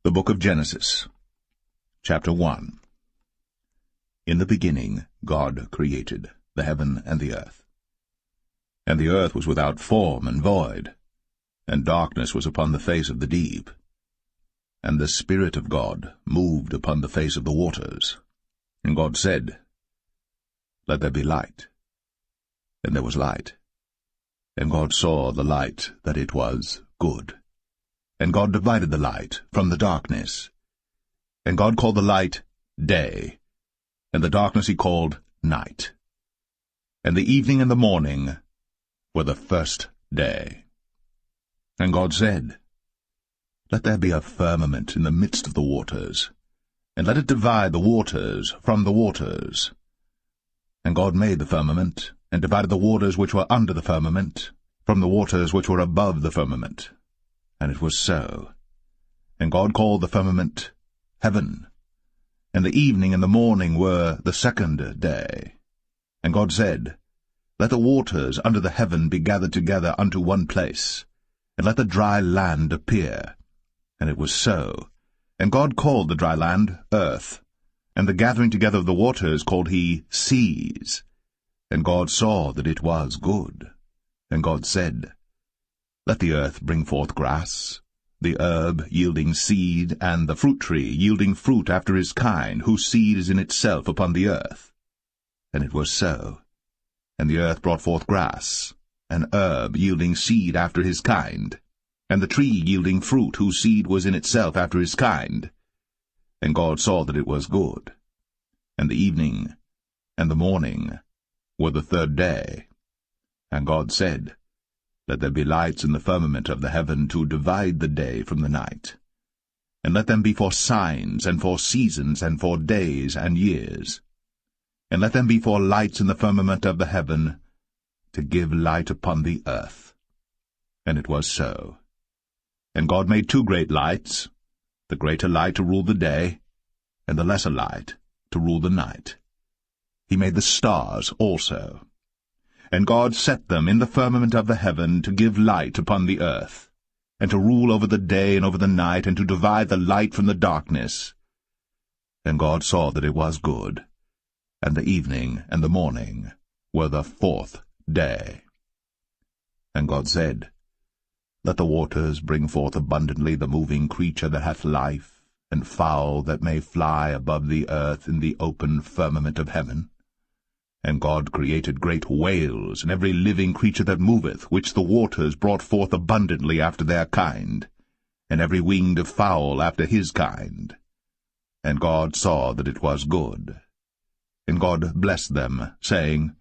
The Book of Genesis, Chapter 1. In the beginning God created the heaven and the earth. And the earth was without form and void, and darkness was upon the face of the deep. And the Spirit of God moved upon the face of the waters. And God said, Let there be light. And there was light. And God saw the light that it was good. And God divided the light from the darkness. And God called the light day, and the darkness he called night. And the evening and the morning were the first day. And God said, Let there be a firmament in the midst of the waters, and let it divide the waters from the waters. And God made the firmament, and divided the waters which were under the firmament from the waters which were above the firmament. And it was so. And God called the firmament heaven. And the evening and the morning were the second day. And God said, Let the waters under the heaven be gathered together unto one place, and let the dry land appear. And it was so. And God called the dry land earth, and the gathering together of the waters called he seas. And God saw that it was good. And God said, Let the earth bring forth grass, the herb yielding seed, and the fruit tree yielding fruit after his kind, whose seed is in itself upon the earth. And it was so. And the earth brought forth grass, an herb yielding seed after his kind, and the tree yielding fruit, whose seed was in itself after his kind. And God saw that it was good. And the evening and the morning were the third day. And God said, Let there be lights in the firmament of the heaven to divide the day from the night. And let them be for signs, and for seasons, and for days and years. And let them be for lights in the firmament of the heaven, to give light upon the earth. And it was so. And God made two great lights, the greater light to rule the day, and the lesser light to rule the night. He made the stars also. And God set them in the firmament of the heaven to give light upon the earth, and to rule over the day and over the night, and to divide the light from the darkness. And God saw that it was good. And the evening and the morning were the fourth day. And God said, Let the waters bring forth abundantly the moving creature that hath life, and fowl that may fly above the earth in the open firmament of heaven. And God created great whales, and every living creature that moveth, which the waters brought forth abundantly after their kind, and every winged fowl after his kind. And God saw that it was good. And God blessed them, saying,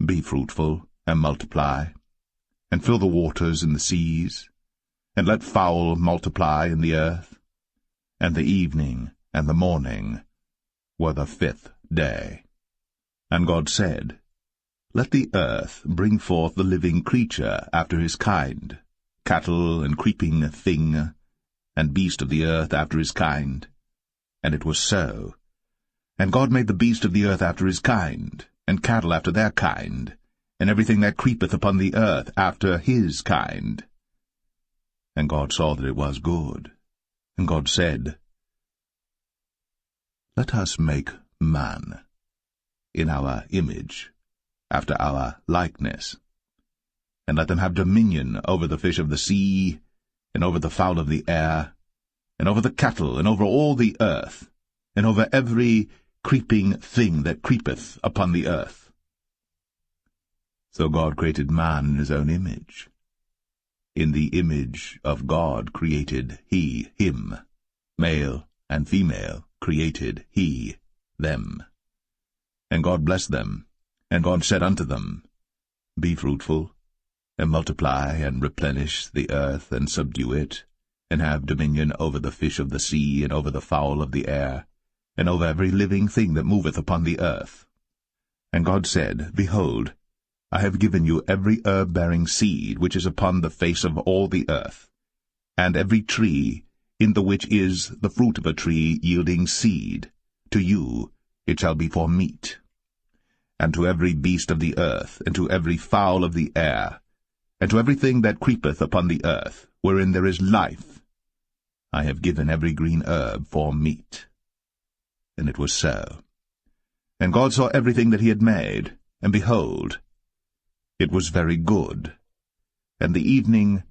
Be fruitful, and multiply, and fill the waters in the seas, and let fowl multiply in the earth. And the evening and the morning were the fifth day. And God said, Let the earth bring forth the living creature after his kind, cattle and creeping thing, and beast of the earth after his kind. And it was so. And God made the beast of the earth after his kind, and cattle after their kind, and everything that creepeth upon the earth after his kind. And God saw that it was good. And God said, Let us make man in our image, after our likeness, and let them have dominion over the fish of the sea, and over the fowl of the air, and over the cattle, and over all the earth, and over every creeping thing that creepeth upon the earth. So God created man in his own image. In the image of God created he him, male and female created he them. And God blessed them, and God said unto them, Be fruitful, and multiply, and replenish the earth, and subdue it, and have dominion over the fish of the sea, and over the fowl of the air, and over every living thing that moveth upon the earth. And God said, Behold, I have given you every herb-bearing seed which is upon the face of all the earth, and every tree in the which is the fruit of a tree yielding seed. To you it shall be for meat. And to every beast of the earth, and to every fowl of the air, and to everything that creepeth upon the earth, wherein there is life, I have given every green herb for meat. And it was so. And God saw everything that he had made, and behold, it was very good. And the evening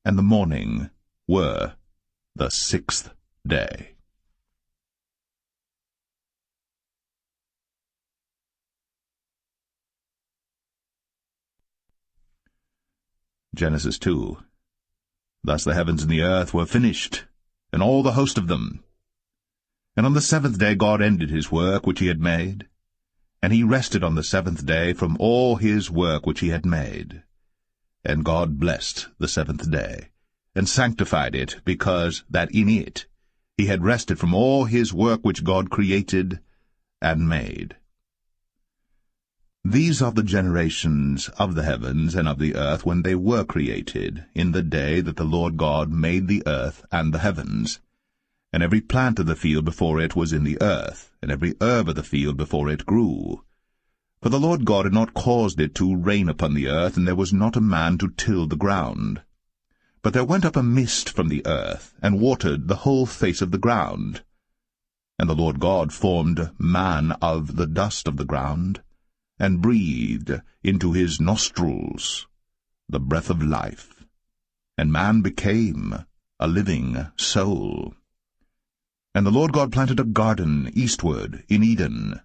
and the morning were the 6th day. Genesis 2. Thus the heavens and the earth were finished, and all the host of them. And on the 7th day God ended his work which he had made, and he rested on the 7th day from all his work which he had made. And God blessed the 7th day, and sanctified it, because that in it he had rested from all his work which God created and made. These are the generations of the heavens and of the earth when they were created, in the day that the Lord God made the earth and the heavens. And every plant of the field before it was in the earth, and every herb of the field before it grew. For the Lord God had not caused it to rain upon the earth, and there was not a man to till the ground. But there went up a mist from the earth, and watered the whole face of the ground. And the Lord God formed man of the dust of the ground, and breathed into his nostrils the breath of life. And man became a living soul. And the Lord God planted a garden eastward in Eden,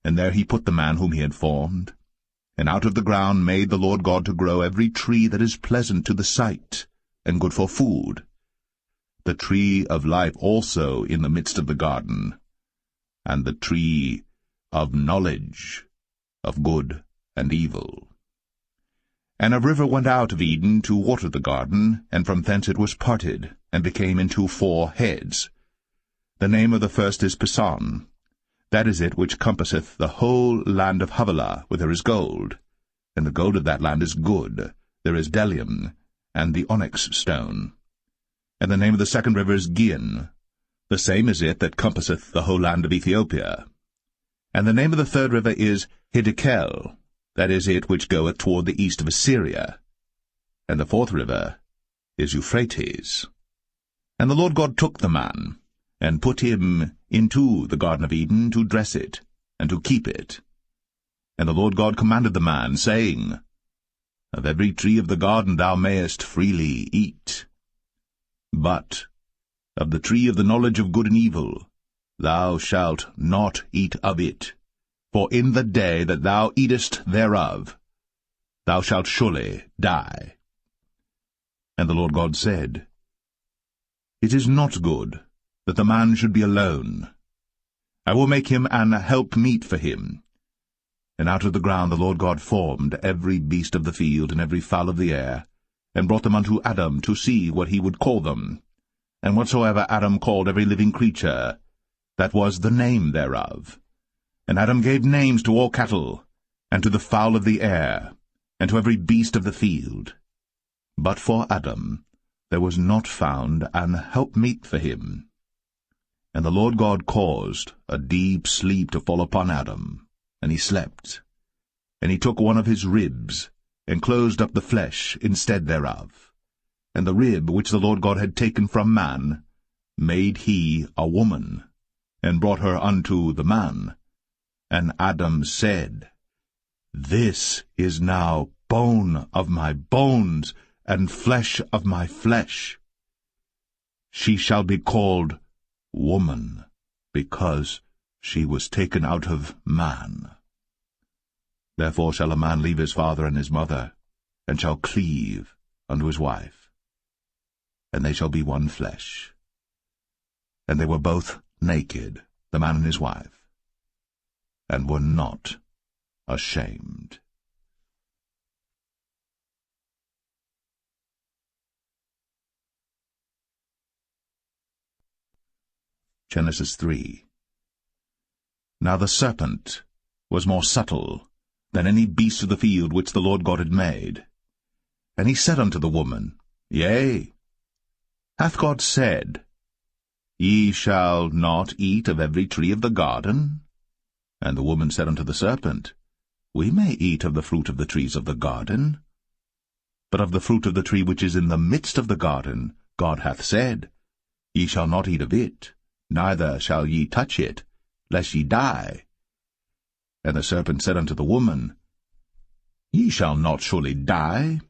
and there he put the man whom he had formed. And out of the ground made the Lord God to grow every tree that is pleasant to the sight, and good for food, the tree of life also in the midst of the garden, and the tree of knowledge of good and evil. And a river went out of Eden to water the garden, and from thence it was parted, and became into 4 heads. The name of the first is Pison. That is it which compasseth the whole land of Havilah, where there is gold. And the gold of that land is good. There is bdellium, and the onyx stone. And the name of the second river is Gihon. The same is it that compasseth the whole land of Ethiopia. And the name of the third river is Hiddekel. That is it which goeth toward the east of Assyria. And the fourth river is Euphrates. And the Lord God took the man, and put him into the Garden of Eden to dress it, and to keep it. And the Lord God commanded the man, saying, Of every tree of the garden thou mayest freely eat. But of the tree of the knowledge of good and evil thou shalt not eat of it, for in the day that thou eatest thereof thou shalt surely die. And the Lord God said, It is not good that the man should be alone. I will make him an helpmeet for him. And out of the ground the Lord God formed every beast of the field and every fowl of the air, and brought them unto Adam to see what he would call them. And whatsoever Adam called every living creature, that was the name thereof. And Adam gave names to all cattle, and to the fowl of the air, and to every beast of the field. But for Adam there was not found an helpmeet for him. And the Lord God caused a deep sleep to fall upon Adam, and he slept. And he took one of his ribs, and closed up the flesh instead thereof. And the rib which the Lord God had taken from man made he a woman, and brought her unto the man. And Adam said, This is now bone of my bones, and flesh of my flesh. She shall be called woman, because she was taken out of man. Therefore shall a man leave his father and his mother, and shall cleave unto his wife, and they shall be one flesh. And they were both naked, the man and his wife, and were not ashamed. Genesis 3. Now the serpent was more subtle than any beast of the field which the Lord God had made. And he said unto the woman, Yea, hath God said, Ye shall not eat of every tree of the garden? And the woman said unto the serpent, We may eat of the fruit of the trees of the garden. But of the fruit of the tree which is in the midst of the garden, God hath said, Ye shall not eat of it, neither shall ye touch it, lest ye die. And the serpent said unto the woman, Ye shall not surely die.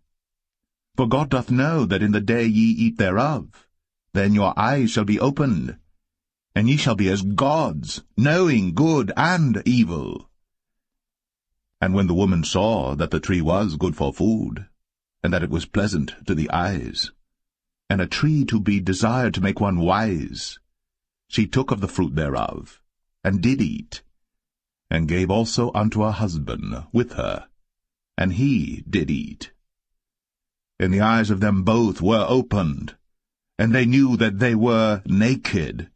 For God doth know that in the day ye eat thereof, then your eyes shall be opened, and ye shall be as gods, knowing good and evil. And when the woman saw that the tree was good for food, and that it was pleasant to the eyes, and a tree to be desired to make one wise, she took of the fruit thereof, and did eat, and gave also unto her husband with her, and he did eat. And the eyes of them both were opened, and they knew that they were naked.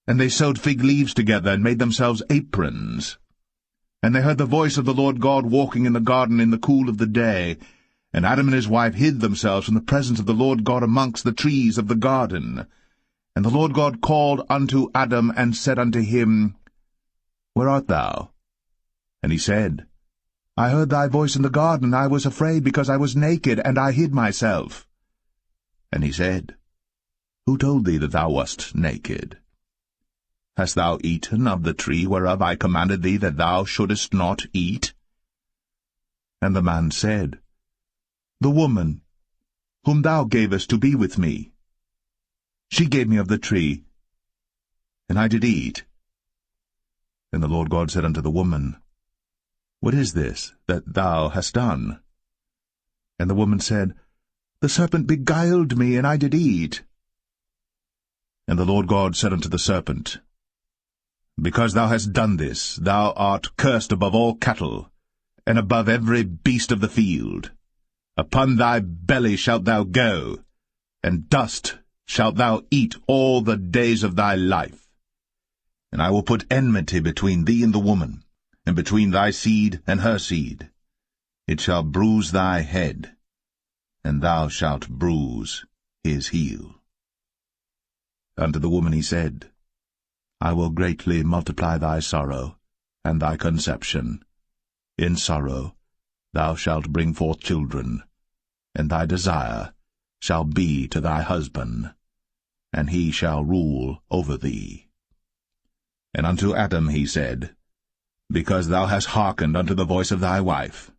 And they sewed fig leaves together, and made themselves aprons. And they heard the voice of the Lord God walking in the garden in the cool of the day. And Adam and his wife hid themselves from the presence of the Lord God amongst the trees of the garden. And the Lord God called unto Adam, and said unto him, Where art thou? And he said, I heard thy voice in the garden, and I was afraid, because I was naked, and I hid myself. And he said, Who told thee that thou wast naked? Hast thou eaten of the tree whereof I commanded thee that thou shouldest not eat? And the man said, The woman, whom thou gavest to be with me, she gave me of the tree, and I did eat. And the Lord God said unto the woman, What is this that thou hast done? And the woman said, The serpent beguiled me, and I did eat. And the Lord God said unto the serpent, Because thou hast done this, thou art cursed above all cattle, and above every beast of the field. Upon thy belly shalt thou go, and dust shalt thou eat all the days of thy life. And I will put enmity between thee and the woman, and between thy seed and her seed. It shall bruise thy head, and thou shalt bruise his heel. Unto the woman he said, I will greatly multiply thy sorrow, and thy conception. In sorrow thou shalt bring forth children, and thy desire shall be to thy husband, and he shall rule over thee. And unto Adam he said, Because thou hast hearkened unto the voice of thy wife,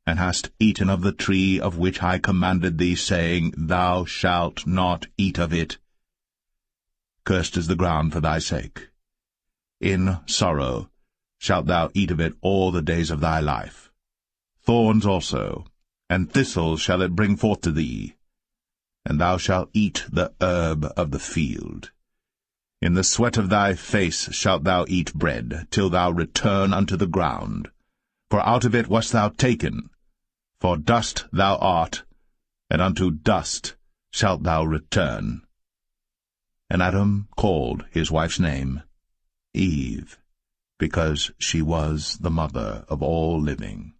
and hast eaten of the tree of which I commanded thee, saying, Thou shalt not eat of it, cursed is the ground for thy sake. In sorrow shalt thou eat of it all the days of thy life. Thorns also, and thistles shall it bring forth to thee, and thou shalt eat the herb of the field. In the sweat of thy face shalt thou eat bread, till thou return unto the ground. For out of it wast thou taken, for dust thou art, and unto dust shalt thou return. And Adam called his wife's name Eve, because she was the mother of all living.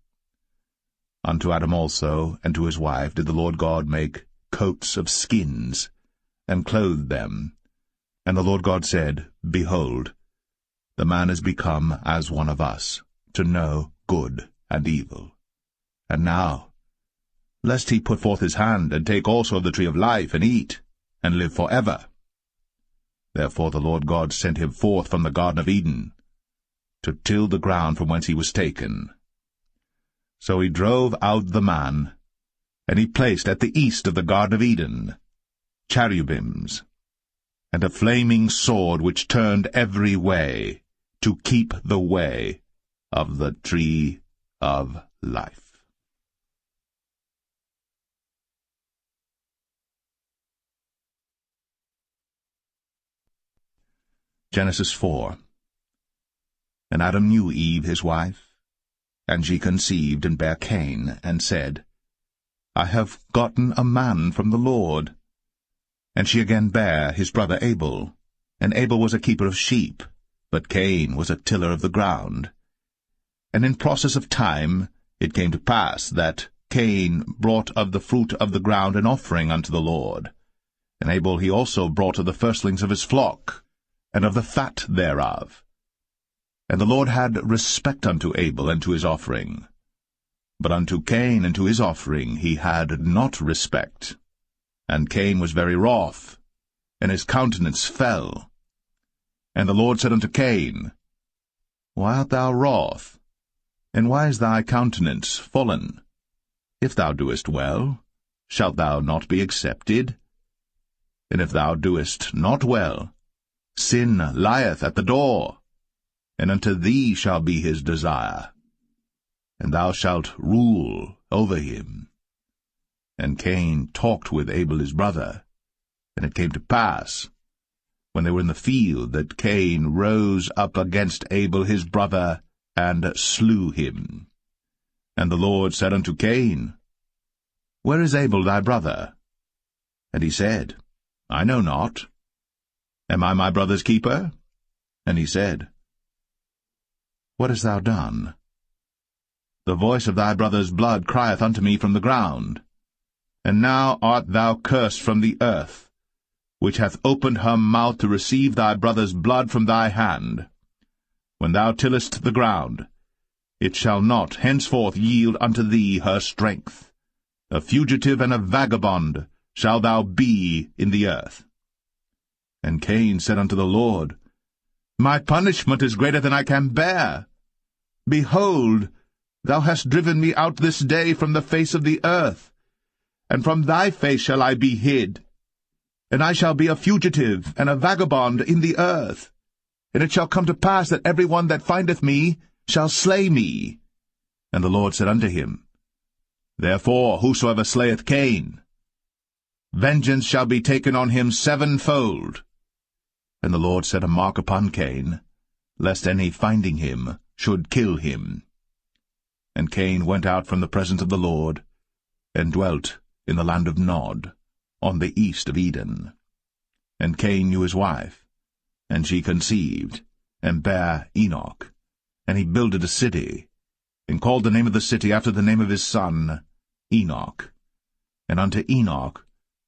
Unto Adam also and to his wife did the Lord God make coats of skins, and clothed them. And the Lord God said, Behold, the man is become as one of us, to know good and evil. And now, lest he put forth his hand, and take also of the tree of life, and eat, and live forever. Therefore the Lord God sent him forth from the Garden of Eden, to till the ground from whence he was taken. So he drove out the man, and he placed at the east of the Garden of Eden cherubims, and a flaming sword which turned every way, to keep the way of the tree of life. Genesis 4. And Adam knew Eve his wife, and she conceived and bare Cain, and said, I have gotten a man from the Lord. And she again bare his brother Abel. And Abel was a keeper of sheep, but Cain was a tiller of the ground. And in process of time it came to pass that Cain brought of the fruit of the ground an offering unto the Lord. And Abel he also brought of the firstlings of his flock, and of the fat thereof. And the Lord had respect unto Abel and to his offering. But unto Cain and to his offering he had not respect. And Cain was very wroth, and his countenance fell. And the Lord said unto Cain, Why art thou wroth? And why is thy countenance fallen? If thou doest well, shalt thou not be accepted? And if thou doest not well, sin lieth at the door, and unto thee shall be his desire, and thou shalt rule over him. And Cain talked with Abel his brother. And it came to pass, when they were in the field, that Cain rose up against Abel his brother, and slew him. And the Lord said unto Cain, Where is Abel thy brother? And he said, I know not. Am I my brother's keeper? And he said, What hast thou done? The voice of thy brother's blood crieth unto me from the ground. And now art thou cursed from the earth, which hath opened her mouth to receive thy brother's blood from thy hand. When thou tillest the ground, it shall not henceforth yield unto thee her strength. A fugitive and a vagabond shalt thou be in the earth. And Cain said unto the Lord, My punishment is greater than I can bear. Behold, thou hast driven me out this day from the face of the earth, and from thy face shall I be hid. And I shall be a fugitive and a vagabond in the earth. And it shall come to pass that every one that findeth me shall slay me. And the Lord said unto him, Therefore whosoever slayeth Cain, vengeance shall be taken on him sevenfold. And the Lord set a mark upon Cain, lest any finding him should kill him. And Cain went out from the presence of the Lord, and dwelt in the land of Nod, on the east of Eden. And Cain knew his wife, and she conceived, and bare Enoch. And he builded a city, and called the name of the city after the name of his son, Enoch. And unto Enoch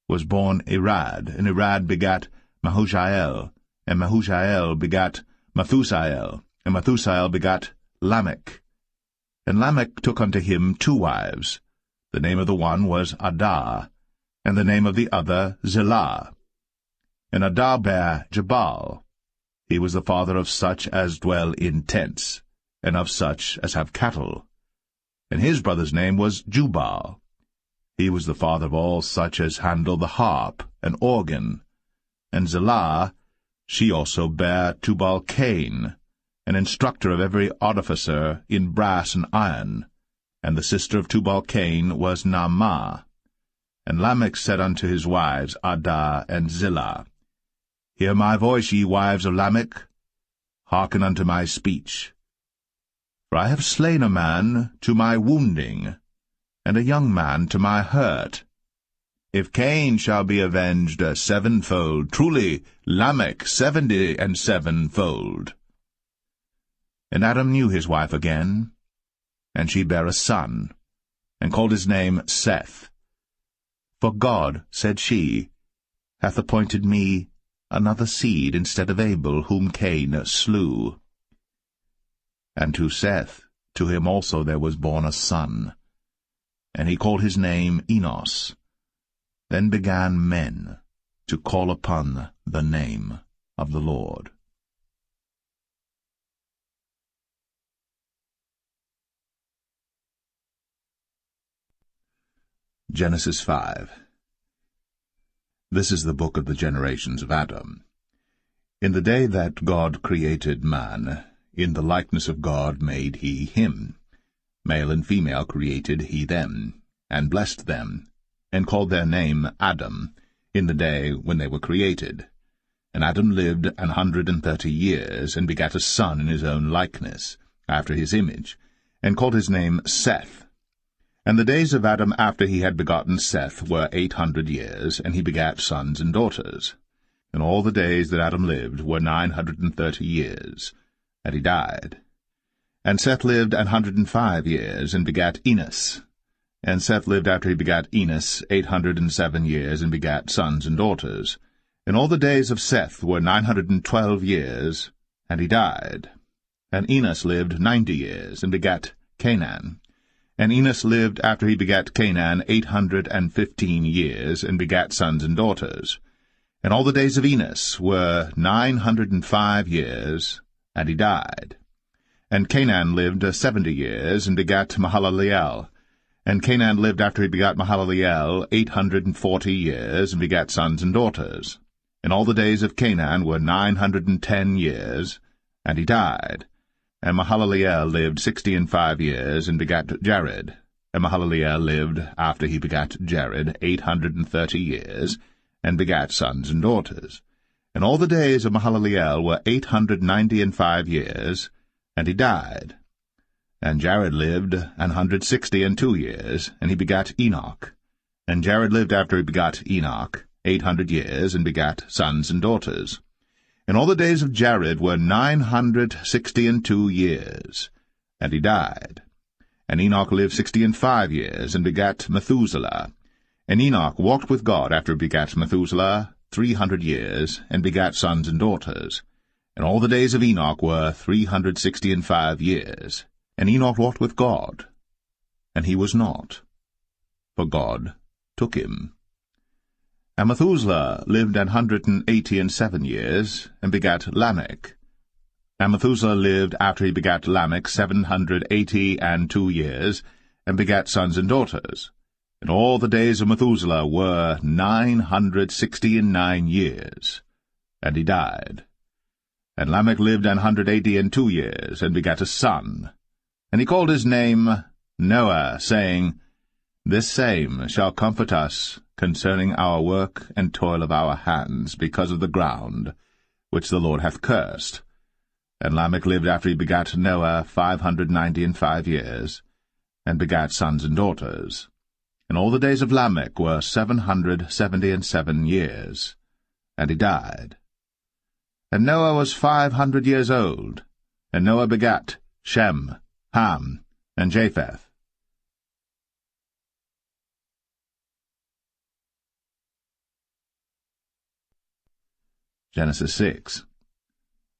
was born Irad, and Irad begat Mahushael, and Mahushael begat Methusael, and Methusael begat Lamech. And Lamech took unto him 2 wives. The name of the one was Adah, and the name of the other Zillah. And Adah bare Jabal. He was the father of such as dwell in tents, and of such as have cattle. And his brother's name was Jubal. He was the father of all such as handle the harp and organ. And Zillah, she also bare Tubal-Cain, an instructor of every artificer in brass and iron. And the sister of Tubal-Cain was Naamah. And Lamech said unto his wives, Adah and Zillah, Hear my voice, ye wives of Lamech. Hearken unto my speech. For I have slain a man to my wounding, and a young man to my hurt. If Cain shall be avenged sevenfold, truly Lamech 77-fold. And Adam knew his wife again, and she bare a son, and called his name Seth. For God, said she, hath appointed me another seed instead of Abel, whom Cain slew. And to Seth, to him also there was born a son, and he called his name Enos. Then began men to call upon the name of the Lord. Genesis 5. This is the book of the generations of Adam. In the day that God created man, in the likeness of God made he him. Male and female created he them, and blessed them, and called their name Adam, in the day when they were created. And Adam lived 130 years, and begat a son in his own likeness, after his image, and called his name Seth. And the days of Adam after he had begotten Seth were 800 years, and he begat sons and daughters. And all the days that Adam lived were 930 years, and he died. And Seth lived 105 years, and begat Enos. And Seth lived after he begat Enos 807 years, and begat sons and daughters. And all the days of Seth were 912 years, and he died. And Enos lived 90 years, and begat Canaan. And Enos lived after he begat Canaan 815 years, and begat sons and daughters. And all the days of Enos were 905 years, and he died. And Canaan lived 70 years, and begat Mahalaleel. And Canaan lived after he begat Mahalaleel 840 years, and begat sons and daughters. And all the days of Canaan were 910 years, and he died. And Mahalaleel lived 65 years, and begat Jared. And Mahalaleel lived, after he begat Jared, 830 years, and begat sons and daughters. And all the days of Mahalaleel were 895 years, and he died. And Jared lived 162 years, and he begat Enoch. And Jared lived after he begat Enoch 800 years, and begat sons and daughters. And all the days of Jared were 962 years, and he died. And Enoch lived 65 years, and begat Methuselah. And Enoch walked with God after he begat Methuselah 300 years, and begat sons and daughters. And all the days of Enoch were 365 years. And Enoch walked with God, and he was not, for God took him. And Methuselah lived 187 years, and begat Lamech. And Methuselah lived after he begat Lamech 782 years, and begat sons and daughters. And all the days of Methuselah were 969 years, and he died. And Lamech lived 182 years, and begat a son. And he called his name Noah, saying, This same shall comfort us concerning our work and toil of our hands, because of the ground, which the Lord hath cursed. And Lamech lived after he begat Noah 595 years, and begat sons and daughters. And all the days of Lamech were 777 years, and he died. And Noah was 500 years old, and Noah begat Shem, Ham, and Japheth. Genesis 6.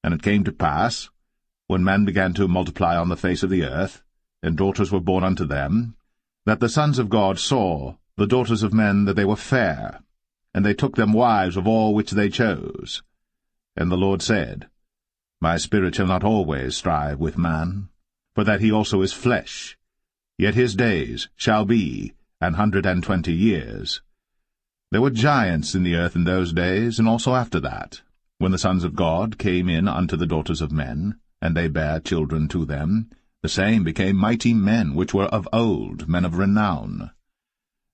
And it came to pass, when men began to multiply on the face of the earth, and daughters were born unto them, that the sons of God saw the daughters of men that they were fair, and they took them wives of all which they chose. And the Lord said, My spirit shall not always strive with man, for that he also is flesh, yet his days shall be 120 years. There were giants in the earth in those days, and also after that, when the sons of God came in unto the daughters of men, and they bare children to them, the same became mighty men, which were of old, men of renown.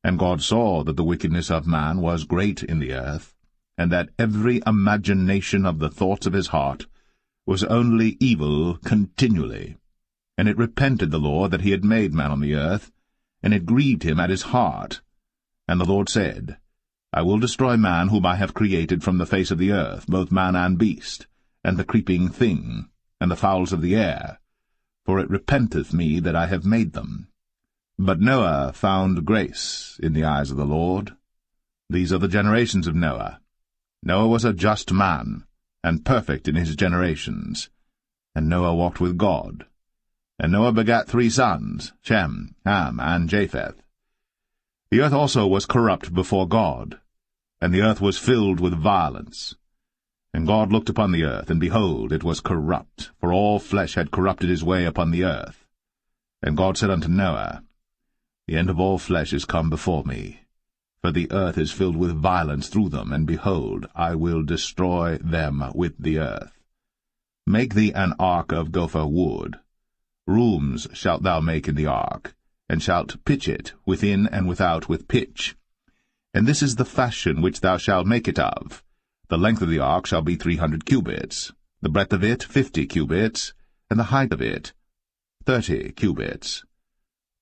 And God saw that the wickedness of man was great in the earth, and that every imagination of the thoughts of his heart was only evil continually. And it repented the Lord that he had made man on the earth, and it grieved him at his heart. And the Lord said, I will destroy man whom I have created from the face of the earth, both man and beast, and the creeping thing, and the fowls of the air, for it repenteth me that I have made them. But Noah found grace in the eyes of the Lord. These are the generations of Noah. Noah was a just man, and perfect in his generations. And Noah walked with God. And Noah begat 3 sons, Shem, Ham, and Japheth. The earth also was corrupt before God, and the earth was filled with violence. And God looked upon the earth, and behold, it was corrupt, for all flesh had corrupted his way upon the earth. And God said unto Noah, The end of all flesh is come before me, for the earth is filled with violence through them, and behold, I will destroy them with the earth. Make thee an ark of gopher wood. Rooms shalt thou make in the ark, and shalt pitch it within and without with pitch. And this is the fashion which thou shalt make it of. The length of the ark shall be 300 cubits, the breadth of it 50 cubits, and the height of it 30 cubits.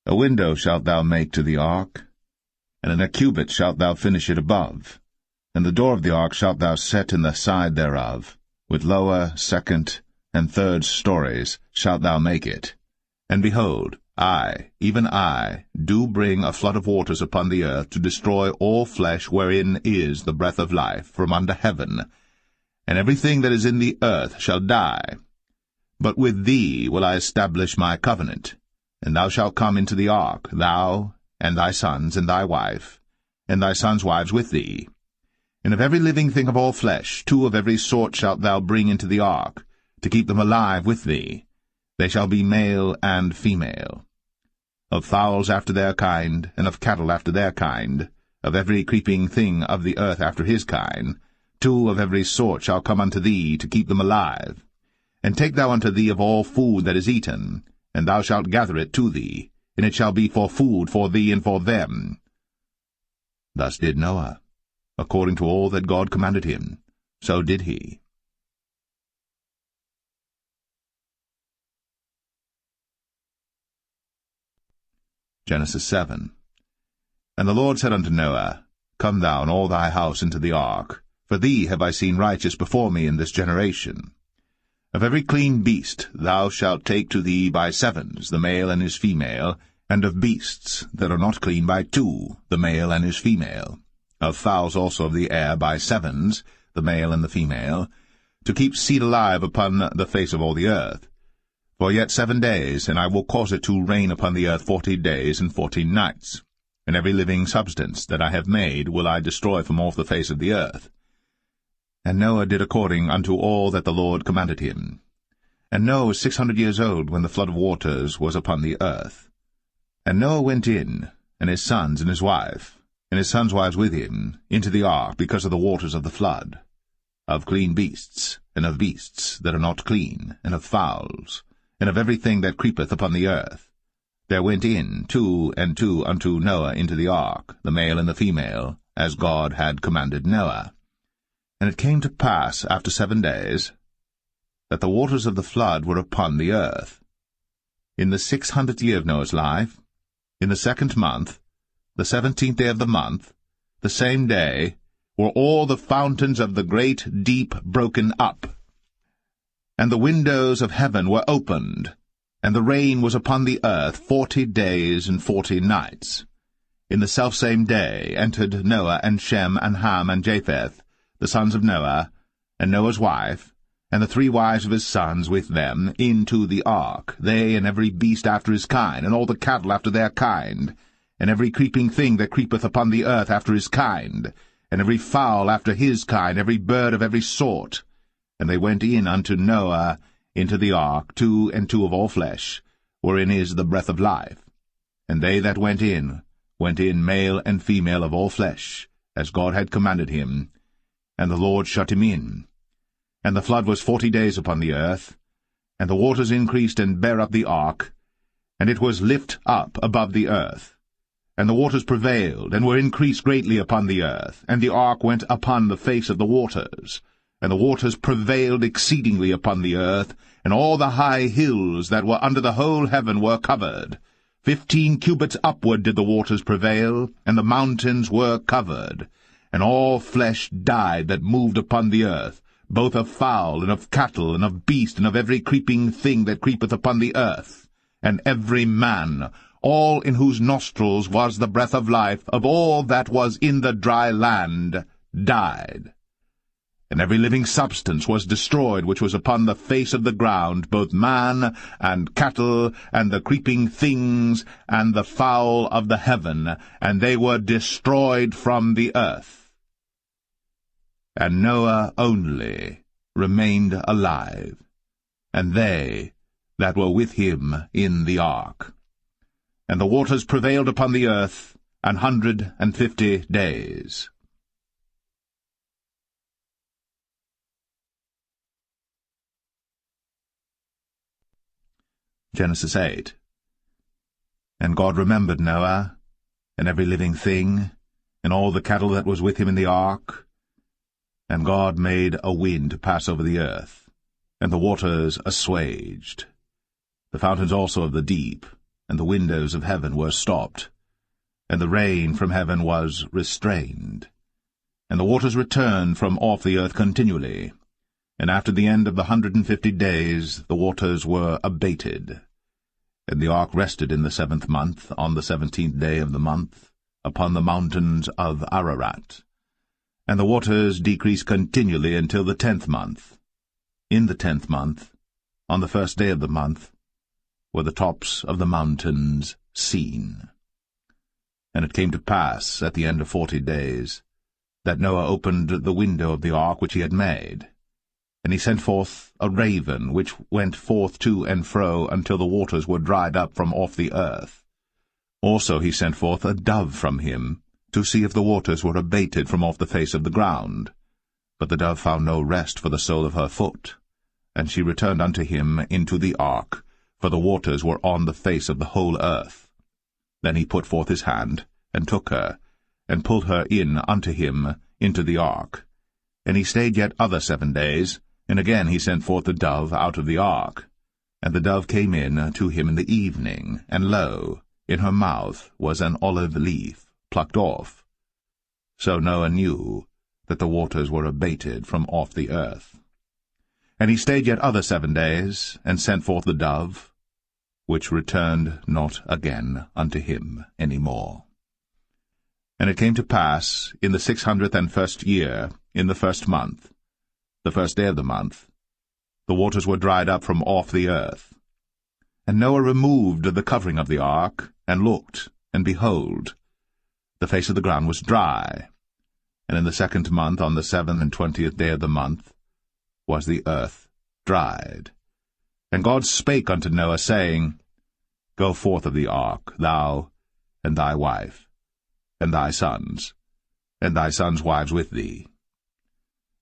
A window shalt thou make to the ark, and in a cubit shalt thou finish it above. And the door of the ark shalt thou set in the side thereof, with lower, second, and third stories shalt thou make it. And behold, I, even I, do bring a flood of waters upon the earth to destroy all flesh wherein is the breath of life from under heaven, and everything that is in the earth shall die. But with thee will I establish my covenant, and thou shalt come into the ark, thou, and thy sons, and thy wife, and thy sons' wives with thee. And of every living thing of all flesh, 2 of every sort shalt thou bring into the ark, to keep them alive with thee. They shall be male and female. Of fowls after their kind, and of cattle after their kind, of every creeping thing of the earth after his kind, 2 of every sort shall come unto thee, to keep them alive. And take thou unto thee of all food that is eaten, and thou shalt gather it to thee, and it shall be for food for thee and for them. Thus did Noah. According to all that God commanded him, so did he. Genesis 7. And the Lord said unto Noah, Come thou and all thy house into the ark, for thee have I seen righteous before me in this generation. Of every clean beast thou shalt take to thee by 7s, the male and his female, and of beasts that are not clean by 2, the male and his female. Of fowls also of the air by 7s, the male and the female, to keep seed alive upon the face of all the earth. For yet 7 days, and I will cause it to rain upon the earth 40 days and 14 nights. And every living substance that I have made will I destroy from off the face of the earth. And Noah did according unto all that the Lord commanded him. And Noah was 600 years old when the flood of waters was upon the earth. And Noah went in, and his sons and his wife, and his sons' wives with him, into the ark because of the waters of the flood, of clean beasts, and of beasts that are not clean, and of fowls, and of everything that creepeth upon the earth. There went in 2 and 2 unto Noah into the ark, the male and the female, as God had commanded Noah. And it came to pass after 7 days, that the waters of the flood were upon the earth. In the 600th year of Noah's life, in the 2nd month, the 17th day of the month, the same day, were all the fountains of the great deep broken up. And the windows of heaven were opened, and the rain was upon the earth 40 days and 40 nights. In the selfsame day entered Noah and Shem and Ham and Japheth, the sons of Noah, and Noah's wife, and the 3 wives of his sons with them, into the ark, they and every beast after his kind, and all the cattle after their kind, and every creeping thing that creepeth upon the earth after his kind, and every fowl after his kind, every bird of every sort. And they went in unto Noah into the ark, 2 and 2 of all flesh, wherein is the breath of life. And they that went in male and female of all flesh, as God had commanded him. And the Lord shut him in. And the flood was 40 days upon the earth, and the waters increased and bare up the ark, and it was lift up above the earth. And the waters prevailed, and were increased greatly upon the earth, and the ark went upon the face of the waters. And the waters prevailed exceedingly upon the earth, and all the high hills that were under the whole heaven were covered. 15 cubits upward did the waters prevail, and the mountains were covered. And all flesh died that moved upon the earth, both of fowl, and of cattle, and of beast, and of every creeping thing that creepeth upon the earth. And every man, all in whose nostrils was the breath of life, of all that was in the dry land, died. And every living substance was destroyed which was upon the face of the ground, both man, and cattle, and the creeping things, and the fowl of the heaven, and they were destroyed from the earth. And Noah only remained alive, and they that were with him in the ark. And the waters prevailed upon the earth 150 days. Genesis 8. And God remembered Noah, and every living thing, and all the cattle that was with him in the ark. And God made a wind to pass over the earth, and the waters assuaged. The fountains also of the deep, and the windows of heaven were stopped, and the rain from heaven was restrained. And the waters returned from off the earth continually. And after the end of the 150 days the waters were abated. And the ark rested in the 7th month, on the 17th day of the month, upon the mountains of Ararat. And the waters decreased continually until the 10th month. In the 10th month, on the 1st day of the month, were the tops of the mountains seen. And it came to pass, at the end of 40 days, that Noah opened the window of the ark which he had made. And he sent forth a raven, which went forth to and fro until the waters were dried up from off the earth. Also he sent forth a dove from him, to see if the waters were abated from off the face of the ground. But the dove found no rest for the sole of her foot. And she returned unto him into the ark, for the waters were on the face of the whole earth. Then he put forth his hand, and took her, and pulled her in unto him into the ark. And he stayed yet other 7 days, and again he sent forth the dove out of the ark. And the dove came in to him in the evening, and lo, in her mouth was an olive leaf plucked off. So Noah knew that the waters were abated from off the earth. And he stayed yet other 7 days, and sent forth the dove, which returned not again unto him any more. And it came to pass, in the 601st year, in the 1st month, the 1st day of the month, the waters were dried up from off the earth. And Noah removed the covering of the ark, and looked, and behold, the face of the ground was dry. And in the 2nd month, on the 27th day of the month, was the earth dried. And God spake unto Noah, saying, Go forth of the ark, thou, and thy wife, and thy sons wives with thee.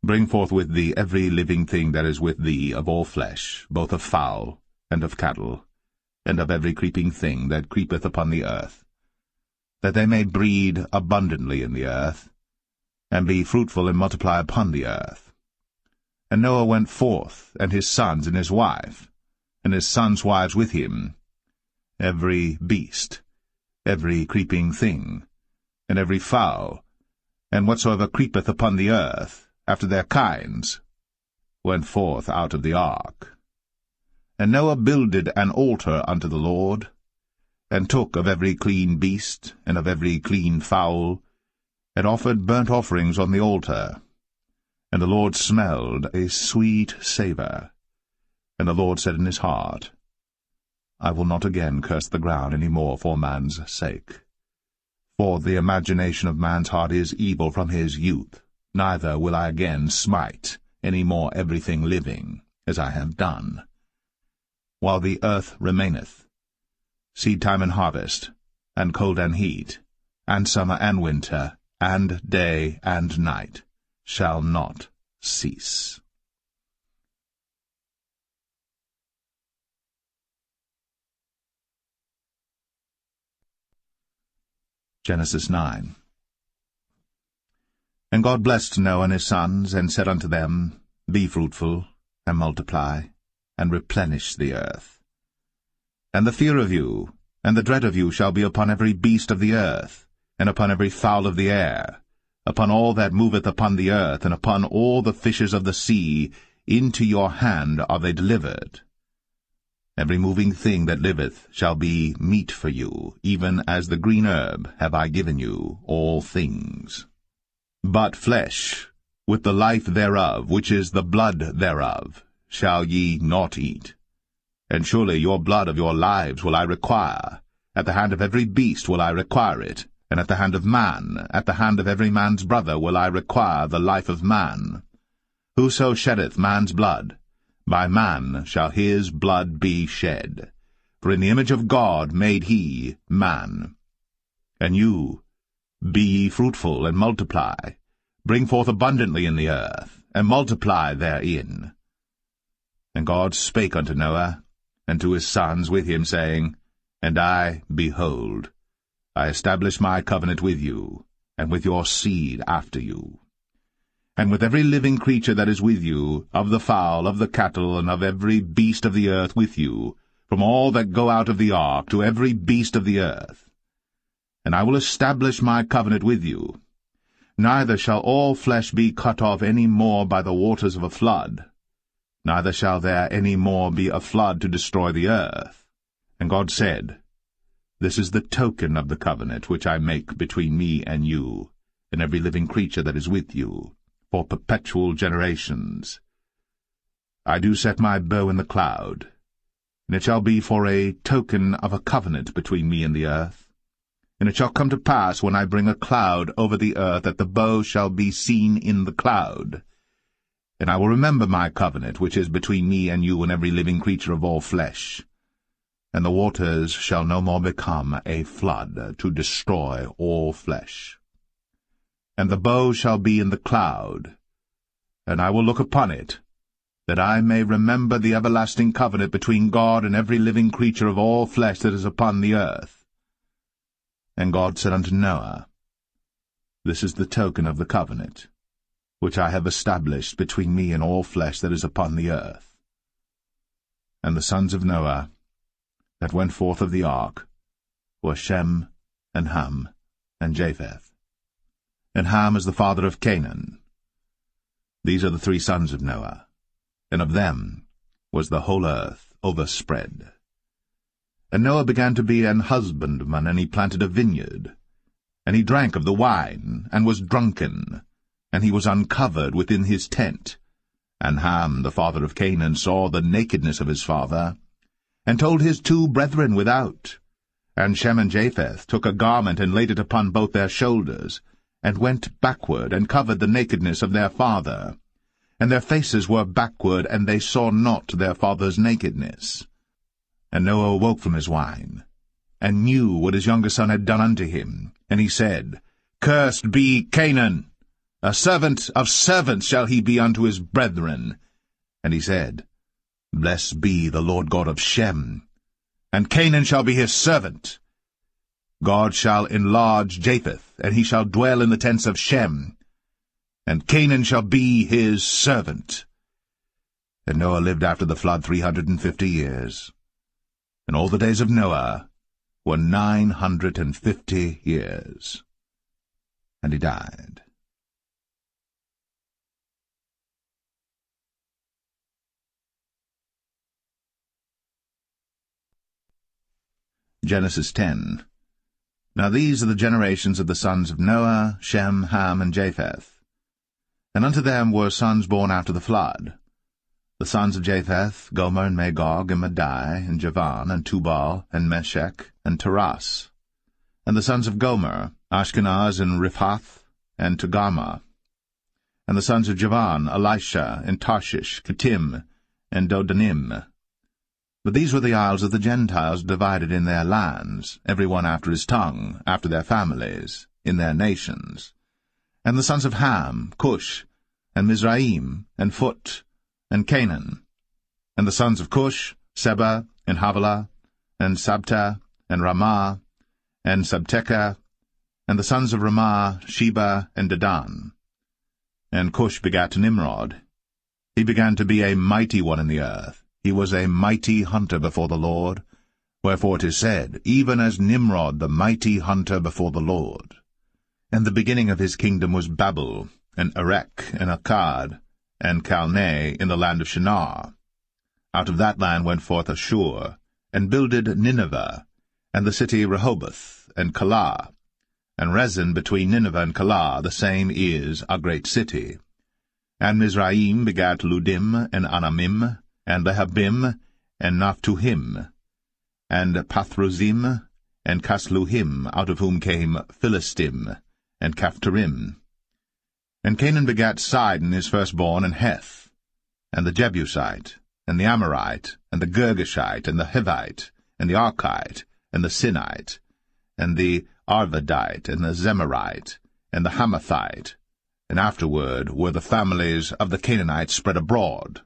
Bring forth with thee every living thing that is with thee of all flesh, both of fowl, and of cattle, and of every creeping thing that creepeth upon the earth, that they may breed abundantly in the earth, and be fruitful and multiply upon the earth. And Noah went forth, and his sons and his wife, and his sons' wives with him, every beast, every creeping thing, and every fowl, and whatsoever creepeth upon the earth, after their kinds, went forth out of the ark. And Noah builded an altar unto the Lord, and took of every clean beast, and of every clean fowl, and offered burnt offerings on the altar. And the Lord smelled a sweet savour. And the Lord said in his heart, I will not again curse the ground any more for man's sake. For the imagination of man's heart is evil from his youth, neither will I again smite any more everything living, as I have done. While the earth remaineth, seed time and harvest, and cold and heat, and summer and winter, and day and night, shall not cease. Genesis 9. And God blessed Noah and his sons, and said unto them, Be fruitful, and multiply, and replenish the earth. And the fear of you, and the dread of you shall be upon every beast of the earth, and upon every fowl of the air, upon all that moveth upon the earth, and upon all the fishes of the sea. Into your hand are they delivered. Every moving thing that liveth shall be meat for you, even as the green herb have I given you all things. But flesh, with the life thereof, which is the blood thereof, shall ye not eat. And surely your blood of your lives will I require. At the hand of every beast will I require it, and at the hand of man, at the hand of every man's brother will I require the life of man. Whoso sheddeth man's blood, by man shall his blood be shed. For in the image of God made he man. And you, be ye fruitful, and multiply, bring forth abundantly in the earth, and multiply therein. And God spake unto Noah, and to his sons with him, saying, And I, behold, I establish my covenant with you, and with your seed after you, and with every living creature that is with you, of the fowl, of the cattle, and of every beast of the earth with you, from all that go out of the ark to every beast of the earth. And I will establish my covenant with you. Neither shall all flesh be cut off any more by the waters of a flood, neither shall there any more be a flood to destroy the earth. And God said, This is the token of the covenant which I make between me and you, and every living creature that is with you, for perpetual generations. I do set my bow in the cloud, and it shall be for a token of a covenant between me and the earth. And it shall come to pass, when I bring a cloud over the earth, that the bow shall be seen in the cloud. And I will remember my covenant, which is between me and you and every living creature of all flesh. And the waters shall no more become a flood, to destroy all flesh. And the bow shall be in the cloud, and I will look upon it, that I may remember the everlasting covenant between God and every living creature of all flesh that is upon the earth. And God said unto Noah, This is the token of the covenant, which I have established between me and all flesh that is upon the earth. And the sons of Noah that went forth of the ark were Shem, and Ham, and Japheth. And Ham is the father of Canaan. These are the 3 sons of Noah, and of them was the whole earth overspread. And Noah began to be an husbandman, and he planted a vineyard. And he drank of the wine, and was drunken, and he was uncovered within his tent. And Ham, the father of Canaan, saw the nakedness of his father, and told his 2 brethren without. And Shem and Japheth took a garment, and laid it upon both their shoulders, and went backward, and covered the nakedness of their father. And their faces were backward, and they saw not their father's nakedness. And Noah awoke from his wine, and knew what his younger son had done unto him. And he said, Cursed be Canaan! A servant of servants shall he be unto his brethren. And he said, Blessed be the Lord God of Shem, and Canaan shall be his servant. God shall enlarge Japheth, and he shall dwell in the tents of Shem, and Canaan shall be his servant. And Noah lived after the flood 350 years. And all the days of Noah were 950 years. And he died. Genesis 10. Now these are the generations of the sons of Noah, Shem, Ham, and Japheth. And unto them were sons born after the flood. The sons of Japheth, Gomer, and Magog, and Madai, and Javan, and Tubal, and Meshech, and Taras. And the sons of Gomer, Ashkenaz, and Riphath, and Togarmah. And the sons of Javan, Elisha, and Tarshish, Kittim, and Dodanim. But these were the isles of the Gentiles divided in their lands, every one after his tongue, after their families, in their nations. And the sons of Ham, Cush, and Mizraim, and Phut, and Canaan. And the sons of Cush, Seba, and Havilah, and Sabta, and Ramah, and Sabteca. And the sons of Ramah, Sheba, and Dedan. And Cush begat Nimrod. He began to be a mighty one in the earth. He was a mighty hunter before the Lord. Wherefore it is said, Even as Nimrod the mighty hunter before the Lord. And the beginning of his kingdom was Babel, and Erech, and Akkad, and Calneh in the land of Shinar. Out of that land went forth Ashur, and builded Nineveh, and the city Rehoboth, and Calah. And Rezin between Nineveh and Calah, the same is a great city. And Mizraim begat Ludim, and Anamim, and Lehabim, and Naphtuhim, and Pathrozim, and Casluhim, out of whom came Philistim, and Caphtorim. And Canaan begat Sidon his firstborn, and Heth, and the Jebusite, and the Amorite, and the Girgashite, and the Hivite, and the Archite, and the Sinite, and the Arvadite, and the Zemarite, and the Hamathite. And afterward were the families of the Canaanites spread abroad.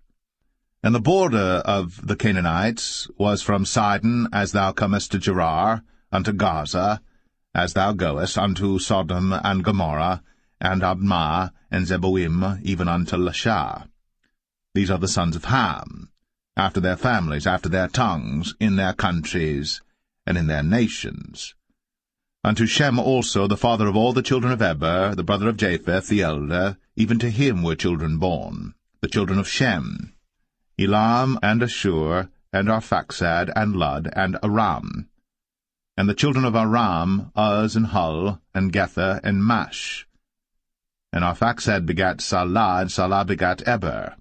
And the border of the Canaanites was from Sidon, as thou comest to Gerar, unto Gaza, as thou goest unto Sodom and Gomorrah, and Admah, and Zeboim, even unto Lasha. These are the sons of Ham, after their families, after their tongues, in their countries, and in their nations. Unto Shem also, the father of all the children of Eber, the brother of Japheth, the elder, even to him were children born, the children of Shem, Elam, and Ashur, and Arphaxad, and Lud, and Aram. And the children of Aram, Uz, and Hul, and Gether, and Mash. And Arphaxad begat Salah, and Salah begat Eber.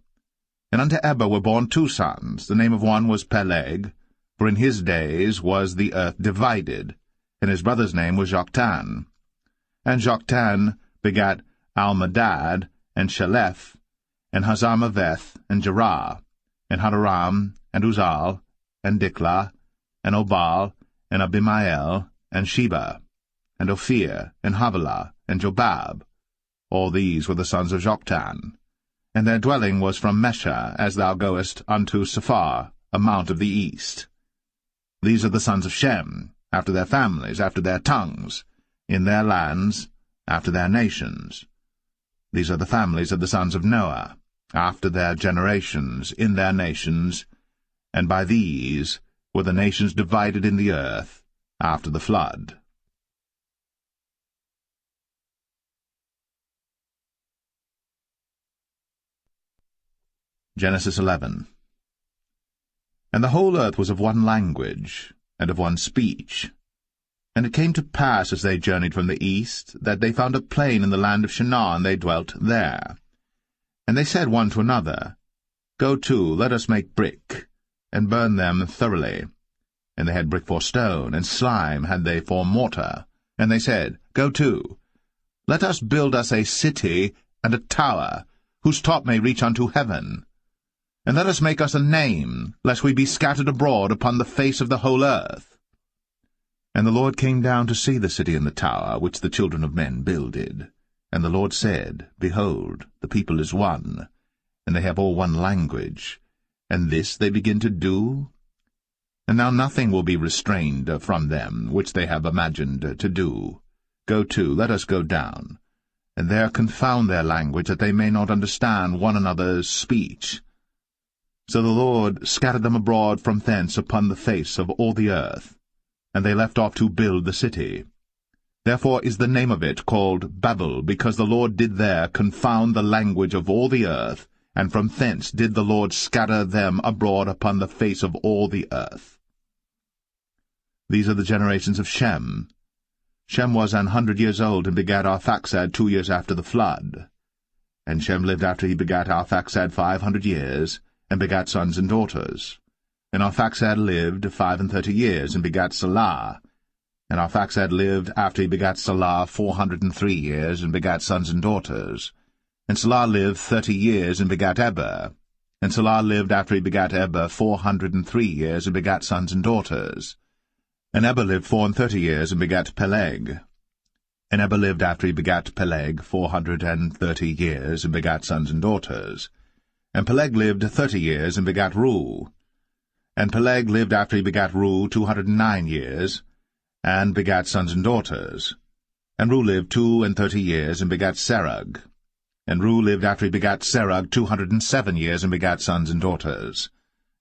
And unto Eber were born 2 sons. The name of one was Peleg, for in his days was the earth divided, and his brother's name was Joktan. And Joktan begat Almadad, and Shelef, and Hazarmaveth, and Jerah, and Hadoram, and Uzal, and Diklah, and Obal, and Abimael, and Sheba, and Ophir, and Havilah, and Jobab. All these were the sons of Joktan. And their dwelling was from Mesha, as thou goest unto Sephar, a mount of the east. These are the sons of Shem, after their families, after their tongues, in their lands, after their nations. These are the families of the sons of Noah, after their generations, in their nations, and by these were the nations divided in the earth after the flood. Genesis 11. And the whole earth was of one language, and of one speech. And it came to pass, as they journeyed from the east, that they found a plain in the land of Shinar, and they dwelt there. And they said one to another, Go to, let us make brick, and burn them thoroughly. And they had brick for stone, and slime had they for mortar. And they said, Go to, let us build us a city and a tower, whose top may reach unto heaven. And let us make us a name, lest we be scattered abroad upon the face of the whole earth. And the Lord came down to see the city and the tower, which the children of men builded. And the Lord said, Behold, the people is one, and they have all one language, and this they begin to do? And now nothing will be restrained from them, which they have imagined to do. Go to, let us go down, and there confound their language, that they may not understand one another's speech. So the Lord scattered them abroad from thence upon the face of all the earth, and they left off to build the city. Therefore is the name of it called Babel, because the Lord did there confound the language of all the earth, and from thence did the Lord scatter them abroad upon the face of all the earth. These are the generations of Shem. Shem was 100 years old, and begat Arphaxad 2 years after the flood. And Shem lived after he begat Arphaxad 500 years, and begat sons and daughters. And Arphaxad lived 35 years, and begat Salah. And Arphaxad lived after he begat Salah 403 years, and begat sons and daughters. And Salah lived 30 years, and begat Eber. And Salah lived after he begat Eber 403 years, and begat sons and daughters. And Eber lived 34 years, and begat Peleg. And Eber lived after he begat Peleg 430 years, and begat sons and daughters. And Peleg lived 30 years, and begat Reu. And Peleg lived after he begat Reu 209 years, and begat sons and daughters. And Reu lived 32 years, and begat Serug. And Reu lived after he begat Serug 207 years, and begat sons and daughters.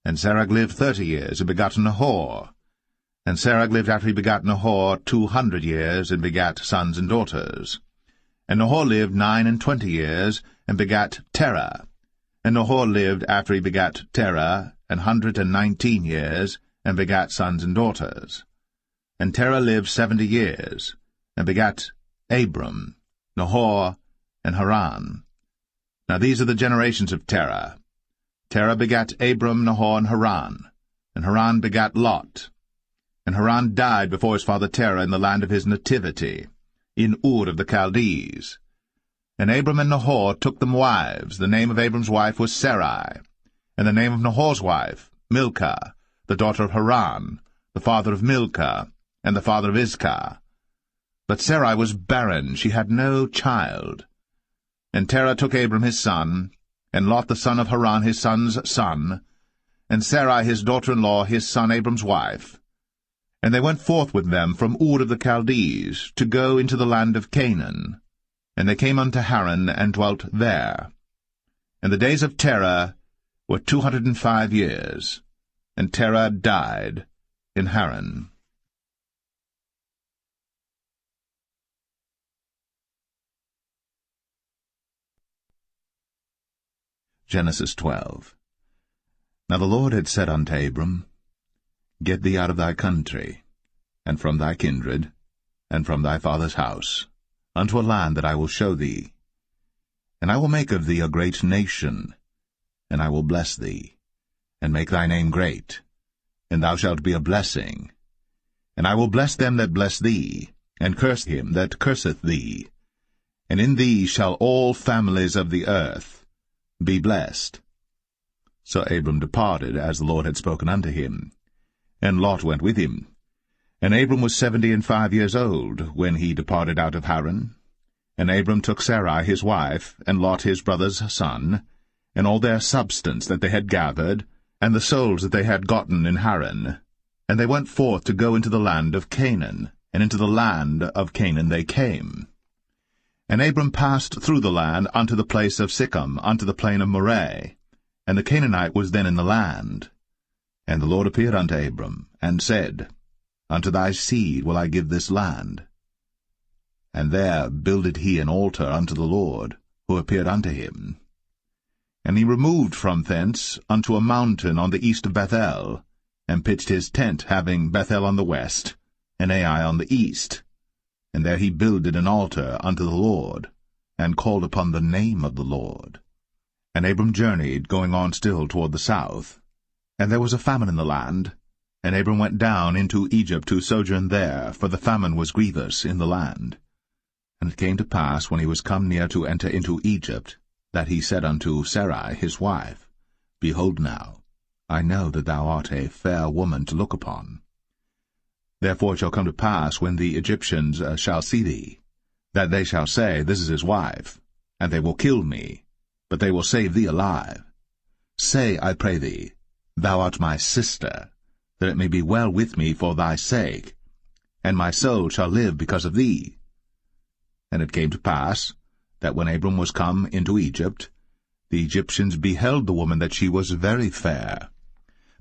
And Serug lived 30 years, and begat Nahor. And Serug lived after he begat Nahor 200 years, and begat sons and daughters. And Nahor lived 29 years, and begat Terah. And Nahor lived after he begat Terah 119 years, and begat sons and daughters. And Terah lived 70 years, and begat Abram, Nahor, and Haran. Now these are the generations of Terah. Terah begat Abram, Nahor, and Haran begat Lot. And Haran died before his father Terah in the land of his nativity, in Ur of the Chaldees. And Abram and Nahor took them wives. The name of Abram's wife was Sarai, and the name of Nahor's wife, Milcah, the daughter of Haran, the father of Milcah, and the father of Iscah. But Sarai was barren, she had no child. And Terah took Abram his son, and Lot the son of Haran his son's son, and Sarai his daughter-in-law his son Abram's wife. And they went forth with them from Ur of the Chaldees, to go into the land of Canaan. And they came unto Haran, and dwelt there. And the days of Terah were 205 years, and Terah died in Haran. Genesis 12. Now the Lord had said unto Abram, Get thee out of thy country, and from thy kindred, and from thy father's house, unto a land that I will show thee. And I will make of thee a great nation, and I will bless thee, and make thy name great, and thou shalt be a blessing. And I will bless them that bless thee, and curse him that curseth thee. And in thee shall all families of the earth be blessed. So Abram departed, as the Lord had spoken unto him. And Lot went with him. And Abram was 75 years old, when he departed out of Haran. And Abram took Sarai his wife, and Lot his brother's son, and all their substance that they had gathered, and the souls that they had gotten in Haran. And they went forth to go into the land of Canaan, and into the land of Canaan they came. And Abram passed through the land unto the place of Sichem, unto the plain of Moreh, and the Canaanite was then in the land. And the Lord appeared unto Abram, and said, Unto thy seed will I give this land. And there builded he an altar unto the Lord, who appeared unto him. And he removed from thence unto a mountain on the east of Bethel, and pitched his tent, having Bethel on the west, and Ai on the east. And there he builded an altar unto the Lord, and called upon the name of the Lord. And Abram journeyed, going on still toward the south. And there was a famine in the land, and Abram went down into Egypt to sojourn there, for the famine was grievous in the land. And it came to pass, when he was come near to enter into Egypt, that he said unto Sarai his wife, Behold now, I know that thou art a fair woman to look upon. Therefore it shall come to pass, when the Egyptians shall see thee, that they shall say, This is his wife, and they will kill me, but they will save thee alive. Say, I pray thee, Thou art my sister, that it may be well with me for thy sake, and my soul shall live because of thee. And it came to pass, that when Abram was come into Egypt, the Egyptians beheld the woman that she was very fair.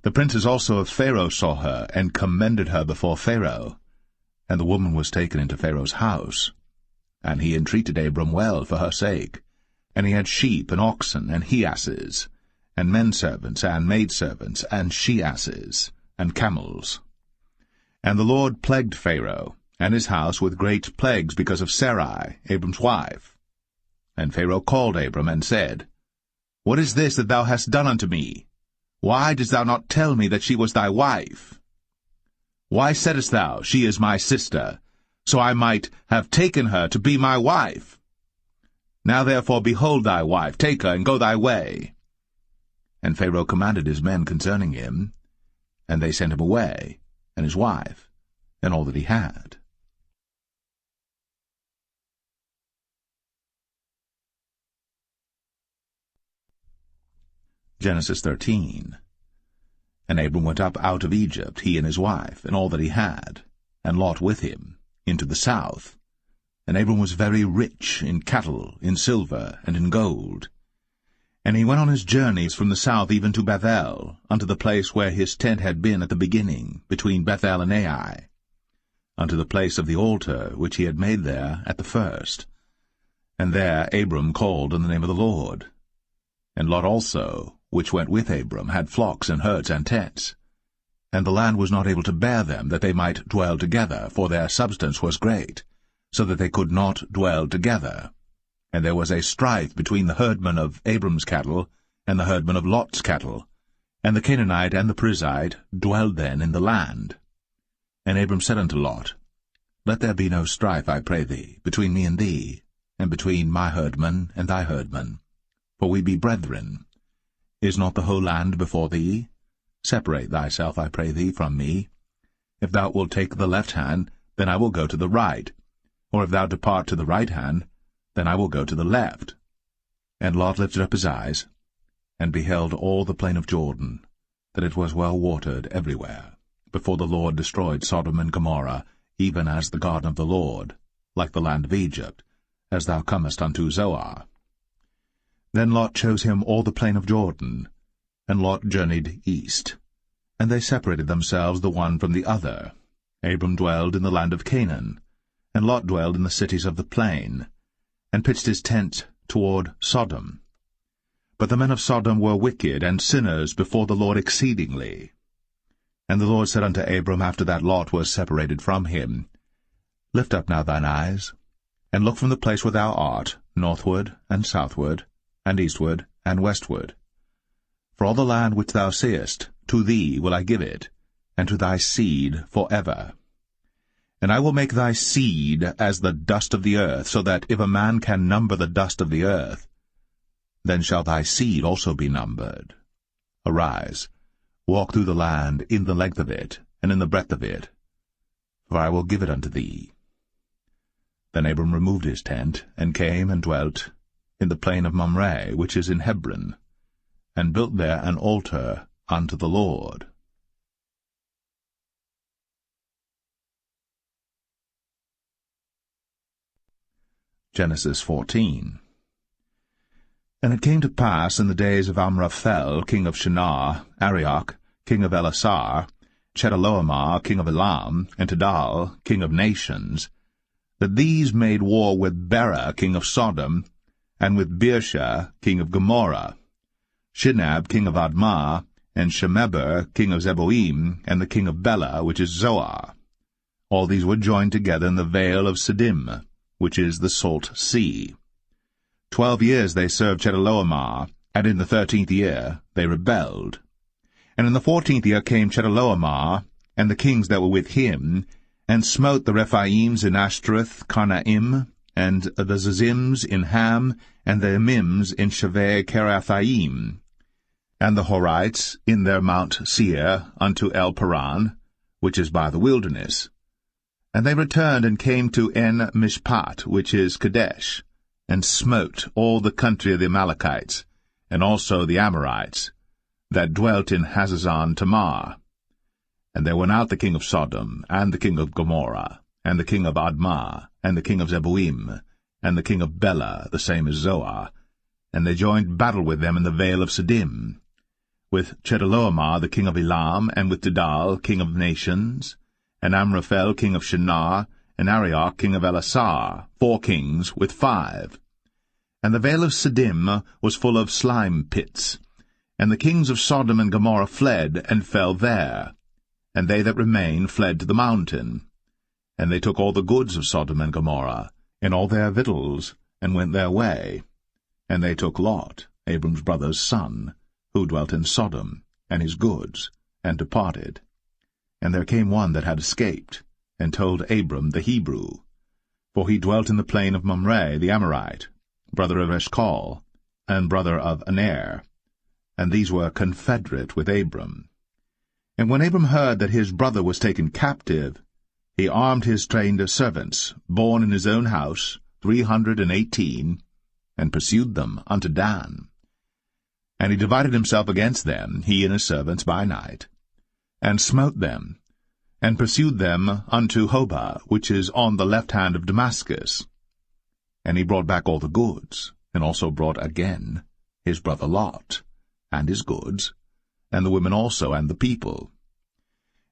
The princes also of Pharaoh saw her, and commended her before Pharaoh. And the woman was taken into Pharaoh's house. And he entreated Abram well for her sake. And he had sheep, and oxen, and he-asses, and menservants, and maidservants, and she-asses, and camels. And the Lord plagued Pharaoh, and his house with great plagues, because of Sarai, Abram's wife. And Pharaoh called Abram, and said, What is this that thou hast done unto me? Why didst thou not tell me that she was thy wife? Why saidst thou, She is my sister, so I might have taken her to be my wife? Now therefore behold thy wife, take her, and go thy way. And Pharaoh commanded his men concerning him, and they sent him away, and his wife, and all that he had. Genesis 13. And Abram went up out of Egypt, he and his wife, and all that he had, and Lot with him, into the south. And Abram was very rich in cattle, in silver, and in gold. And he went on his journeys from the south even to Bethel, unto the place where his tent had been at the beginning, between Bethel and Ai, unto the place of the altar which he had made there at the first. And there Abram called on the name of the Lord. And Lot also, which went with Abram, had flocks and herds and tents. And the land was not able to bear them, that they might dwell together, for their substance was great, so that they could not dwell together. And there was a strife between the herdmen of Abram's cattle and the herdmen of Lot's cattle. And the Canaanite and the Perizzite dwelled then in the land. And Abram said unto Lot, Let there be no strife, I pray thee, between me and thee, and between my herdmen and thy herdmen, for we be brethren. Is not the whole land before thee? Separate thyself, I pray thee, from me. If thou wilt take the left hand, then I will go to the right. Or if thou depart to the right hand, then I will go to the left. And Lot lifted up his eyes, and beheld all the plain of Jordan, that it was well watered everywhere, before the Lord destroyed Sodom and Gomorrah, even as the garden of the Lord, like the land of Egypt, as thou comest unto Zoar. Then Lot chose him all the plain of Jordan, and Lot journeyed east. And they separated themselves the one from the other. Abram dwelled in the land of Canaan, and Lot dwelled in the cities of the plain, and pitched his tent toward Sodom. But the men of Sodom were wicked and sinners before the Lord exceedingly. And the Lord said unto Abram, after that Lot was separated from him, Lift up now thine eyes, and look from the place where thou art, northward and southward, and eastward and westward. For all the land which thou seest, to thee will I give it, and to thy seed for ever. And I will make thy seed as the dust of the earth, so that if a man can number the dust of the earth, then shall thy seed also be numbered. Arise, walk through the land in the length of it, and in the breadth of it, for I will give it unto thee. Then Abram removed his tent, and came and dwelt in the plain of Mamre, which is in Hebron, and built there an altar unto the Lord. Genesis 14. And it came to pass in the days of Amraphel, king of Shinar, Arioch, king of Elasar, Chedorlaomer, king of Elam, and Tidal, king of nations, that these made war with Bera, king of Sodom, and with Birsha, king of Gomorrah, Shinab, king of Admah, and Shemeber, king of Zeboim, and the king of Bela, which is Zoar. All these were joined together in the vale of Siddim, which is the salt sea. 12 years they served Chedorlaomer, and in the 13th year they rebelled. And in the 14th year came Chedorlaomer, and the kings that were with him, and smote the Rephaims in Ashtaroth, Karnaim, and the Zazims in Ham, and the Emims in Shaveh Kerathaim, and the Horites in their Mount Seir unto El Paran, which is by the wilderness. And they returned and came to En Mishpat, which is Kadesh, and smote all the country of the Amalekites, and also the Amorites, that dwelt in Hazazon Tamar. And there went out the king of Sodom, and the king of Gomorrah, and the king of Admah, and the king of Zeboim, and the king of Bela, the same as Zoar, and they joined battle with them in the vale of Siddim, with Chedorlaomer the king of Elam, and with Tidal king of nations, and Amraphel king of Shinar, and Arioch king of Elasar, 4 kings with 5. And the vale of Siddim was full of slime pits, and the kings of Sodom and Gomorrah fled, and fell there, and they that remained fled to the mountain. And they took all the goods of Sodom and Gomorrah, and all their victuals, and went their way. And they took Lot, Abram's brother's son, who dwelt in Sodom, and his goods, and departed. And there came one that had escaped, and told Abram the Hebrew, for he dwelt in the plain of Mamre the Amorite, brother of Eshcol, and brother of Aner, and these were confederate with Abram. And when Abram heard that his brother was taken captive, he armed his trained servants, born in his own house, 318, and pursued them unto Dan. And he divided himself against them, he and his servants, by night, and smote them, and pursued them unto Hobah, which is on the left hand of Damascus. And he brought back all the goods, and also brought again his brother Lot, and his goods, and the women also, and the people.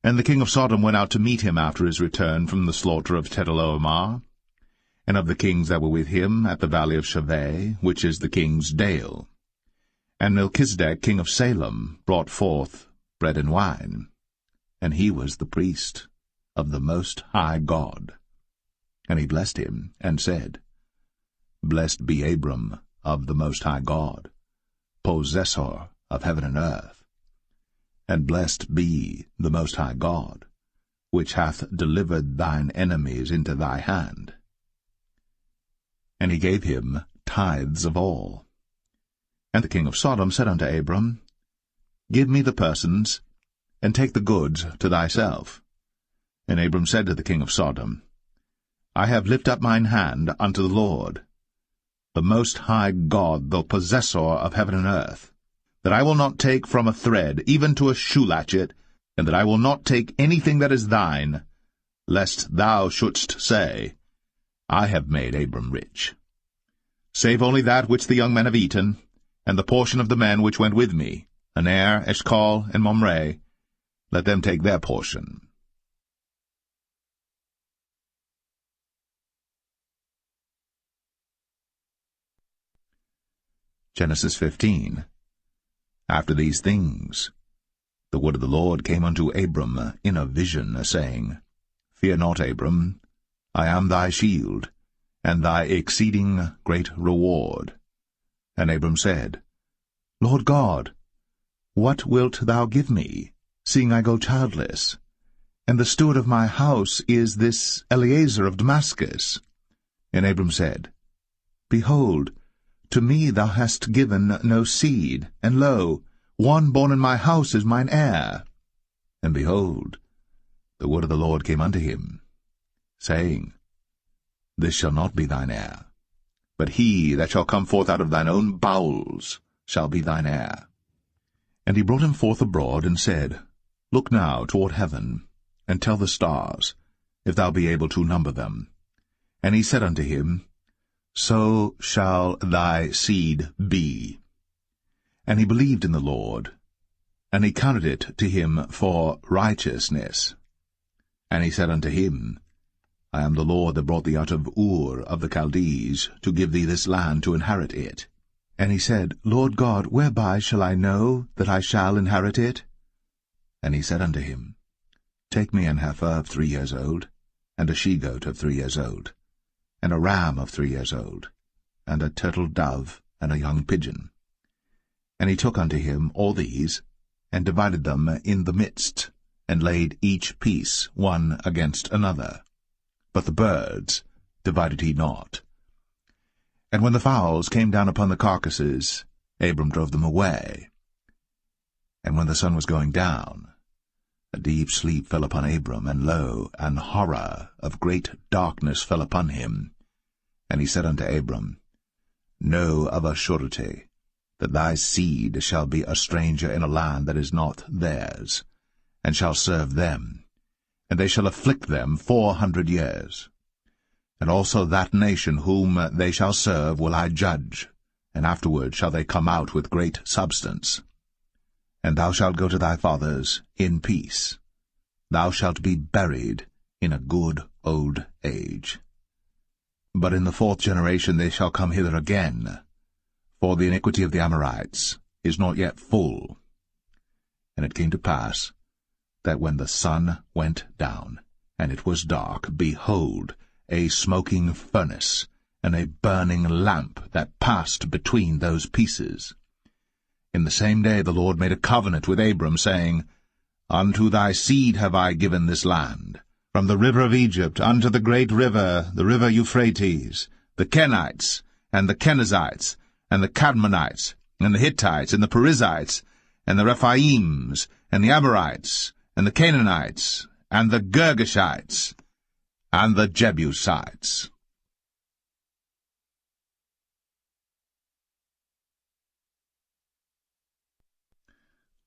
And the king of Sodom went out to meet him after his return from the slaughter of Chedorlaomer, and of the kings that were with him at the valley of Shaveh, which is the king's dale. And Melchizedek king of Salem brought forth bread and wine, and he was the priest of the Most High God. And he blessed him, and said, Blessed be Abram of the Most High God, possessor of heaven and earth. And blessed be the Most High God, which hath delivered thine enemies into thy hand. And he gave him tithes of all. And the king of Sodom said unto Abram, Give me the persons, and take the goods to thyself. And Abram said to the king of Sodom, I have lifted up mine hand unto the Lord, the Most High God, the possessor of heaven and earth, that I will not take from a thread, even to a shoe latchet, and that I will not take anything that is thine, lest thou shouldst say, I have made Abram rich. Save only that which the young men have eaten, and the portion of the men which went with me, Aner, Eshcol, and Mamre, let them take their portion. Genesis 15. After these things, the word of the Lord came unto Abram in a vision, saying, Fear not, Abram, I am thy shield, and thy exceeding great reward. And Abram said, Lord God, what wilt thou give me, seeing I go childless? And the steward of my house is this Eliezer of Damascus. And Abram said, Behold, to me thou hast given no seed, and lo, one born in my house is mine heir. And behold, the word of the Lord came unto him, saying, This shall not be thine heir, but he that shall come forth out of thine own bowels shall be thine heir. And he brought him forth abroad, and said, Look now toward heaven, and tell the stars, if thou be able to number them. And he said unto him, So shall thy seed be. And he believed in the Lord, and he counted it to him for righteousness. And he said unto him, I am the Lord that brought thee out of Ur of the Chaldees, to give thee this land to inherit it. And he said, Lord God, whereby shall I know that I shall inherit it? And he said unto him, Take me an heifer of 3 years old, and a she-goat of 3 years old, and a ram of 3 years old, and a turtle-dove, and a young pigeon. And he took unto him all these, and divided them in the midst, and laid each piece one against another. But the birds divided he not. And when the fowls came down upon the carcasses, Abram drove them away. And when the sun was going down, a deep sleep fell upon Abram, and lo, an horror of great darkness fell upon him. And he said unto Abram, Know of a surety that thy seed shall be a stranger in a land that is not theirs, and shall serve them, and they shall afflict them 400 years. And also that nation whom they shall serve will I judge, and afterward shall they come out with great substance. And thou shalt go to thy fathers in peace. Thou shalt be buried in a good old age. But in the 4th generation they shall come hither again, for the iniquity of the Amorites is not yet full. And it came to pass, that when the sun went down, and it was dark, behold, a smoking furnace, and a burning lamp that passed between those pieces. In the same day the Lord made a covenant with Abram, saying, Unto thy seed have I given this land, from the river of Egypt unto the great river, the river Euphrates, the Kenites, and the Kenizzites, and the Cadmonites, and the Hittites, and the Perizzites, and the Rephaims, and the Amorites, and the Canaanites, and the Girgashites, and the Jebusites.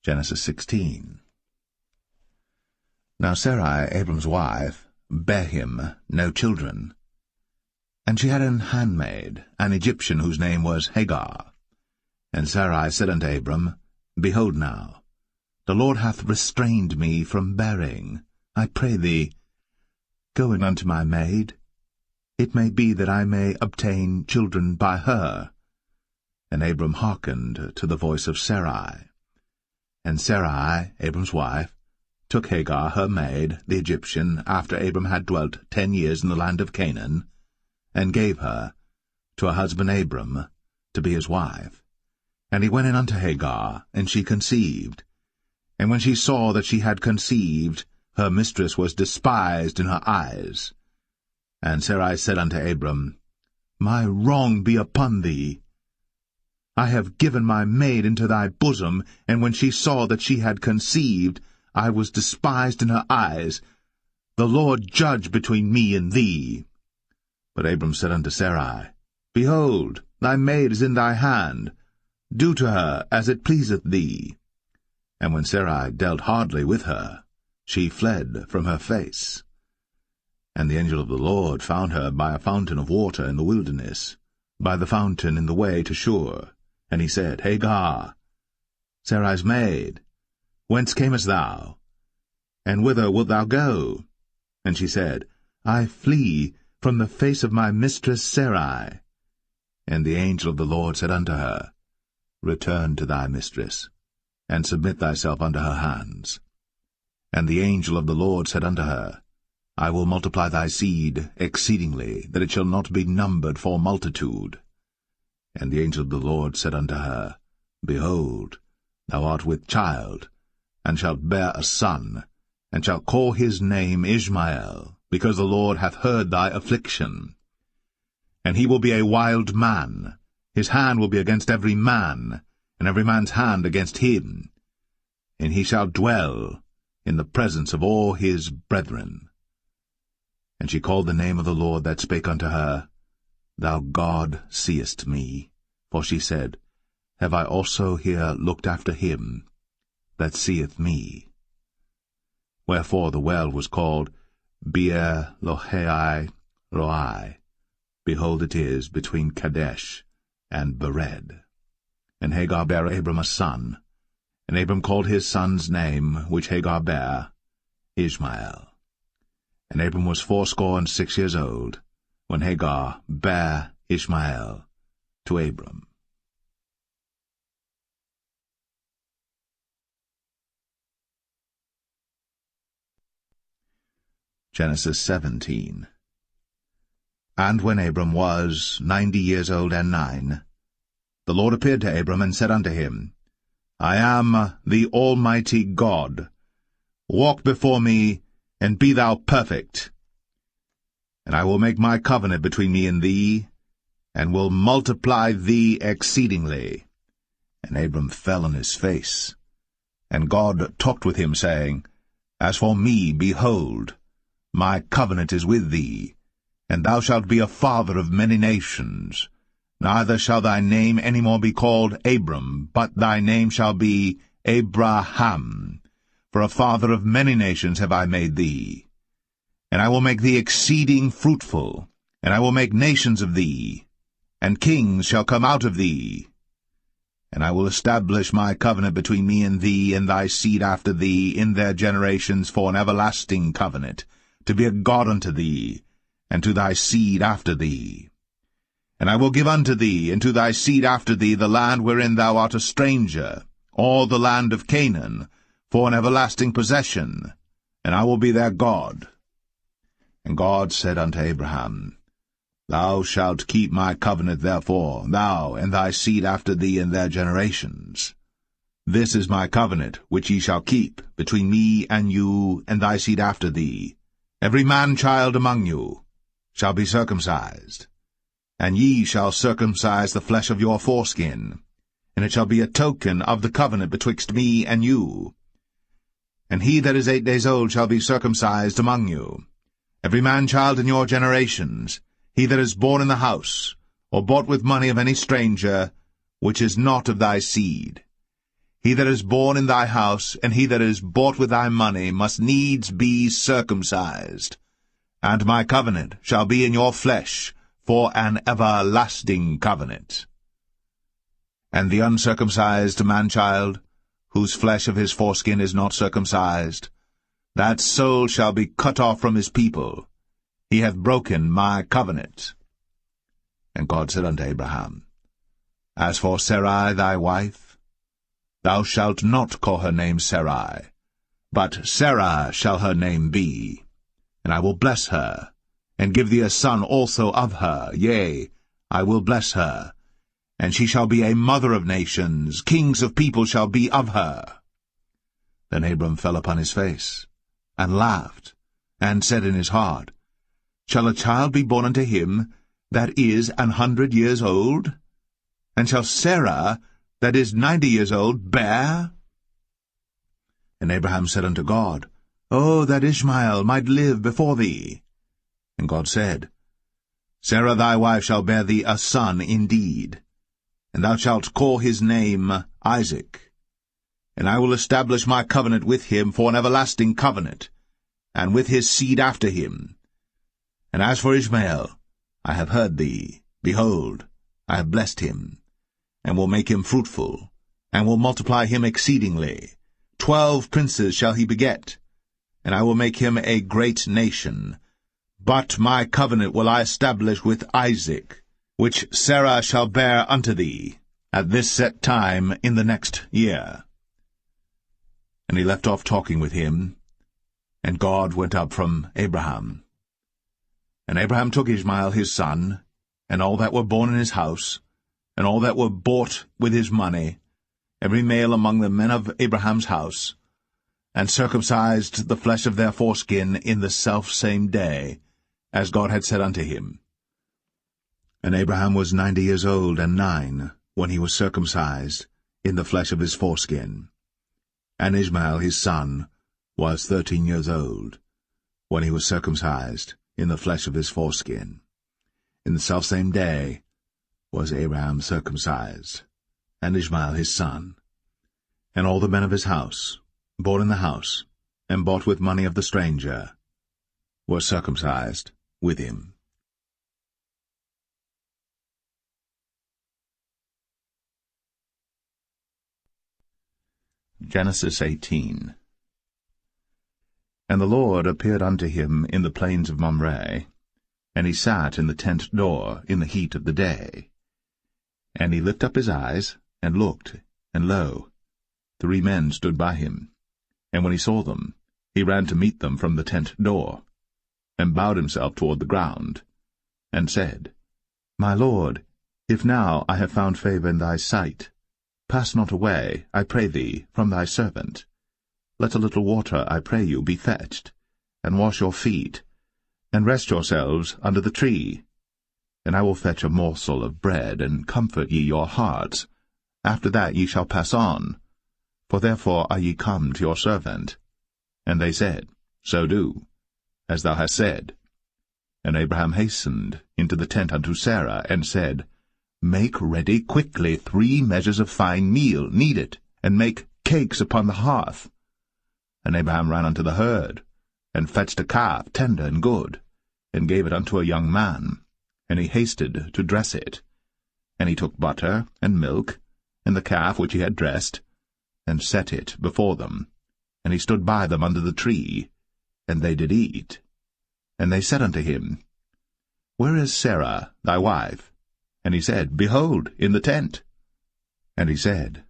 Genesis 16. Now Sarai, Abram's wife, bare him no children. And she had an handmaid, an Egyptian, whose name was Hagar. And Sarai said unto Abram, Behold now, the Lord hath restrained me from bearing. I pray thee, go in unto my maid. It may be that I may obtain children by her. And Abram hearkened to the voice of Sarai. And Sarai, Abram's wife, took Hagar her maid, the Egyptian, after Abram had dwelt 10 years in the land of Canaan, and gave her to her husband Abram to be his wife. And he went in unto Hagar, and she conceived. And when she saw that she had conceived, her mistress was despised in her eyes. And Sarai said unto Abram, My wrong be upon thee. I have given my maid into thy bosom, and when she saw that she had conceived, I was despised in her eyes. The Lord judge between me and thee. But Abram said unto Sarai, Behold, thy maid is in thy hand. Do to her as it pleaseth thee. And when Sarai dealt hardly with her, she fled from her face. And the angel of the Lord found her by a fountain of water in the wilderness, by the fountain in the way to Shur. And he said, Hagar, Sarai's maid, whence camest thou? And whither wilt thou go? And she said, I flee from the face of my mistress Sarai. And the angel of the Lord said unto her, Return to thy mistress, and submit thyself unto her hands. And the angel of the Lord said unto her, I will multiply thy seed exceedingly, that it shall not be numbered for multitude. And the angel of the Lord said unto her, Behold, thou art with child, and shalt bear a son, and shalt call his name Ishmael, because the Lord hath heard thy affliction. And he will be a wild man, his hand will be against every man, and every man's hand against him. And he shall dwell in the presence of all his brethren. And she called the name of the Lord that spake unto her, Thou God seest me. For she said, Have I also here looked after him that seeth me? Wherefore the well was called Beer Lohai Roi. Behold, it is between Kadesh and Bered. And Hagar bare Abram a son, and Abram called his son's name, which Hagar bare, Ishmael. And Abram was 86 years old, when Hagar bare Ishmael to Abram. Genesis 17. And when Abram was 90 years old and 9, the Lord appeared to Abram and said unto him, I am the Almighty God. Walk before me, and be thou perfect. And I will make my covenant between me and thee, and will multiply thee exceedingly. And Abram fell on his face. And God talked with him, saying, As for me, behold, my covenant is with thee, and thou shalt be a father of many nations. Neither shall thy name any more be called Abram, but thy name shall be Abraham. For a father of many nations have I made thee. And I will make thee exceeding fruitful, and I will make nations of thee, and kings shall come out of thee. And I will establish my covenant between me and thee and thy seed after thee in their generations for an everlasting covenant, to be a God unto thee, and to thy seed after thee. And I will give unto thee, and to thy seed after thee, the land wherein thou art a stranger, all the land of Canaan, for an everlasting possession, and I will be their God. And God said unto Abraham, Thou shalt keep my covenant therefore, thou and thy seed after thee in their generations. This is my covenant which ye shall keep between me and you and thy seed after thee. Every man-child among you shall be circumcised, and ye shall circumcise the flesh of your foreskin, and it shall be a token of the covenant betwixt me and you. And he that is 8 days old shall be circumcised among you. Every man-child in your generations, he that is born in the house, or bought with money of any stranger, which is not of thy seed. He that is born in thy house, and he that is bought with thy money, must needs be circumcised. And my covenant shall be in your flesh, for an everlasting covenant. And the uncircumcised man-child, whose flesh of his foreskin is not circumcised, that soul shall be cut off from his people. He hath broken my covenant. And God said unto Abraham, As for Sarai thy wife, thou shalt not call her name Sarai, but Sarah shall her name be. And I will bless her, and give thee a son also of her. Yea, I will bless her, and she shall be a mother of nations. Kings of people shall be of her. Then Abram fell upon his face, and laughed, and said in his heart, Shall a child be born unto him that is 100 years old? And shall Sarah, that is 90 years old, bear? And Abraham said unto God, Oh, that Ishmael might live before thee. And God said, Sarah thy wife shall bear thee a son indeed, and thou shalt call his name Isaac. And I will establish my covenant with him for an everlasting covenant, and with his seed after him. And as for Ishmael, I have heard thee. Behold, I have blessed him, and will make him fruitful, and will multiply him exceedingly. 12 princes shall he beget, and I will make him a great nation. But my covenant will I establish with Isaac, which Sarah shall bear unto thee, at this set time in the next year. And he left off talking with him, and God went up from Abraham. And Abraham took Ishmael his son, and all that were born in his house, and all that were bought with his money, every male among the men of Abraham's house, and circumcised the flesh of their foreskin in the selfsame day, as God had said unto him. And Abraham was 90 years old and 9, when he was circumcised in the flesh of his foreskin. And Ishmael his son was 13 years old, when he was circumcised in the flesh of his foreskin. In the selfsame day was Abraham circumcised, and Ishmael his son. And all the men of his house, born in the house, and bought with money of the stranger, were circumcised with him. Genesis 18. And the Lord appeared unto him in the plains of Mamre, and he sat in the tent door in the heat of the day. And he lifted up his eyes, and looked, and lo, 3 men stood by him. And when he saw them, he ran to meet them from the tent door, and bowed himself toward the ground, and said, My Lord, if now I have found favor in thy sight, pass not away, I pray thee, from thy servant. Let a little water, I pray you, be fetched, and wash your feet, and rest yourselves under the tree. And I will fetch a morsel of bread, and comfort ye your hearts. After that ye shall pass on, for therefore are ye come to your servant. And they said, So do, as thou hast said. And Abraham hastened into the tent unto Sarah, and said, Make ready quickly 3 measures of fine meal, knead it, and make cakes upon the hearth. And Abraham ran unto the herd, and fetched a calf tender and good, and gave it unto a young man, and he hasted to dress it. And he took butter and milk, and the calf which he had dressed, and set it before them. And he stood by them under the tree, and they did eat. And they said unto him, Where is Sarah thy wife? And he said, Behold, in the tent. And he said,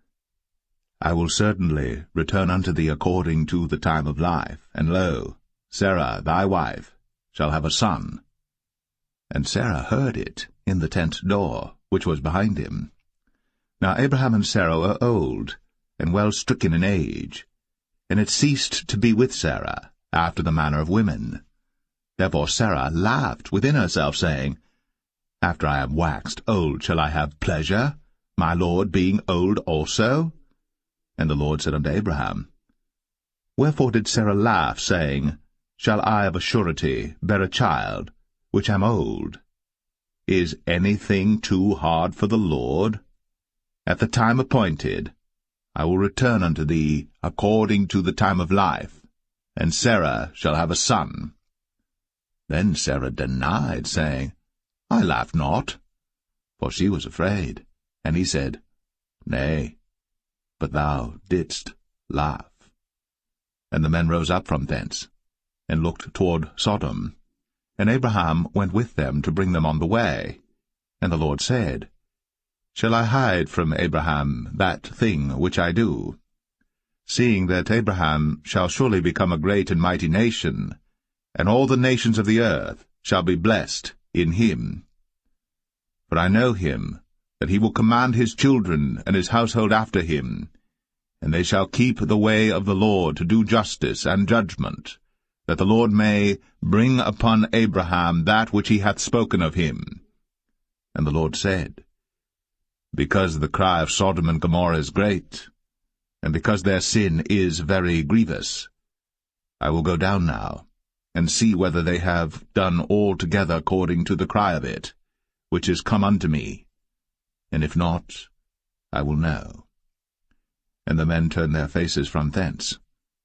I will certainly return unto thee according to the time of life, and lo, Sarah thy wife shall have a son. And Sarah heard it in the tent door, which was behind him. Now Abraham and Sarah were old, and well stricken in age, and it ceased to be with Sarah, after the manner of women. Therefore Sarah laughed within herself, saying, After I am waxed old shall I have pleasure, my Lord being old also? And the Lord said unto Abraham, Wherefore did Sarah laugh, saying, Shall I of a surety bear a child, which am old? Is anything too hard for the Lord? At the time appointed, I will return unto thee according to the time of life, and Sarah shall have a son. Then Sarah denied, saying, I laughed not, for she was afraid. And he said, Nay, but thou didst laugh. And the men rose up from thence, and looked toward Sodom. And Abraham went with them to bring them on the way. And the Lord said, Shall I hide from Abraham that thing which I do? Seeing that Abraham shall surely become a great and mighty nation, and all the nations of the earth shall be blessed in him. For I know him, that he will command his children and his household after him, and they shall keep the way of the Lord to do justice and judgment, that the Lord may bring upon Abraham that which he hath spoken of him. And the Lord said, Because the cry of Sodom and Gomorrah is great, and because their sin is very grievous, I will go down now, and see whether they have done altogether according to the cry of it, which is come unto me, and if not, I will know. And the men turned their faces from thence,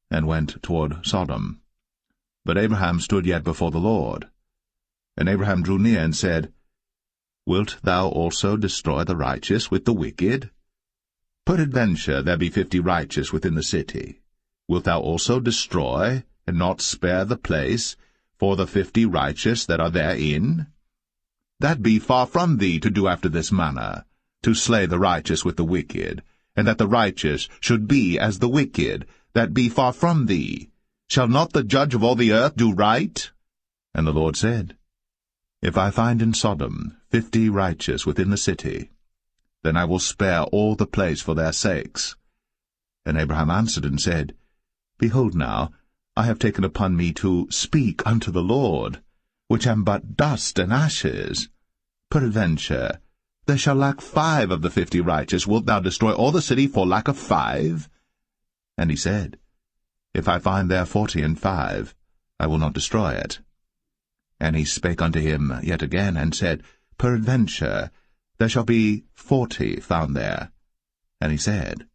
and went toward Sodom. But Abraham stood yet before the Lord. And Abraham drew near and said, Wilt thou also destroy the righteous with the wicked? Peradventure there be 50 righteous within the city. Wilt thou also destroy, and not spare the place, for the 50 righteous that are therein? That be far from thee to do after this manner, to slay the righteous with the wicked, and that the righteous should be as the wicked, that be far from thee. Shall not the judge of all the earth do right? And the Lord said, If I find in Sodom 50 righteous within the city, then I will spare all the place for their sakes. And Abraham answered and said, Behold now, I have taken upon me to speak unto the Lord, which am but dust and ashes. Peradventure, there shall lack 5 of the 50 righteous. Wilt thou destroy all the city for lack of 5? And he said, If I find there 40 and 5, I will not destroy it. And he spake unto him yet again, and said, Peradventure, there shall be 40 found there. And he said,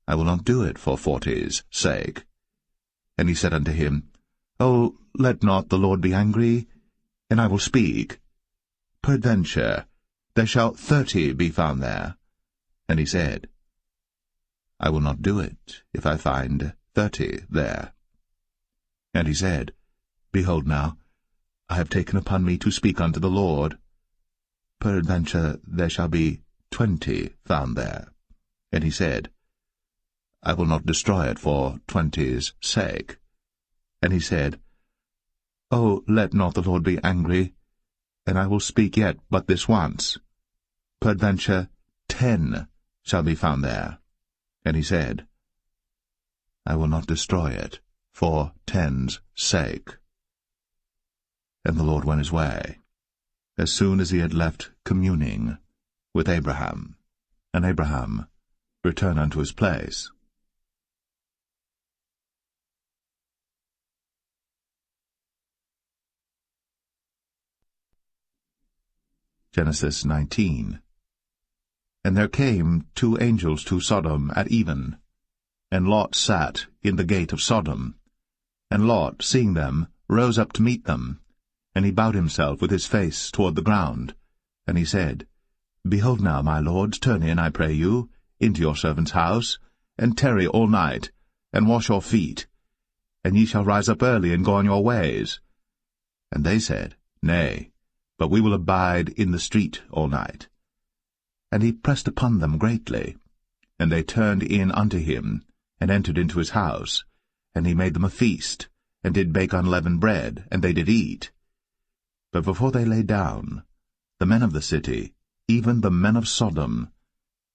I will not do it for 40's sake. And he said unto him, O, let not the Lord be angry, and I will speak. Peradventure, there shall 30 be found there. And he said, I will not do it, if I find 30 there. And he said, Behold now, I have taken upon me to speak unto the Lord. Peradventure there shall be 20 found there. And he said, I will not destroy it for 20's sake. And he said, O, let not the Lord be angry, and I will speak yet but this once. Peradventure 10 shall be found there. And he said, I will not destroy it for 10's sake. And the Lord went his way, as soon as he had left communing with Abraham. And Abraham returned unto his place. Genesis 19. And there came 2 angels to Sodom at even, and Lot sat in the gate of Sodom. And Lot, seeing them, rose up to meet them, and he bowed himself with his face toward the ground. And he said, Behold now, my lords, turn in, I pray you, into your servant's house, and tarry all night, and wash your feet, and ye shall rise up early and go on your ways. And they said, Nay, but we will abide in the street all night. And he pressed upon them greatly. And they turned in unto him, and entered into his house. And he made them a feast, and did bake unleavened bread, and they did eat. But before they lay down, the men of the city, even the men of Sodom,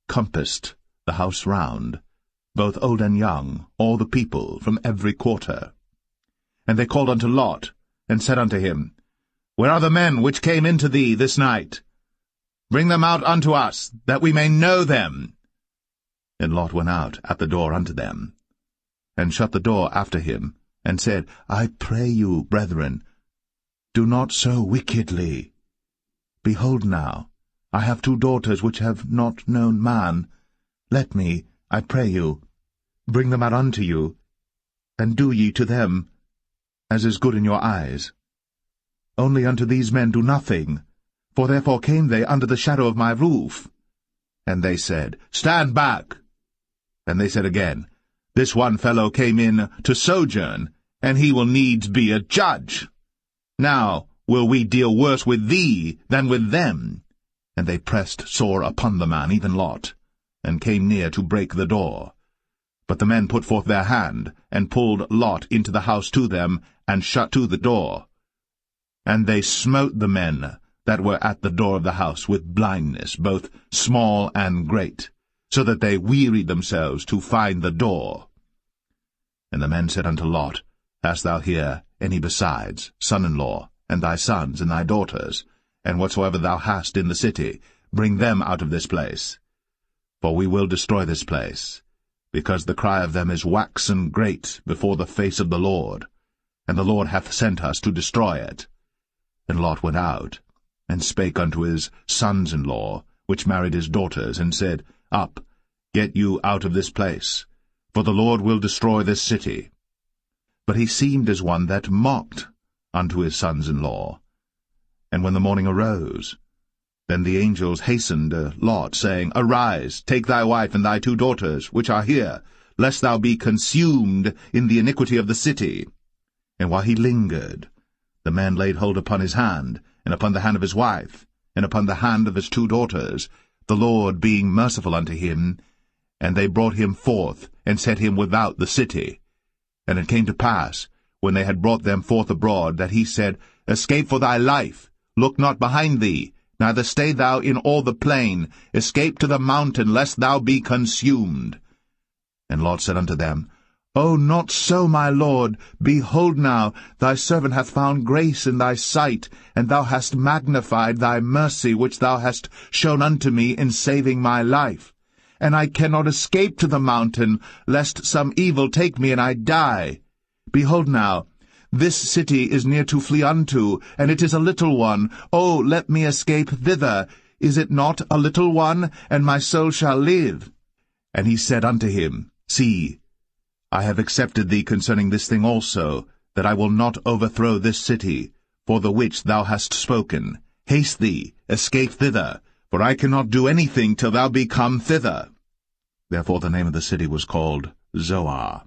compassed the house round, both old and young, all the people from every quarter. And they called unto Lot, and said unto him, Where are the men which came into thee this night? Bring them out unto us, that we may know them. And Lot went out at the door unto them, and shut the door after him, and said, I pray you, brethren, do not so wickedly. Behold now, I have 2 daughters which have not known man. Let me, I pray you, bring them out unto you, and do ye to them as is good in your eyes. Only unto these men do nothing, for therefore came they under the shadow of my roof. And they said, Stand back. And they said again, This one fellow came in to sojourn, and he will needs be a judge. Now will we deal worse with thee than with them. And they pressed sore upon the man, even Lot, and came near to break the door. But the men put forth their hand, and pulled Lot into the house to them, and shut to the door. And they smote the men that were at the door of the house with blindness, both small and great, so that they wearied themselves to find the door. And the men said unto Lot, Hast thou here any besides, son-in-law, and thy sons, and thy daughters, and whatsoever thou hast in the city, bring them out of this place. For we will destroy this place, because the cry of them is waxen great before the face of the Lord, and the Lord hath sent us to destroy it. And Lot went out, and spake unto his sons-in-law, which married his daughters, and said, Up, get you out of this place, for the Lord will destroy this city. But he seemed as one that mocked unto his sons-in-law. And when the morning arose, then the angels hastened Lot, saying, Arise, take thy wife and thy 2 daughters, which are here, lest thou be consumed in the iniquity of the city. And while he lingered, the man laid hold upon his hand, and upon the hand of his wife, and upon the hand of his 2 daughters, the Lord being merciful unto him, and they brought him forth, and set him without the city. And it came to pass, when they had brought them forth abroad, that he said, Escape for thy life, look not behind thee, neither stay thou in all the plain, escape to the mountain, lest thou be consumed. And Lot said unto them, "O, not so, my lord. Behold now, thy servant hath found grace in thy sight, and thou hast magnified thy mercy which thou hast shown unto me in saving my life. And I cannot escape to the mountain, lest some evil take me and I die. Behold now, this city is near to flee unto, and it is a little one. O, let me escape thither. Is it not a little one, and my soul shall live?" And he said unto him, "See, I have accepted thee concerning this thing also, that I will not overthrow this city, for the which thou hast spoken. Haste thee, escape thither, for I cannot do anything till thou be come thither." Therefore the name of the city was called Zoar.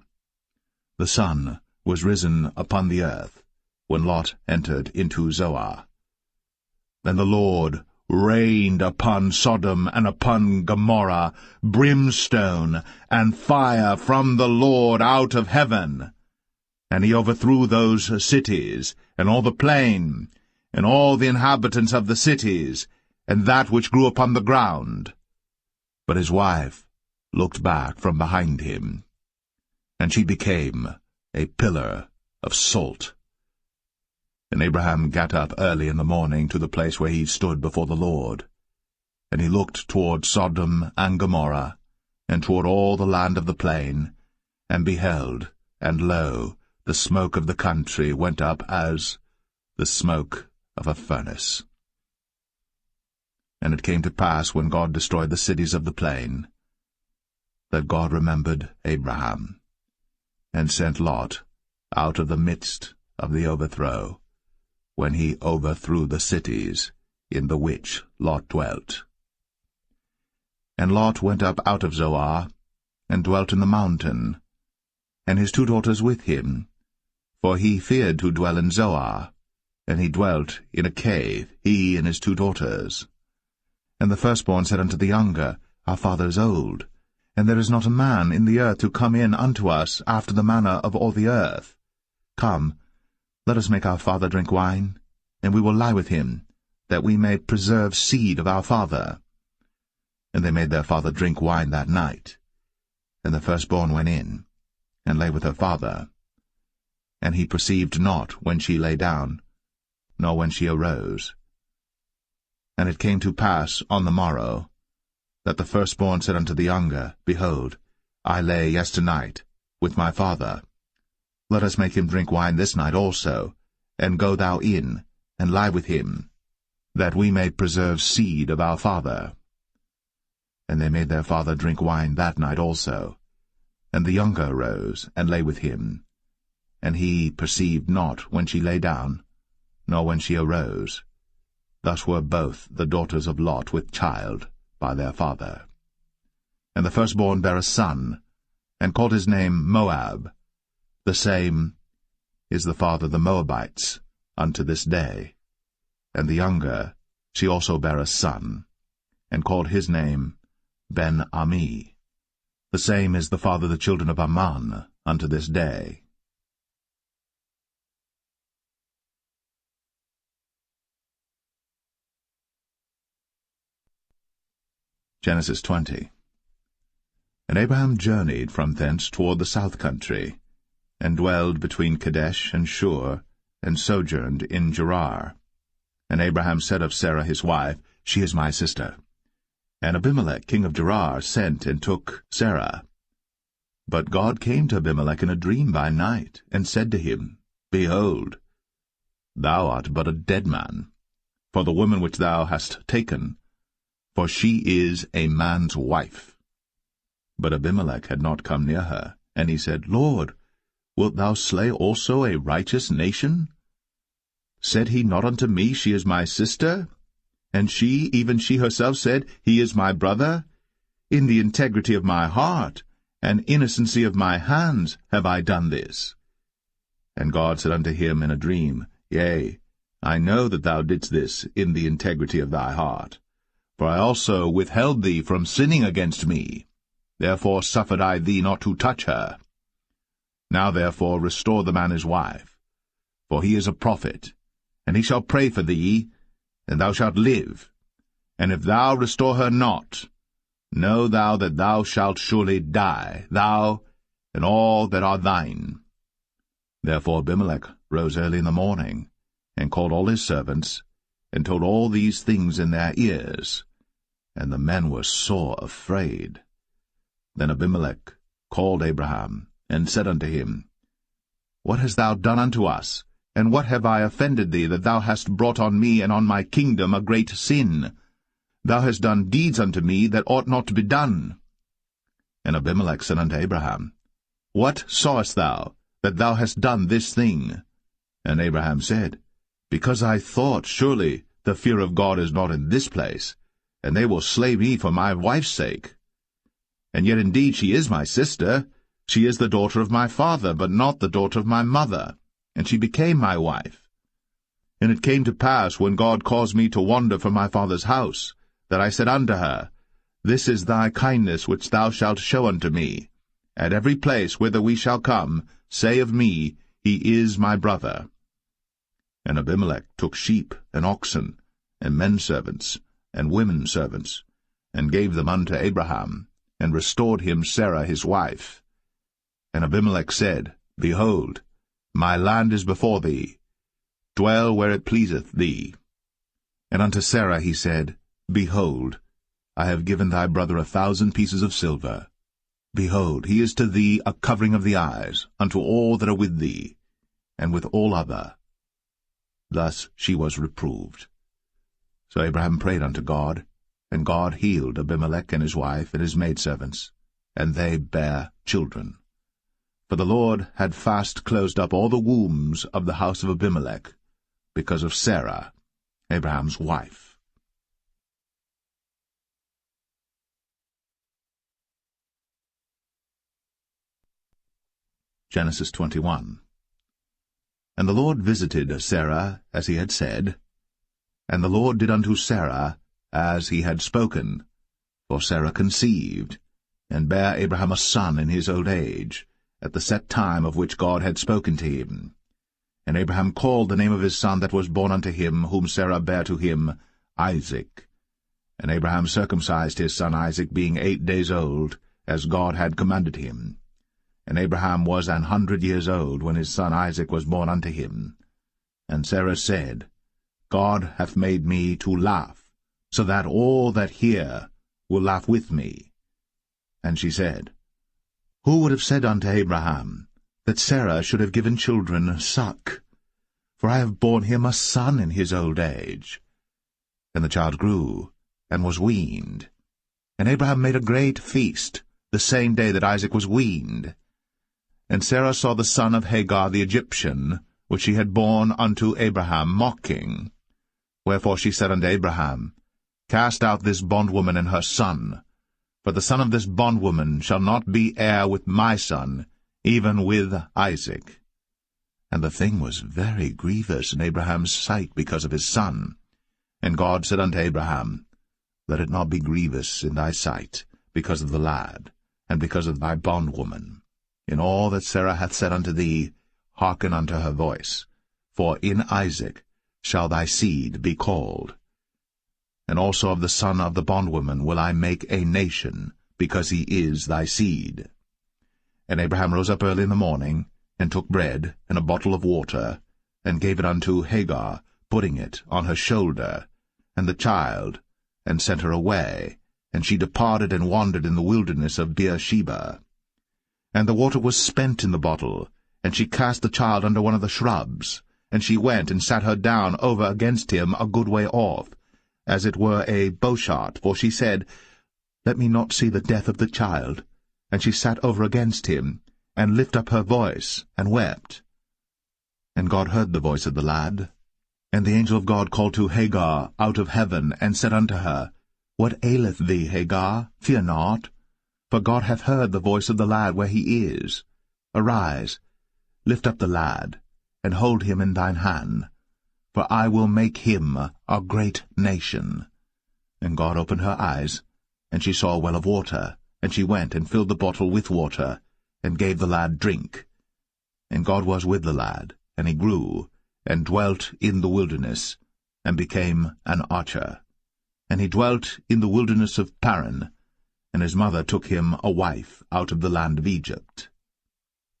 The sun was risen upon the earth, when Lot entered into Zoar. Then the Lord rained upon Sodom and upon Gomorrah brimstone and fire from the Lord out of heaven. And he overthrew those cities, and all the plain, and all the inhabitants of the cities, and that which grew upon the ground. But his wife looked back from behind him, and she became a pillar of salt. And Abraham got up early in the morning to the place where he stood before the Lord. And he looked toward Sodom and Gomorrah, and toward all the land of the plain, and beheld, and lo, the smoke of the country went up as the smoke of a furnace. And it came to pass, when God destroyed the cities of the plain, that God remembered Abraham, and sent Lot out of the midst of the overthrow, when he overthrew the cities in the which Lot dwelt. And Lot went up out of Zoar, and dwelt in the mountain, and his 2 daughters with him, for he feared to dwell in Zoar, and he dwelt in a cave, he and his 2 daughters. And the firstborn said unto the younger, Our father is old, and there is not a man in the earth to come in unto us after the manner of all the earth. Come, let us make our father drink wine, and we will lie with him, that we may preserve seed of our father. And they made their father drink wine that night. And the firstborn went in, and lay with her father. And he perceived not when she lay down, nor when she arose. And it came to pass on the morrow, that the firstborn said unto the younger, Behold, I lay yesternight with my father. Let us make him drink wine this night also, and go thou in, and lie with him, that we may preserve seed of our father. And they made their father drink wine that night also. And the younger arose, and lay with him. And he perceived not when she lay down, nor when she arose. Thus were both the daughters of Lot with child by their father. And the firstborn bare a son, and called his name Moab. The same is the father of the Moabites unto this day. And the younger, she also bare a son, and called his name Ben-Ami. The same is the father of the children of Ammon unto this day. Genesis 20. And Abraham journeyed from thence toward the south country, and dwelled between Kadesh and Shur, and sojourned in Gerar. And Abraham said of Sarah his wife, She is my sister. And Abimelech king of Gerar sent and took Sarah. But God came to Abimelech in a dream by night, and said to him, Behold, thou art but a dead man, for the woman which thou hast taken, for she is a man's wife. But Abimelech had not come near her, and he said, Lord, wilt thou slay also a righteous nation? Said he not unto me, She is my sister? And she, even she herself, said, He is my brother? In the integrity of my heart, and innocency of my hands, have I done this. And God said unto him in a dream, Yea, I know that thou didst this in the integrity of thy heart. For I also withheld thee from sinning against me. Therefore suffered I thee not to touch her. Now therefore restore the man his wife, for he is a prophet, and he shall pray for thee, and thou shalt live. And if thou restore her not, know thou that thou shalt surely die, thou and all that are thine. Therefore Abimelech rose early in the morning, and called all his servants, and told all these things in their ears. And the men were sore afraid. Then Abimelech called Abraham, and said unto him, What hast thou done unto us? And what have I offended thee, that thou hast brought on me and on my kingdom a great sin? Thou hast done deeds unto me that ought not to be done. And Abimelech said unto Abraham, What sawest thou, that thou hast done this thing? And Abraham said, Because I thought, surely the fear of God is not in this place, and they will slay me for my wife's sake. And yet indeed she is my sister. She is the daughter of my father, but not the daughter of my mother. And she became my wife. And it came to pass, when God caused me to wander from my father's house, that I said unto her, This is thy kindness which thou shalt show unto me. At every place whither we shall come, say of me, He is my brother. And Abimelech took sheep and oxen, and men servants, and women servants, and gave them unto Abraham, and restored him Sarah his wife. And Abimelech said, Behold, my land is before thee. Dwell where it pleaseth thee. And unto Sarah he said, Behold, I have given thy brother 1,000 pieces of silver. Behold, he is to thee a covering of the eyes, unto all that are with thee, and with all other. Thus she was reproved. So Abraham prayed unto God, and God healed Abimelech and his wife and his maidservants, and they bare children. For the Lord had fast closed up all the wombs of the house of Abimelech, because of Sarah, Abraham's wife. Genesis 21. And the Lord visited Sarah as he had said, and the Lord did unto Sarah as he had spoken. For Sarah conceived, and bare Abraham a son in his old age, at the set time of which God had spoken to him. And Abraham called the name of his son that was born unto him, whom Sarah bare to him, Isaac. And Abraham circumcised his son Isaac, being 8 days old, as God had commanded him. And Abraham was 100 years old when his son Isaac was born unto him. And Sarah said, God hath made me to laugh, so that all that hear will laugh with me. And she said, Who would have said unto Abraham, that Sarah should have given children suck? For I have borne him a son in his old age. And the child grew, and was weaned. And Abraham made a great feast, the same day that Isaac was weaned. And Sarah saw the son of Hagar the Egyptian, which she had borne unto Abraham, mocking. Wherefore she said unto Abraham, Cast out this bondwoman and her son, for the son of this bondwoman shall not be heir with my son, even with Isaac. And the thing was very grievous in Abraham's sight because of his son. And God said unto Abraham, Let it not be grievous in thy sight, because of the lad, and because of thy bondwoman. In all that Sarah hath said unto thee, hearken unto her voice, for in Isaac shall thy seed be called. And also of the son of the bondwoman will I make a nation, because he is thy seed. And Abraham rose up early in the morning, and took bread and a bottle of water, and gave it unto Hagar, putting it on her shoulder, and the child, and sent her away, and she departed and wandered in the wilderness of Beersheba. And the water was spent in the bottle, and she cast the child under one of the shrubs, and she went and sat her down over against him a good way off, as it were a bowshot, for she said, Let me not see the death of the child. And she sat over against him, and lift up her voice, and wept. And God heard the voice of the lad. And the angel of God called to Hagar out of heaven, and said unto her, What aileth thee, Hagar? Fear not. For God hath heard the voice of the lad where he is. Arise, lift up the lad, and hold him in thine hand, for I will make him a great nation. And God opened her eyes, and she saw a well of water, and she went and filled the bottle with water, and gave the lad drink. And God was with the lad, and he grew, and dwelt in the wilderness, and became an archer. And he dwelt in the wilderness of Paran, and his mother took him a wife out of the land of Egypt.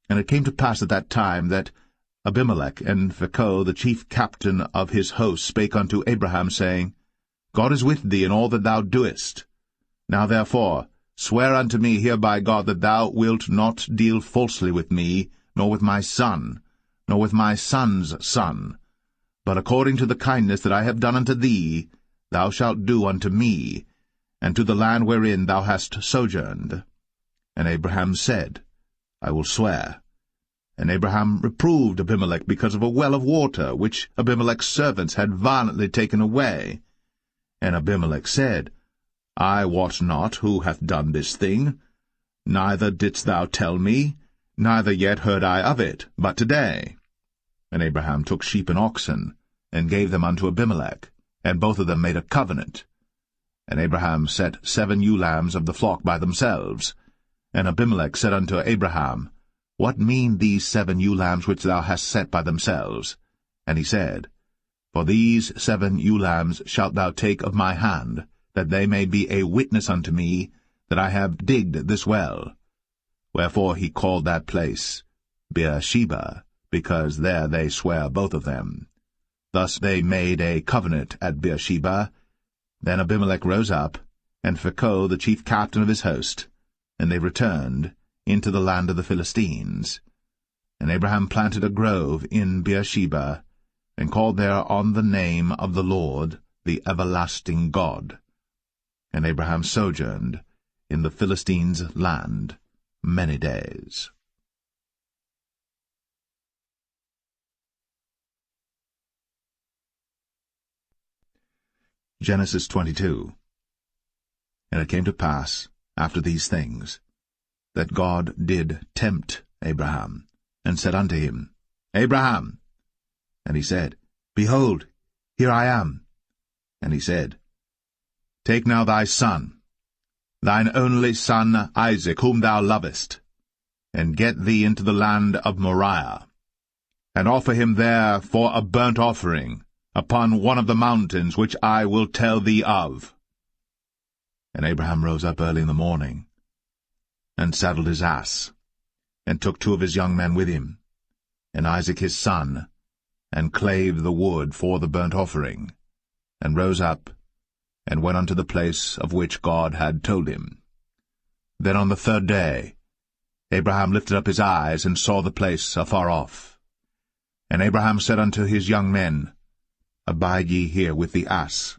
And it came to pass at that time that Abimelech and Phicol, the chief captain of his host, spake unto Abraham, saying, God is with thee in all that thou doest. Now therefore swear unto me here by God that thou wilt not deal falsely with me, nor with my son, nor with my son's son, but according to the kindness that I have done unto thee, thou shalt do unto me, and to the land wherein thou hast sojourned. And Abraham said, I will swear. And Abraham reproved Abimelech because of a well of water, which Abimelech's servants had violently taken away. And Abimelech said, I wot not who hath done this thing, neither didst thou tell me, neither yet heard I of it, but today. And Abraham took sheep and oxen, and gave them unto Abimelech, and both of them made a covenant. And Abraham set 7 ewe lambs of the flock by themselves. And Abimelech said unto Abraham, What mean these 7 ewe lambs which thou hast set by themselves? And he said, For these 7 ewe lambs shalt thou take of my hand, that they may be a witness unto me that I have digged this well. Wherefore he called that place Beersheba, because there they sware both of them. Thus they made a covenant at Beersheba. Then Abimelech rose up, and Phicol the chief captain of his host, and they returned into the land of the Philistines. And Abraham planted a grove in Beersheba, and called there on the name of the Lord, the everlasting God. And Abraham sojourned in the Philistines' land many days. Genesis 22. And it came to pass, after these things, that God did tempt Abraham, and said unto him, Abraham. And he said, Behold, here I am. And he said, Take now thy son, thine only son Isaac, whom thou lovest, and get thee into the land of Moriah, and offer him there for a burnt offering upon one of the mountains which I will tell thee of. And Abraham rose up early in the morning, and saddled his ass, and took 2 of his young men with him, and Isaac his son, and clave the wood for the burnt offering, and rose up, and went unto the place of which God had told him. Then on the 3rd day Abraham lifted up his eyes, and saw the place afar off. And Abraham said unto his young men, Abide ye here with the ass,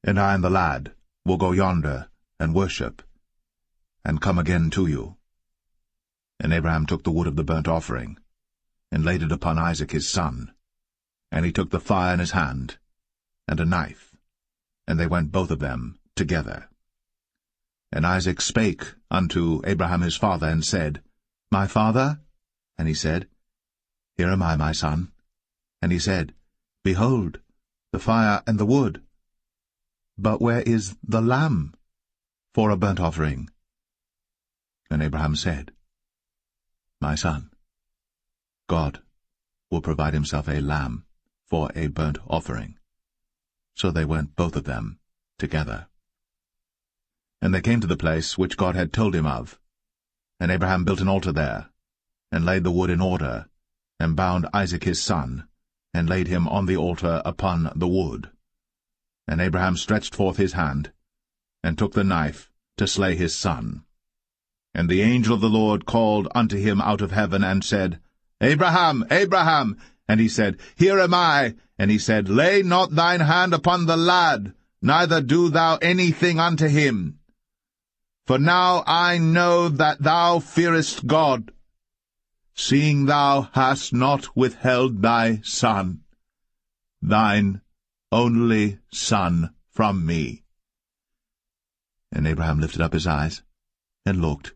and I and the lad will go yonder, and worship, and come again to you. And Abraham took the wood of the burnt offering, and laid it upon Isaac his son. And he took the fire in his hand, and a knife, and they went both of them together. And Isaac spake unto Abraham his father, and said, My father? And he said, Here am I, my son. And he said, Behold, the fire and the wood. But where is the lamb for a burnt offering? And Abraham said, My son, God will provide himself a lamb for a burnt offering. So they went both of them together. And they came to the place which God had told him of. And Abraham built an altar there, and laid the wood in order, and bound Isaac his son, and laid him on the altar upon the wood. And Abraham stretched forth his hand, and took the knife to slay his son. And the angel of the Lord called unto him out of heaven, and said, Abraham, Abraham! And he said, Here am I. And he said, Lay not thine hand upon the lad, neither do thou anything unto him. For now I know that thou fearest God, seeing thou hast not withheld thy son, thine only son, from me. And Abraham lifted up his eyes, and looked,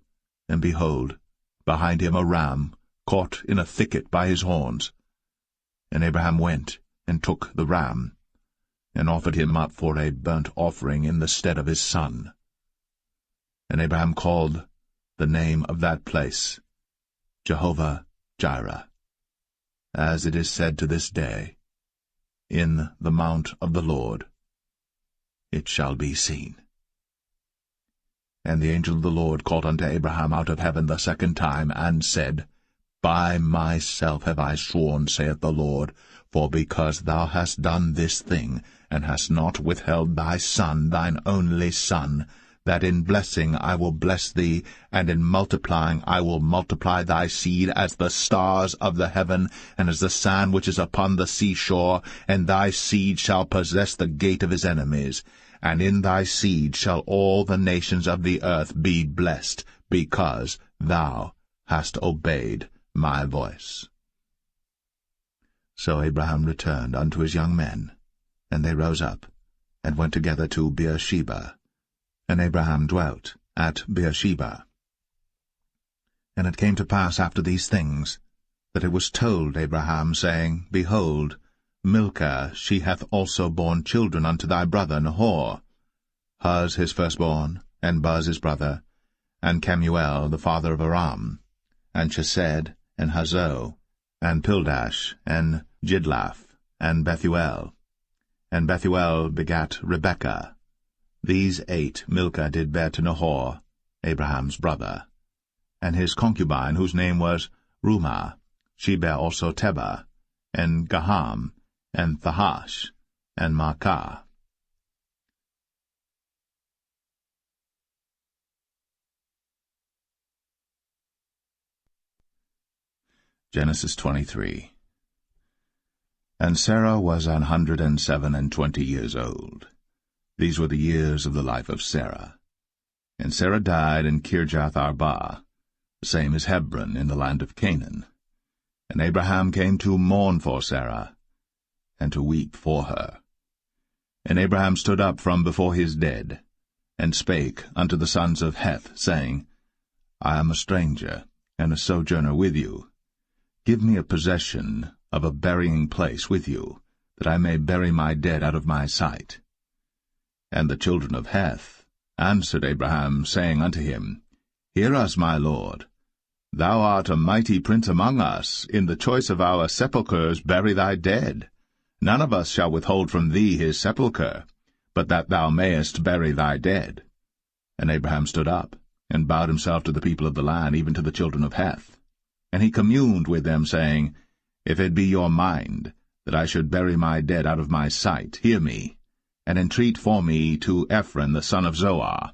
and behold, behind him a ram caught in a thicket by his horns. And Abraham went, and took the ram, and offered him up for a burnt offering in the stead of his son. And Abraham called the name of that place Jehovah-Jireh, as it is said to this day, In the mount of the Lord it shall be seen. And the angel of the Lord called unto Abraham out of heaven the 2nd time, and said, By myself have I sworn, saith the Lord, for because thou hast done this thing, and hast not withheld thy son, thine only son, that in blessing I will bless thee, and in multiplying I will multiply thy seed as the stars of the heaven, and as the sand which is upon the seashore, and thy seed shall possess the gate of his enemies. And in thy seed shall all the nations of the earth be blessed, because thou hast obeyed my voice. So Abraham returned unto his young men, and they rose up, and went together to Beersheba. And Abraham dwelt at Beersheba. And it came to pass after these things, that it was told Abraham, saying, Behold, Milcah, she hath also borne children unto thy brother Nahor, Huz his firstborn, and Buz his brother, and Kemuel the father of Aram, and Chesed, and Hazo, and Pildash, and Jidlaph, and Bethuel. And Bethuel begat Rebekah. These 8 Milcah did bear to Nahor, Abraham's brother. And his concubine, whose name was Rumah, she bare also Tebah, and Gaham, and Thahash, and Maacah. Genesis 23. And Sarah was 127 years old. These were the years of the life of Sarah. And Sarah died in Kirjath-Arba, the same as Hebron in the land of Canaan. And Abraham came to mourn for Sarah, and to weep for her. And Abraham stood up from before his dead, and spake unto the sons of Heth, saying, I am a stranger, and a sojourner with you. Give me a possession of a burying place with you, that I may bury my dead out of my sight. And the children of Heth answered Abraham, saying unto him, Hear us, my lord. Thou art a mighty prince among us. In the choice of our sepulchres bury thy dead. None of us shall withhold from thee his sepulchre, but that thou mayest bury thy dead. And Abraham stood up, and bowed himself to the people of the land, even to the children of Heth. And he communed with them, saying, If it be your mind that I should bury my dead out of my sight, hear me, and entreat for me to Ephron the son of Zoar,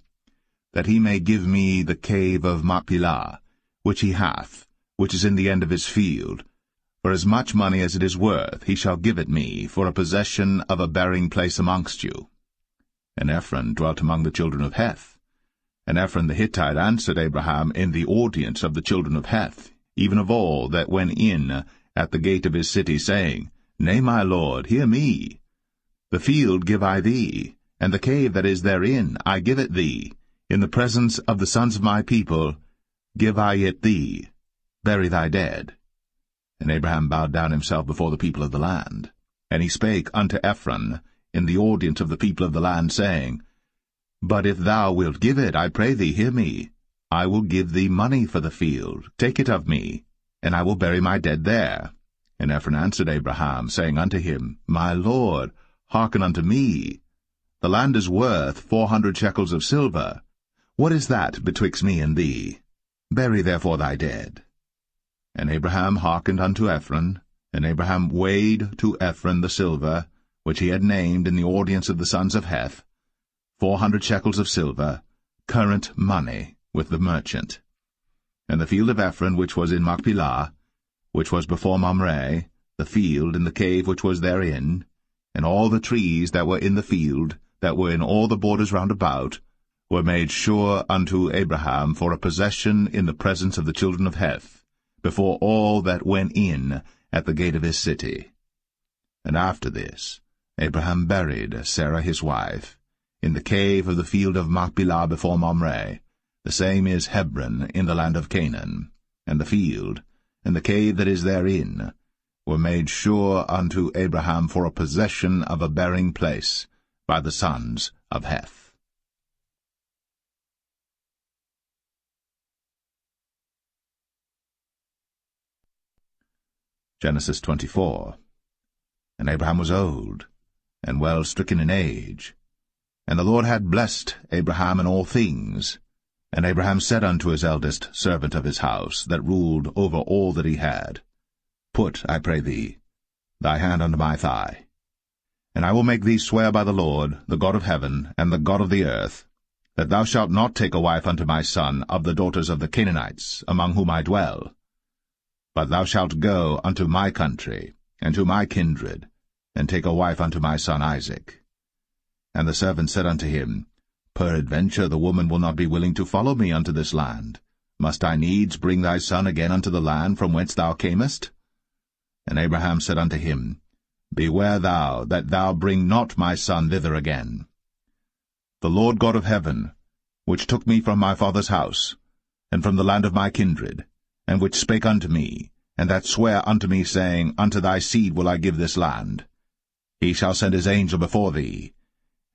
that he may give me the cave of Machpelah, which he hath, which is in the end of his field. For as much money as it is worth, he shall give it me, for a possession of a burying place amongst you. And Ephron dwelt among the children of Heth. And Ephron the Hittite answered Abraham in the audience of the children of Heth, even of all that went in at the gate of his city, saying, Nay, my lord, hear me. The field give I thee, and the cave that is therein I give it thee. In the presence of the sons of my people give I it thee. Bury thy dead. And Abraham bowed down himself before the people of the land. And he spake unto Ephron in the audience of the people of the land, saying, But if thou wilt give it, I pray thee, hear me. I will give thee money for the field. Take it of me, and I will bury my dead there. And Ephron answered Abraham, saying unto him, My lord, hearken unto me. The land is worth 400 shekels of silver. What is that betwixt me and thee? Bury therefore thy dead. And Abraham hearkened unto Ephron, and Abraham weighed to Ephron the silver, which he had named in the audience of the sons of Heth, 400 shekels of silver, current money, with the merchant. And the field of Ephron which was in Machpelah, which was before Mamre, the field and the cave which was therein, and all the trees that were in the field, that were in all the borders round about, were made sure unto Abraham for a possession in the presence of the children of Heth, before all that went in at the gate of his city. And after this Abraham buried Sarah his wife, in the cave of the field of Machpelah before Mamre, the same is Hebron in the land of Canaan, and the field, and the cave that is therein, were made sure unto Abraham for a possession of a burying place by the sons of Heth. Genesis 24. And Abraham was old, and well stricken in age. And the Lord had blessed Abraham in all things. And Abraham said unto his eldest servant of his house, that ruled over all that he had, Put, I pray thee, thy hand under my thigh, and I will make thee swear by the Lord, the God of heaven, and the God of the earth, that thou shalt not take a wife unto my son of the daughters of the Canaanites, among whom I dwell, but thou shalt go unto my country, and to my kindred, and take a wife unto my son Isaac. And the servant said unto him, Peradventure the woman will not be willing to follow me unto this land. Must I needs bring thy son again unto the land from whence thou camest? And Abraham said unto him, Beware thou, that thou bring not my son thither again. The Lord God of heaven, which took me from my father's house, and from the land of my kindred, and which spake unto me, and that sware unto me, saying, Unto thy seed will I give this land, he shall send his angel before thee,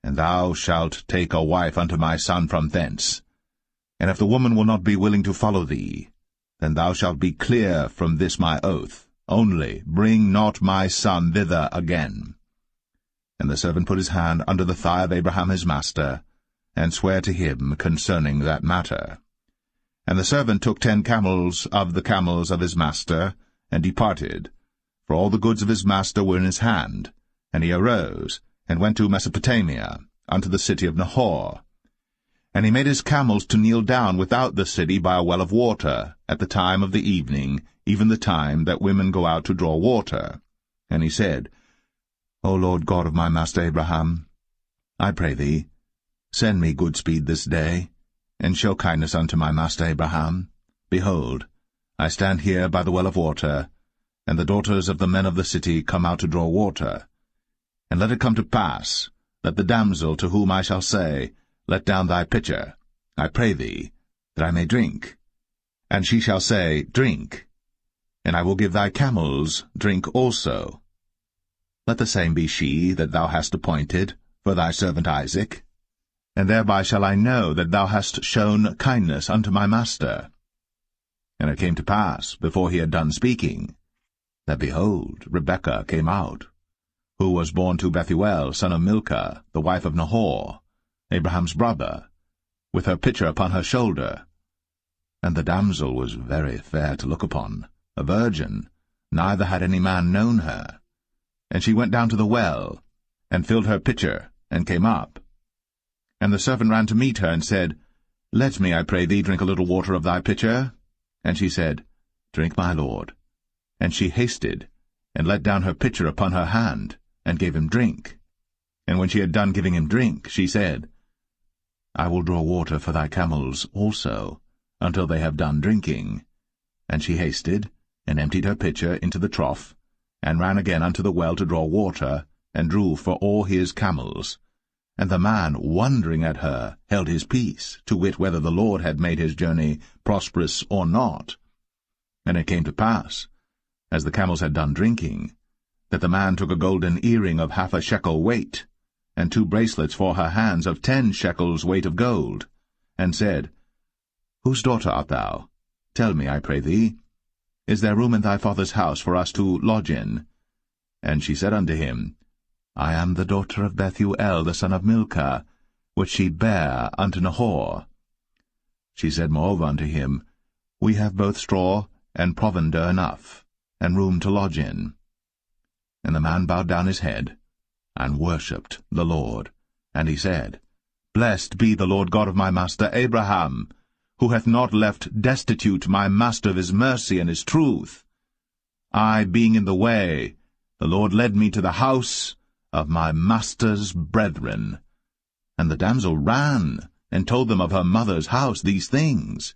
and thou shalt take a wife unto my son from thence. And if the woman will not be willing to follow thee, then thou shalt be clear from this my oath, only bring not my son thither again. And the servant put his hand under the thigh of Abraham his master, and sware to him concerning that matter. And the servant took 10 camels of the camels of his master, and departed, for all the goods of his master were in his hand. And he arose, and went to Mesopotamia, unto the city of Nahor. And he made his camels to kneel down without the city by a well of water, at the time of the evening, even the time that women go out to draw water. And he said, O Lord God of my master Abraham, I pray thee, send me good speed this day, and show kindness unto my master Abraham. Behold, I stand here by the well of water, and the daughters of the men of the city come out to draw water. And let it come to pass, that the damsel to whom I shall say, Let down thy pitcher, I pray thee, that I may drink. And she shall say, Drink. And I will give thy camels drink also. Let the same be she that thou hast appointed for thy servant Isaac. And thereby shall I know that thou hast shown kindness unto my master. And it came to pass, before he had done speaking, that, behold, Rebekah came out, who was born to Bethuel, son of Milcah, the wife of Nahor, Abraham's brother, with her pitcher upon her shoulder. And the damsel was very fair to look upon, a virgin, neither had any man known her. And she went down to the well, and filled her pitcher, and came up. And the servant ran to meet her, and said, Let me, I pray thee, drink a little water of thy pitcher. And she said, Drink, my lord. And she hasted, and let down her pitcher upon her hand, and gave him drink. And when she had done giving him drink, she said, I will draw water for thy camels also, until they have done drinking. And she hasted, and emptied her pitcher into the trough, and ran again unto the well to draw water, and drew for all his camels. And the man, wondering at her, held his peace, to wit whether the Lord had made his journey prosperous or not. And it came to pass, as the camels had done drinking, that the man took a golden earring of half a shekel weight, and 2 bracelets for her hands of 10 shekels weight of gold, and said, Whose daughter art thou? Tell me, I pray thee. Is there room in thy father's house for us to lodge in? And she said unto him, I am the daughter of Bethuel, the son of Milcah, which she bare unto Nahor. She said moreover unto him, We have both straw and provender enough, and room to lodge in. And the man bowed down his head, and worshipped the Lord. And he said, Blessed be the Lord God of my master Abraham, who hath not left destitute my master of his mercy and his truth. I being in the way, the Lord led me to the house of my master's brethren. And the damsel ran, and told them of her mother's house these things.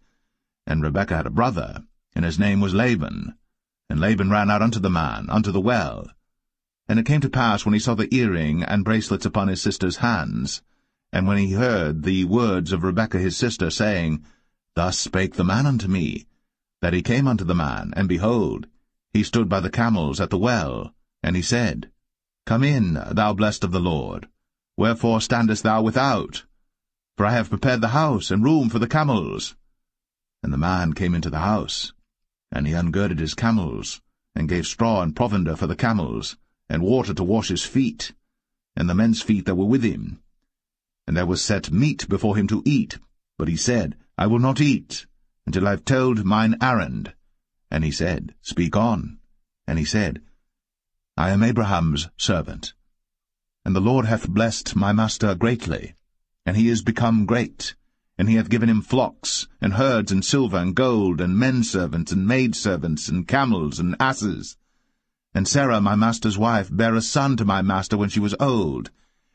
And Rebekah had a brother, and his name was Laban. And Laban ran out unto the man, unto the well. And it came to pass, when he saw the earring and bracelets upon his sister's hands, and when he heard the words of Rebekah his sister, saying, Thus spake the man unto me, that he came unto the man, and behold, he stood by the camels at the well. And he said, Come in, thou blessed of the Lord. Wherefore standest thou without? For I have prepared the house and room for the camels. And the man came into the house, and he ungirded his camels, and gave straw and provender for the camels, and water to wash his feet, and the men's feet that were with him. And there was set meat before him to eat, but he said, I will not eat until I have told mine errand. And he said, Speak on. And he said, I am Abraham's servant. And the Lord hath blessed my master greatly, and he is become great, and he hath given him flocks, and herds, and silver, and gold, and menservants, and maidservants, and camels, and asses. And Sarah my master's wife bare a son to my master when she was old,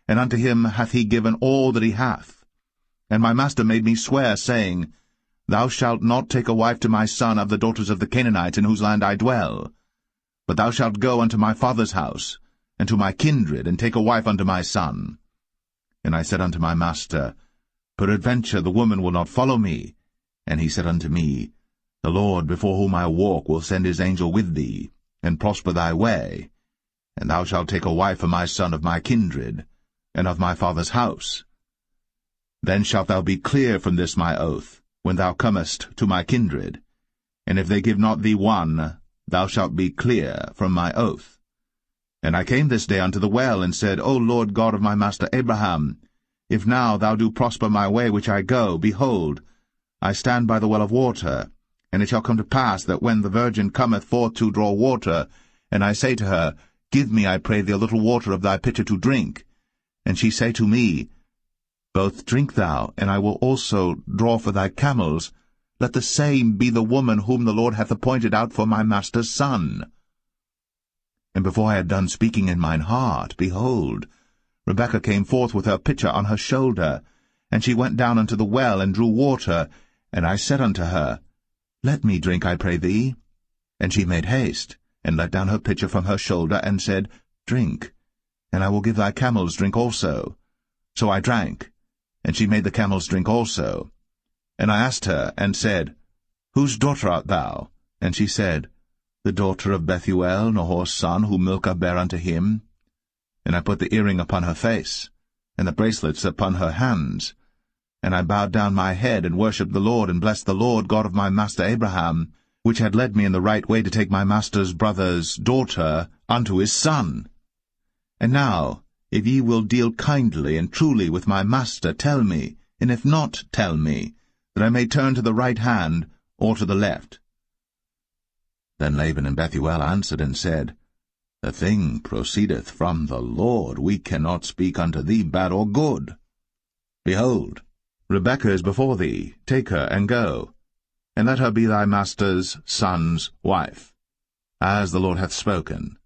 and unto him hath he given all that he hath. And my master made me swear, saying, Thou shalt not take a wife to my son of the daughters of the Canaanites in whose land I dwell, but thou shalt go unto my father's house, and to my kindred, and take a wife unto my son. And I said unto my master, Peradventure the woman will not follow me. And he said unto me, The Lord before whom I walk will send his angel with thee, and prosper thy way. And thou shalt take a wife for my son of my kindred, and of my father's house. Then shalt thou be clear from this my oath, when thou comest to my kindred. And if they give not thee one, thou shalt be clear from my oath. And I came this day unto the well, and said, O Lord God of my master Abraham, if now thou do prosper my way which I go, behold, I stand by the well of water. And it shall come to pass that when the virgin cometh forth to draw water, and I say to her, Give me, I pray thee, a little water of thy pitcher to drink, and she say to me, Both drink thou, and I will also draw for thy camels, let the same be the woman whom the Lord hath appointed out for my master's son. And before I had done speaking in mine heart, behold, Rebekah came forth with her pitcher on her shoulder, and she went down unto the well, and drew water. And I said unto her, Let me drink, I pray thee. And she made haste, and let down her pitcher from her shoulder, and said, Drink, and I will give thy camels drink also. So I drank, and she made the camels drink also. And I asked her, and said, Whose daughter art thou? And she said, The daughter of Bethuel, Nahor's son, whom Milcah bare unto him. And I put the earring upon her face, and the bracelets upon her hands. And I bowed down my head, and worshipped the Lord, and blessed the Lord God of my master Abraham, which had led me in the right way to take my master's brother's daughter unto his son. And now, if ye will deal kindly and truly with my master, tell me, and if not, tell me, that I may turn to the right hand or to the left. Then Laban and Bethuel answered and said, The thing proceedeth from the Lord. We cannot speak unto thee bad or good. Behold, Rebekah is before thee. Take her, and go, and let her be thy master's son's wife, as the Lord hath spoken.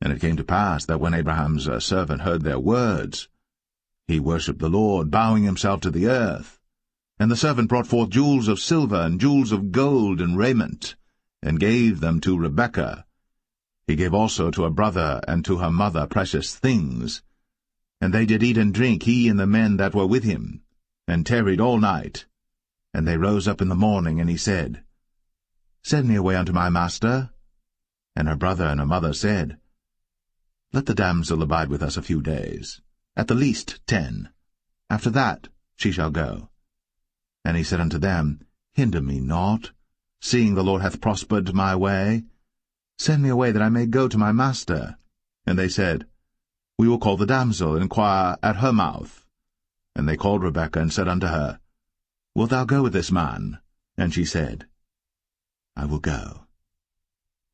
And it came to pass that when Abraham's servant heard their words, he worshipped the Lord, bowing himself to the earth. And the servant brought forth jewels of silver, and jewels of gold, and raiment, and gave them to Rebekah. He gave also to her brother and to her mother precious things. And they did eat and drink, he and the men that were with him, and tarried all night. And they rose up in the morning, and he said, Send me away unto my master. And her brother and her mother said, Let the damsel abide with us a few days, at the least 10. After that she shall go. And he said unto them, Hinder me not, seeing the Lord hath prospered my way. Send me away, that I may go to my master. And they said, We will call the damsel, and inquire at her mouth. And they called Rebekah, and said unto her, Wilt thou go with this man? And she said, I will go.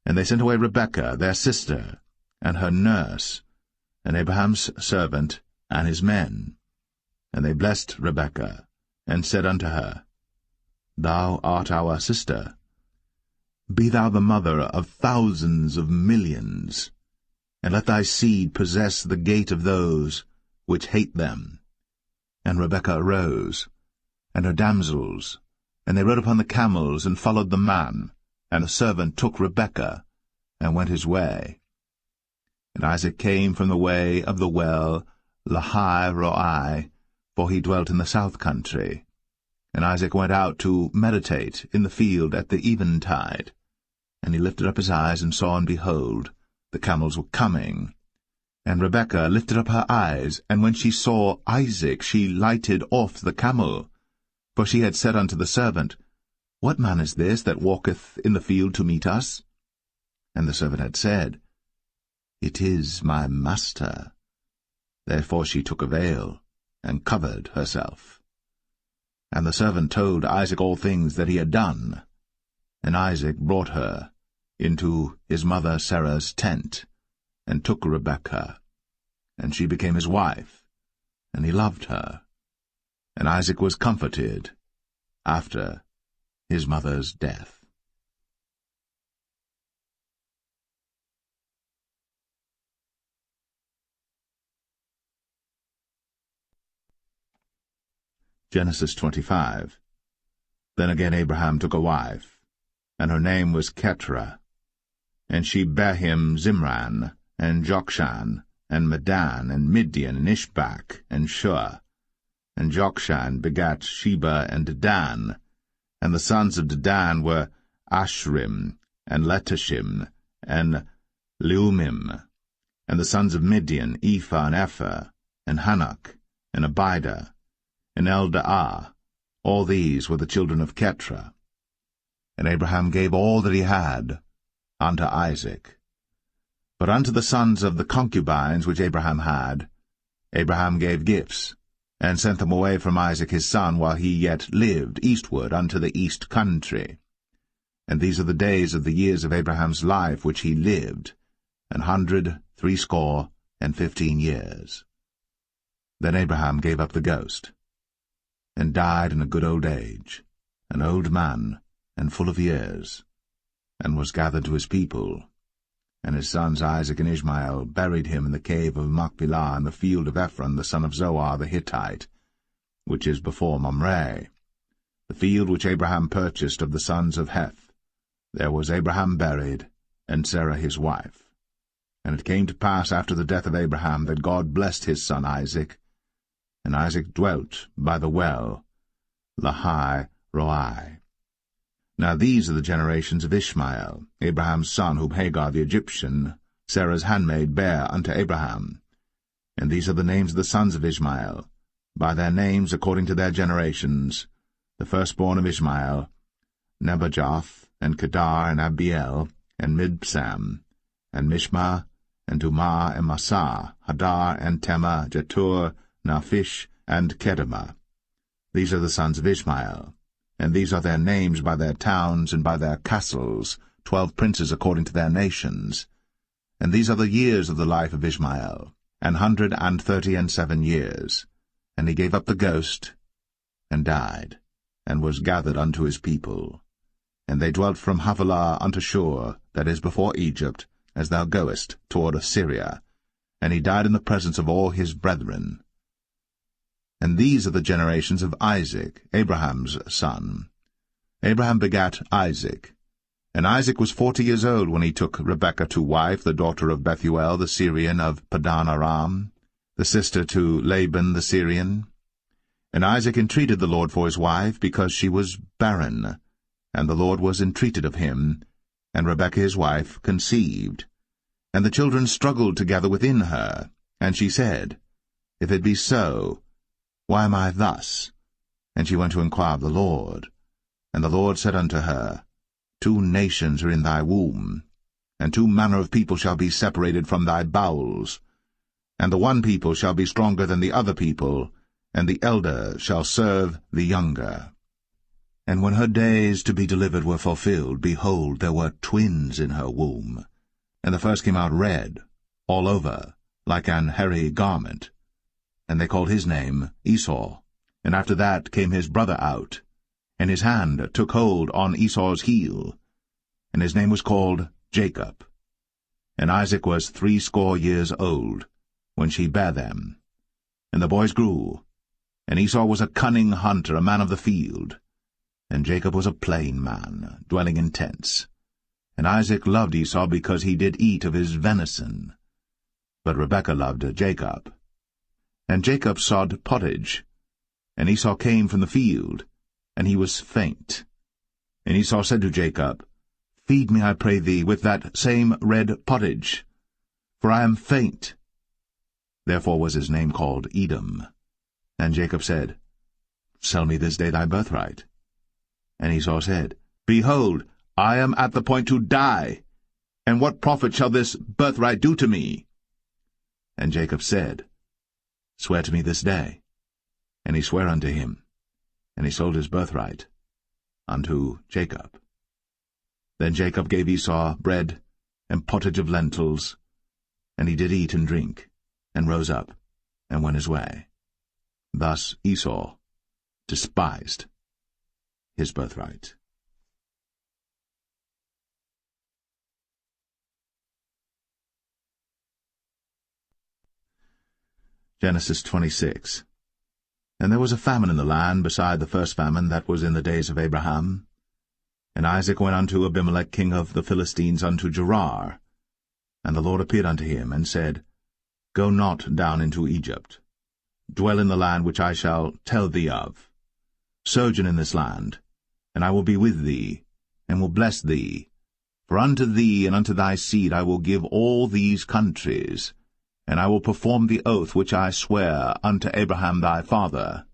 And they sent away Rebekah, their sister, and her nurse, and Abraham's servant, and his men. And they blessed Rebekah, and said unto her, Thou art our sister. Be thou the mother of thousands of millions, and let thy seed possess the gate of those which hate them. And Rebekah arose, and her damsels, and they rode upon the camels, and followed the man. And the servant took Rebekah, and went his way. And Isaac came from the way of the well Lahai-roi, for he dwelt in the south country. And Isaac went out to meditate in the field at the eventide. And he lifted up his eyes, and saw, and behold, the camels were coming. And Rebekah lifted up her eyes, and when she saw Isaac, she lighted off the camel. For she had said unto the servant, What man is this that walketh in the field to meet us? And the servant had said, It is my master. Therefore she took a veil, and covered herself. And the servant told Isaac all things that he had done. And Isaac brought her into his mother Sarah's tent, and took Rebekah, and she became his wife, and he loved her. And Isaac was comforted after his mother's death. Genesis 25. Then again Abraham took a wife, and her name was Keturah. And she bare him Zimran, and Jokshan, and Medan, and Midian, and Ishbak, and Shua. And Jokshan begat Sheba and Dedan. And the sons of Dedan were Ashrim, and Letashim, and Leumim. And the sons of Midian, Ephah, and Epher, and Hanok, and Abidah, and Eldaah. All these were the children of Keturah. And Abraham gave all that he had unto Isaac. But unto the sons of the concubines which Abraham had, Abraham gave gifts, and sent them away from Isaac his son while he yet lived eastward unto the east country. And these are the days of the years of Abraham's life which he lived, 160 years. Then Abraham gave up the ghost, and died in a good old age, an old man, and full of years, and was gathered to his people. And his sons Isaac and Ishmael buried him in the cave of Machpelah in the field of Ephron the son of Zohar the Hittite, which is before Mamre, the field which Abraham purchased of the sons of Heth. There was Abraham buried, and Sarah his wife. And it came to pass after the death of Abraham that God blessed his son Isaac, and Isaac dwelt by the well, Lahai Roi. Now these are the generations of Ishmael, Abraham's son, whom Hagar the Egyptian, Sarah's handmaid, bare unto Abraham. And these are the names of the sons of Ishmael, by their names according to their generations: the firstborn of Ishmael, Nebajoth, and Kedar, and Abiel, and Mibsam, and Mishma, and Dumah, and Massa, Hadar, and Tema, Jetur, Naphish, and Kedemah. These are the sons of Ishmael. And these are their names by their towns and by their castles, 12 princes according to their nations. And these are the years of the life of Ishmael, 137 years. And he gave up the ghost, and died, and was gathered unto his people. And they dwelt from Havilah unto Shur, that is before Egypt, as thou goest toward Assyria. And he died in the presence of all his brethren. And these are the generations of Isaac, Abraham's son. Abraham begat Isaac. And Isaac was 40 years old when he took Rebekah to wife, the daughter of Bethuel the Syrian of Padan Aram, the sister to Laban the Syrian. And Isaac entreated the Lord for his wife, because she was barren. And the Lord was entreated of him, and Rebekah his wife conceived. And the children struggled together within her. And she said, If it be so, why am I thus? And she went to inquire of the Lord. And the Lord said unto her, 2 nations are in thy womb, and 2 manner of people shall be separated from thy bowels. And the one people shall be stronger than the other people, and the elder shall serve the younger. And when her days to be delivered were fulfilled, behold, there were twins in her womb. And the first came out red, all over, like an hairy garment. And they called his name Esau. And after that came his brother out, and his hand took hold on Esau's heel, and his name was called Jacob. And Isaac was 80 years old when she bare them. And the boys grew, and Esau was a cunning hunter, a man of the field, and Jacob was a plain man, dwelling in tents. And Isaac loved Esau because he did eat of his venison, but Rebekah loved Jacob. And Jacob sawed pottage, and Esau came from the field, and he was faint. And Esau said to Jacob, Feed me, I pray thee, with that same red pottage, for I am faint. Therefore was his name called Edom. And Jacob said, Sell me this day thy birthright. And Esau said, Behold, I am at the point to die, and what profit shall this birthright do to me? And Jacob said, Swear to me this day. And he sware unto him. and he sold his birthright unto Jacob. Then Jacob gave Esau bread and pottage of lentils, and he did eat and drink, and rose up, and went his way. Thus Esau despised his birthright. Genesis 26. And there was a famine in the land beside the first famine that was in the days of Abraham. And Isaac went unto Abimelech king of the Philistines unto Gerar. And the Lord appeared unto him, and said, Go not down into Egypt. Dwell in the land which I shall tell thee of. Sojourn in this land, and I will be with thee, and will bless thee. For unto thee and unto thy seed I will give all these countries, and I will perform the oath which I sware unto Abraham thy father.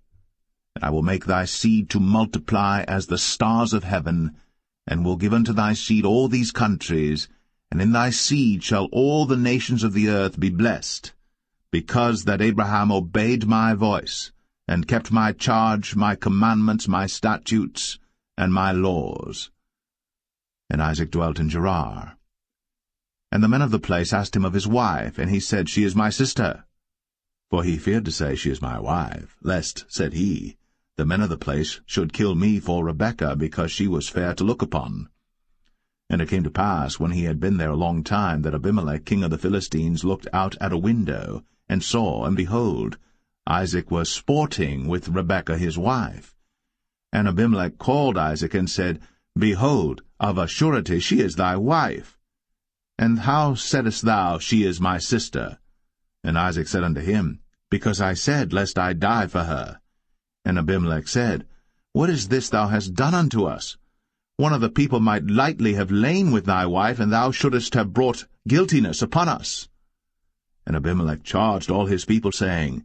And I will make thy seed to multiply as the stars of heaven, and will give unto thy seed all these countries, and in thy seed shall all the nations of the earth be blessed, because that Abraham obeyed my voice, and kept my charge, my commandments, my statutes, and my laws. And Isaac dwelt in Gerar. And the men of the place asked him of his wife, and he said, She is my sister. For he feared to say, She is my wife, lest, said he, the men of the place should kill me for Rebekah, because she was fair to look upon. And it came to pass, when he had been there a long time, that Abimelech king of the Philistines looked out at a window, and saw, and behold, Isaac was sporting with Rebekah his wife. And Abimelech called Isaac, and said, Behold, of a surety she is thy wife. And how saidst thou, She is my sister? And Isaac said unto him, Because I said, Lest I die for her. And Abimelech said, What is this thou hast done unto us? One of the people might lightly have lain with thy wife, and thou shouldest have brought guiltiness upon us. And Abimelech charged all his people, saying,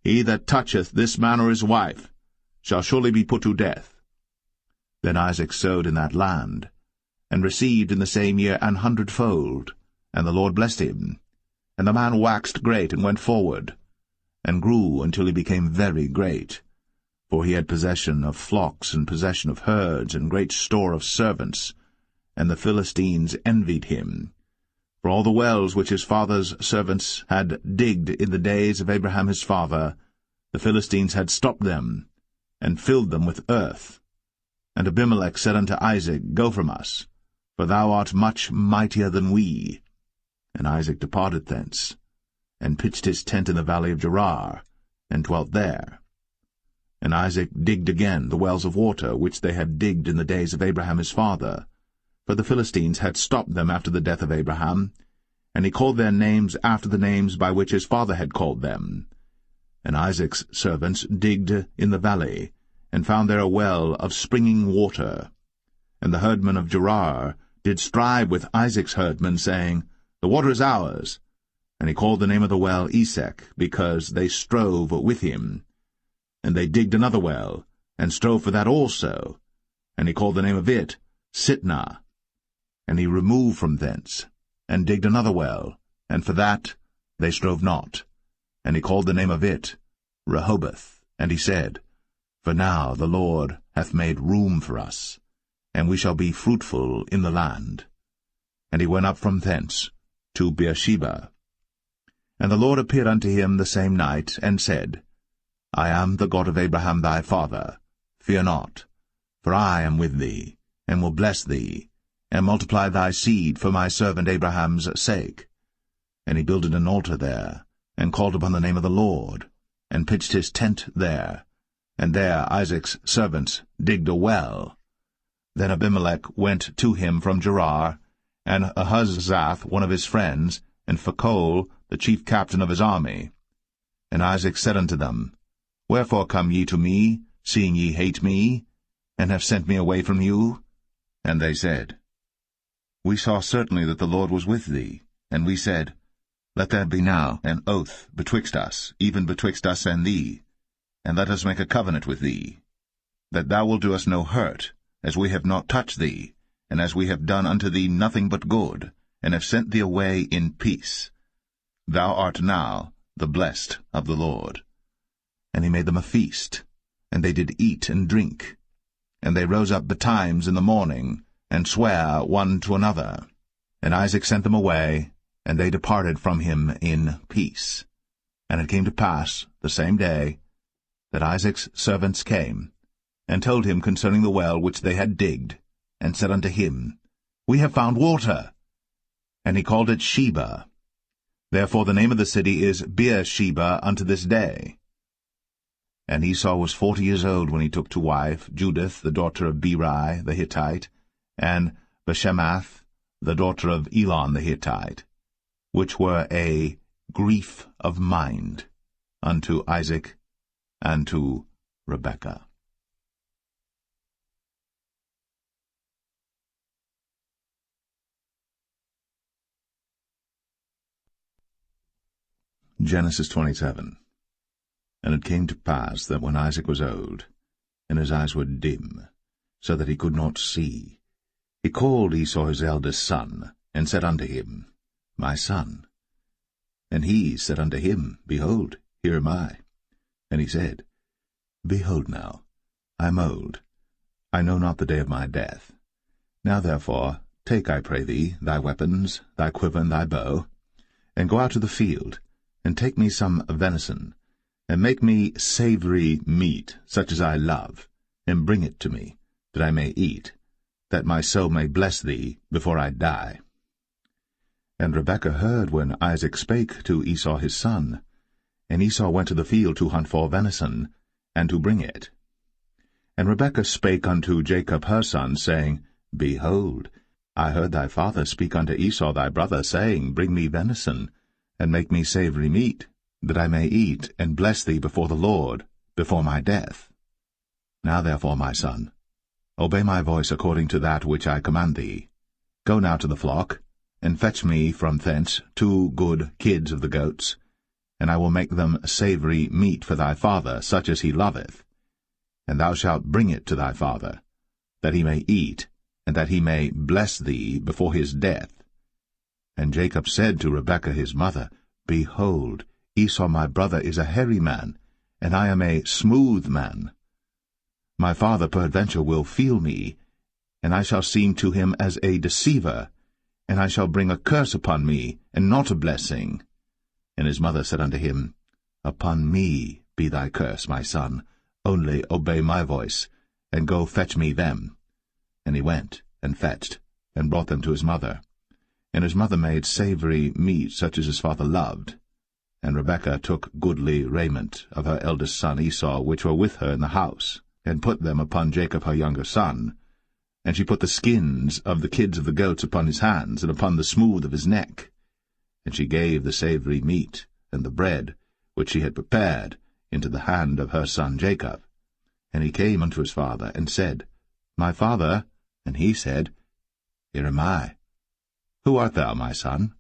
He that toucheth this man or his wife shall surely be put to death. Then Isaac sowed in that land, and received in the same year 100-fold, and the Lord blessed him. And the man waxed great, and went forward, and grew until he became very great. For he had possession of flocks, and possession of herds, and great store of servants. And the Philistines envied him. For all the wells which his father's servants had digged in the days of Abraham his father, the Philistines had stopped them, and filled them with earth. And Abimelech said unto Isaac, Go from us, for thou art much mightier than we. And Isaac departed thence, and pitched his tent in the valley of Gerar, and dwelt there. And Isaac digged again the wells of water, which they had digged in the days of Abraham his father, for the Philistines had stopped them after the death of Abraham, and he called their names after the names by which his father had called them. And Isaac's servants digged in the valley, and found there a well of springing water. And the herdmen of Gerar did strive with Isaac's herdmen, saying, The water is ours. And he called the name of the well Esek, because they strove with him. And they digged another well, and strove for that also. And he called the name of it Sitnah. And he removed from thence, and digged another well, and for that they strove not. And he called the name of it Rehoboth. And he said, For now the Lord hath made room for us, and we shall be fruitful in the land. And he went up from thence to Beersheba. And the Lord appeared unto him the same night, and said, I am the God of Abraham thy father. Fear not, for I am with thee, and will bless thee, and multiply thy seed for my servant Abraham's sake. And he builded an altar there, and called upon the name of the Lord, and pitched his tent there. And there Isaac's servants digged a well. Then Abimelech went to him from Gerar, and Ahuzzath one of his friends, and Phicol the chief captain of his army. And Isaac said unto them, Wherefore come ye to me, seeing ye hate me, and have sent me away from you? And they said, We saw certainly that the Lord was with thee. And we said, Let there be now an oath betwixt us, even betwixt us and thee, and let us make a covenant with thee, that thou wilt do us no hurt, as we have not touched thee, and as we have done unto thee nothing but good, and have sent thee away in peace. Thou art now the blessed of the Lord. And he made them a feast, and they did eat and drink. And they rose up betimes in the morning, and sware one to another. And Isaac sent them away, and they departed from him in peace. And it came to pass, the same day, that Isaac's servants came, and told him concerning the well which they had digged, and said unto him, We have found water. And he called it Sheba. Therefore the name of the city is Beersheba unto this day. And Esau was 40 years old when he took to wife Judith the daughter of Beri the Hittite, and Bashemath the daughter of Elon the Hittite, which were a grief of mind unto Isaac and to Rebekah. Genesis 27. And it came to pass that when Isaac was old, and his eyes were dim, so that he could not see, he called Esau his eldest son, and said unto him, My son. And he said unto him, Behold, here am I. And he said, Behold now, I am old, I know not the day of my death. Now therefore, take, I pray thee, thy weapons, thy quiver and thy bow, and go out to the field, and take me some venison, and make me savory meat, such as I love, and bring it to me, that I may eat, that my soul may bless thee before I die. And Rebekah heard when Isaac spake to Esau his son, and Esau went to the field to hunt for venison, and to bring it. And Rebekah spake unto Jacob her son, saying, Behold, I heard thy father speak unto Esau thy brother, saying, Bring me venison, and make me savory meat, that I may eat, and bless thee before the Lord, before my death. Now therefore, my son, obey my voice according to that which I command thee. Go now to the flock, and fetch me from thence 2 good kids of the goats, and I will make them savory meat for thy father, such as he loveth. And thou shalt bring it to thy father, that he may eat, and that he may bless thee before his death. And Jacob said to Rebekah his mother, Behold, Esau my brother is a hairy man, and I am a smooth man. My father peradventure will feel me, and I shall seem to him as a deceiver, and I shall bring a curse upon me, and not a blessing. And his mother said unto him, Upon me be thy curse, my son, only obey my voice, and go fetch me them. And he went, and fetched, and brought them to his mother. And his mother made savory meat such as his father loved. And Rebekah took goodly raiment of her eldest son Esau, which were with her in the house, and put them upon Jacob her younger son. And she put the skins of the kids of the goats upon his hands, and upon the smooth of his neck. And she gave the savory meat, and the bread, which she had prepared, into the hand of her son Jacob. And he came unto his father, and said, My father. And he said, Here am I. Who art thou, my son?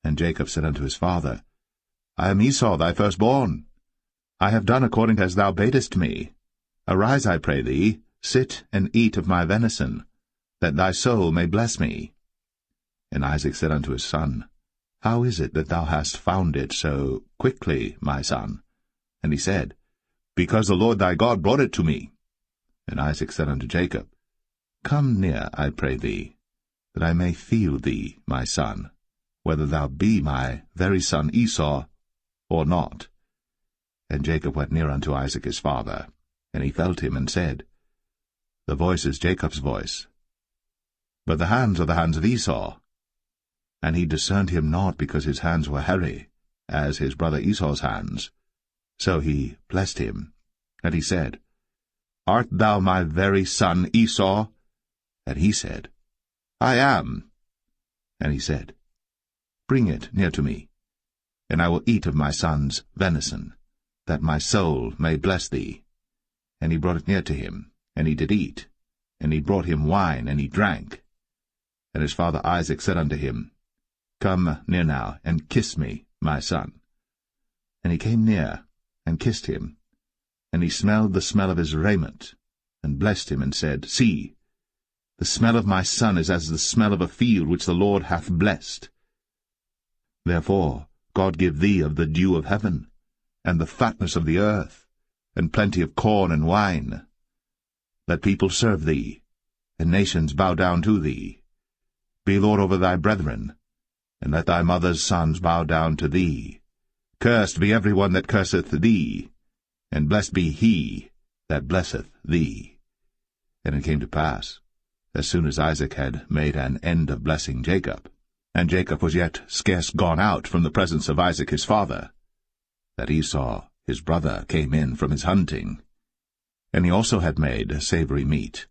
And Jacob said unto his father, I am Esau thy firstborn. I have done according as thou badest me. Arise, I pray thee, sit and eat of my venison, that thy soul may bless me. And Isaac said unto his son, How is it that thou hast found it so quickly, my son? And he said, Because the Lord thy God brought it to me. And Isaac said unto Jacob, Come near, I pray thee, that I may feel thee, my son, whether thou be my very son Esau, or not. And Jacob went near unto Isaac his father, and he felt him, and said, The voice is Jacob's voice, but the hands are the hands of Esau. And he discerned him not, because his hands were hairy, as his brother Esau's hands. So he blessed him. And he said, Art thou my very son Esau? And he said, I am. And he said, Bring it near to me, and I will eat of my son's venison, that my soul may bless thee. And he brought it near to him, and he did eat. And he brought him wine, and he drank. And his father Isaac said unto him, Come near now, and kiss me, my son. And he came near, and kissed him. And he smelled the smell of his raiment, and blessed him, and said, See, the smell of my son is as the smell of a field which the Lord hath blessed. Therefore God give thee of the dew of heaven, and the fatness of the earth, and plenty of corn and wine. Let people serve thee, and nations bow down to thee. Be lord over thy brethren, and let thy mother's sons bow down to thee. Cursed be every one that curseth thee, and blessed be he that blesseth thee. And it came to pass, as soon as Isaac had made an end of blessing Jacob, and Jacob was yet scarce gone out from the presence of Isaac his father, that Esau his brother came in from his hunting. And he also had made savory meat,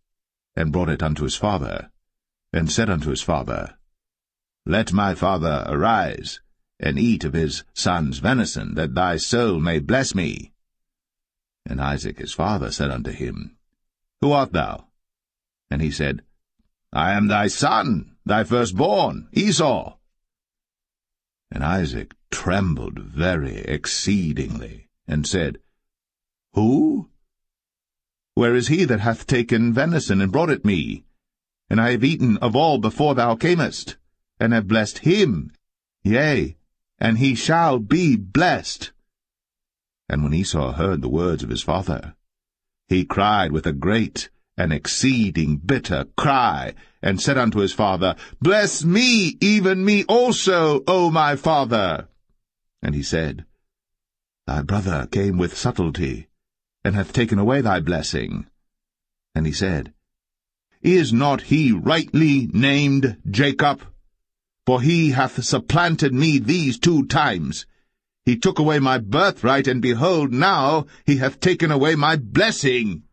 and brought it unto his father, and said unto his father, Let my father arise, and eat of his son's venison, that thy soul may bless me. And Isaac his father said unto him, Who art thou? And he said, I am thy son, thy firstborn, Esau. And Isaac trembled very exceedingly, and said, Who? Where is he that hath taken venison and brought it me? And I have eaten of all before thou camest, and have blessed him, yea, and he shall be blessed. And when Esau heard the words of his father, he cried with a great and exceeding bitter cry, and said unto his father, Bless me, even me also, O my father. And he said, Thy brother came with subtlety, and hath taken away thy blessing. And he said, Is not he rightly named Jacob? For he hath supplanted me these 2 times. He took away my birthright, and behold, now he hath taken away my blessing.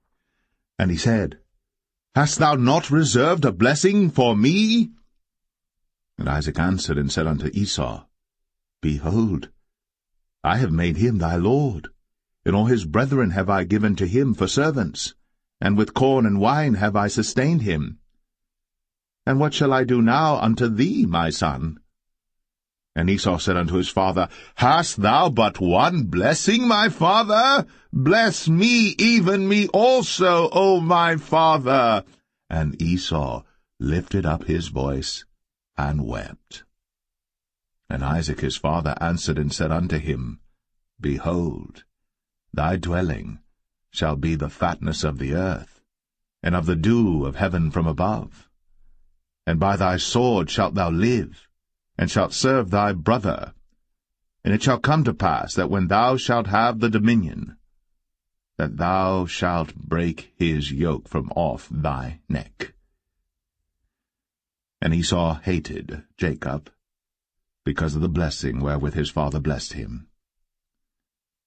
And he said, Hast thou not reserved a blessing for me? And Isaac answered and said unto Esau, Behold, I have made him thy lord, and all his brethren have I given to him for servants, and with corn and wine have I sustained him. And what shall I do now unto thee, my son? And Esau said unto his father, Hast thou but one blessing, my father? Bless me, even me also, O my father. And Esau lifted up his voice and wept. And Isaac his father answered and said unto him, Behold, thy dwelling shall be the fatness of the earth, and of the dew of heaven from above. And by thy sword shalt thou live, and shalt serve thy brother. And it shall come to pass that when thou shalt have the dominion, that thou shalt break his yoke from off thy neck. And Esau hated Jacob, because of the blessing wherewith his father blessed him.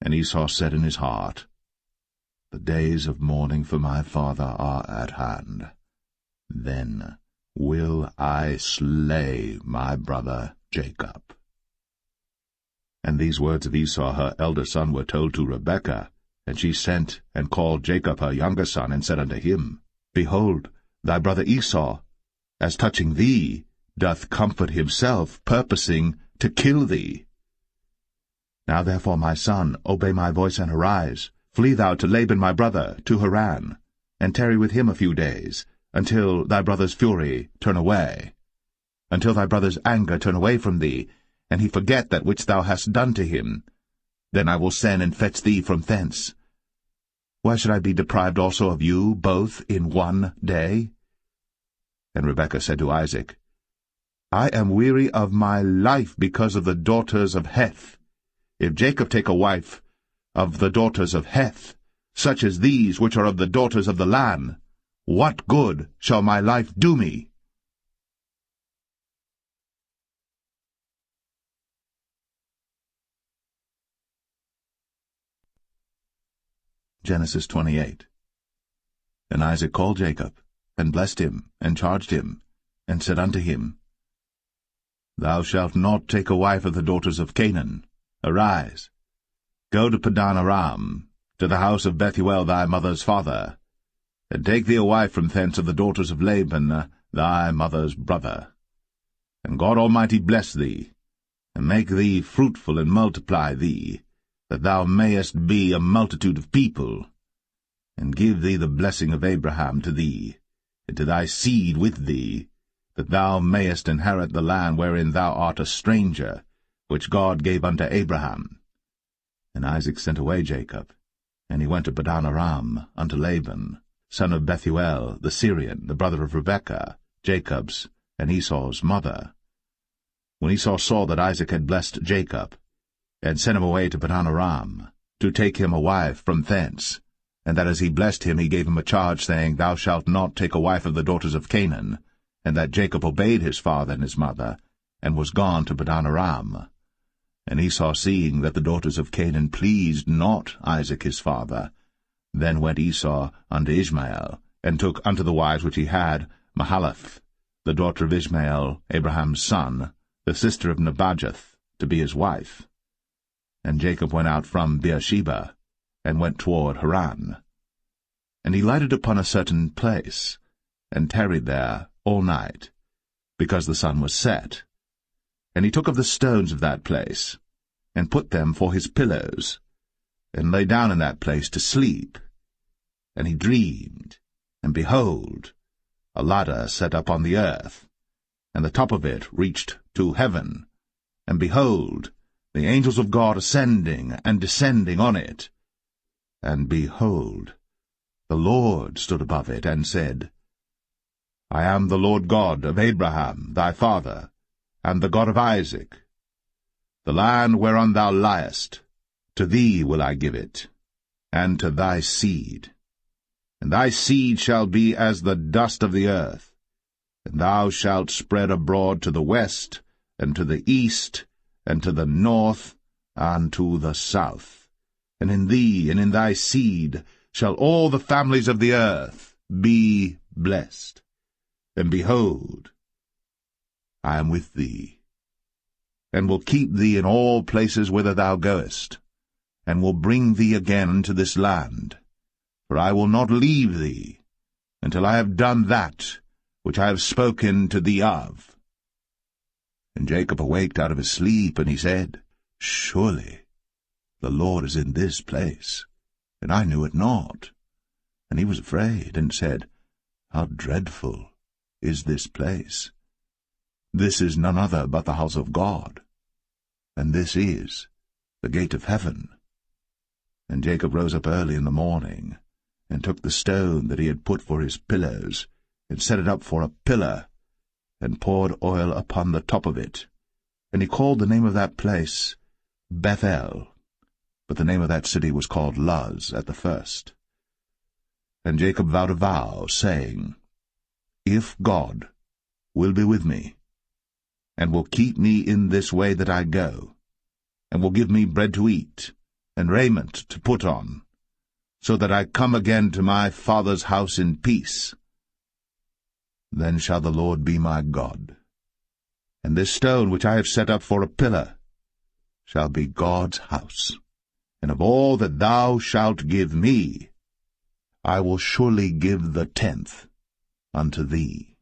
And Esau said in his heart, The days of mourning for my father are at hand. Then will I slay my brother Jacob. And these words of Esau her elder son were told to Rebekah, and she sent and called Jacob her younger son, and said unto him, Behold, thy brother Esau, as touching thee, doth comfort himself, purposing to kill thee. Now therefore, my son, obey my voice, and arise. Flee thou to Laban my brother, to Haran, and tarry with him a few days, until thy brother's fury turn away, until thy brother's anger turn away from thee, and he forget that which thou hast done to him. Then I will send and fetch thee from thence. Why should I be deprived also of you both in one day? And Rebekah said to Isaac, I am weary of my life because of the daughters of Heth. If Jacob take a wife of the daughters of Heth, such as these which are of the daughters of the land, what good shall my life do me? Genesis 28. And Isaac called Jacob, and blessed him, and charged him, and said unto him, Thou shalt not take a wife of the daughters of Canaan. Arise, go to Padan Aram, to the house of Bethuel thy mother's father, and take thee a wife from thence of the daughters of Laban thy mother's brother. And God Almighty bless thee, and make thee fruitful, and multiply thee, that thou mayest be a multitude of people, and give thee the blessing of Abraham to thee, and to thy seed with thee, that thou mayest inherit the land wherein thou art a stranger, which God gave unto Abraham. And Isaac sent away Jacob, And he went to Padan-aram unto Laban, son of Bethuel the Syrian, the brother of Rebekah, Jacob's and Esau's mother. When Esau saw that Isaac had blessed Jacob, and sent him away to Padan-aram, to take him a wife from thence, and that as he blessed him he gave him a charge, saying, Thou shalt not take a wife of the daughters of Canaan, and that Jacob obeyed his father and his mother, and was gone to Padan-aram. And Esau, seeing that the daughters of Canaan pleased not Isaac his father, then went Esau unto Ishmael, and took unto the wives which he had Mahalath, the daughter of Ishmael, Abraham's son, the sister of Nebajoth, to be his wife. And Jacob went out from Beersheba, and went toward Haran. And he lighted upon a certain place, and tarried there all night, because the sun was set. And he took of the stones of that place, and put them for his pillows, and lay down in that place to sleep. And he dreamed, and behold, a ladder set up on the earth, and the top of it reached to heaven, and behold, the angels of God ascending and descending on it. And behold, the Lord stood above it, and said, I am the Lord God of Abraham thy father, and the God of Isaac. The land whereon thou liest, to thee will I give it, and to thy seed. And thy seed shall be as the dust of the earth, and thou shalt spread abroad to the west, and to the east, and to the north, and to the south. And in thee and in thy seed shall all the families of the earth be blessed. And behold, I am with thee, and will keep thee in all places whither thou goest, and will bring thee again into this land. For I will not leave thee, until I have done that which I have spoken to thee of. And Jacob awaked out of his sleep, and he said, Surely the Lord is in this place, and I knew it not. And he was afraid, and said, How dreadful is this place! This is none other but the house of God, and this is the gate of heaven. And Jacob rose up early in the morning, and took the stone that he had put for his pillows, and set it up for a pillar, and poured oil upon the top of it. And he called the name of that place Bethel, but the name of that city was called Luz at the first. And Jacob vowed a vow, saying, If God will be with me, and will keep me in this way that I go, and will give me bread to eat, and raiment to put on, so that I come again to my father's house in peace, then shall the Lord be my God. And this stone which I have set up for a pillar shall be God's house. And of all that thou shalt give me, I will surely give the 10th unto thee.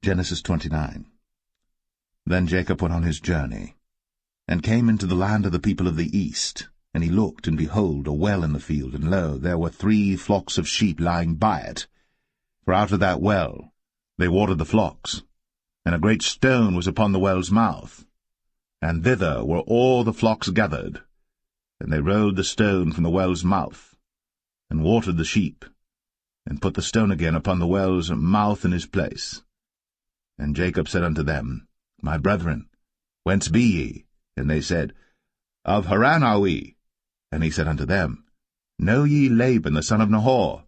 Genesis 29. Then Jacob went on his journey, and came into the land of the people of the east. And he looked, and behold, a well in the field, and lo, there were 3 flocks of sheep lying by it. For out of that well they watered the flocks, and a great stone was upon the well's mouth. And thither were all the flocks gathered. And they rolled the stone from the well's mouth, and watered the sheep, and put the stone again upon the well's mouth in his place. And Jacob said unto them, My brethren, whence be ye? And they said, Of Haran are we. And he said unto them, Know ye Laban the son of Nahor?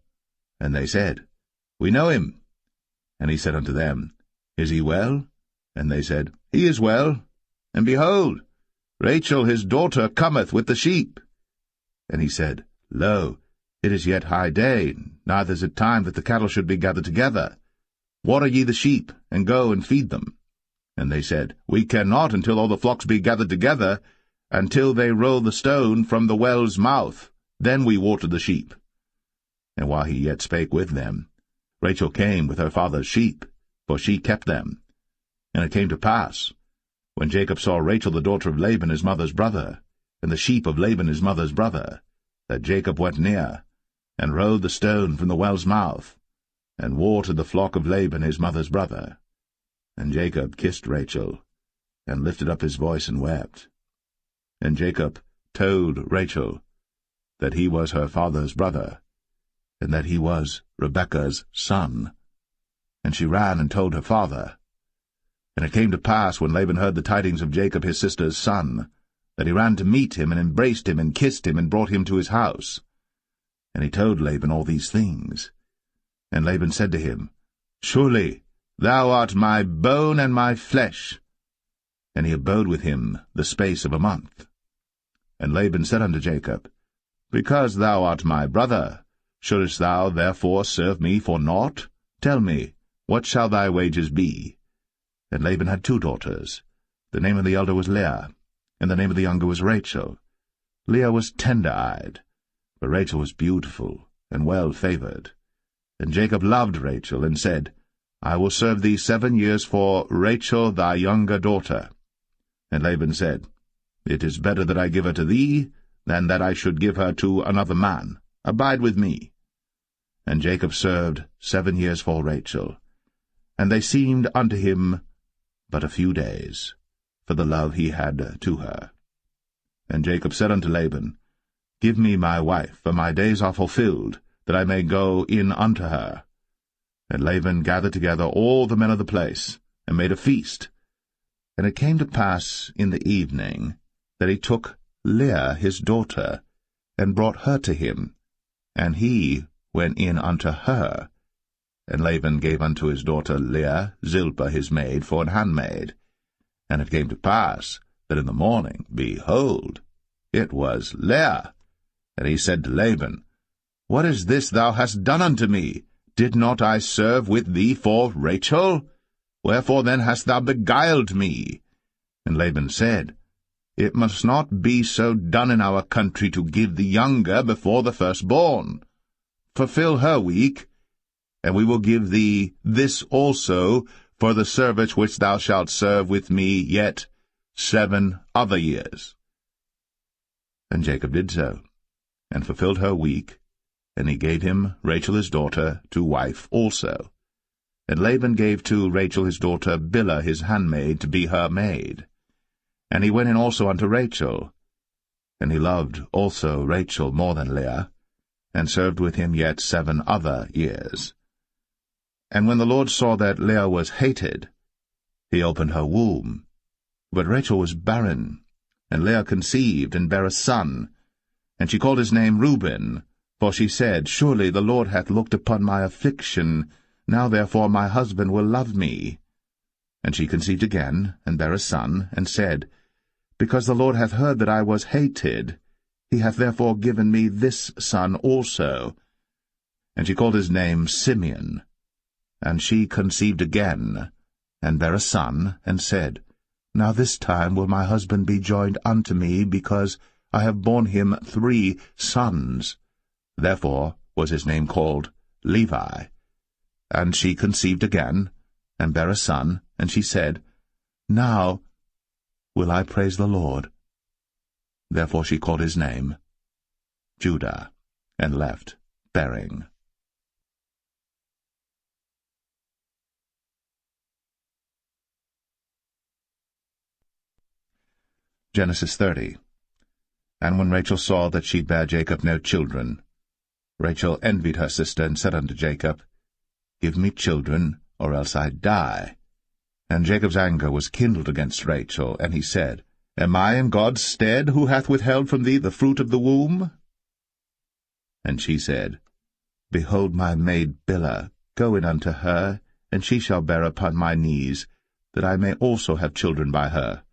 And they said, We know him. And he said unto them, Is he well? And they said, He is well. And behold, Rachel his daughter cometh with the sheep. And he said, Lo, it is yet high day, neither is it time that the cattle should be gathered together. Water ye the sheep, and go and feed them. And they said, We cannot until all the flocks be gathered together, until they roll the stone from the well's mouth. Then we water the sheep. And while he yet spake with them, Rachel came with her father's sheep, for she kept them. And it came to pass, when Jacob saw Rachel the daughter of Laban his mother's brother, and the sheep of Laban his mother's brother, that Jacob went near, and rolled the stone from the well's mouth, and watered the flock of Laban his mother's brother. And Jacob kissed Rachel, and lifted up his voice and wept. And Jacob told Rachel that he was her father's brother, and that he was Rebekah's son. And she ran and told her father. And it came to pass, when Laban heard the tidings of Jacob his sister's son, that he ran to meet him, and embraced him, and kissed him, and brought him to his house. And he told Laban all these things. And Laban said to him, Surely thou art my bone and my flesh. And he abode with him the space of a month. And Laban said unto Jacob, Because thou art my brother, shouldest thou therefore serve me for naught? Tell me, what shall thy wages be? And Laban had 2 daughters. The name of the elder was Leah, and the name of the younger was Rachel. Leah was tender-eyed, but Rachel was beautiful and well-favored. And Jacob loved Rachel, and said, I will serve thee 7 years for Rachel thy younger daughter. And Laban said, It is better that I give her to thee, than that I should give her to another man. Abide with me. And Jacob served 7 years for Rachel. And they seemed unto him but a few days, for the love he had to her. And Jacob said unto Laban, Give me my wife, for my days are fulfilled, that I may go in unto her. And Laban gathered together all the men of the place, and made a feast. And it came to pass in the evening that he took Leah his daughter, and brought her to him, and he went in unto her. And Laban gave unto his daughter Leah Zilpah his maid for an handmaid. And it came to pass that in the morning, behold, it was Leah. And he said to Laban, What is this thou hast done unto me? Did not I serve with thee for Rachel? Wherefore then hast thou beguiled me? And Laban said, It must not be so done in our country to give the younger before the firstborn. Fulfill her week, and we will give thee this also for the service which thou shalt serve with me yet 7 other years. And Jacob did so, and fulfilled her week, and he gave him Rachel his daughter to wife also. And Laban gave to Rachel his daughter Bilhah his handmaid to be her maid. And he went in also unto Rachel. And he loved also Rachel more than Leah, and served with him yet 7 other years. And when the Lord saw that Leah was hated, he opened her womb. But Rachel was barren, and Leah conceived, and bare a son. And she called his name Reuben, for she said, Surely the Lord hath looked upon my affliction, now therefore my husband will love me. And she conceived again, and bare a son, and said, Because the Lord hath heard that I was hated, he hath therefore given me this son also. And she called his name Simeon. And she conceived again, and bare a son, and said, Now this time will my husband be joined unto me, because I have borne him 3 sons. Therefore was his name called Levi. And she conceived again, and bare a son, and she said, Now will I praise the Lord. Therefore she called his name Judah, and left bearing. Genesis 30. And when Rachel saw that she bare Jacob no children, Rachel envied her sister, and said unto Jacob, Give me children, or else I die. And Jacob's anger was kindled against Rachel, and he said, Am I in God's stead, who hath withheld from thee the fruit of the womb? And she said, Behold my maid Bilhah, go in unto her, and she shall bear upon my knees, that I may also have children by her.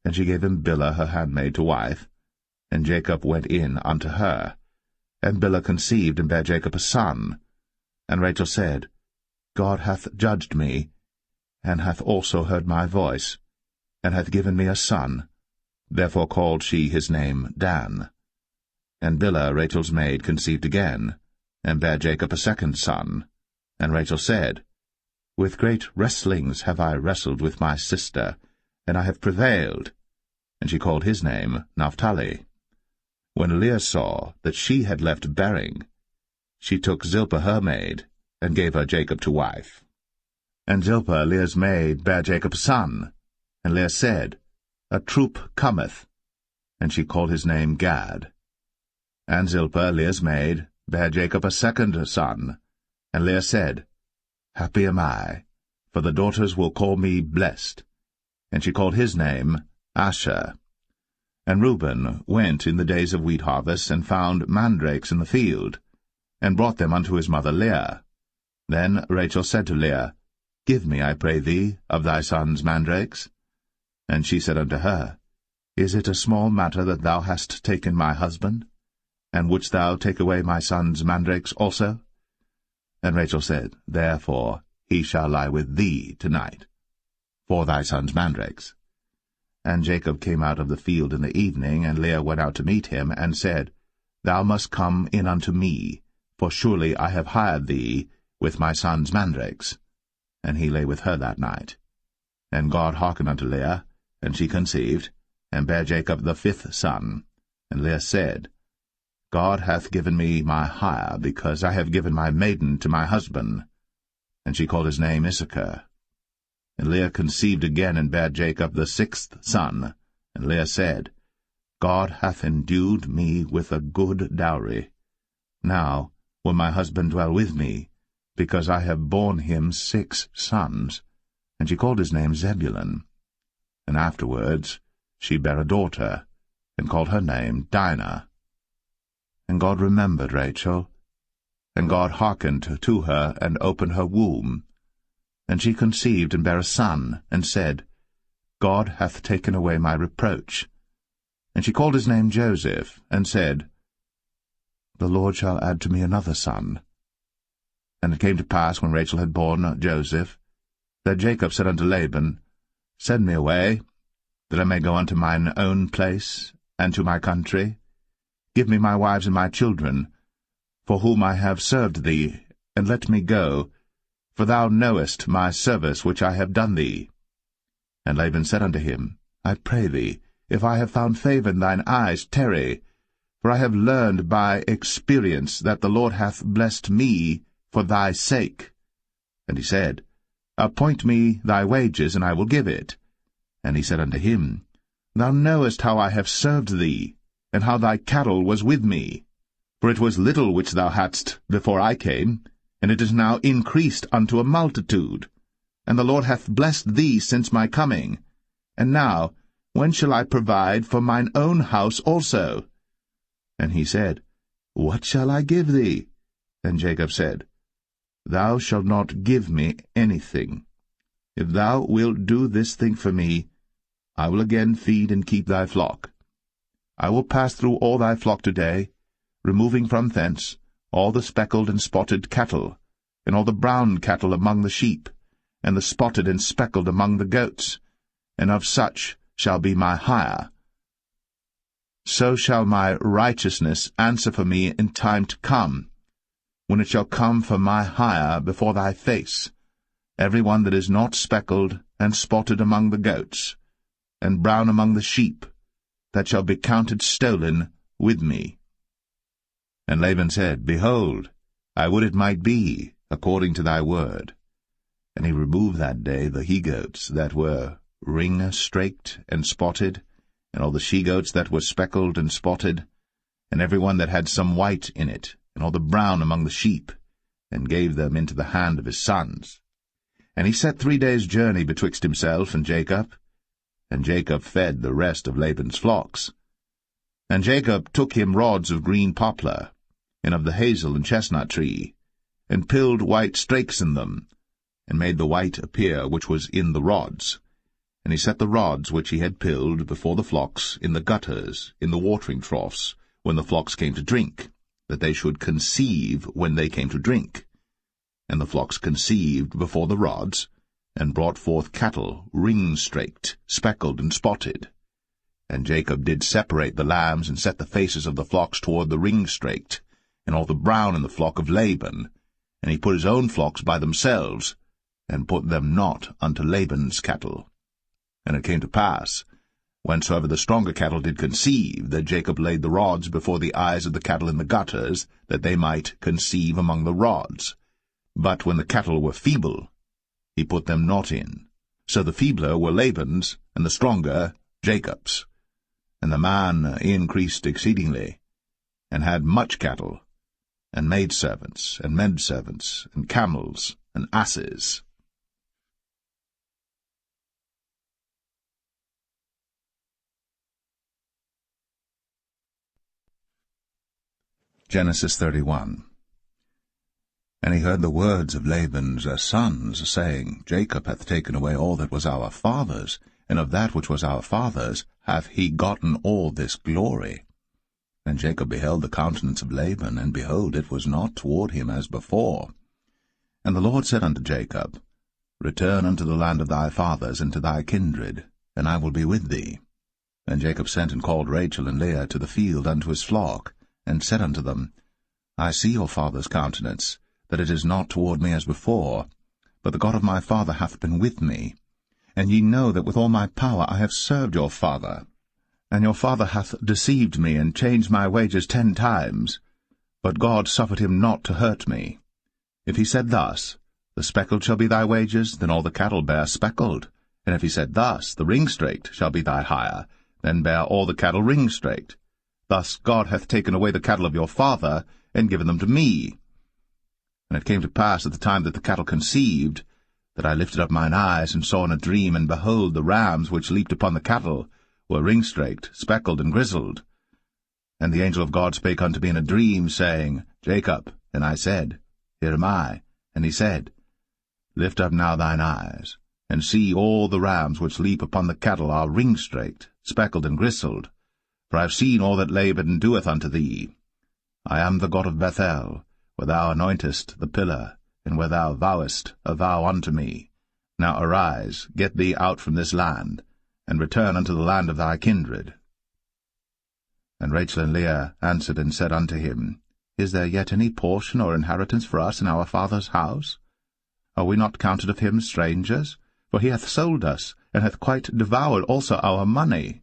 And she gave him Bilhah her handmaid to wife, and Jacob went in unto her. And Bilhah conceived, and bare Jacob a son. And Rachel said, God hath judged me, and hath also heard my voice, and hath given me a son. Therefore called she his name Dan. And Bilhah Rachel's maid conceived again, and bare Jacob a second son. And Rachel said, With great wrestlings have I wrestled with my sister, and I have prevailed. And she called his name Naphtali. When Leah saw that she had left bearing, she took Zilpah her maid, and gave her Jacob to wife. And Zilpah, Leah's maid, bare Jacob a son. And Leah said, A troop cometh. And she called his name Gad. And Zilpah, Leah's maid, bare Jacob a second son. And Leah said, Happy am I, for the daughters will call me blessed. And she called his name Asher. And Reuben went in the days of wheat harvest, and found mandrakes in the field, and brought them unto his mother Leah. Then Rachel said to Leah, Give me, I pray thee, of thy son's mandrakes. And she said unto her, Is it a small matter that thou hast taken my husband? And wouldst thou take away my son's mandrakes also? And Rachel said, Therefore he shall lie with thee tonight, for thy son's mandrakes. And Jacob came out of the field in the evening, and Leah went out to meet him, and said, Thou must come in unto me, for surely I have hired thee with my son's mandrakes. And he lay with her that night. And God hearkened unto Leah, and she conceived, and bare Jacob the fifth son. And Leah said, God hath given me my hire, because I have given my maiden to my husband. And she called his name Issachar. And Leah conceived again, and bare Jacob the sixth son. And Leah said, God hath endued me with a good dowry. Now will my husband dwell with me, because I have borne him 6 sons. And she called his name Zebulun. And afterwards she bare a daughter, and called her name Dinah. And God remembered Rachel, and God hearkened to her, and opened her womb. And she conceived, and bare a son, and said, God hath taken away my reproach. And she called his name Joseph, and said, The Lord shall add to me another son. And it came to pass, when Rachel had borne Joseph, that Jacob said unto Laban, Send me away, that I may go unto mine own place, and to my country. Give me my wives and my children, for whom I have served thee, and let me go, for thou knowest my service which I have done thee. And Laban said unto him, I pray thee, if I have found favour in thine eyes, tarry, for I have learned by experience that the Lord hath blessed me for thy sake. And he said, Appoint me thy wages, and I will give it. And he said unto him, Thou knowest how I have served thee, and how thy cattle was with me. For it was little which thou hadst before I came, and it is now increased unto a multitude. And the Lord hath blessed thee since my coming. And now, when shall I provide for mine own house also? And he said, What shall I give thee? And Jacob said, Thou shalt not give me anything. If thou wilt do this thing for me, I will again feed and keep thy flock. I will pass through all thy flock today, removing from thence all the speckled and spotted cattle, and all the brown cattle among the sheep, and the spotted and speckled among the goats, and of such shall be my hire. So shall my righteousness answer for me in time to come, when it shall come for my hire before thy face, every one that is not speckled and spotted among the goats, and brown among the sheep, that shall be counted stolen with me. And Laban said, Behold, I would it might be according to thy word. And he removed that day the he-goats that were ring-straked and spotted, and all the she-goats that were speckled and spotted, and every one that had some white in it, and all the brown among the sheep, and gave them into the hand of his sons. And he set 3 days' journey betwixt himself and Jacob fed the rest of Laban's flocks. And Jacob took him rods of green poplar, and of the hazel and chestnut tree, and pilled white strakes in them, and made the white appear which was in the rods. And he set the rods which he had pilled before the flocks in the gutters, in the watering troughs, when the flocks came to drink, that they should conceive when they came to drink. And the flocks conceived before the rods, and brought forth cattle, ring-straked, speckled, and spotted. And Jacob did separate the lambs, and set the faces of the flocks toward the ring-straked, and all the brown in the flock of Laban. And he put his own flocks by themselves, and put them not unto Laban's cattle. And it came to pass, whensoever the stronger cattle did conceive, that Jacob laid the rods before the eyes of the cattle in the gutters, that they might conceive among the rods. But when the cattle were feeble, he he put them not in. So the feebler were Laban's, and the stronger Jacob's. And the man increased exceedingly, and had much cattle, and maidservants, and menservants, and camels, and asses. Genesis 31. And he heard the words of Laban's sons, saying, Jacob hath taken away all that was our father's, and of that which was our father's hath he gotten all this glory. And Jacob beheld the countenance of Laban, and behold, it was not toward him as before. And the Lord said unto Jacob, Return unto the land of thy fathers, and to thy kindred, and I will be with thee. And Jacob sent and called Rachel and Leah to the field unto his flock, and said unto them, I see your father's countenance, that it is not toward me as before, but the God of my father hath been with me. And ye know that with all my power I have served your father. And your father hath deceived me, and changed my wages 10 times. But God suffered him not to hurt me. If he said thus, The speckled shall be thy wages, then all the cattle bear speckled. And if he said thus, The ring-straked shall be thy hire, then bear all the cattle ring-straked. Thus God hath taken away the cattle of your father, and given them to me. And it came to pass at the time that the cattle conceived, that I lifted up mine eyes, and saw in a dream, and behold, the rams which leaped upon the cattle were ring-straked, speckled, and grizzled. And the angel of God spake unto me in a dream, saying, Jacob. And I said, Here am I. And he said, Lift up now thine eyes, and see all the rams which leap upon the cattle are ring-straked, speckled, and grizzled. For I have seen all that Laban doeth unto thee. I am the God of Bethel, where thou anointest the pillar, and where thou vowest a vow unto me. Now arise, get thee out from this land, and return unto the land of thy kindred. And Rachel and Leah answered and said unto him, Is there yet any portion or inheritance for us in our father's house? Are we not counted of him strangers? For he hath sold us, and hath quite devoured also our money.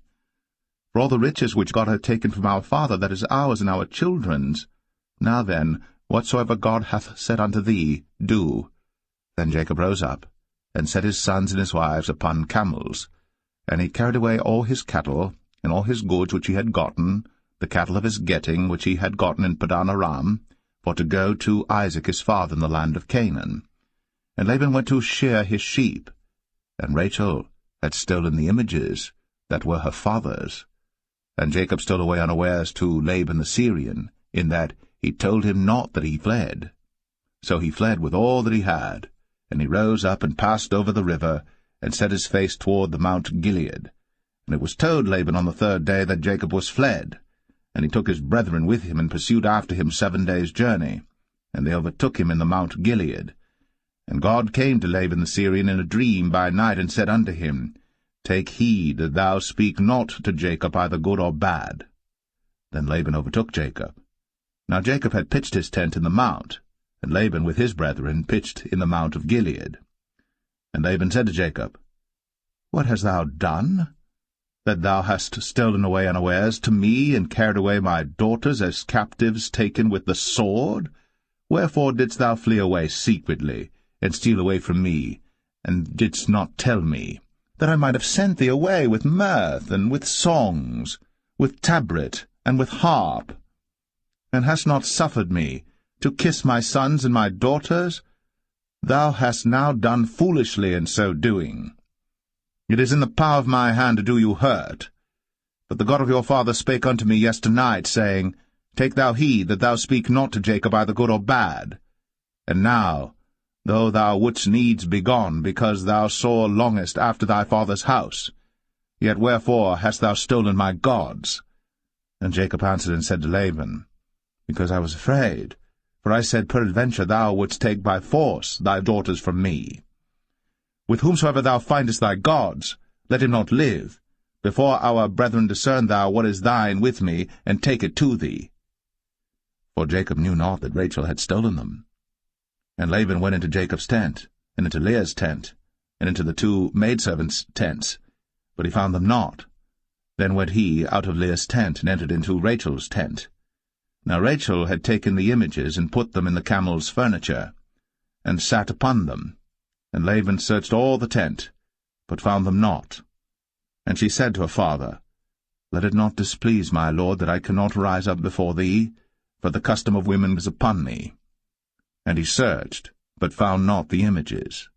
For all the riches which God hath taken from our father, that is ours and our children's. Now then, whatsoever God hath said unto thee, do. Then Jacob rose up, and set his sons and his wives upon camels. And he carried away all his cattle, and all his goods which he had gotten, the cattle of his getting which he had gotten in Padan Aram, for to go to Isaac his father in the land of Canaan. And Laban went to shear his sheep. And Rachel had stolen the images that were her father's. And Jacob stole away unawares to Laban the Syrian, in that he told him not that he fled. So he fled with all that he had, and he rose up and passed over the river, and set his face toward the Mount Gilead. And it was told Laban on the 3rd day that Jacob was fled. And he took his brethren with him, and pursued after him 7 days' journey. And they overtook him in the Mount Gilead. And God came to Laban the Syrian in a dream by night, and said unto him, Take heed that thou speak not to Jacob either good or bad. Then Laban overtook Jacob. Now Jacob had pitched his tent in the mount, and Laban with his brethren pitched in the mount of Gilead. And Laban said to Jacob, What hast thou done, that thou hast stolen away unawares to me, and carried away my daughters as captives taken with the sword? Wherefore didst thou flee away secretly, and steal away from me, and didst not tell me, that I might have sent thee away with mirth, and with songs, with tabret, and with harp? And hast not suffered me to kiss my sons and my daughters? Thou hast now done foolishly in so doing. It is in the power of my hand to do you hurt. But the God of your father spake unto me yesternight, saying, Take thou heed that thou speak not to Jacob either good or bad. And now, though thou wouldst needs be gone, because thou sore longest after thy father's house, yet wherefore hast thou stolen my gods? And Jacob answered and said to Laban, Because I was afraid, for I said, Peradventure thou wouldst take by force thy daughters from me. With whomsoever thou findest thy gods, let him not live. Before our brethren discern thou what is thine with me, and take it to thee. For Jacob knew not that Rachel had stolen them. And Laban went into Jacob's tent, and into Leah's tent, and into the 2 maidservants' tents, but he found them not. Then went he out of Leah's tent, and entered into Rachel's tent. Now Rachel had taken the images, and put them in the camel's furniture, and sat upon them. And Laban searched all the tent, but found them not. And she said to her father, Let it not displease my lord that I cannot rise up before thee, for the custom of women is upon me. And he searched, but found not the images.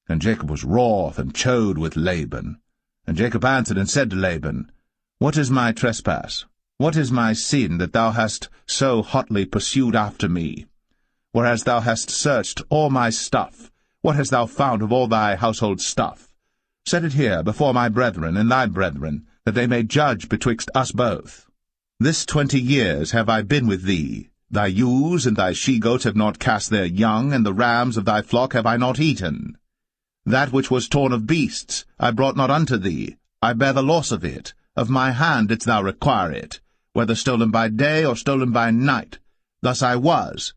And Jacob was wroth and chode with Laban. And Jacob answered and said to Laban, What is my trespass? What is my sin, that thou hast so hotly pursued after me? Whereas thou hast searched all my stuff, what hast thou found of all thy household stuff? Set it here before my brethren and thy brethren, that they may judge betwixt us both. This 20 years have I been with thee. Thy ewes and thy she-goats have not cast their young, and the rams of thy flock have I not eaten. That which was torn of beasts I brought not unto thee. I bear the loss of it. Of my hand didst thou require it, whether stolen by day or stolen by night. Thus I was.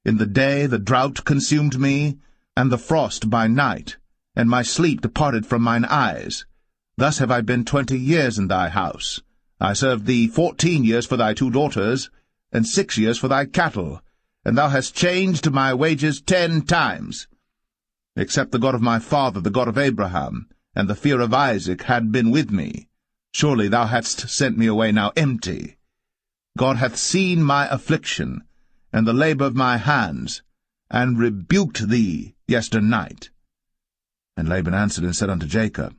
In the day the drought consumed me, and the frost by night, and my sleep departed from mine eyes. Thus have I been 20 years in thy house. I served thee 14 years for thy 2 daughters, and 6 years for thy cattle, and thou hast changed my wages 10 times. Except the God of my father, the God of Abraham, and the fear of Isaac had been with me, surely thou hadst sent me away now empty. God hath seen my affliction, and the labor of my hands, and rebuked thee yesternight. And Laban answered and said unto Jacob,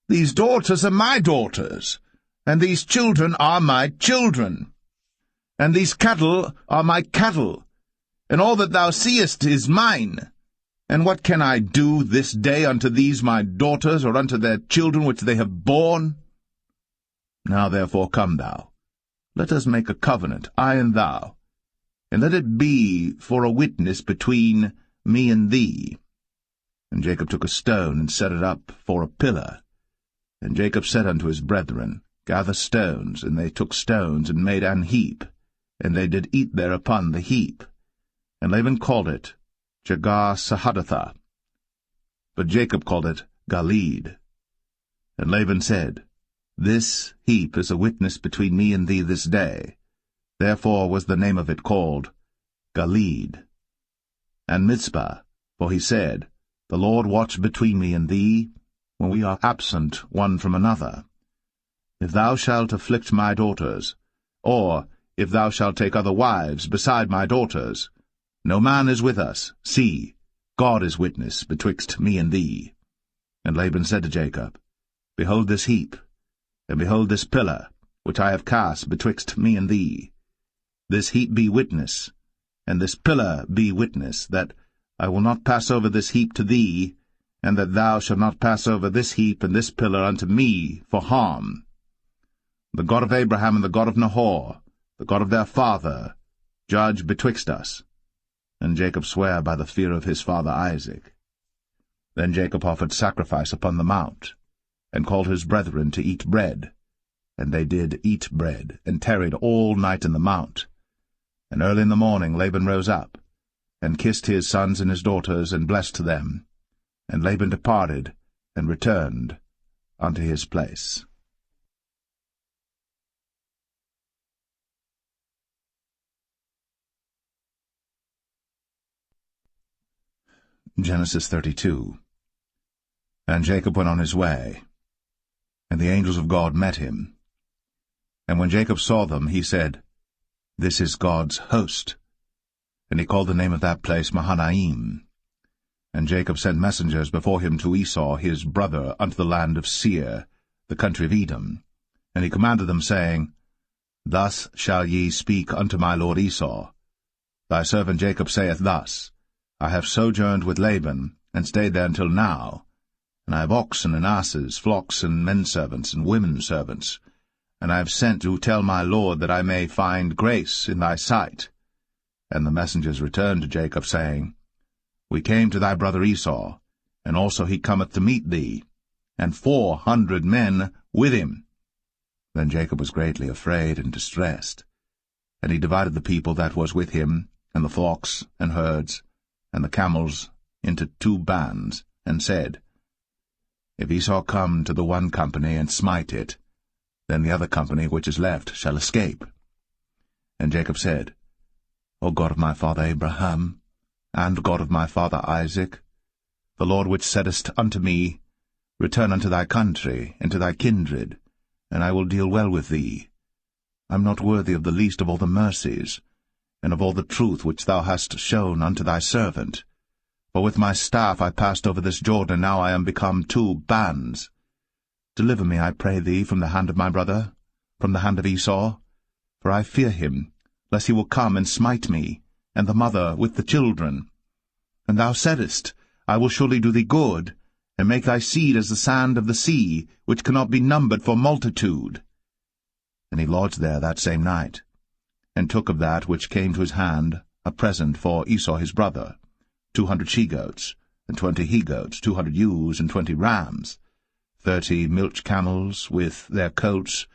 These daughters are my daughters, and these children are my children, and these cattle are my cattle, and all that thou seest is mine. And what can I do this day unto these my daughters, or unto their children which they have borne? Now therefore come thou, let us make a covenant, I and thou, and let it be for a witness between me and thee. And Jacob took a stone, and set it up for a pillar. And Jacob said unto his brethren, Gather stones. And they took stones, and made an heap, and they did eat thereupon the heap. And Laban called it Jegar-sahadathah, but Jacob called it Galeed. And Laban said, This heap is a witness between me and thee this day. Therefore was the name of it called Galeed. And Mizpah, for he said, The Lord watch between me and thee, when we are absent one from another. If thou shalt afflict my daughters, or if thou shalt take other wives beside my daughters, no man is with us. See, God is witness betwixt me and thee. And Laban said to Jacob, Behold this heap, and behold this pillar, which I have cast betwixt me and thee. This heap be witness, and this pillar be witness, that I will not pass over this heap to thee, and that thou shalt not pass over this heap and this pillar unto me for harm. The God of Abraham and the God of Nahor, the God of their father, judge betwixt us. And Jacob sware by the fear of his father Isaac. Then Jacob offered sacrifice upon the mount, and called his brethren to eat bread. And they did eat bread, and tarried all night in the mount. And early in the morning Laban rose up, and kissed his sons and his daughters, and blessed them. And Laban departed, and returned unto his place. Genesis 32. And Jacob went on his way, and the angels of God met him. And when Jacob saw them, he said, This is God's host. And he called the name of that place Mahanaim. And Jacob sent messengers before him to Esau his brother unto the land of Seir, the country of Edom. And he commanded them, saying, Thus shall ye speak unto my lord Esau. Thy servant Jacob saith thus, I have sojourned with Laban, and stayed there until now, and I have oxen and asses, flocks and men-servants and women-servants, and I have sent to tell my lord that I may find grace in thy sight. And the messengers returned to Jacob, saying, We came to thy brother Esau, and also he cometh to meet thee, and 400 men with him. Then Jacob was greatly afraid and distressed. And he divided the people that was with him, and the flocks and herds, and the camels, into 2 bands, and said, If Esau come to the one company and smite it, then the other company which is left shall escape. And Jacob said, O God of my father Abraham, and God of my father Isaac, the Lord which saidest unto me, Return unto thy country, and to thy kindred, and I will deal well with thee. I am not worthy of the least of all the mercies, and of all the truth which thou hast shown unto thy servant. For with my staff I passed over this Jordan, and now I am become 2 bands. Deliver me, I pray thee, from the hand of my brother, from the hand of Esau, for I fear him, lest he will come and smite me, and the mother with the children. And thou saidest, I will surely do thee good, and make thy seed as the sand of the sea, which cannot be numbered for multitude. And he lodged there that same night, and took of that which came to his hand a present for Esau his brother, 200 she-goats, and 20 he-goats, 200 ewes, and 20 rams, 30 milch camels with their coats,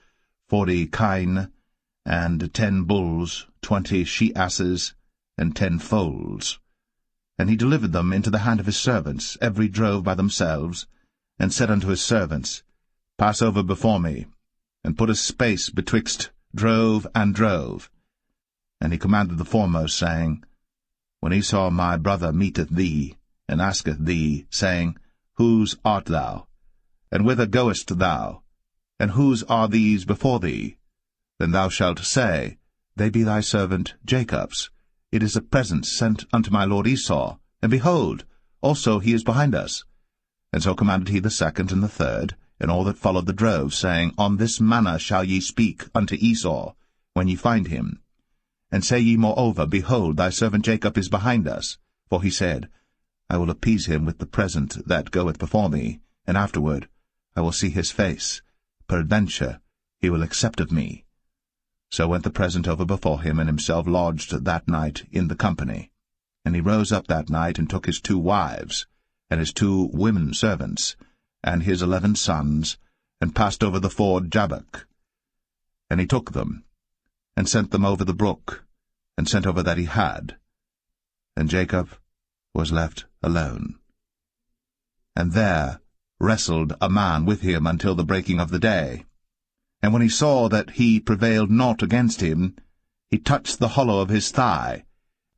40 kine, and 10 bulls, 20 she-asses, and 10 foals. And he delivered them into the hand of his servants, every drove by themselves, and said unto his servants, Pass over before me, and put a space betwixt drove and drove. And he commanded the foremost, saying, When Esau my brother meeteth thee, and asketh thee, saying, Whose art thou? And whither goest thou? And whose are these before thee? Then thou shalt say, They be thy servant Jacob's. It is a present sent unto my lord Esau, and behold, also he is behind us. And so commanded he the second and the third, and all that followed the drove, saying, On this manner shall ye speak unto Esau, when ye find him. And say ye moreover, Behold, thy servant Jacob is behind us. For he said, I will appease him with the present that goeth before me, and afterward I will see his face. Peradventure he will accept of me. So went the present over before him, and himself lodged that night in the company. And he rose up that night, and took his 2 wives, and his 2 women servants, and his 11 sons, and passed over the ford Jabbok. And he took them, and sent them over the brook, and sent over that he had. And Jacob was left alone. And there wrestled a man with him until the breaking of the day. And when he saw that he prevailed not against him, he touched the hollow of his thigh,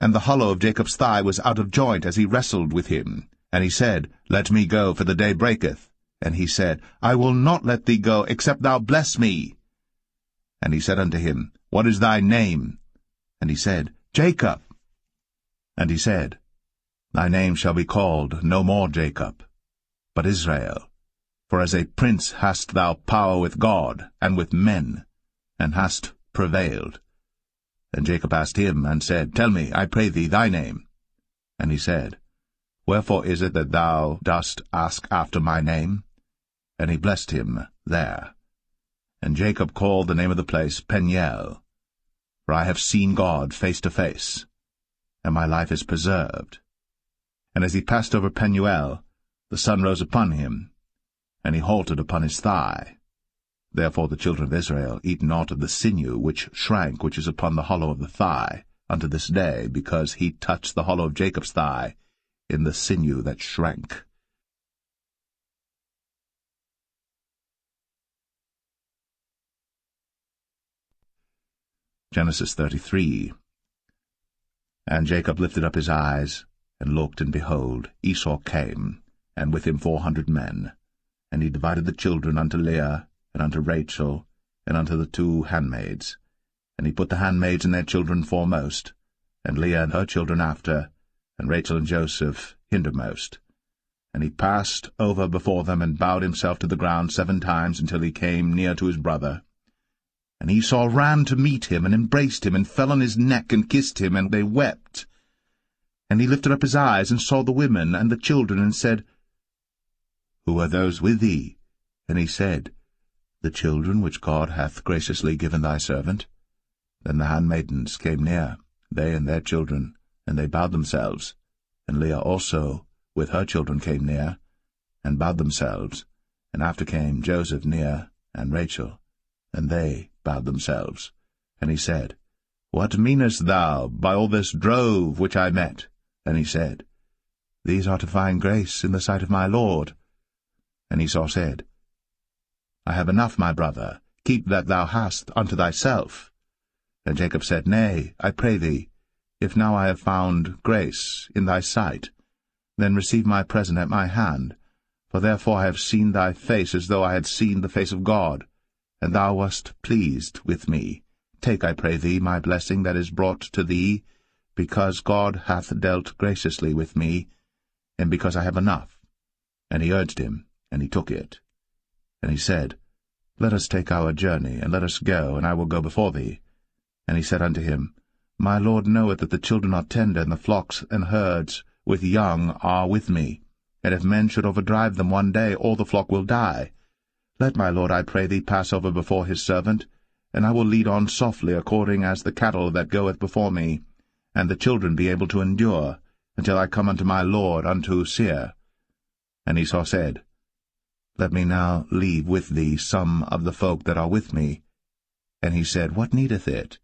and the hollow of Jacob's thigh was out of joint as he wrestled with him. And he said, Let me go, for the day breaketh. And he said, I will not let thee go, except thou bless me. And he said unto him, What is thy name? And he said, Jacob. And he said, Thy name shall be called no more Jacob, but Israel. For as a prince hast thou power with God and with men, and hast prevailed. And Jacob asked him, and said, Tell me, I pray thee, thy name. And he said, Wherefore is it that thou dost ask after my name? And he blessed him there. And Jacob called the name of the place Peniel, for I have seen God face to face, and my life is preserved. And as he passed over Penuel, the sun rose upon him, and he halted upon his thigh. Therefore the children of Israel eat not of the sinew which shrank, which is upon the hollow of the thigh, unto this day, because he touched the hollow of Jacob's thigh in the sinew that shrank. Genesis 33. And Jacob lifted up his eyes, and looked, and behold, Esau came, and with him 400 men. And he divided the children unto Leah, and unto Rachel, and unto the 2 handmaids. And he put the handmaids and their children foremost, and Leah and her children after, and Rachel and Joseph hindermost. And he passed over before them, and bowed himself to the ground 7 times, until he came near to his brother. And Esau ran to meet him, and embraced him, and fell on his neck, and kissed him, and they wept. And he lifted up his eyes, and saw the women and the children, and said, Who are those with thee? And he said, The children which God hath graciously given thy servant. Then the handmaidens came near, they and their children, and they bowed themselves. And Leah also with her children came near, and bowed themselves. And after came Joseph near, and Rachel, and they bowed themselves. And he said, What meanest thou by all this drove which I met? And he said, These are to find grace in the sight of my Lord. And Esau said, I have enough, my brother, keep that thou hast unto thyself. And Jacob said, Nay, I pray thee, if now I have found grace in thy sight, then receive my present at my hand. For therefore I have seen thy face as though I had seen the face of God, and thou wast pleased with me. Take, I pray thee, my blessing that is brought to thee, because God hath dealt graciously with me, and because I have enough. And he urged him, and he took it. And he said, Let us take our journey, and let us go, and I will go before thee. And he said unto him, My Lord knoweth that the children are tender, and the flocks and herds with young are with me. And if men should overdrive them one day, all the flock will die. Let my Lord, I pray thee, pass over before his servant, and I will lead on softly according as the cattle that goeth before me, and the children be able to endure, until I come unto my Lord unto Seir. And Esau said, Let me now leave with thee some of the folk that are with me. And he said, What needeth it?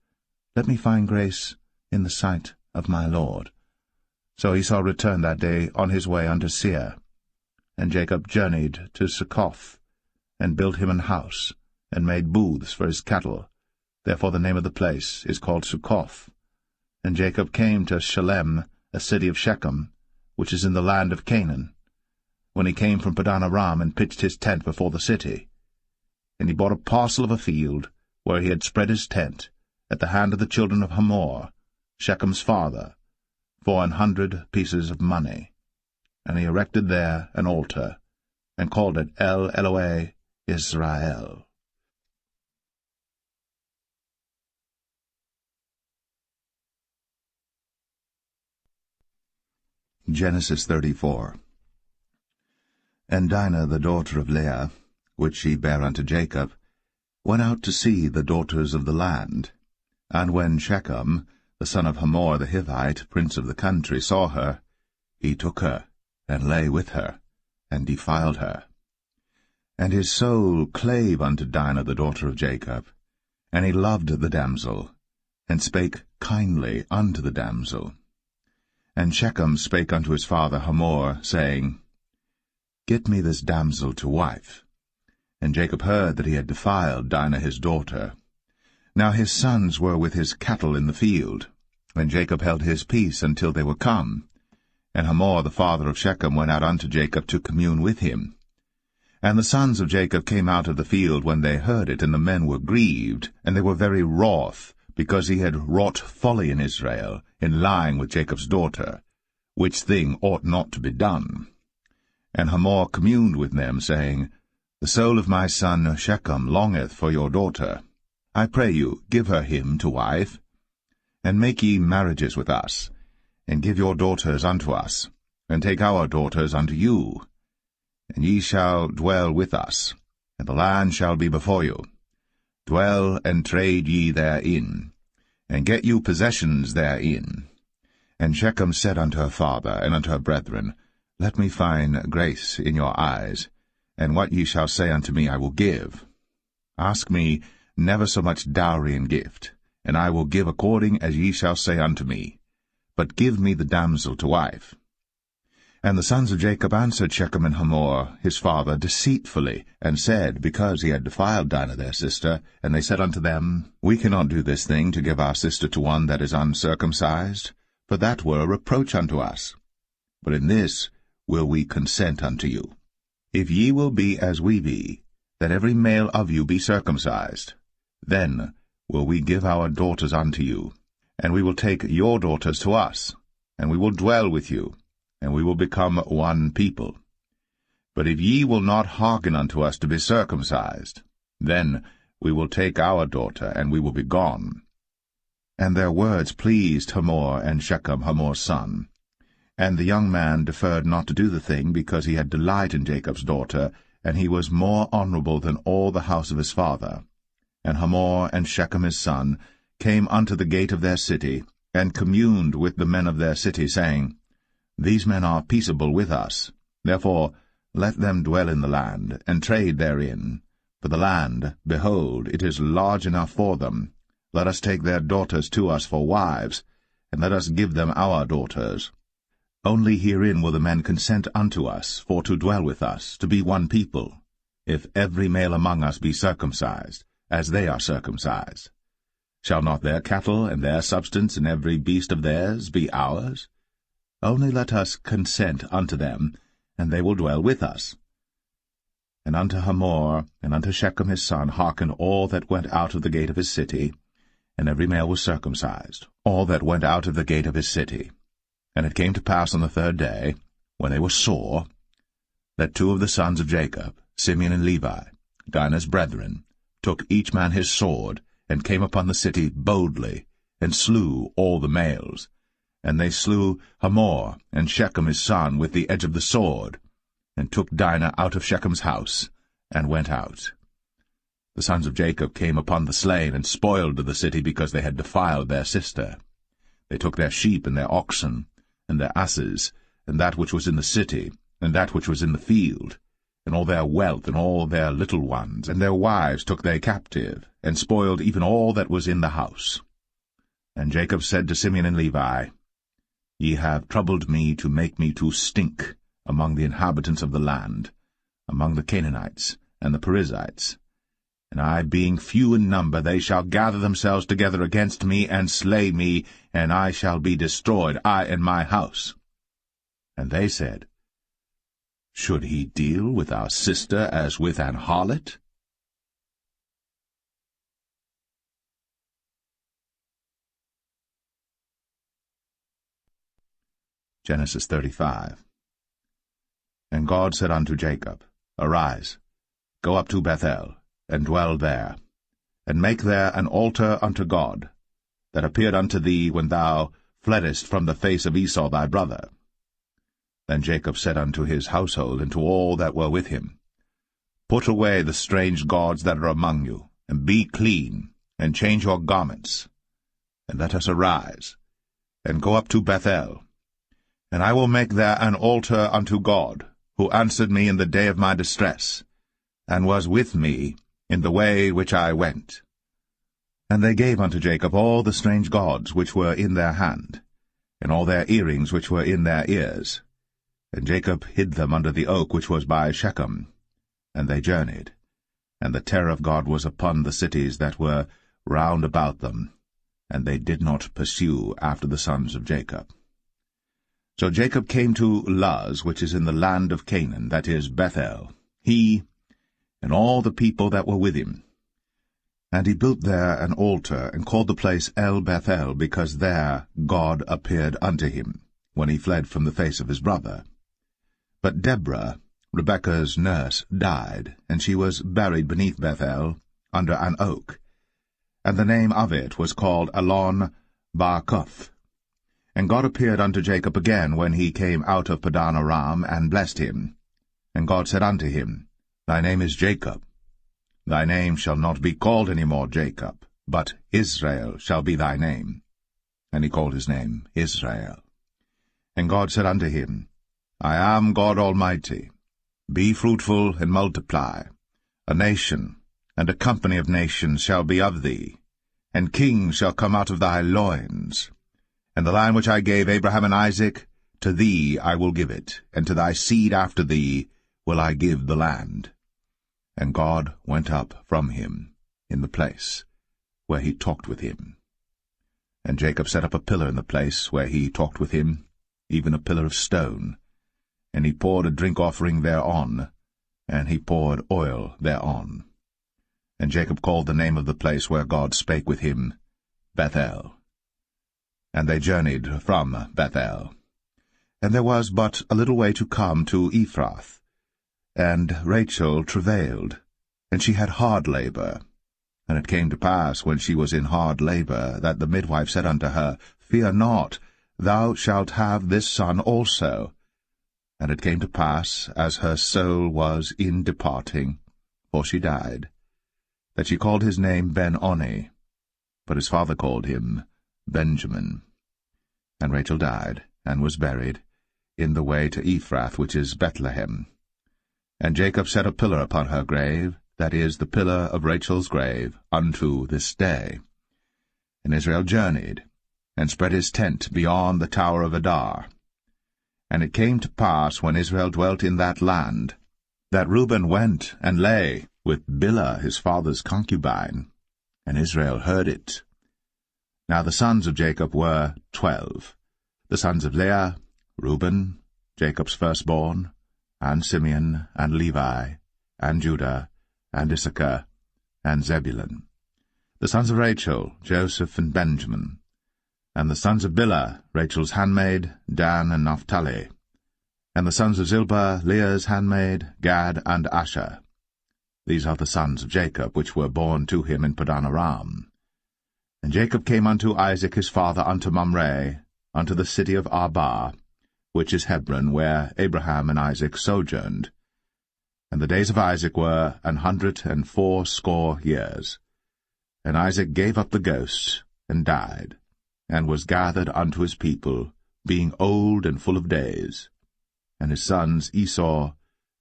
Let me find grace in the sight of my Lord. So Esau returned that day on his way unto Seir. And Jacob journeyed to Succoth, and built him an house, and made booths for his cattle. Therefore the name of the place is called Succoth. And Jacob came to Shalem, a city of Shechem, which is in the land of Canaan, when he came from Padan Aram, and pitched his tent before the city. And he bought a parcel of a field, where he had spread his tent, at the hand of the children of Hamor, Shechem's father, for 100 pieces of money. And he erected there an altar, and called it El Elohe Israel. Genesis 34. And Dinah the daughter of Leah, which she bare unto Jacob, went out to see the daughters of the land. And when Shechem, the son of Hamor the Hivite, prince of the country, saw her, he took her, and lay with her, and defiled her. And his soul clave unto Dinah the daughter of Jacob, and he loved the damsel, and spake kindly unto the damsel. And Shechem spake unto his father Hamor, saying, Get me this damsel to wife. And Jacob heard that he had defiled Dinah his daughter. Now his sons were with his cattle in the field, and Jacob held his peace until they were come. And Hamor the father of Shechem went out unto Jacob to commune with him. And the sons of Jacob came out of the field when they heard it, and the men were grieved, and they were very wroth, because he had wrought folly in Israel, in lying with Jacob's daughter, which thing ought not to be done. And Hamor communed with them, saying, The soul of my son Shechem longeth for your daughter. I pray you, give her him to wife. And make ye marriages with us, and give your daughters unto us, and take our daughters unto you. And ye shall dwell with us, and the land shall be before you. Dwell and trade ye therein, and get you possessions therein. And Shechem said unto her father and unto her brethren, Let me find grace in your eyes, and what ye shall say unto me I will give. Ask me never so much dowry and gift, and I will give according as ye shall say unto me. But give me the damsel to wife. And the sons of Jacob answered Shechem and Hamor his father deceitfully, and said, because he had defiled Dinah their sister, and they said unto them, We cannot do this thing to give our sister to one that is uncircumcised, for that were a reproach unto us. But in this will we consent unto you. If ye will be as we be, that every male of you be circumcised, then will we give our daughters unto you, and we will take your daughters to us, and we will dwell with you, and we will become one people. But if ye will not hearken unto us to be circumcised, then we will take our daughter, and we will be gone. And their words pleased Hamor and Shechem Hamor's son. And the young man deferred not to do the thing, because he had delight in Jacob's daughter, and he was more honorable than all the house of his father. And Hamor and Shechem his son came unto the gate of their city, and communed with the men of their city, saying, These men are peaceable with us. Therefore let them dwell in the land, and trade therein. For the land, behold, it is large enough for them. Let us take their daughters to us for wives, and let us give them our daughters. Only herein will the men consent unto us, for to dwell with us, to be one people, if every male among us be circumcised, as they are circumcised. Shall not their cattle and their substance and every beast of theirs be ours? Only let us consent unto them, and they will dwell with us. And unto Hamor, and unto Shechem his son, hearken all that went out of the gate of his city, and every male was circumcised, all that went out of the gate of his city. And it came to pass on the 3rd day, when they were sore, that 2 of the sons of Jacob, Simeon and Levi, Dinah's brethren, took each man his sword, and came upon the city boldly, and slew all the males. And they slew Hamor and Shechem his son with the edge of the sword, and took Dinah out of Shechem's house, and went out. The sons of Jacob came upon the slain, and spoiled the city, because they had defiled their sister. They took their sheep and their oxen, and their asses, and that which was in the city, and that which was in the field, and all their wealth, and all their little ones, and their wives took they captive, and spoiled even all that was in the house. And Jacob said to Simeon and Levi, Ye have troubled me to make me to stink among the inhabitants of the land, among the Canaanites and the Perizzites. And I, being few in number, they shall gather themselves together against me, and slay me, and I shall be destroyed, I and my house. And they said, Should he deal with our sister as with an harlot? Genesis 35. And God said unto Jacob, Arise, go up to Bethel, and dwell there, and make there an altar unto God, that appeared unto thee when thou fleddest from the face of Esau thy brother. Then Jacob said unto his household, and to all that were with him, Put away the strange gods that are among you, and be clean, and change your garments, and let us arise, and go up to Bethel. And I will make there an altar unto God, who answered me in the day of my distress, and was with me in the way which I went. And they gave unto Jacob all the strange gods which were in their hand, and all their earrings which were in their ears. And Jacob hid them under the oak which was by Shechem. And they journeyed, and the terror of God was upon the cities that were round about them, and they did not pursue after the sons of Jacob. So Jacob came to Luz, which is in the land of Canaan, that is Bethel, he and all the people that were with him. And he built there an altar, and called the place El-Bethel, because there God appeared unto him, when he fled from the face of his brother. But Deborah, Rebekah's nurse, died, and she was buried beneath Bethel, under an oak. And the name of it was called Allon-Bachuth. And God appeared unto Jacob again when he came out of Padan Aram, and blessed him. And God said unto him, Thy name is Jacob. Thy name shall not be called any more Jacob, but Israel shall be thy name. And he called his name Israel. And God said unto him, I am God Almighty. Be fruitful and multiply. A nation and a company of nations shall be of thee, and kings shall come out of thy loins. And the land which I gave Abraham and Isaac, to thee I will give it, and to thy seed after thee will I give the land. And God went up from him in the place where he talked with him. And Jacob set up a pillar in the place where he talked with him, even a pillar of stone. And he poured a drink offering thereon, and he poured oil thereon. And Jacob called the name of the place where God spake with him, Bethel. And they journeyed from Bethel. And there was but a little way to come to Ephrath. And Rachel travailed, and she had hard labor. And it came to pass, when she was in hard labor, that the midwife said unto her, Fear not, thou shalt have this son also. And it came to pass, as her soul was in departing, for she died, that she called his name Ben-Oni, but his father called him Benjamin. And Rachel died, and was buried, in the way to Ephrath, which is Bethlehem. And Jacob set a pillar upon her grave, that is, the pillar of Rachel's grave, unto this day. And Israel journeyed, and spread his tent beyond the tower of Adar. And it came to pass, when Israel dwelt in that land, that Reuben went and lay with Bilhah his father's concubine, and Israel heard it. Now the sons of Jacob were 12, the sons of Leah, Reuben, Jacob's firstborn, and Simeon, and Levi, and Judah, and Issachar, and Zebulun. The sons of Rachel, Joseph and Benjamin. And the sons of Bilhah, Rachel's handmaid, Dan and Naphtali. And the sons of Zilpah, Leah's handmaid, Gad and Asher. These are the sons of Jacob, which were born to him in Padan Aram. And Jacob came unto Isaac his father unto Mamre, unto the city of Arba, which is Hebron, where Abraham and Isaac sojourned. And the days of Isaac were 180 years. And Isaac gave up the ghost, and died, and was gathered unto his people, being old and full of days. And his sons Esau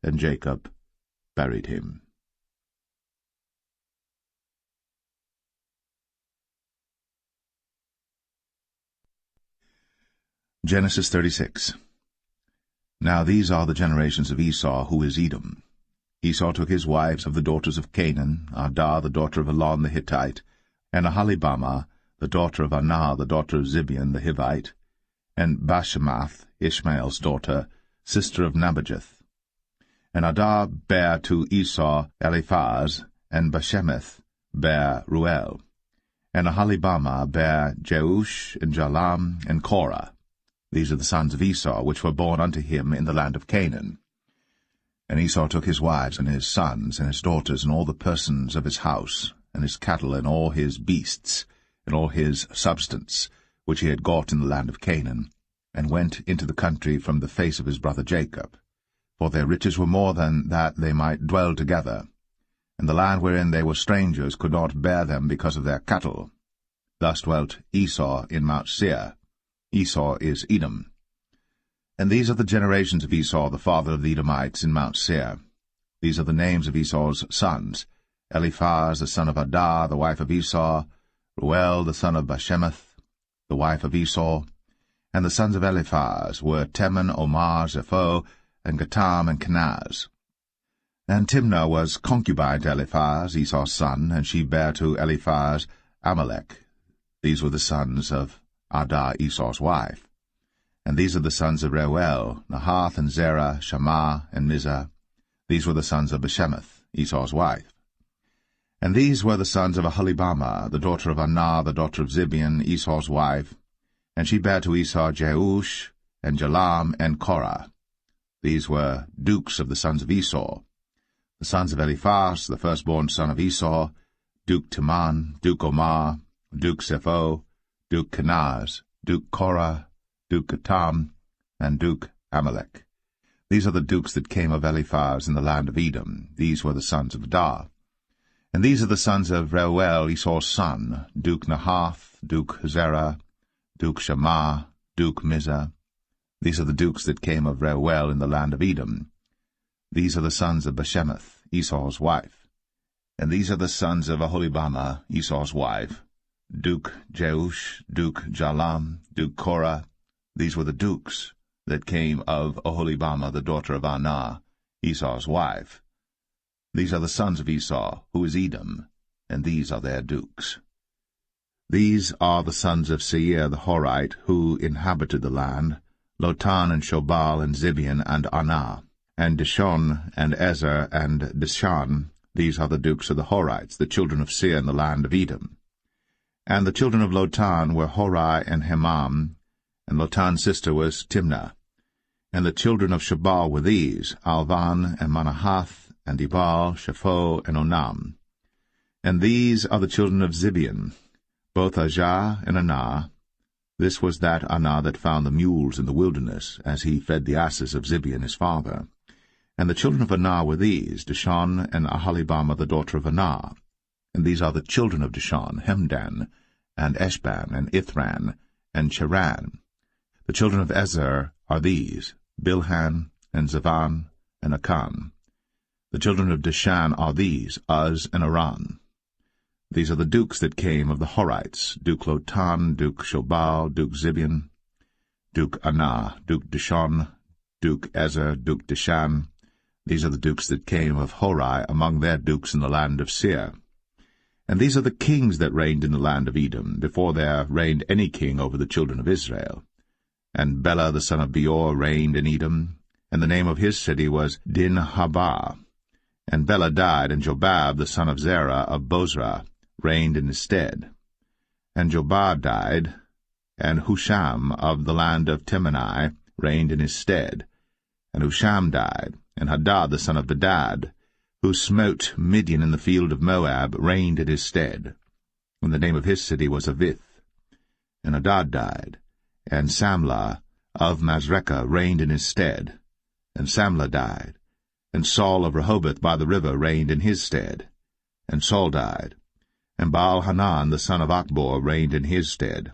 and Jacob buried him. Genesis 36. Now these are the generations of Esau, who is Edom. Esau took his wives of the daughters of Canaan, Adah the daughter of Elon the Hittite, and Aholibamah the daughter of Anah the daughter of Zibeon the Hivite, and Bashemath, Ishmael's daughter, sister of Nebajoth. And Adah bare to Esau Eliphaz, and Bashemath bare Ruel. And Aholibamah bare Jeush, and Jalam, and Korah. These are the sons of Esau, which were born unto him in the land of Canaan. And Esau took his wives, and his sons, and his daughters, and all the persons of his house, and his cattle, and all his beasts, and all his substance, which he had got in the land of Canaan, and went into the country from the face of his brother Jacob. For their riches were more than that they might dwell together, and the land wherein they were strangers could not bear them because of their cattle. Thus dwelt Esau in Mount Seir. Esau is Edom. And these are the generations of Esau, the father of the Edomites, in Mount Seir. These are the names of Esau's sons: Eliphaz, the son of Adah, the wife of Esau; Ruel, the son of Bashemath, the wife of Esau. And the sons of Eliphaz were Teman, Omar, Zepho, and Gatam, and Kenaz. And Timnah was concubine to Eliphaz, Esau's son, and she bare to Eliphaz Amalek. These were the sons of Adah, Esau's wife. And these are the sons of Reuel, Nahath, and Zerah, Shammah, and Mizah. These were the sons of Bashemath, Esau's wife. And these were the sons of Aholibamah, the daughter of Anah, the daughter of Zibeon, Esau's wife. And she bare to Esau Jeush, and Jalam, and Korah. These were dukes of the sons of Esau. The sons of Eliphaz, the firstborn son of Esau: Duke Teman, Duke Omar, Duke Zepho, Duke Kenaz, Duke Korah, Duke Gatam, and Duke Amalek. These are the dukes that came of Eliphaz in the land of Edom. These were the sons of Adah. And these are the sons of Reuel, Esau's son: Duke Nahath, Duke Zerah, Duke Shammah, Duke Mizah. These are the dukes that came of Reuel in the land of Edom. These are the sons of Bashemath, Esau's wife. And these are the sons of Aholibamah, Esau's wife: Duke Jeush, Duke Jalam, Duke Korah. These were the dukes that came of Aholibamah, the daughter of Anah, Esau's wife. These are the sons of Esau, who is Edom, and these are their dukes. These are the sons of Seir the Horite, who inhabited the land: Lotan, and Shobal, and Zibeon, and Anah, and Dishon, and Ezer, and Dishan. These are the dukes of the Horites, the children of Seir in the land of Edom. And the children of Lotan were Horai and Hemam, and Lotan's sister was Timnah. And the children of Shobal were these: Alvan, and Manahath, and Ebal, Shapho, and Onam. And these are the children of Zibeon, both Ajah and Anah. This was that Anah that found the mules in the wilderness, as he fed the asses of Zibeon his father. And the children of Anah were these: Dishon, and Aholibamah the daughter of Anah. And these are the children of Dishon: Hemdan, and Eshban, and Ithran, and Cheran. The children of Ezer are these: Bilhan, and Zavan, and Akan. The children of Dishan are these: Uz and Aran. These are the dukes that came of the Horites: Duke Lotan, Duke Shobal, Duke Zibeon, Duke Anah, Duke Dishon, Duke Ezer, Duke Dishan. These are the dukes that came of Horai among their dukes in the land of Seir. And these are the kings that reigned in the land of Edom, before there reigned any king over the children of Israel. And Bela the son of Beor reigned in Edom, and the name of his city was Dinhabah. And Bela died, and Jobab the son of Zerah of Bozrah reigned in his stead. And Jobab died, and Husham of the land of Temani reigned in his stead. And Husham died, and Hadad the son of Bedad, who smote Midian in the field of Moab, reigned in his stead. And the name of his city was Avith. And Hadad died, and Samlah of Masrekah reigned in his stead. And Samlah died, and Saul of Rehoboth by the river reigned in his stead. And Saul died, and Baal-Hanan the son of Achbor reigned in his stead.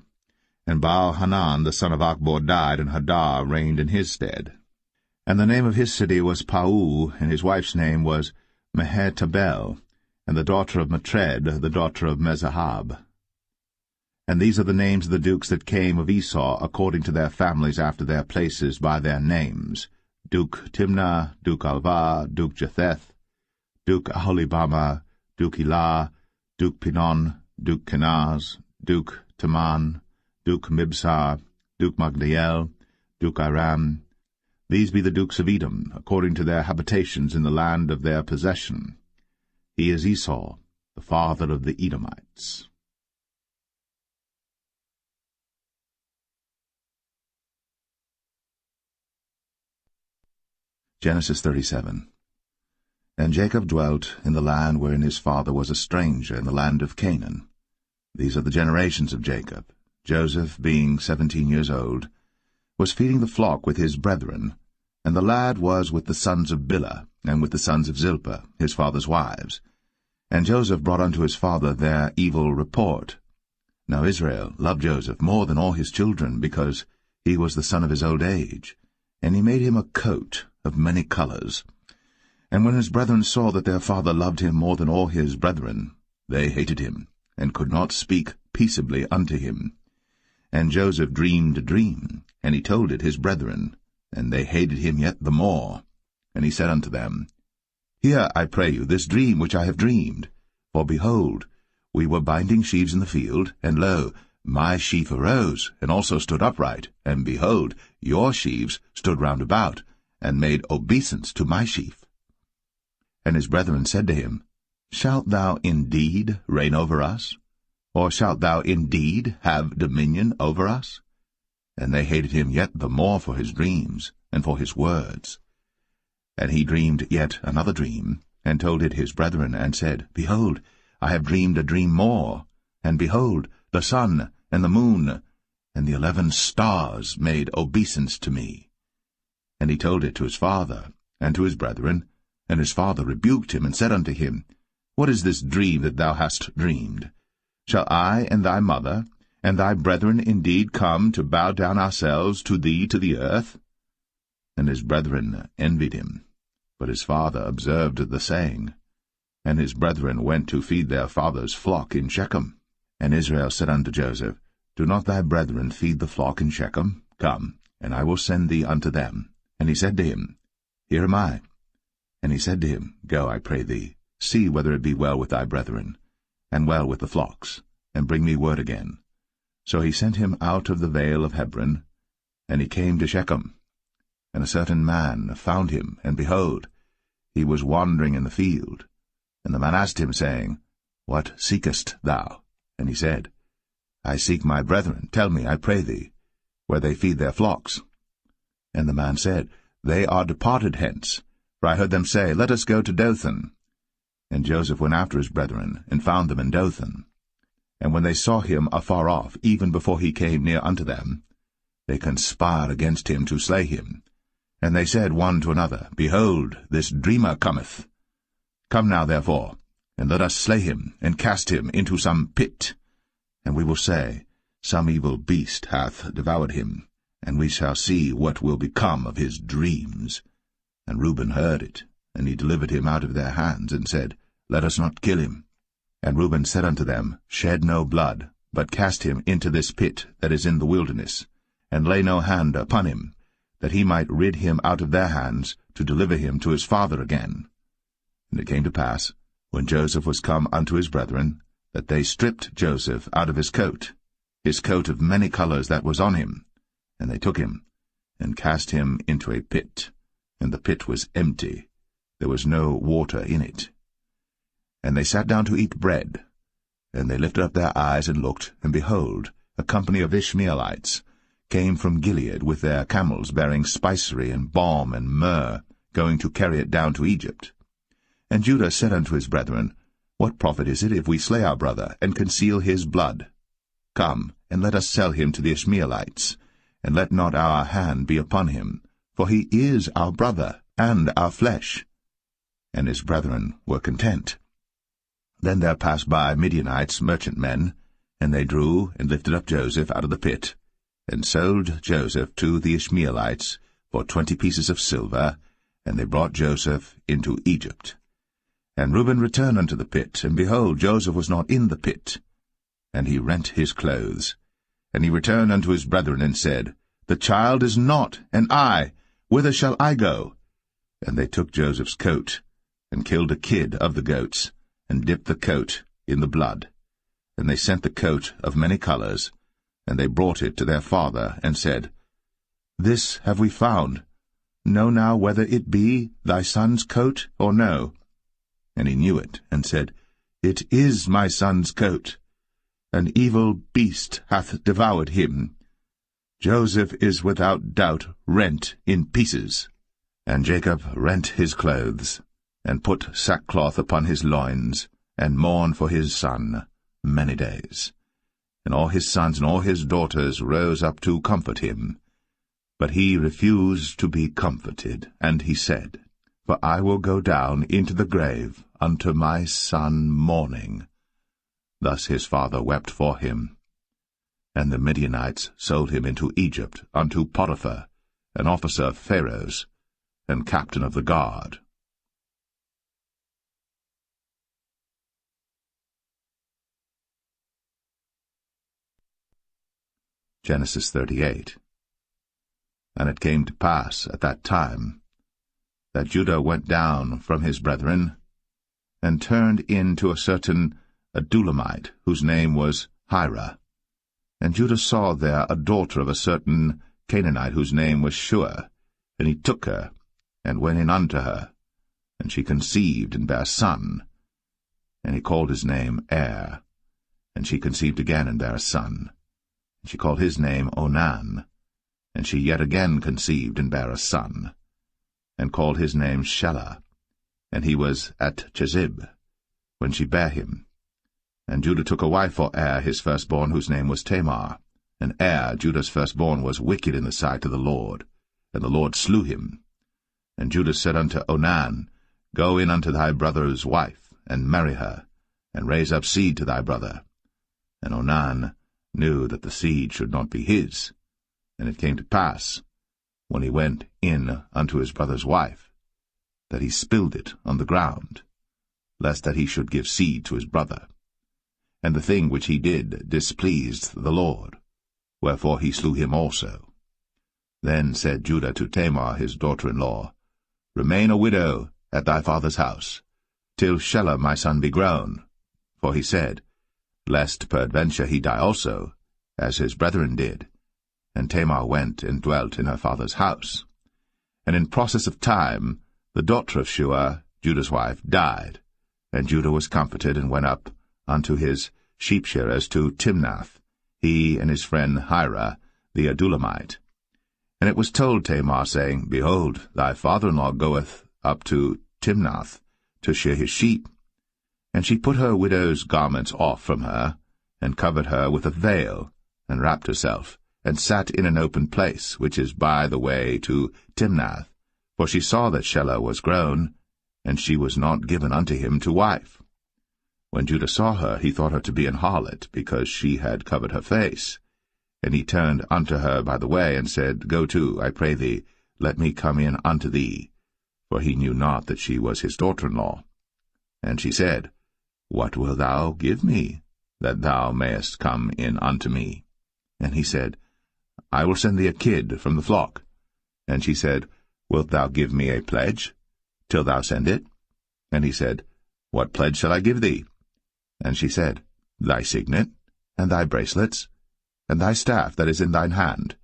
And Baal-Hanan the son of Achbor died, and Hadar reigned in his stead. And the name of his city was Pau, and his wife's name was Mehetabel, and the daughter of Matred, the daughter of Mezahab. And these are the names of the dukes that came of Esau, according to their families after their places, by their names: Duke Timnah, Duke Alvah, Duke Jetheth, Duke Aholibama, Duke Elah, Duke Pinon, Duke Kenaz, Duke Taman, Duke Mibsar, Duke Magdiel, Duke Aram. These be the dukes of Edom, according to their habitations in the land of their possession. He is Esau, the father of the Edomites. Genesis 37. And Jacob dwelt in the land wherein his father was a stranger, in the land of Canaan. These are the generations of Jacob. Joseph, being 17 years old, was feeding the flock with his brethren, and the lad was with the sons of Bilhah, and with the sons of Zilpah, his father's wives. And Joseph brought unto his father their evil report. Now Israel loved Joseph more than all his children, because he was the son of his old age, and he made him a coat of many colors. And when his brethren saw that their father loved him more than all his brethren, they hated him, and could not speak peaceably unto him. And Joseph dreamed a dream, and he told it his brethren, and they hated him yet the more. And he said unto them, Hear, I pray you, this dream which I have dreamed. For behold, we were binding sheaves in the field, and lo, my sheaf arose, and also stood upright, and behold, your sheaves stood round about, and made obeisance to my sheaf. And his brethren said to him, Shalt thou indeed reign over us? Or shalt thou indeed have dominion over us? And they hated him yet the more for his dreams, and for his words. And he dreamed yet another dream, and told it his brethren, and said, Behold, I have dreamed a dream more, and behold, the sun, and the moon, and the 11 stars made obeisance to me. And he told it to his father, and to his brethren, and his father rebuked him, and said unto him, What is this dream that thou hast dreamed? Shall I and thy mother, and thy brethren indeed come to bow down ourselves to thee to the earth? And his brethren envied him. But his father observed the saying. And his brethren went to feed their father's flock in Shechem. And Israel said unto Joseph, Do not thy brethren feed the flock in Shechem? Come, and I will send thee unto them. And he said to him, Here am I. And he said to him, Go, I pray thee, see whether it be well with thy brethren, and well with the flocks, and bring me word again. So he sent him out of the vale of Hebron, and he came to Shechem. And a certain man found him, and behold, he was wandering in the field. And the man asked him, saying, What seekest thou? And he said, I seek my brethren. Tell me, I pray thee, where they feed their flocks. And the man said, They are departed hence, for I heard them say, Let us go to Dothan. And Joseph went after his brethren, and found them in Dothan. And when they saw him afar off, even before he came near unto them, they conspired against him to slay him. And they said one to another, Behold, this dreamer cometh. Come now, therefore, and let us slay him, and cast him into some pit. And we will say, Some evil beast hath devoured him, and we shall see what will become of his dreams. And Reuben heard it, and he delivered him out of their hands, and said, Let us not kill him. And Reuben said unto them, Shed no blood, but cast him into this pit that is in the wilderness, and lay no hand upon him, that he might rid him out of their hands, to deliver him to his father again. And it came to pass, when Joseph was come unto his brethren, that they stripped Joseph out of his coat of many colors that was on him, And they took him, and cast him into a pit, and the pit was empty, there was no water in it. And they sat down to eat bread, and they lifted up their eyes and looked, and behold, a company of Ishmaelites came from Gilead with their camels bearing spicery and balm and myrrh, going to carry it down to Egypt. And Judah said unto his brethren, What profit is it if we slay our brother, and conceal his blood? Come, and let us sell him to the Ishmaelites, and let not our hand be upon him, for he is our brother, and our flesh. And his brethren were content. Then there passed by Midianites, merchantmen, and they drew and lifted up Joseph out of the pit, and sold Joseph to the Ishmaelites for 20 pieces of silver, and they brought Joseph into Egypt. And Reuben returned unto the pit, and behold, Joseph was not in the pit. And he rent his clothes. And he returned unto his brethren, and said, The child is not, and I, whither shall I go? And they took Joseph's coat, and killed a kid of the goats, and dipped the coat in the blood. And they sent the coat of many colors, and they brought it to their father, and said, This have we found. Know now whether it be thy son's coat or no. And he knew it, and said, It is my son's coat. An evil beast hath devoured him. Joseph is without doubt rent in pieces. And Jacob rent his clothes, and put sackcloth upon his loins, and mourned for his son many days. And all his sons and all his daughters rose up to comfort him. But he refused to be comforted, and he said, For I will go down into the grave unto my son mourning. Thus his father wept for him. And the Midianites sold him into Egypt unto Potiphar, an officer of Pharaoh's, and captain of the guard. Genesis 38. And it came to pass at that time that Judah went down from his brethren, and turned in to a certain Adulamite, whose name was Hira. And Judah saw there a daughter of a certain Canaanite, whose name was Shua. And he took her, and went in unto her. And she conceived, and bare a son. And he called his name Er. And she conceived again, and bare a son. And she called his name Onan. And she yet again conceived, and bare a son. And called his name Shelah. And he was at Chezib, when she bare him. And Judah took a wife for Er his firstborn, whose name was Tamar. And Er, Judah's firstborn, was wicked in the sight of the Lord, and the Lord slew him. And Judah said unto Onan, Go in unto thy brother's wife, and marry her, and raise up seed to thy brother. And Onan knew that the seed should not be his. And it came to pass, when he went in unto his brother's wife, that he spilled it on the ground, lest that he should give seed to his brother. And the thing which he did displeased the Lord, wherefore he slew him also. Then said Judah to Tamar his daughter-in-law, Remain a widow at thy father's house, till Shelah my son be grown. For he said, Lest peradventure he die also, as his brethren did. And Tamar went and dwelt in her father's house. And in process of time the daughter of Shua, Judah's wife, died. And Judah was comforted, and went up unto his sheep-shearers to Timnath, he and his friend Hira, the Adulamite. And it was told Tamar, saying, Behold, thy father-in-law goeth up to Timnath to shear his sheep. And she put her widow's garments off from her, and covered her with a veil, and wrapped herself, and sat in an open place, which is by the way to Timnath. For she saw that Shelah was grown, and she was not given unto him to wife. When Judah saw her, he thought her to be an harlot, because she had covered her face. And he turned unto her by the way, and said, Go to, I pray thee, let me come in unto thee. For he knew not that she was his daughter-in-law. And she said, What wilt thou give me, that thou mayest come in unto me? And he said, I will send thee a kid from the flock. And she said, Wilt thou give me a pledge, till thou send it? And he said, What pledge shall I give thee? And she said, Thy signet, and thy bracelets, and thy staff that is in thine hand.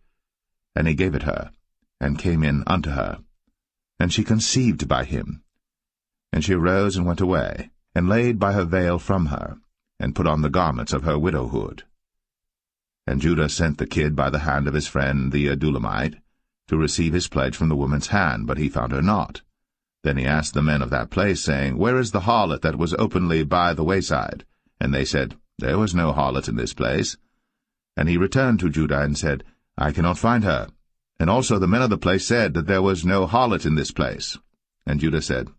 And he gave it her, and came in unto her. And she conceived by him. And she arose and went away, and laid by her veil from her, and put on the garments of her widowhood. And Judah sent the kid by the hand of his friend the Adulamite, to receive his pledge from the woman's hand, but he found her not. Then he asked the men of that place, saying, Where is the harlot that was openly by the wayside? And they said, There was no harlot in this place. And he returned to Judah, and said, I cannot find her. And also the men of the place said that there was no harlot in this place. And Judah said,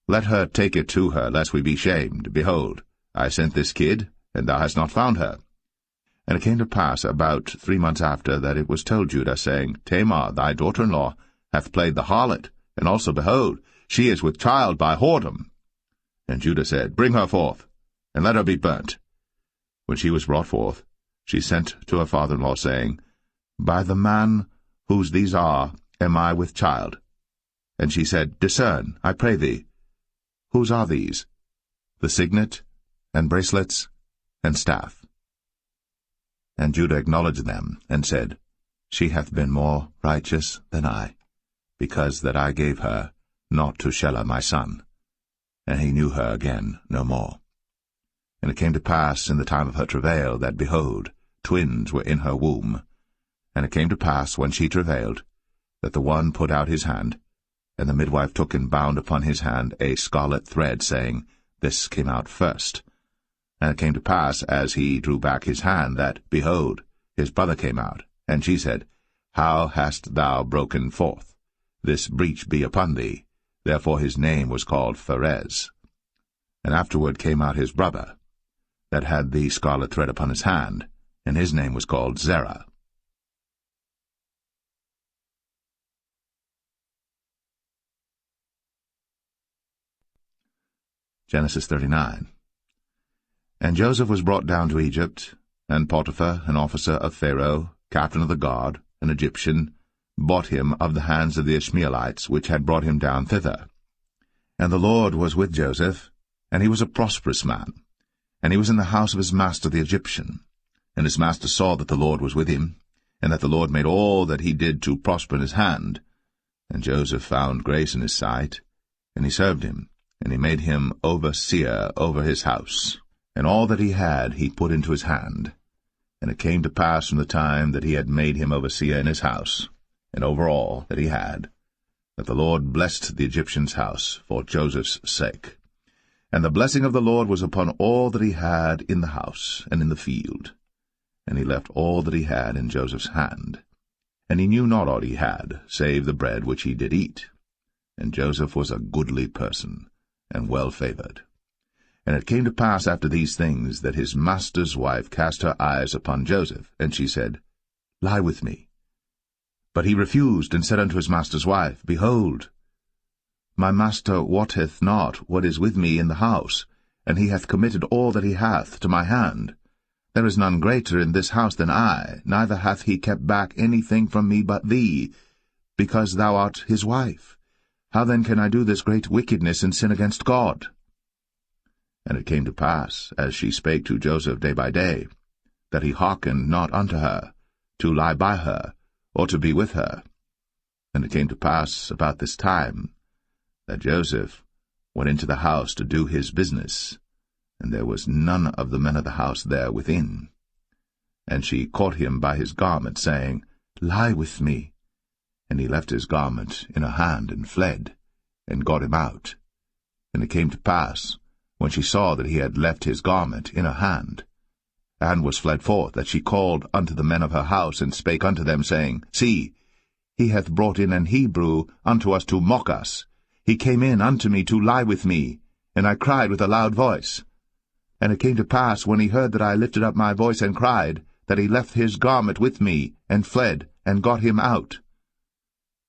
Let her take it to her, lest we be shamed. Behold, I sent this kid, and thou hast not found her. And it came to pass about 3 months after that it was told Judah, saying, Tamar, thy daughter-in-law, hath played the harlot, and also, behold, she is with child by whoredom. And Judah said, Bring her forth, and let her be burnt. When she was brought forth, she sent to her father-in-law, saying, By the man whose these are am I with child. And she said, Discern, I pray thee. Whose are these? The signet, and bracelets, and staff. And Judah acknowledged them, and said, She hath been more righteous than I, because that I gave her not to Shelah my son. And he knew her again no more. And it came to pass in the time of her travail, that, behold, twins were in her womb. And it came to pass, when she travailed, that the one put out his hand, and the midwife took and bound upon his hand a scarlet thread, saying, This came out first. And it came to pass, as he drew back his hand, that, behold, his brother came out. And she said, How hast thou broken forth? This breach be upon thee. Therefore his name was called Pharez. And afterward came out his brother, that had the scarlet thread upon his hand, and his name was called Zerah. Genesis 39. And Joseph was brought down to Egypt, and Potiphar, an officer of Pharaoh, captain of the guard, an Egyptian, bought him of the hands of the Ishmaelites, which had brought him down thither. And the Lord was with Joseph, and he was a prosperous man, and he was in the house of his master the Egyptian. And his master saw that the Lord was with him, and that the Lord made all that he did to prosper in his hand. And Joseph found grace in his sight, and he served him, and he made him overseer over his house. And all that he had he put into his hand. And it came to pass from the time that he had made him overseer in his house, and over all that he had, that the Lord blessed the Egyptian's house for Joseph's sake. And the blessing of the Lord was upon all that he had in the house and in the field. And he left all that he had in Joseph's hand. And he knew not aught he had, save the bread which he did eat. And Joseph was a goodly person, and well-favored. And it came to pass after these things, that his master's wife cast her eyes upon Joseph, and she said, Lie with me. But he refused, and said unto his master's wife, Behold, my master wotteth not what is with me in the house, and he hath committed all that he hath to my hand. There is none greater in this house than I, neither hath he kept back anything from me but thee, because thou art his wife. How then can I do this great wickedness and sin against God? And it came to pass, as she spake to Joseph day by day, that he hearkened not unto her, to lie by her, or to be with her. And it came to pass about this time, that Joseph went into the house to do his business, and there was none of the men of the house there within. And she caught him by his garment, saying, Lie with me. And he left his garment in her hand, and fled, and got him out. And it came to pass, when she saw that he had left his garment in her hand, and was fled forth, that she called unto the men of her house, and spake unto them, saying, See, he hath brought in an Hebrew unto us to mock us. He came in unto me to lie with me, and I cried with a loud voice. And it came to pass, when he heard that I lifted up my voice and cried, that he left his garment with me, and fled, and got him out.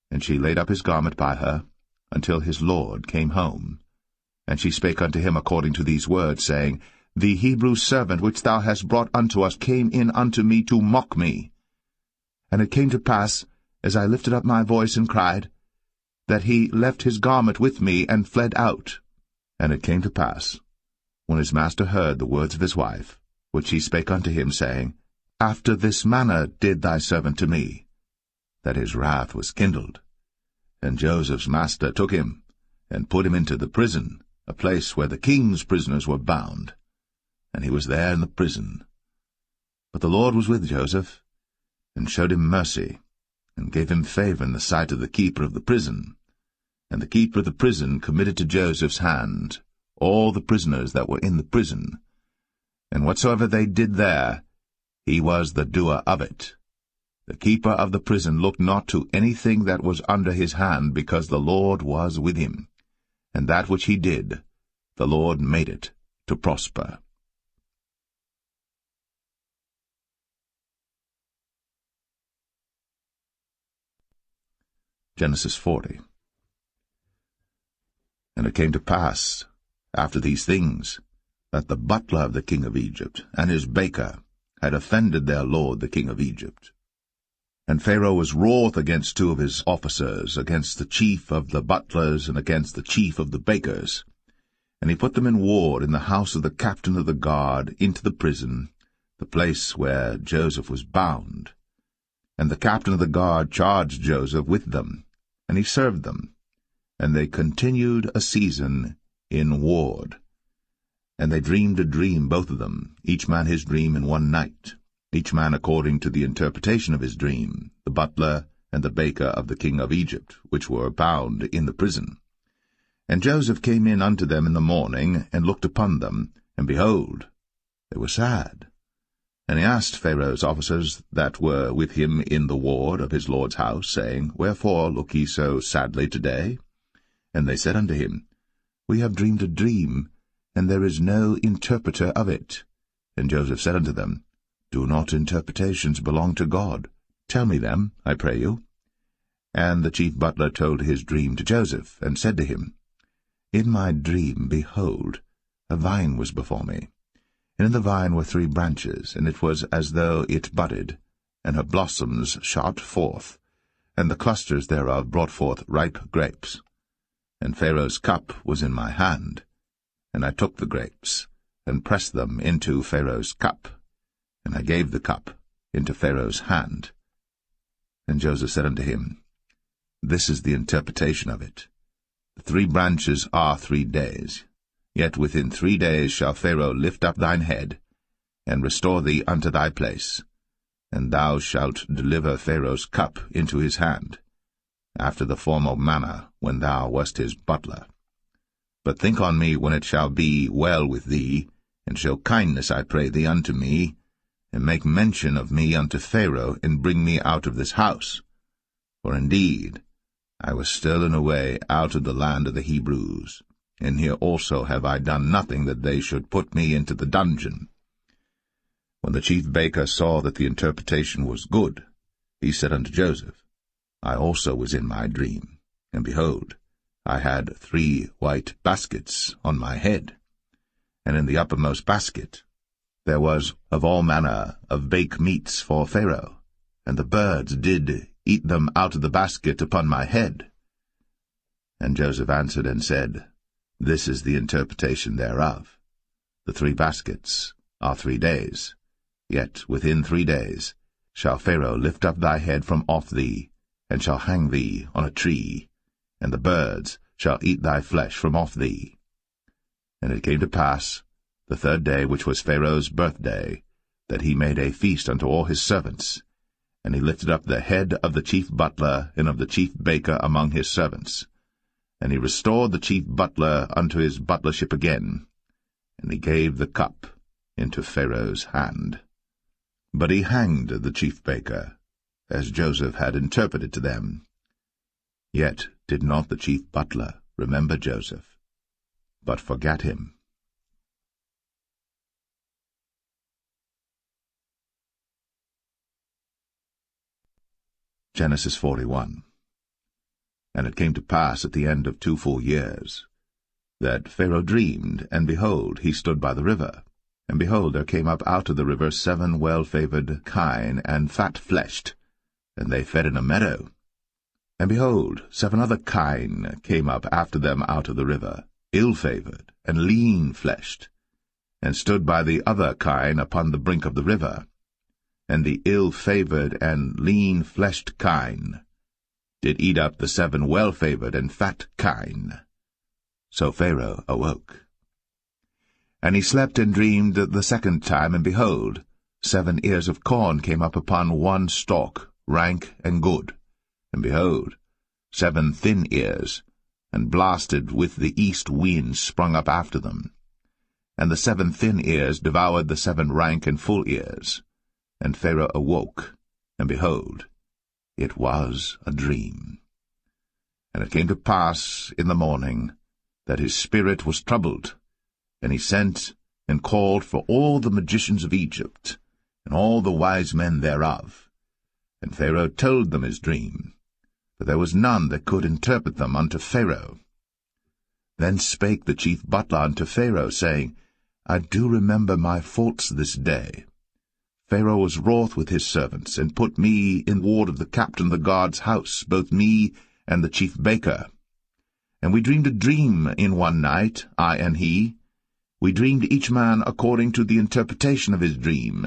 And she laid up his garment by her, until his lord came home. And she spake unto him according to these words, saying, The Hebrew servant which thou hast brought unto us came in unto me to mock me. And it came to pass, as I lifted up my voice and cried, that he left his garment with me, and fled out. And it came to pass, when his master heard the words of his wife, which she spake unto him, saying, After this manner did thy servant to me, that his wrath was kindled. And Joseph's master took him, and put him into the prison, a place where the king's prisoners were bound. And he was there in the prison. But the Lord was with Joseph, and showed him mercy, and gave him favor in the sight of the keeper of the prison. And the keeper of the prison committed to Joseph's hand all the prisoners that were in the prison. And whatsoever they did there, he was the doer of it. The keeper of the prison looked not to anything that was under his hand, because the Lord was with him. And that which he did, the Lord made it to prosper. Genesis 40. And it came to pass, after these things, that the butler of the king of Egypt and his baker had offended their lord the king of Egypt. And Pharaoh was wroth against two of his officers, against the chief of the butlers and against the chief of the bakers. And he put them in ward in the house of the captain of the guard into the prison, the place where Joseph was bound. And the captain of the guard charged Joseph with them, and he served them. And they continued a season in ward. And they dreamed a dream, both of them, each man his dream in one night, each man according to the interpretation of his dream, the butler and the baker of the king of Egypt, which were bound in the prison. And Joseph came in unto them in the morning, and looked upon them, and behold, they were sad. And he asked Pharaoh's officers that were with him in the ward of his lord's house, saying, Wherefore look ye so sadly today? And they said unto him, We have dreamed a dream, and there is no interpreter of it. And Joseph said unto them, Do not interpretations belong to God? Tell me them, I pray you. And the chief butler told his dream to Joseph, and said to him, In my dream, behold, a vine was before me. And in the vine were 3 branches, and it was as though it budded, and her blossoms shot forth, and the clusters thereof brought forth ripe grapes. And Pharaoh's cup was in my hand, and I took the grapes, and pressed them into Pharaoh's cup, and I gave the cup into Pharaoh's hand. And Joseph said unto him, This is the interpretation of it. The 3 branches are 3 days. Yet within 3 days shall Pharaoh lift up thine head, and restore thee unto thy place, and thou shalt deliver Pharaoh's cup into his hand, after the former manner when thou wast his butler. But think on me when it shall be well with thee, and show kindness, I pray thee, unto me, and make mention of me unto Pharaoh, and bring me out of this house. For indeed I was stolen away out of the land of the Hebrews, and here also have I done nothing that they should put me into the dungeon. When the chief baker saw that the interpretation was good, he said unto Joseph, I also was in my dream, and behold, I had 3 white baskets on my head, and in the uppermost basket there was of all manner of bake meats for Pharaoh, and the birds did eat them out of the basket upon my head. And Joseph answered and said, This is the interpretation thereof. The 3 baskets are 3 days. Yet within 3 days shall Pharaoh lift up thy head from off thee, and shall hang thee on a tree, and the birds shall eat thy flesh from off thee. And it came to pass, the 3rd day, which was Pharaoh's birthday, that he made a feast unto all his servants, and he lifted up the head of the chief butler and of the chief baker among his servants. And he restored the chief butler unto his butlership again, and he gave the cup into Pharaoh's hand. But he hanged the chief baker, as Joseph had interpreted to them. Yet did not the chief butler remember Joseph, but forgat him. Genesis 41. And it came to pass at the end of 2 full years, that Pharaoh dreamed, and behold, he stood by the river. And behold, there came up out of the river 7 well-favored kine, and fat-fleshed, and they fed in a meadow. And behold, 7 other kine came up after them out of the river, ill-favored, and lean-fleshed, and stood by the other kine upon the brink of the river. and the ill-favoured and lean-fleshed kine did eat up the 7 well-favoured and fat kine. So Pharaoh awoke. And he slept and dreamed the second time, and behold, 7 ears of corn came up upon one stalk, rank and good. And behold, 7 thin ears, and blasted with the east wind, sprung up after them. And the 7 thin ears devoured the 7 rank and full ears. And Pharaoh awoke, and behold, it was a dream. And it came to pass in the morning that his spirit was troubled, and he sent and called for all the magicians of Egypt, and all the wise men thereof. And Pharaoh told them his dream, but there was none that could interpret them unto Pharaoh. Then spake the chief butler unto Pharaoh, saying, I do remember my faults this day. Pharaoh was wroth with his servants, and put me in ward of the captain of the guard's house, both me and the chief baker. And we dreamed a dream in one night, I and he. We dreamed each man according to the interpretation of his dream.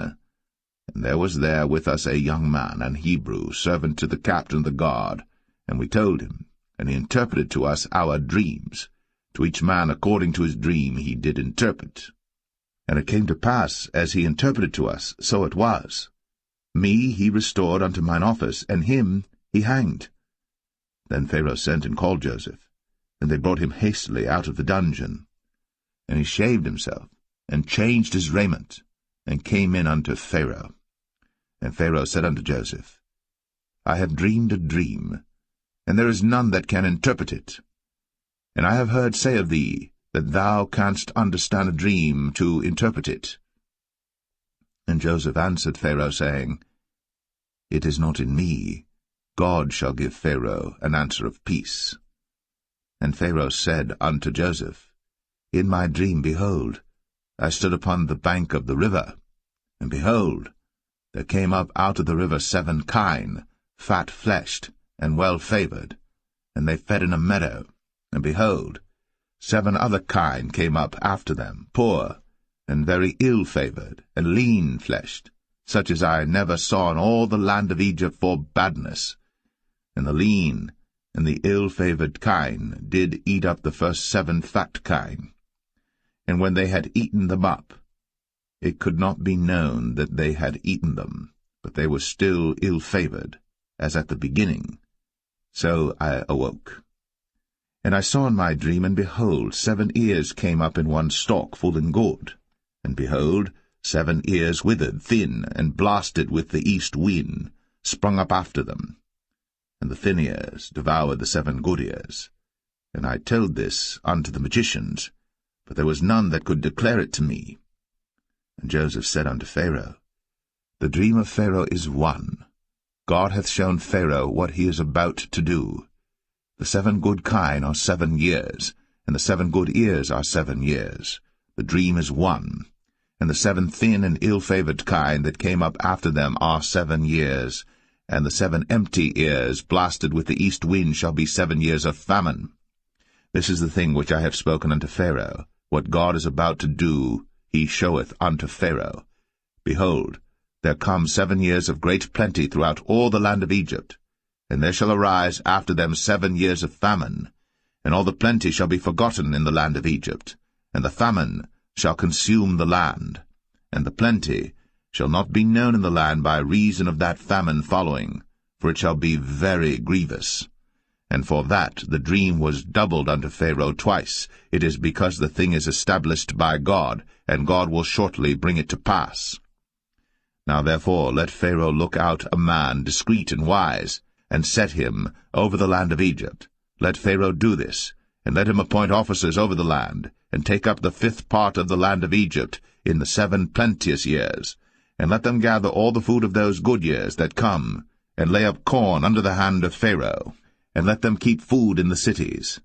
And there was there with us a young man, an Hebrew, servant to the captain of the guard. And we told him, and he interpreted to us our dreams. To each man according to his dream he did interpret. And it came to pass, as he interpreted to us, so it was. Me he restored unto mine office, and him he hanged. Then Pharaoh sent and called Joseph, and they brought him hastily out of the dungeon. And he shaved himself, and changed his raiment, and came in unto Pharaoh. And Pharaoh said unto Joseph, I have dreamed a dream, and there is none that can interpret it. And I have heard say of thee, that thou canst understand a dream to interpret it. And Joseph answered Pharaoh, saying, It is not in me. God shall give Pharaoh an answer of peace. And Pharaoh said unto Joseph, In my dream, behold, I stood upon the bank of the river, and behold, there came up out of the river 7 kine, fat-fleshed, and well-favoured, and they fed in a meadow, and behold, 7 other kine came up after them, poor, and very ill-favoured, and lean-fleshed, such as I never saw in all the land of Egypt for badness. And the lean and the ill-favoured kine did eat up the first 7 fat kine. And when they had eaten them up, it could not be known that they had eaten them, but they were still ill-favoured, as at the beginning. So I awoke. And I saw in my dream, and behold, 7 ears came up in one stalk, full and good. And behold, 7 ears withered, thin, and blasted with the east wind, sprung up after them. And the thin ears devoured the 7 good ears. And I told this unto the magicians, but there was none that could declare it to me. And Joseph said unto Pharaoh, The dream of Pharaoh is one. God hath shown Pharaoh what he is about to do. The 7 good kine are 7 years, and the 7 good ears are 7 years. The dream is one. And the 7 thin and ill-favoured kine that came up after them are 7 years, and the 7 empty ears blasted with the east wind shall be 7 years of famine. This is the thing which I have spoken unto Pharaoh. What God is about to do, he showeth unto Pharaoh. Behold, there come 7 years of great plenty throughout all the land of Egypt. And there shall arise after them 7 years of famine, and all the plenty shall be forgotten in the land of Egypt, and the famine shall consume the land, and the plenty shall not be known in the land by reason of that famine following, for it shall be very grievous. And for that the dream was doubled unto Pharaoh twice. It is because the thing is established by God, and God will shortly bring it to pass. Now therefore let Pharaoh look out a man discreet and wise, and set him over the land of Egypt. Let Pharaoh do this, and let him appoint officers over the land, and take up the 5th part of the land of Egypt in the 7 plenteous years, and let them gather all the food of those good years that come, and lay up corn under the hand of Pharaoh, and let them keep food in the cities.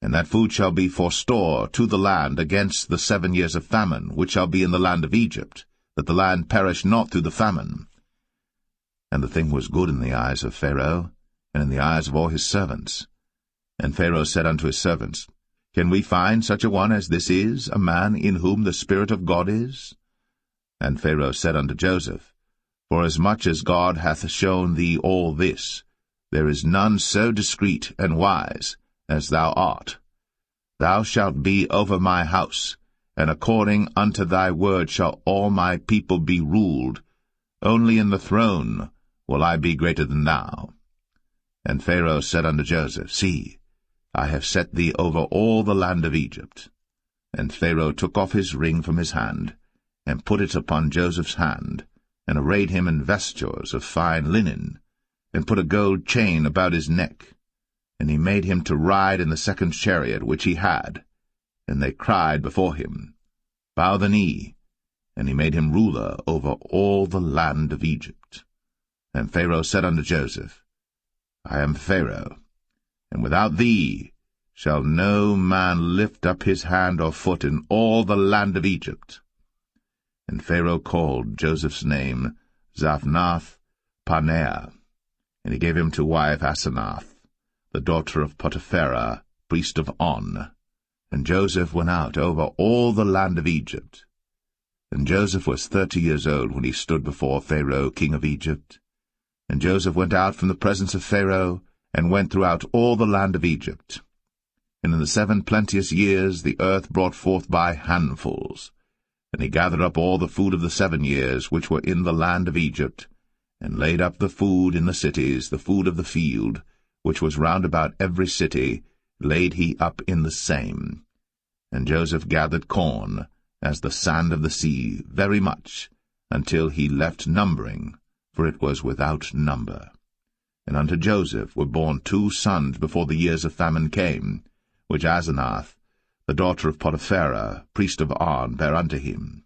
And that food shall be for store to the land against the 7 years of famine, which shall be in the land of Egypt, that the land perish not through the famine. And the thing was good in the eyes of Pharaoh, and in the eyes of all his servants. And Pharaoh said unto his servants, Can we find such a one as this is, a man in whom the Spirit of God is? And Pharaoh said unto Joseph, Forasmuch as God hath shown thee all this, there is none so discreet and wise as thou art. Thou shalt be over my house, and according unto thy word shall all my people be ruled. Only in the throne will I be greater than thou. And Pharaoh said unto Joseph, See, I have set thee over all the land of Egypt. And Pharaoh took off his ring from his hand, and put it upon Joseph's hand, and arrayed him in vestures of fine linen, and put a gold chain about his neck. And he made him to ride in the second chariot which he had. And they cried before him, Bow the knee. And he made him ruler over all the land of Egypt. And Pharaoh said unto Joseph, I am Pharaoh, and without thee shall no man lift up his hand or foot in all the land of Egypt. And Pharaoh called Joseph's name Zaphnath-Paneah, and he gave him to wife Asenath, the daughter of Potipharah, priest of On. And Joseph went out over all the land of Egypt. And Joseph was 30 years old when he stood before Pharaoh king of Egypt. And Joseph went out from the presence of Pharaoh, and went throughout all the land of Egypt. And in the 7 plenteous years the earth brought forth by handfuls. And he gathered up all the food of the 7 years which were in the land of Egypt, and laid up the food in the cities, the food of the field, which was round about every city, laid he up in the same. And Joseph gathered corn, as the sand of the sea, very much, until he left numbering, for it was without number. And unto Joseph were born 2 sons before the years of famine came, which Asenath, the daughter of Potipharah, priest of On, bare unto him.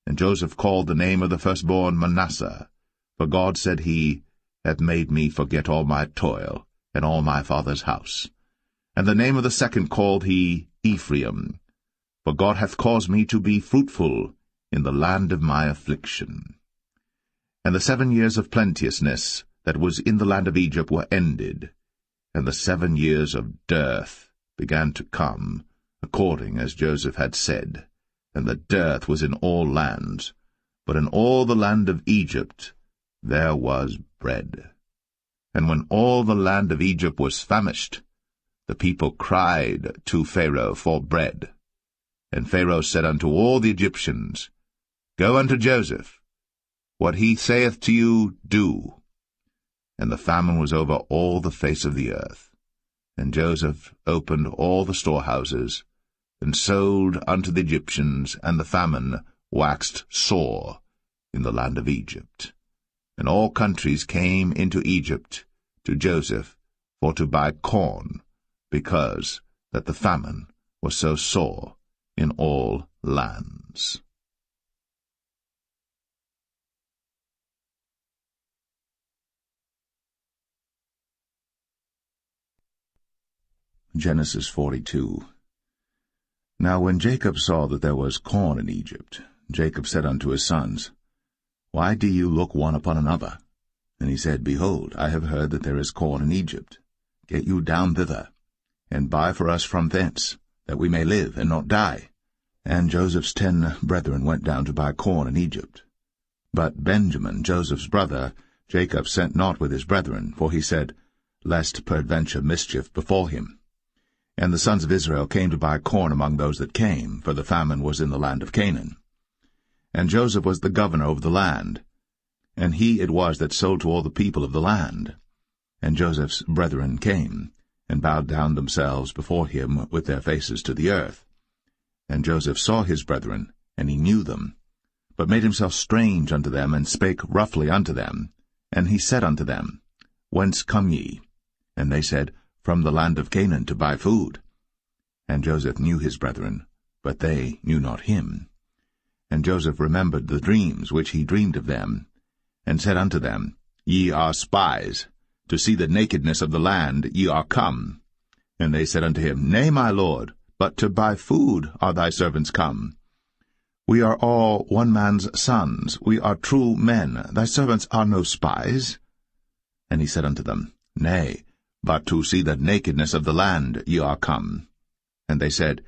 And Joseph called the name of the firstborn Manasseh, for God, said he, hath made me forget all my toil, and all my father's house. And the name of the second called he Ephraim, for God hath caused me to be fruitful in the land of my affliction. And the 7 years of plenteousness that was in the land of Egypt were ended, and the 7 years of dearth began to come, according as Joseph had said. And the dearth was in all lands, but in all the land of Egypt there was bread. And when all the land of Egypt was famished, the people cried to Pharaoh for bread. And Pharaoh said unto all the Egyptians, Go unto Joseph. What he saith to you, do. And the famine was over all the face of the earth. And Joseph opened all the storehouses, and sold unto the Egyptians, and the famine waxed sore in the land of Egypt. And all countries came into Egypt to Joseph for to buy corn, because that the famine was so sore in all lands. Genesis 42. Now when Jacob saw that there was corn in Egypt, Jacob said unto his sons, Why do you look one upon another? And he said, Behold, I have heard that there is corn in Egypt. Get you down thither, and buy for us from thence, that we may live and not die. And Joseph's 10 brethren went down to buy corn in Egypt. But Benjamin, Joseph's brother, Jacob sent not with his brethren, for he said, Lest peradventure mischief befall him. And the sons of Israel came to buy corn among those that came, for the famine was in the land of Canaan. And Joseph was the governor over the land, and he it was that sold to all the people of the land. And Joseph's brethren came, and bowed down themselves before him with their faces to the earth. And Joseph saw his brethren, and he knew them, but made himself strange unto them, and spake roughly unto them. And he said unto them, Whence come ye? And they said, From the land of Canaan to buy food. And Joseph knew his brethren, but they knew not him. And Joseph remembered the dreams which he dreamed of them, and said unto them, Ye are spies. To see the nakedness of the land ye are come. And they said unto him, Nay, my lord, but to buy food are thy servants come. We are all one man's sons, we are true men, thy servants are no spies. And he said unto them, Nay, but to see the nakedness of the land ye are come. And they said,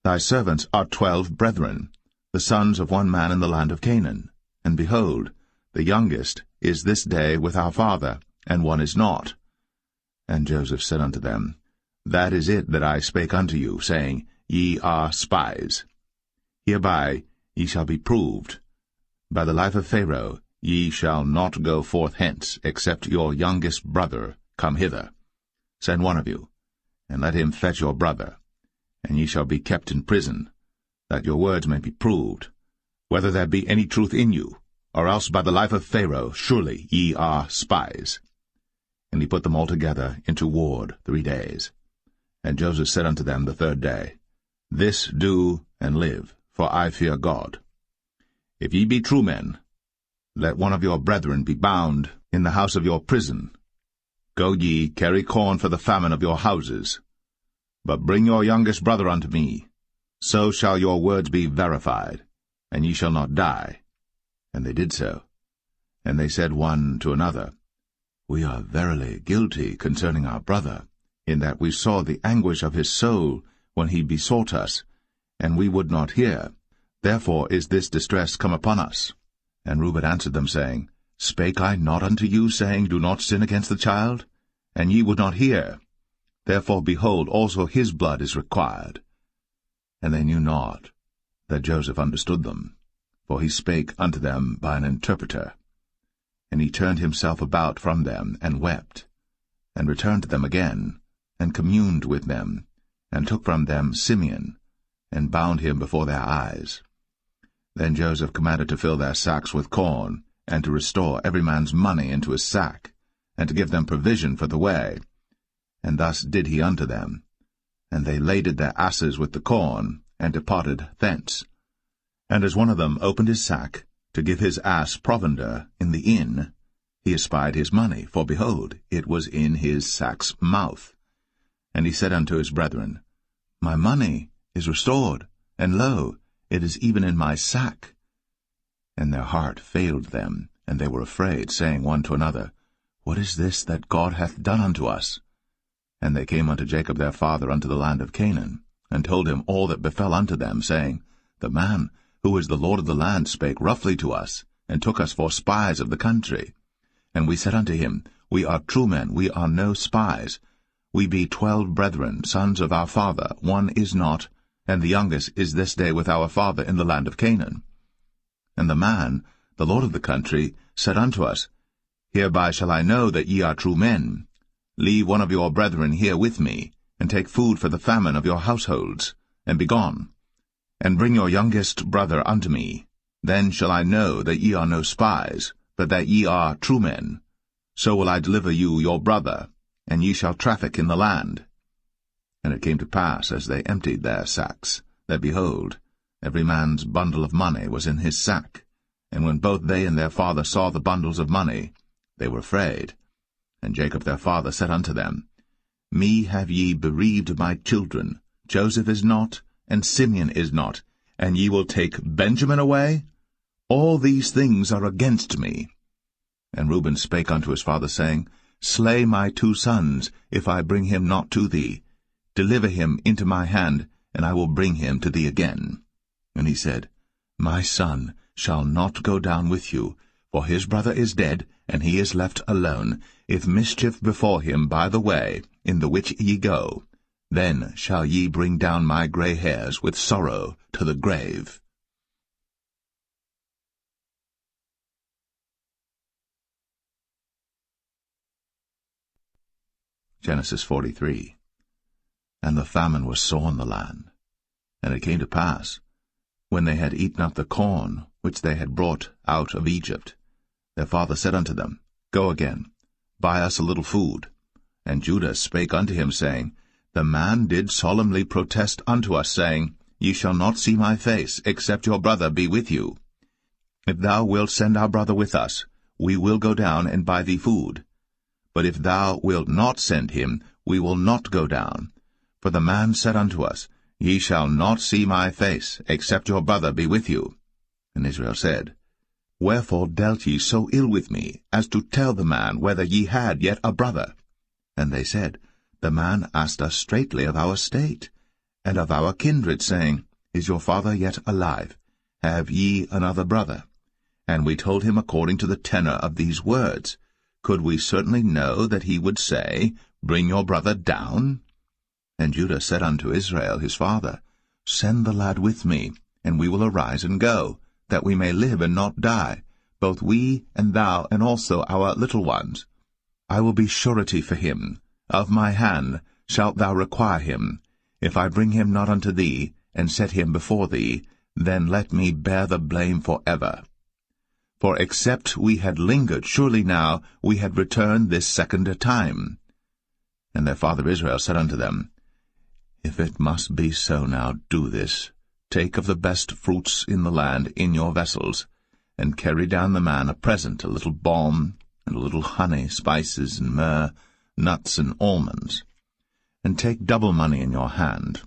Thy servants are 12 brethren, the sons of one man in the land of Canaan. And behold, The youngest is this day with our father, and one is not. And Joseph said unto them, That is it that I spake unto you, saying, Ye are spies. Hereby ye shall be proved. By the life of Pharaoh ye shall not go forth hence, except your youngest brother come hither. Send one of you, and let him fetch your brother, and ye shall be kept in prison, that your words may be proved, whether there be any truth in you, or else by the life of Pharaoh surely ye are spies. And he put them all together into ward 3 days. And Joseph said unto them the 3rd day, This do and live, for I fear God. If ye be true men, let one of your brethren be bound in the house of your prison. Go ye, carry corn for the famine of your houses. But bring your youngest brother unto me. So shall your words be verified, and ye shall not die. And they did so. And they said one to another, We are verily guilty concerning our brother, in that we saw the anguish of his soul when he besought us, and we would not hear. Therefore is this distress come upon us. And Reuben answered them, saying, Spake I not unto you, saying, Do not sin against the child? And ye would not hear. Therefore, behold, also his blood is required. And they knew not that Joseph understood them, for he spake unto them by an interpreter. And he turned himself about from them, and wept, and returned to them again, and communed with them, and took from them Simeon, and bound him before their eyes. Then Joseph commanded to fill their sacks with corn, and to restore every man's money into his sack, and to give them provision for the way. And thus did he unto them. And they laded their asses with the corn, and departed thence. And as one of them opened his sack, to give his ass provender in the inn, he espied his money, for behold, it was in his sack's mouth. And he said unto his brethren, My money is restored, and lo, it is even in my sack. And their heart failed them, and they were afraid, saying one to another, What is this that God hath done unto us? And they came unto Jacob their father unto the land of Canaan, and told him all that befell unto them, saying, The man who is the Lord of the land spake roughly to us, and took us for spies of the country. And we said unto him, We are true men, we are no spies. We be 12 brethren, sons of our father, one is not, and the youngest is this day with our father in the land of Canaan. And the man, the Lord of the country, said unto us, Hereby shall I know that ye are true men. Leave one of your brethren here with me, and take food for the famine of your households, and be gone. And bring your youngest brother unto me. Then shall I know that ye are no spies, but that ye are true men. So will I deliver you your brother, and ye shall traffic in the land. And it came to pass, as they emptied their sacks, that, behold, every man's bundle of money was in his sack. And when both they and their father saw the bundles of money, they were afraid. And Jacob their father said unto them, Me have ye bereaved my children. Joseph is not, and Simeon is not, and ye will take Benjamin away? All these things are against me. And Reuben spake unto his father, saying, Slay my 2 sons, if I bring him not to thee. Deliver him into my hand, and I will bring him to thee again. And he said, My son shall not go down with you, for his brother is dead, and he is left alone. If mischief befall him by the way, in the which ye go, then shall ye bring down my gray hairs with sorrow to the grave. Genesis 43. And the famine was sore in the land. And it came to pass, when they had eaten up the corn which they had brought out of Egypt, their father said unto them, Go again, buy us a little food. And Judah spake unto him, saying, The man did solemnly protest unto us, saying, Ye shall not see my face, except your brother be with you. If thou wilt send our brother with us, we will go down and buy thee food. But if thou wilt not send him, we will not go down. For the man said unto us, Ye shall not see my face, except your brother be with you. And Israel said, Wherefore dealt ye so ill with me, as to tell the man whether ye had yet a brother? And they said, The man asked us straitly of our state, and of our kindred, saying, Is your father yet alive? Have ye another brother? And we told him according to the tenor of these words. Could we certainly know that he would say, Bring your brother down? And Judah said unto Israel his father, Send the lad with me, and we will arise and go, that we may live and not die, both we and thou, and also our little ones. I will be surety for him. Of my hand shalt thou require him. If I bring him not unto thee, and set him before thee, then let me bear the blame for ever. For except we had lingered, surely now we had returned this second time. And their father Israel said unto them, If it must be so now, do this. Take of the best fruits in the land in your vessels, and carry down the man a present, a little balm, and a little honey, spices, and myrrh, nuts, and almonds. And take double money in your hand,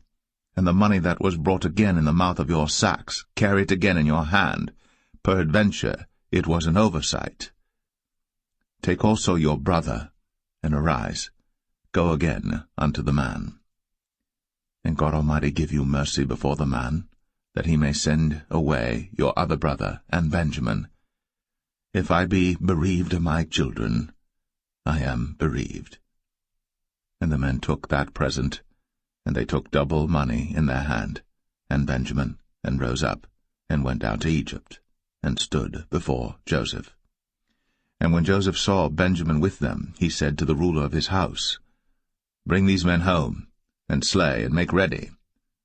and the money that was brought again in the mouth of your sacks, carry it again in your hand. Peradventure it was an oversight. Take also your brother, and arise, go again unto the man. And God Almighty give you mercy before the man, that he may send away your other brother and Benjamin. If I be bereaved of my children, I am bereaved. And the men took that present, and they took double money in their hand, and Benjamin, and rose up, and went down to Egypt, and stood before Joseph. And when Joseph saw Benjamin with them, he said to the ruler of his house, Bring these men home, and slay, and make ready,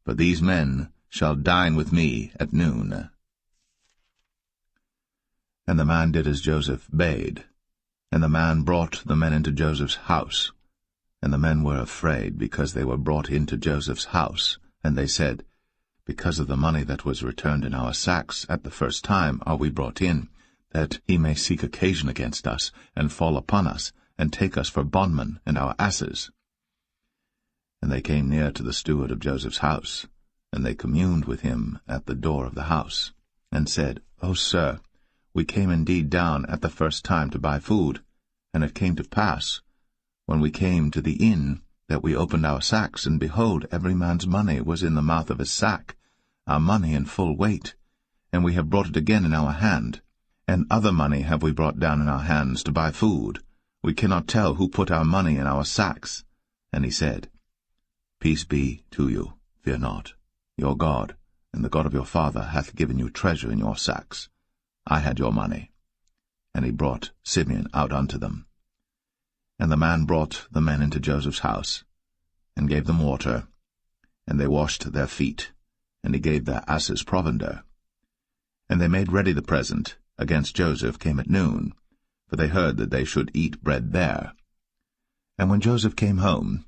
for these men shall dine with me at noon. And the man did as Joseph bade, and the man brought the men into Joseph's house. And the men were afraid, because they were brought into Joseph's house. And they said, Because of the money that was returned in our sacks at the first time are we brought in, that he may seek occasion against us, and fall upon us, and take us for bondmen and our asses. And they came near to the steward of Joseph's house, and they communed with him at the door of the house, and said, O sir, we came indeed down at the first time to buy food, and it came to pass, when we came to the inn, that we opened our sacks, and behold, every man's money was in the mouth of his sack, our money in full weight, and we have brought it again in our hand, and other money have we brought down in our hands to buy food. We cannot tell who put our money in our sacks. And he said, Peace be to you, fear not. Your God, and the God of your father, hath given you treasure in your sacks. I had your money. And he brought Simeon out unto them. And the man brought the men into Joseph's house, and gave them water, and they washed their feet, and he gave their asses provender. And they made ready the present against Joseph came at noon, for they heard that they should eat bread there. And when Joseph came home,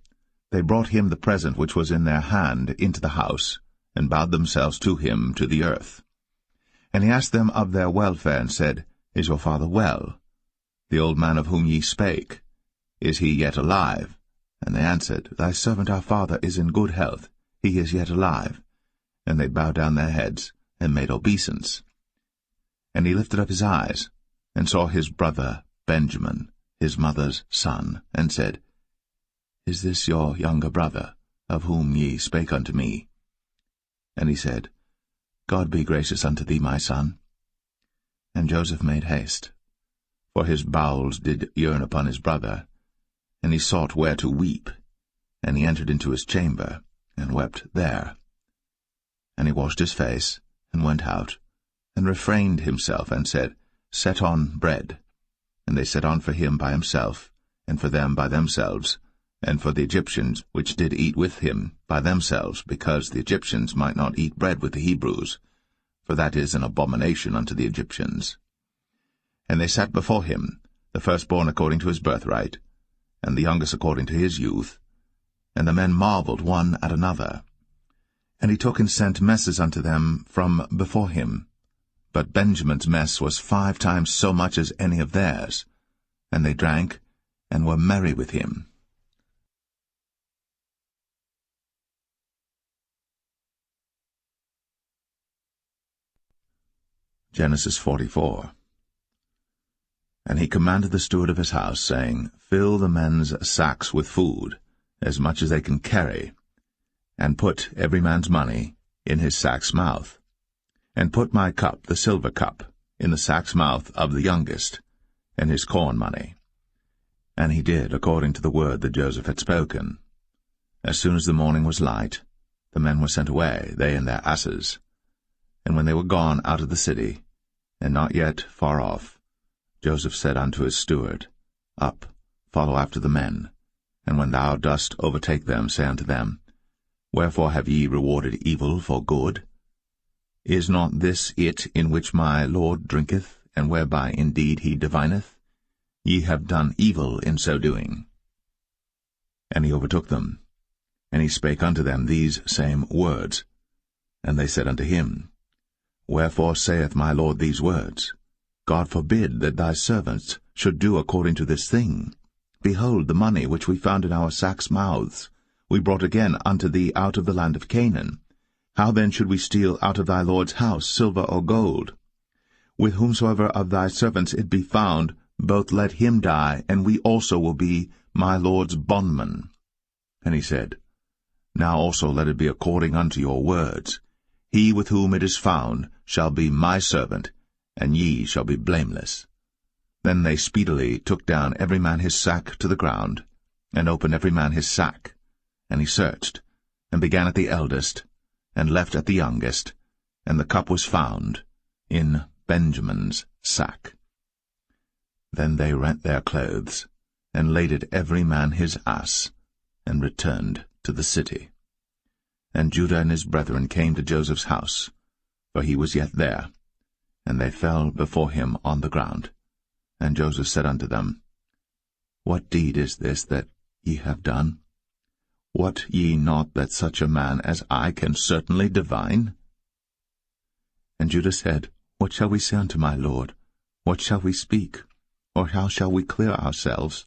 they brought him the present which was in their hand into the house, and bowed themselves to him to the earth. And he asked them of their welfare, and said, Is your father well? The old man of whom ye spake, is he yet alive? And they answered, Thy servant our father is in good health, he is yet alive. And they bowed down their heads, and made obeisance. And he lifted up his eyes, and saw his brother Benjamin, his mother's son, and said, Is this your younger brother, of whom ye spake unto me? And he said, God be gracious unto thee, my son. And Joseph made haste, for his bowels did yearn upon his brother, and he sought where to weep. And he entered into his chamber, and wept there. And he washed his face, and went out, and refrained himself, and said, Set on bread. And they set on for him by himself, and for them by themselves, and for the Egyptians which did eat with him by themselves, because the Egyptians might not eat bread with the Hebrews, for that is an abomination unto the Egyptians. And they sat before him, the firstborn according to his birthright, and the youngest according to his youth. And the men marveled one at another. And he took and sent messes unto them from before him. But Benjamin's mess was 5 times so much as any of theirs. And they drank, and were merry with him. Genesis 44. And he commanded the steward of his house, saying, Fill the men's sacks with food, as much as they can carry, and put every man's money in his sack's mouth. And put my cup, the silver cup, in the sack's mouth of the youngest, and his corn money. And he did according to the word that Joseph had spoken. As soon as the morning was light, the men were sent away, they and their asses. And when they were gone out of the city, and not yet far off, Joseph said unto his steward, Up, follow after the men, and when thou dost overtake them, say unto them, Wherefore have ye rewarded evil for good? Is not this it in which my Lord drinketh, and whereby indeed he divineth? Ye have done evil in so doing. And he overtook them, and he spake unto them these same words. And they said unto him, Wherefore saith my Lord these words? God forbid that thy servants should do according to this thing. Behold, the money which we found in our sacks' mouths, we brought again unto thee out of the land of Canaan. How then should we steal out of thy Lord's house silver or gold? With whomsoever of thy servants it be found, both let him die, and we also will be my Lord's bondmen. And he said, Now also let it be according unto your words. He with whom it is found shall be my servant, and ye shall be blameless. Then they speedily took down every man his sack to the ground, and opened every man his sack. And he searched, and began at the eldest, and left at the youngest, and the cup was found in Benjamin's sack. Then they rent their clothes, and laded every man his ass, and returned to the city. And Judah and his brethren came to Joseph's house, for he was yet there, and they fell before him on the ground. And Joseph said unto them, What deed is this that ye have done? Wot ye not that such a man as I can certainly divine? And Judah said, What shall we say unto my lord? What shall we speak? Or how shall we clear ourselves?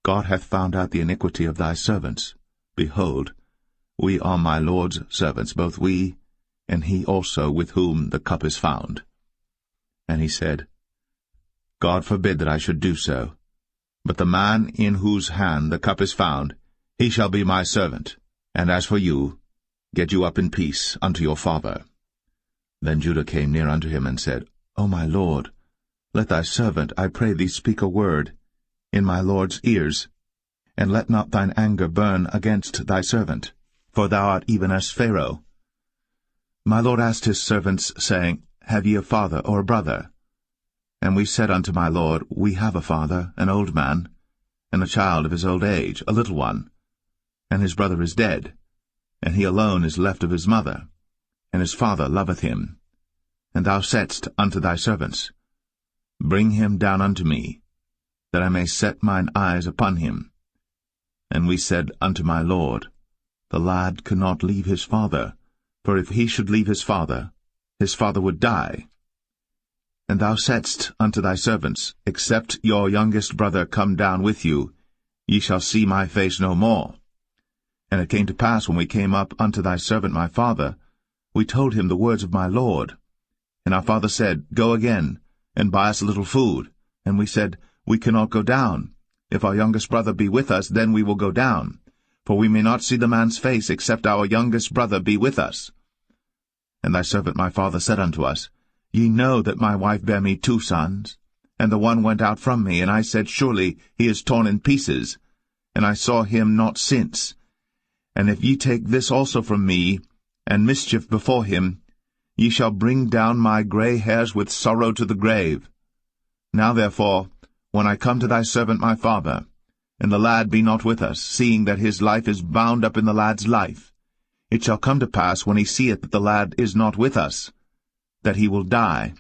God hath found out the iniquity of thy servants. Behold, we are my Lord's servants, both we, and he also with whom the cup is found. And he said, God forbid that I should do so. But the man in whose hand the cup is found, he shall be my servant. And as for you, get you up in peace unto your father. Then Judah came near unto him, and said, O my lord, let thy servant, I pray thee, speak a word in my lord's ears, and let not thine anger burn against thy servant, for thou art even as Pharaoh. My lord asked his servants, saying, Have ye a father or a brother? And we said unto my lord, We have a father, an old man, and a child of his old age, a little one. And his brother is dead, and he alone is left of his mother, and his father loveth him. And thou saidst unto thy servants, Bring him down unto me, that I may set mine eyes upon him. And we said unto my lord, The lad cannot leave his father, for if he should leave his father would die. And thou saidst unto thy servants, Except your youngest brother come down with you, ye shall see my face no more. And it came to pass, when we came up unto thy servant my father, we told him the words of my lord. And our father said, Go again, and buy us a little food. And we said, We cannot go down. If our youngest brother be with us, then we will go down. For we may not see the man's face, except our youngest brother be with us. And thy servant my father said unto us, Ye know that my wife bare me 2 sons, and the one went out from me, and I said, Surely he is torn in pieces, and I saw him not since. And if ye take this also from me, and mischief before him, ye shall bring down my gray hairs with sorrow to the grave. Now therefore, when I come to thy servant my father, and the lad be not with us, seeing that his life is bound up in the lad's life, it shall come to pass, when he seeth that the lad is not with us, that he will die.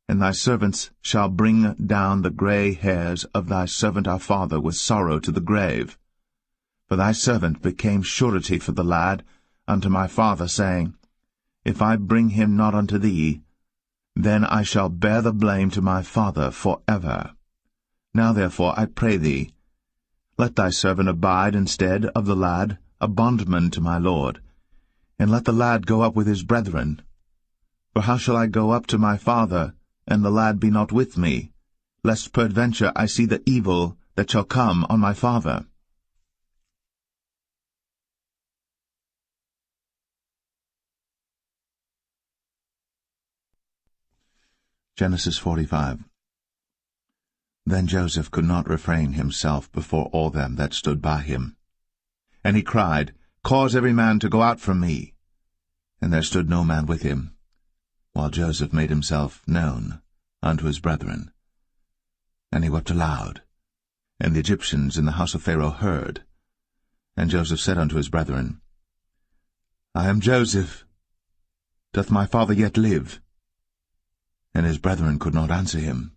And thy servants shall bring down the gray hairs of thy servant our father with sorrow to the grave. For thy servant became surety for the lad unto my father, saying, If I bring him not unto thee, then I shall bear the blame to my father for ever. Now therefore, I pray thee, let thy servant abide instead of the lad, a bondman to my lord, and let the lad go up with his brethren. For how shall I go up to my father, and the lad be not with me, lest peradventure I see the evil that shall come on my father? Genesis 45. Then Joseph could not refrain himself before all them that stood by him. And he cried, Cause every man to go out from me. And there stood no man with him, while Joseph made himself known unto his brethren. And he wept aloud. And the Egyptians in the house of Pharaoh heard. And Joseph said unto his brethren, I am Joseph. Doth my father yet live? And his brethren could not answer him,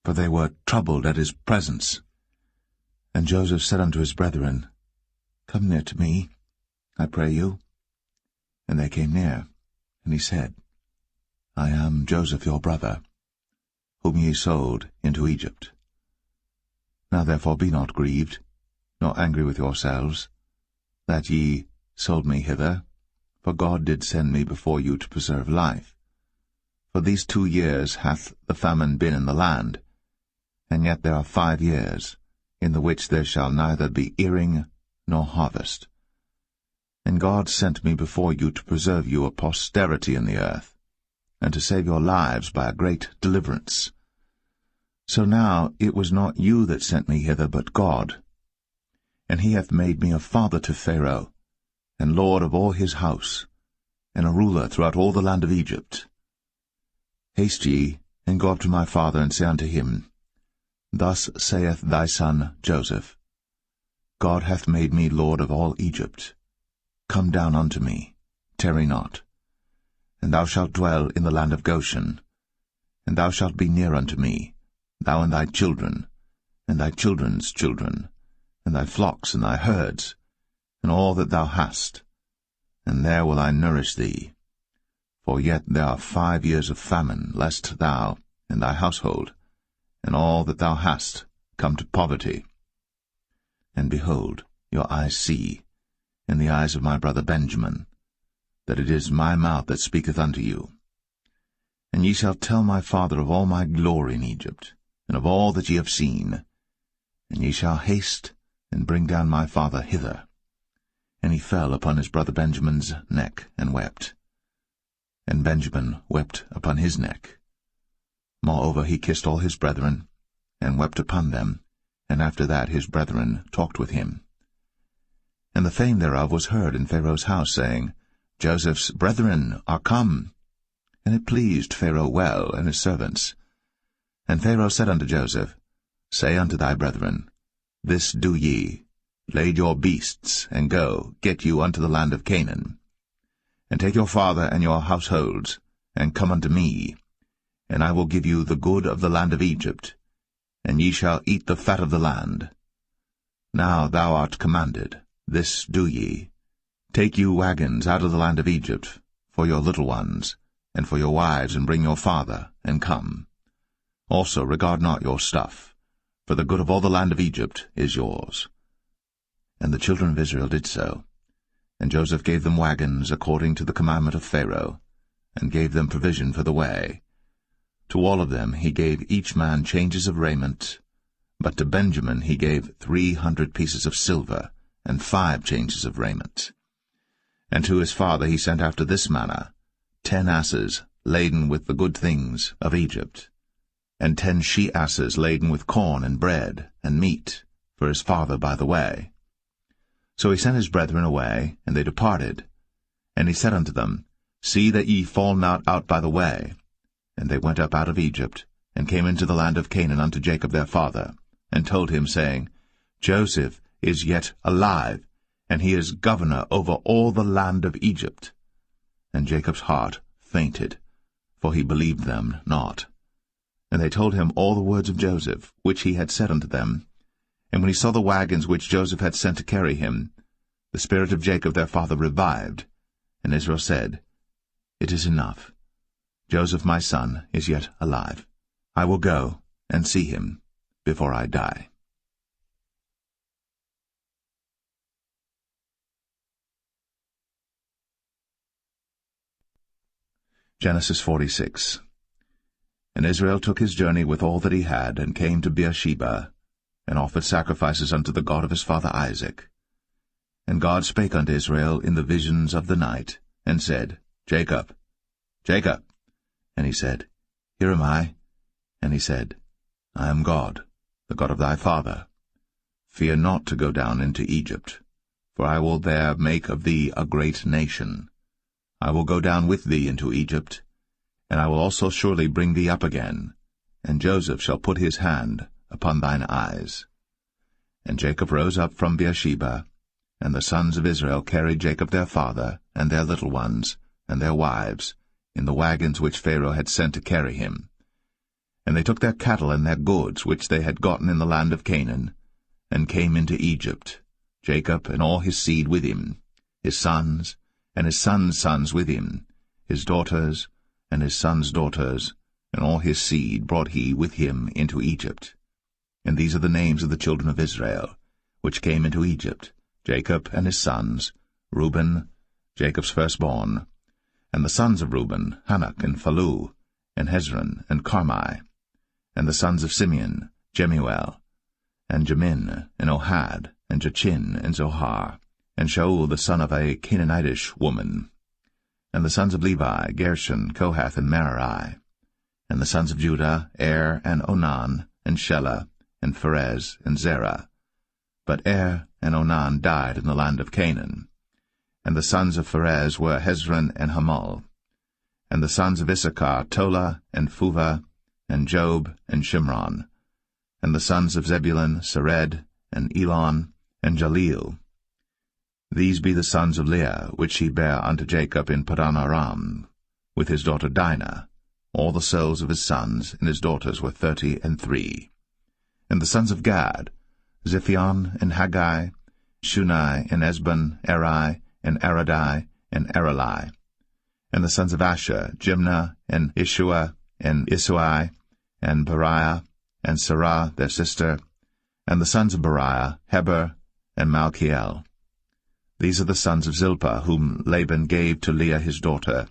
for they were troubled at his presence. And Joseph said unto his brethren, Come near to me, I pray you. And they came near, and he said, I am Joseph your brother, whom ye sold into Egypt. Now therefore be not grieved, nor angry with yourselves, that ye sold me hither, for God did send me before you to preserve life. For these 2 years hath the famine been in the land, and yet there are 5 years, in the which there shall neither be earing nor harvest. And God sent me before you to preserve you a posterity in the earth, and to save your lives by a great deliverance. So now it was not you that sent me hither, but God. And he hath made me a father to Pharaoh, and lord of all his house, and a ruler throughout all the land of Egypt. Haste ye, and go up to my father, and say unto him, Thus saith thy son Joseph, God hath made me lord of all Egypt. Come down unto me, tarry not. And thou shalt dwell in the land of Goshen. And thou shalt be near unto me, thou and thy children, and thy children's children, and thy flocks and thy herds, and all that thou hast. And there will I nourish thee. For yet there are 5 years of famine, lest thou and thy household, and all that thou hast, come to poverty. And behold, your eyes see, in the eyes of my brother Benjamin, that it is my mouth that speaketh unto you. And ye shall tell my father of all my glory in Egypt, and of all that ye have seen. And ye shall haste, and bring down my father hither. And he fell upon his brother Benjamin's neck, and wept. And Benjamin wept upon his neck. Moreover he kissed all his brethren, and wept upon them, and after that his brethren talked with him. And the fame thereof was heard in Pharaoh's house, saying, Joseph's brethren are come. And it pleased Pharaoh well, and his servants. And Pharaoh said unto Joseph, Say unto thy brethren, This do ye, lade your beasts, and go, get you unto the land of Canaan. And take your father and your households, and come unto me, and I will give you the good of the land of Egypt, and ye shall eat the fat of the land. Now thou art commanded, this do ye, take you wagons out of the land of Egypt, for your little ones, and for your wives, and bring your father, and come. Also regard not your stuff, for the good of all the land of Egypt is yours. And the children of Israel did so. And Joseph gave them wagons according to the commandment of Pharaoh, and gave them provision for the way. To all of them he gave each man changes of raiment, but to Benjamin he gave 300 pieces of silver, and 5 changes of raiment. And to his father he sent after this manner, 10 asses laden with the good things of Egypt, and 10 she-asses laden with corn and bread and meat for his father by the way. So he sent his brethren away, and they departed. And he said unto them, See that ye fall not out by the way. And they went up out of Egypt, and came into the land of Canaan unto Jacob their father, and told him, saying, Joseph is yet alive, and he is governor over all the land of Egypt. And Jacob's heart fainted, for he believed them not. And they told him all the words of Joseph, which he had said unto them. And when he saw the wagons which Joseph had sent to carry him, the spirit of Jacob their father revived. And Israel said, It is enough. Joseph my son is yet alive. I will go and see him before I die. Genesis 46. And Israel took his journey with all that he had, and came to Beersheba, and offered sacrifices unto the God of his father Isaac. And God spake unto Israel in the visions of the night, and said, Jacob, Jacob. And he said, Here am I. And he said, I am God, the God of thy father. Fear not to go down into Egypt, for I will there make of thee a great nation. I will go down with thee into Egypt, and I will also surely bring thee up again, and Joseph shall put his hand upon thine eyes. And Jacob rose up from Beersheba, and the sons of Israel carried Jacob their father, and their little ones, and their wives, in the wagons which Pharaoh had sent to carry him. And they took their cattle and their goods which they had gotten in the land of Canaan, and came into Egypt, Jacob and all his seed with him, his sons, and his sons' sons with him, his daughters, and his sons' daughters, and all his seed brought he with him into Egypt. And these are the names of the children of Israel, which came into Egypt, Jacob and his sons, Reuben, Jacob's firstborn, and the sons of Reuben, Hanok and Phalu, and Hezron and Carmi, and the sons of Simeon, Jemuel, and Jamin, and Ohad, and Jachin, and Zohar, and Shaul the son of a Canaanitish woman, and the sons of Levi, Gershon, Kohath, and Merari, and the sons of Judah, Er, and Onan, and Shelah, and Pharez, and Zerah. But Er and Onan died in the land of Canaan. And the sons of Pharez were Hezron and Hamul. And the sons of Issachar, Tola, and Phuvah, and Job, and Shimron. And the sons of Zebulun, Sered, and Elon, and Jaleel. These be the sons of Leah, which he bare unto Jacob in Padan Aram, with his daughter Dinah. All the souls of his sons and his daughters were 33. And the sons of Gad, Ziphion, and Haggai, Shunai, and Esbon, Eri, and Aradai, and Arali. And the sons of Asher, Jimnah, and Ishua, and Isui, and Beriah, and Sarah their sister. And the sons of Beriah, Heber, and Malchiel. These are the sons of Zilpah, whom Laban gave to Leah his daughter,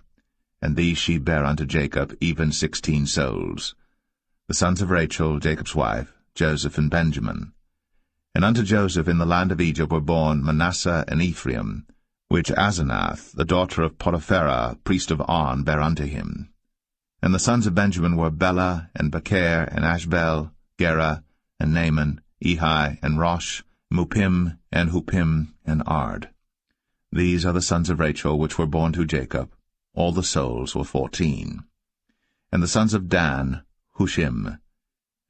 and these she bare unto Jacob, even 16 souls. The sons of Rachel, Jacob's wife, Joseph and Benjamin. And unto Joseph in the land of Egypt were born Manasseh and Ephraim, which Asenath, the daughter of Potipharah, priest of On, bare unto him. And the sons of Benjamin were Bela, and Becher, and Ashbel, Gera, and Naaman, Ehi, and Rosh, Mupim, and Hupim, and Ard. These are the sons of Rachel, which were born to Jacob. All the souls were 14. And the sons of Dan, Hushim.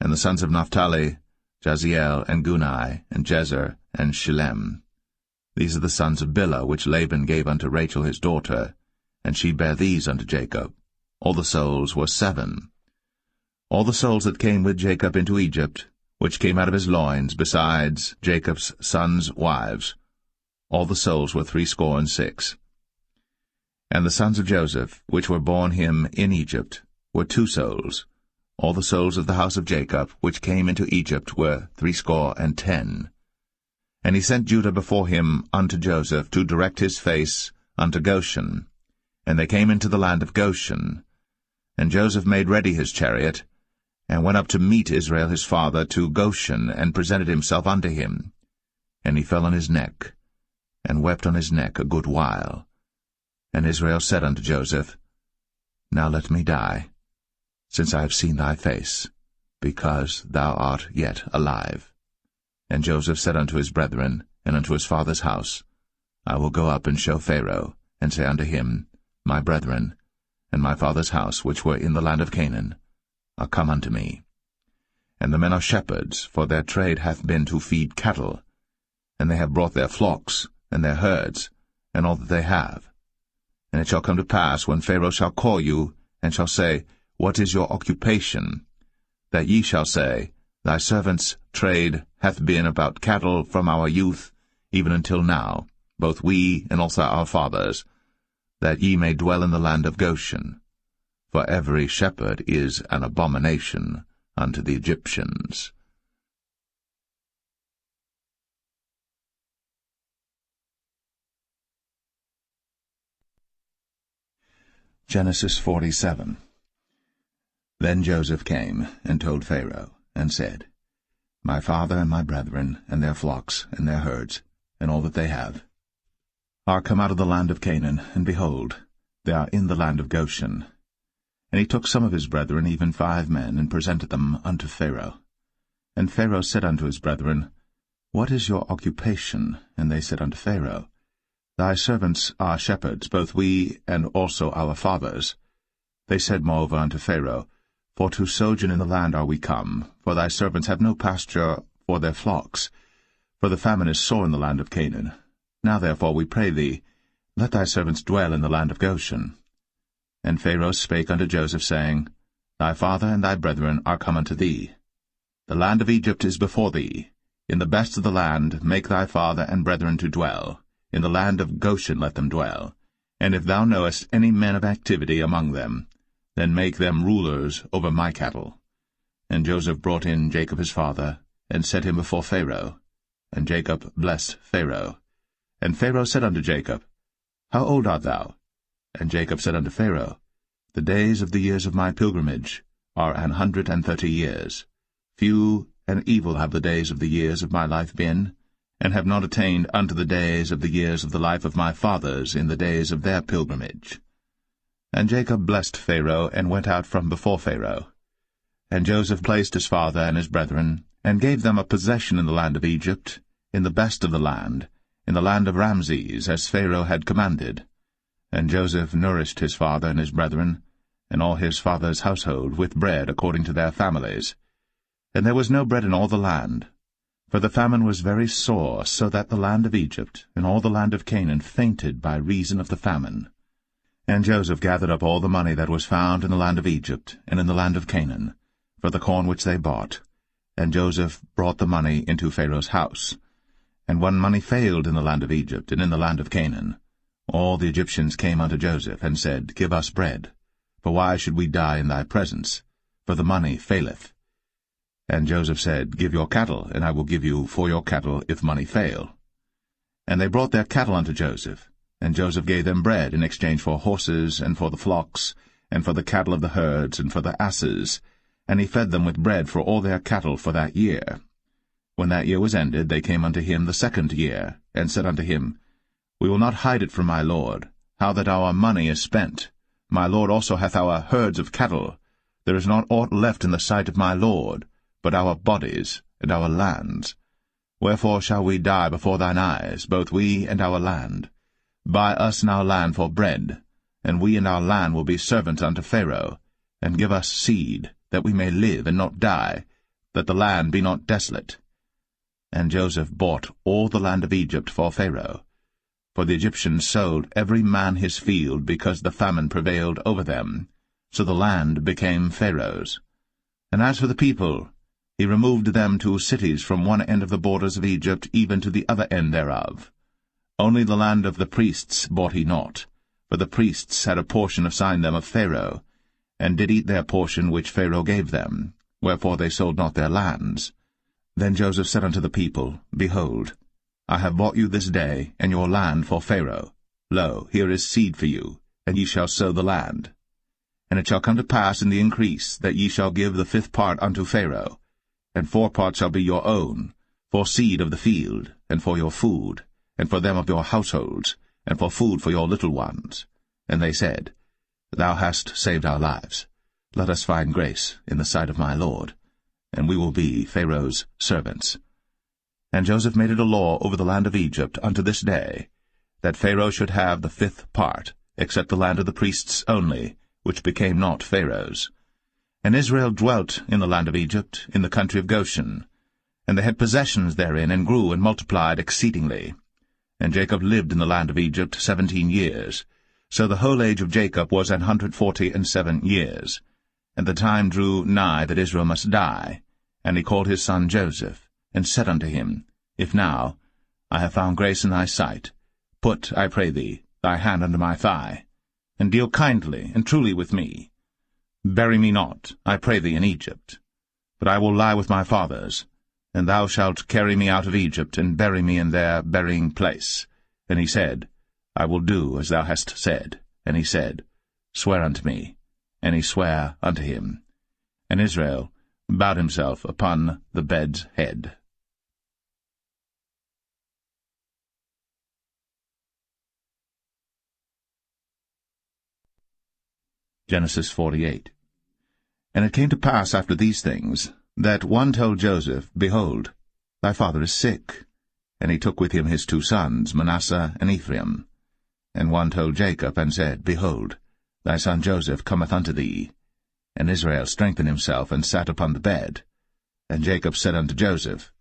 And the sons of Naphtali, Jaziel, and Gunai, and Jezer, and Shillem. These are the sons of Bilhah, which Laban gave unto Rachel his daughter, and she bare these unto Jacob. All the souls were 7. All the souls that came with Jacob into Egypt, which came out of his loins, besides Jacob's sons' wives, all the souls were 66. And the sons of Joseph, which were born him in Egypt, were 2 souls. All the souls of the house of Jacob, which came into Egypt, were 70. And he sent Judah before him unto Joseph, to direct his face unto Goshen. And they came into the land of Goshen. And Joseph made ready his chariot, and went up to meet Israel his father to Goshen, and presented himself unto him. And he fell on his neck, and wept on his neck a good while. And Israel said unto Joseph, Now let me die, since I have seen thy face, because thou art yet alive. And Joseph said unto his brethren, and unto his father's house, I will go up and show Pharaoh, and say unto him, My brethren, and my father's house, which were in the land of Canaan, are come unto me. And the men are shepherds, for their trade hath been to feed cattle, and they have brought their flocks, and their herds, and all that they have. And it shall come to pass, when Pharaoh shall call you, and shall say, What is your occupation? That ye shall say, Thy servant's trade hath been about cattle from our youth, even until now, both we and also our fathers, that ye may dwell in the land of Goshen. For every shepherd is an abomination unto the Egyptians. Genesis 47. Then Joseph came, and told Pharaoh, and said, My father and my brethren, and their flocks, and their herds, and all that they have, are come out of the land of Canaan, and behold, they are in the land of Goshen. And he took some of his brethren, even 5 men, and presented them unto Pharaoh. And Pharaoh said unto his brethren, What is your occupation? And they said unto Pharaoh, Thy servants are shepherds, both we and also our fathers. They said moreover unto Pharaoh, For to sojourn in the land are we come, for thy servants have no pasture for their flocks, for the famine is sore in the land of Canaan. Now therefore, we pray thee, let thy servants dwell in the land of Goshen. And Pharaoh spake unto Joseph, saying, Thy father and thy brethren are come unto thee. The land of Egypt is before thee. In the best of the land make thy father and brethren to dwell. In the land of Goshen let them dwell. And if thou knowest any men of activity among them, then make them rulers over my cattle. And Joseph brought in Jacob his father, and set him before Pharaoh. And Jacob blessed Pharaoh. And Pharaoh said unto Jacob, How old art thou? And Jacob said unto Pharaoh, The days of the years of my pilgrimage are 130 years. Few and evil have the days of the years of my life been, and have not attained unto the days of the years of the life of my fathers in the days of their pilgrimage. And Jacob blessed Pharaoh, and went out from before Pharaoh. And Joseph placed his father and his brethren, and gave them a possession in the land of Egypt, in the best of the land, in the land of Ramses, as Pharaoh had commanded. And Joseph nourished his father and his brethren, and all his father's household, with bread according to their families. And there was no bread in all the land, for the famine was very sore, so that the land of Egypt and all the land of Canaan fainted by reason of the famine. And Joseph gathered up all the money that was found in the land of Egypt and in the land of Canaan, for the corn which they bought. And Joseph brought the money into Pharaoh's house. And when money failed in the land of Egypt and in the land of Canaan, all the Egyptians came unto Joseph, and said, Give us bread, for why should we die in thy presence? For the money faileth. And Joseph said, Give your cattle, and I will give you for your cattle, if money fail. And they brought their cattle unto Joseph, and Joseph gave them bread in exchange for horses, and for the flocks, and for the cattle of the herds, and for the asses, and he fed them with bread for all their cattle for that year. When that year was ended, they came unto him the 2nd year, and said unto him, We will not hide it from my lord, how that our money is spent. My lord also hath our herds of cattle. There is not aught left in the sight of my lord, but our bodies and our lands. Wherefore shall we die before thine eyes, both we and our land? Buy us now land for bread, and we and our land will be servants unto Pharaoh, and give us seed, that we may live and not die, that the land be not desolate. And Joseph bought all the land of Egypt for Pharaoh. For the Egyptians sold every man his field, because the famine prevailed over them. So the land became Pharaoh's. And as for the people, he removed them to cities from one end of the borders of Egypt even to the other end thereof. Only the land of the priests bought he not, for the priests had a portion assigned them of Pharaoh, and did eat their portion which Pharaoh gave them, wherefore they sold not their lands. Then Joseph said unto the people, Behold, I have bought you this day, and your land for Pharaoh. Lo, here is seed for you, and ye shall sow the land. And it shall come to pass in the increase, that ye shall give the 5th part unto Pharaoh, and 4 parts shall be your own, for seed of the field, and for your food, and for them of your households, and for food for your little ones. And they said, Thou hast saved our lives. Let us find grace in the sight of my lord, and we will be Pharaoh's servants. And Joseph made it a law over the land of Egypt unto this day, that Pharaoh should have the 5th part, except the land of the priests only, which became not Pharaoh's. And Israel dwelt in the land of Egypt, in the country of Goshen, and they had possessions therein, and grew and multiplied exceedingly. And Jacob lived in the land of Egypt 17 years. So the whole age of Jacob was 147 years. And the time drew nigh that Israel must die. And he called his son Joseph, and said unto him, If now I have found grace in thy sight, put, I pray thee, thy hand under my thigh, and deal kindly and truly with me. Bury me not, I pray thee, in Egypt, but I will lie with my fathers, and thou shalt carry me out of Egypt, and bury me in their burying place. And he said, I will do as thou hast said. And he said, Swear unto me. And he sware unto him. And Israel bowed himself upon the bed's head. Genesis 48. And it came to pass after these things, that one told Joseph, Behold, thy father is sick. And he took with him his 2 sons, Manasseh and Ephraim. And one told Jacob, and said, Behold, thy son Joseph cometh unto thee. And Israel strengthened himself, and sat upon the bed. And Jacob said unto Joseph,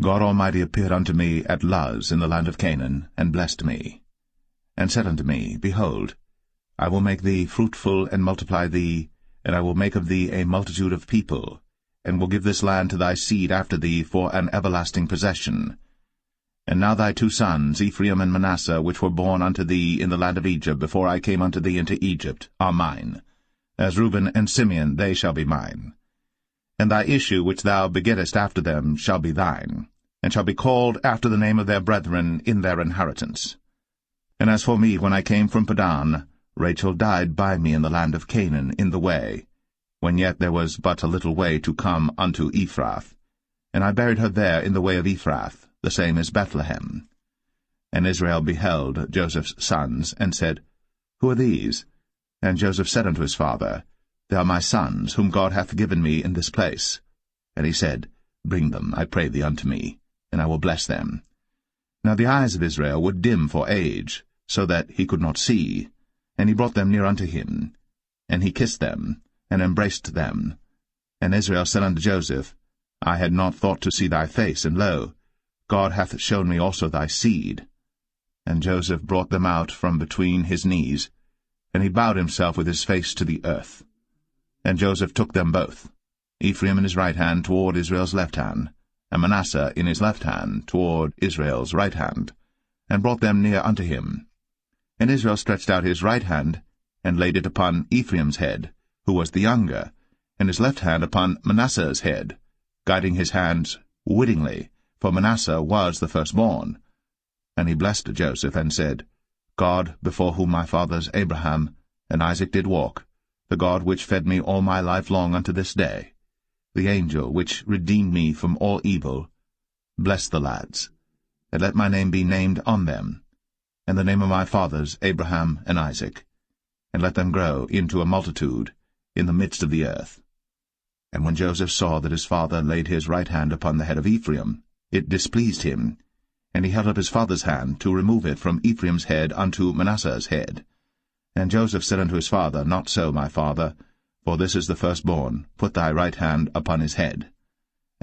God Almighty appeared unto me at Luz in the land of Canaan, and blessed me. And said unto me, Behold, I will make thee fruitful, and multiply thee, and I will make of thee a multitude of people, and will give this land to thy seed after thee for an everlasting possession. And now thy 2 sons, Ephraim and Manasseh, which were born unto thee in the land of Egypt before I came unto thee into Egypt, are mine. As Reuben and Simeon they shall be mine. And thy issue which thou begettest after them shall be thine, and shall be called after the name of their brethren in their inheritance. And as for me, when I came from Padan, Rachel died by me in the land of Canaan in the way, when yet there was but a little way to come unto Ephrath. And I buried her there in the way of Ephrath, the same as Bethlehem. And Israel beheld Joseph's sons, and said, Who are these? And Joseph said unto his father, They are my sons, whom God hath given me in this place. And he said, Bring them, I pray thee, unto me, and I will bless them. Now the eyes of Israel were dim for age, so that he could not see. And he brought them near unto him. And he kissed them, and embraced them. And Israel said unto Joseph, I had not thought to see thy face, and lo, God hath shown me also thy seed. And Joseph brought them out from between his knees, and he bowed himself with his face to the earth. And Joseph took them both, Ephraim in his right hand toward Israel's left hand, and Manasseh in his left hand toward Israel's right hand, and brought them near unto him. And Israel stretched out his right hand, and laid it upon Ephraim's head, who was the younger, and his left hand upon Manasseh's head, guiding his hands wittingly, for Manasseh was the firstborn. And he blessed Joseph, and said, God, before whom my fathers Abraham and Isaac did walk, the God which fed me all my life long unto this day, the angel which redeemed me from all evil, bless the lads, and let my name be named on them, and the name of my fathers Abraham and Isaac, and let them grow into a multitude in the midst of the earth. And when Joseph saw that his father laid his right hand upon the head of Ephraim, it displeased him, and he held up his father's hand to remove it from Ephraim's head unto Manasseh's head. And Joseph said unto his father, Not so, my father, for this is the firstborn. Put thy right hand upon his head.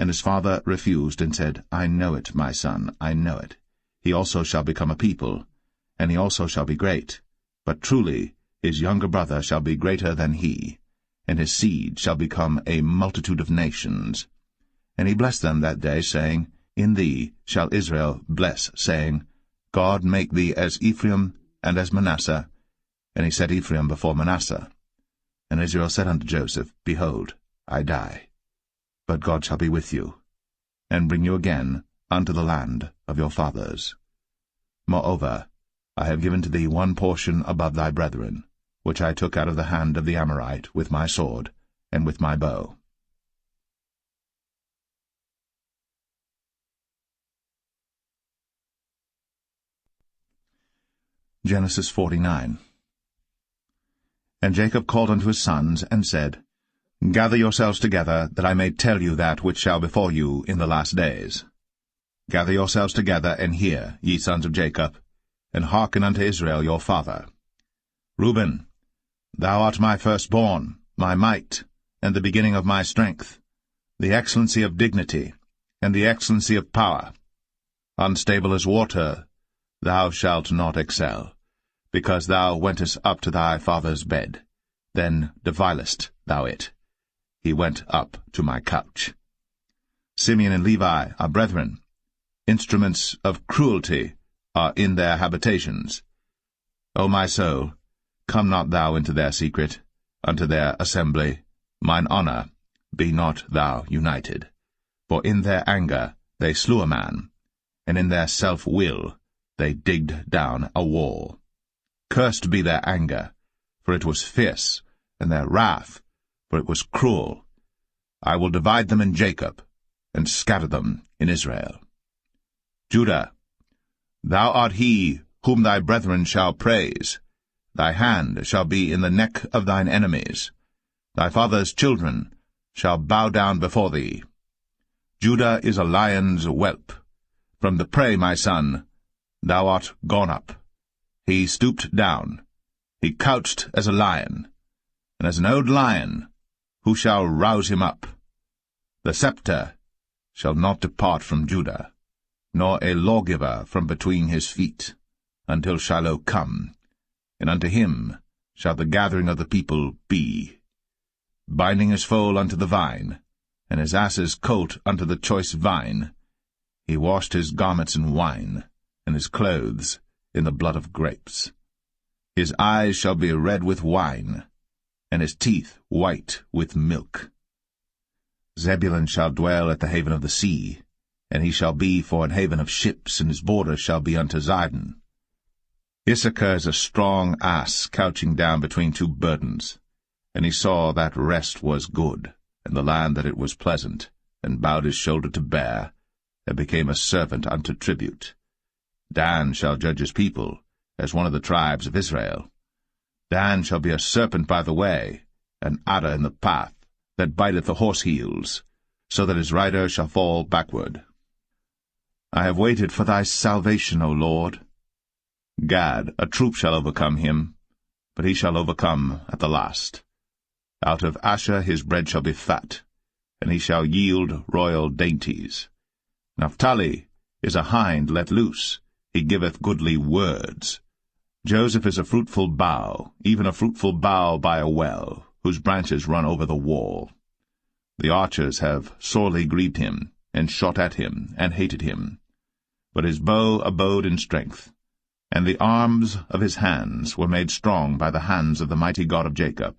And his father refused, and said, I know it, my son, I know it. He also shall become a people, and he also shall be great. But truly his younger brother shall be greater than he, and his seed shall become a multitude of nations. And he blessed them that day, saying, In thee shall Israel bless, saying, God make thee as Ephraim and as Manasseh. And he set Ephraim before Manasseh. And Israel said unto Joseph, Behold, I die, but God shall be with you, and bring you again unto the land of your fathers. Moreover, I have given to thee one portion above thy brethren, which I took out of the hand of the Amorite with my sword and with my bow. Genesis 49. And Jacob called unto his sons, and said, Gather yourselves together, that I may tell you that which shall befall you in the last days. Gather yourselves together, and hear, ye sons of Jacob, and hearken unto Israel your father. Reuben, thou art my firstborn, my might, and the beginning of my strength, the excellency of dignity, and the excellency of power. Unstable as water, thou shalt not excel, because thou wentest up to thy father's bed. Then devilest thou it. He went up to my couch. Simeon and Levi are brethren. Instruments of cruelty are in their habitations. O my soul, come not thou into their secret, unto their assembly. Mine honour, be not thou united. For in their anger they slew a man, and in their self-will they digged down a wall. Cursed be their anger, for it was fierce, and their wrath, for it was cruel. I will divide them in Jacob, and scatter them in Israel. Judah, thou art he whom thy brethren shall praise. Thy hand shall be in the neck of thine enemies. Thy father's children shall bow down before thee. Judah is a lion's whelp. From the prey, my son, thou art gone up. He stooped down. He couched as a lion, and as an old lion, who shall rouse him up? The scepter shall not depart from Judah, nor a lawgiver from between his feet, until Shiloh come, and unto him shall the gathering of the people be. Binding his foal unto the vine, and his ass's colt unto the choice vine, he washed his garments in wine, and his clothes in the blood of grapes. His eyes shall be red with wine, and his teeth white with milk. Zebulun shall dwell at the haven of the sea, and he shall be for an haven of ships, and his border shall be unto Zidon. Issachar is a strong ass couching down between two burdens. And he saw that rest was good, and the land that it was pleasant, and bowed his shoulder to bear, and became a servant unto tribute. Dan shall judge his people, as one of the tribes of Israel. Dan shall be a serpent by the way, an adder in the path, that biteth the horse heels, so that his rider shall fall backward. I have waited for thy salvation, O Lord. Gad, a troop shall overcome him, but he shall overcome at the last. Out of Asher his bread shall be fat, and he shall yield royal dainties. Naphtali is a hind let loose, he giveth goodly words. Joseph is a fruitful bough, even a fruitful bough by a well, whose branches run over the wall. The archers have sorely grieved him, and shot at him, and hated him. But his bow abode in strength, and the arms of his hands were made strong by the hands of the mighty God of Jacob.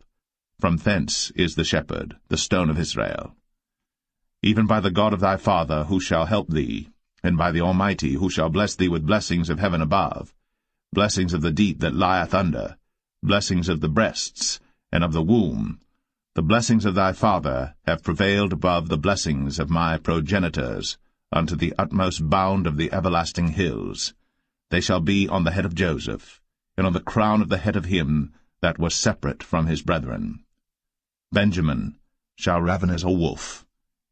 From thence is the shepherd, the stone of Israel. Even by the God of thy father, who shall help thee, and by the Almighty, who shall bless thee with blessings of heaven above, blessings of the deep that lieth under, blessings of the breasts, and of the womb. The blessings of thy father have prevailed above the blessings of my progenitors, unto the utmost bound of the everlasting hills. They shall be on the head of Joseph, and on the crown of the head of him that was separate from his brethren. Benjamin shall raven as a wolf.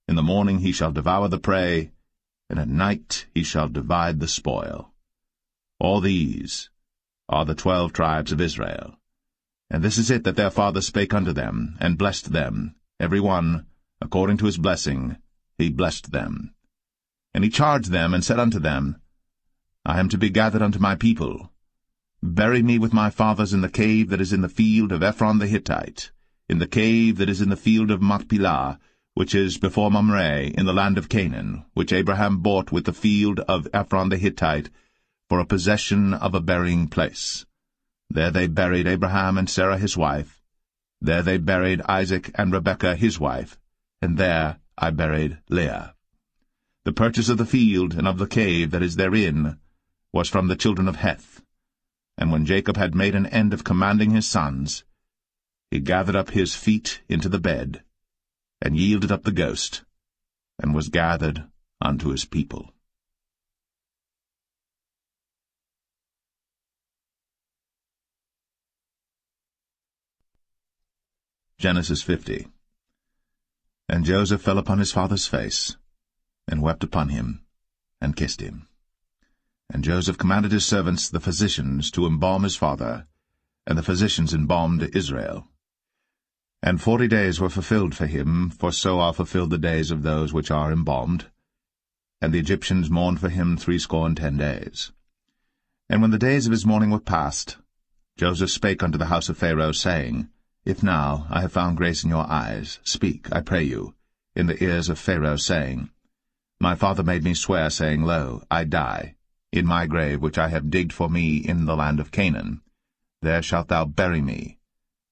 In the morning he shall devour the prey, and at night he shall divide the spoil. All these are the 12 tribes of Israel. And this is it that their father spake unto them, and blessed them, every one, according to his blessing, he blessed them. And he charged them, and said unto them, I am to be gathered unto my people. Bury me with my fathers in the cave that is in the field of Ephron the Hittite, in the cave that is in the field of Machpelah, which is before Mamre, in the land of Canaan, which Abraham bought with the field of Ephron the Hittite, for a possession of a burying place. There they buried Abraham and Sarah his wife. There they buried Isaac and Rebekah his wife, and there I buried Leah. The purchase of the field and of the cave that is therein was from the children of Heth. And when Jacob had made an end of commanding his sons, he gathered up his feet into the bed, and yielded up the ghost, and was gathered unto his people. Genesis 50. And Joseph fell upon his father's face, and wept upon him, and kissed him. And Joseph commanded his servants, the physicians, to embalm his father, and the physicians embalmed Israel. And 40 days were fulfilled for him, for so are fulfilled the days of those which are embalmed. And the Egyptians mourned for him 60 days. And when the days of his mourning were past, Joseph spake unto the house of Pharaoh, saying, If now I have found grace in your eyes, speak, I pray you, in the ears of Pharaoh, saying, My father made me swear, saying, Lo, I die, in my grave which I have digged for me in the land of Canaan. There shalt thou bury me.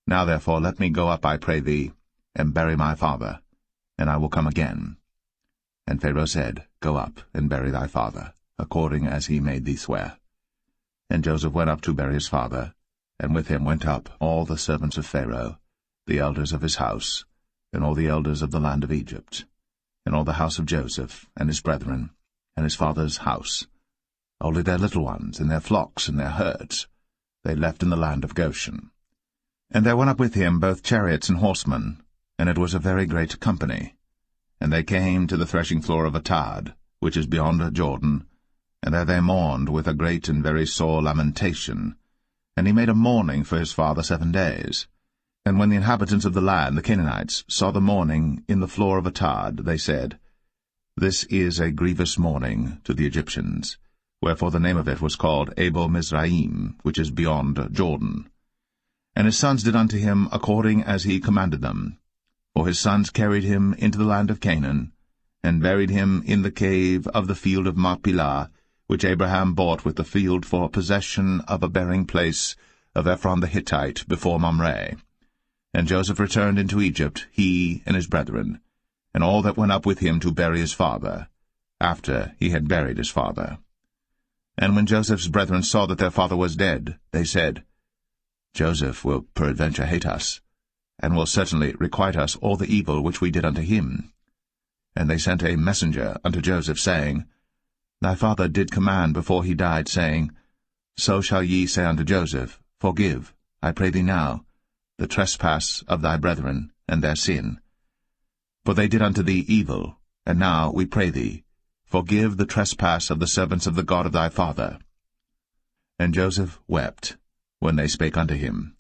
Now therefore let me go up, I pray thee, and bury my father, and I will come again. And Pharaoh said, Go up, and bury thy father, according as he made thee swear. And Joseph went up to bury his father, and with him went up all the servants of Pharaoh, the elders of his house, and all the elders of the land of Egypt, and all the house of Joseph, and his brethren, and his father's house, only their little ones, and their flocks, and their herds, they left in the land of Goshen. And there went up with him both chariots and horsemen, and it was a very great company. And they came to the threshing floor of Atad, which is beyond Jordan, and there they mourned with a great and very sore lamentation. And he made a mourning for his father 7 days. And when the inhabitants of the land, the Canaanites, saw the mourning in the floor of Atad, they said, This is a grievous mourning to the Egyptians. Wherefore the name of it was called Abel Mizraim, which is beyond Jordan. And his sons did unto him according as he commanded them. For his sons carried him into the land of Canaan, and buried him in the cave of the field of Machpelah, which Abraham bought with the field for possession of a burying place of Ephron the Hittite before Mamre. And Joseph returned into Egypt, he and his brethren, and all that went up with him to bury his father, after he had buried his father. And when Joseph's brethren saw that their father was dead, they said, Joseph will peradventure hate us, and will certainly requite us all the evil which we did unto him. And they sent a messenger unto Joseph, saying, Thy father did command before he died, saying, So shall ye say unto Joseph, Forgive, I pray thee now, the trespass of thy brethren, and their sin. For they did unto thee evil, and now, we pray thee, forgive the trespass of the servants of the God of thy father. And Joseph wept, when they spake unto him.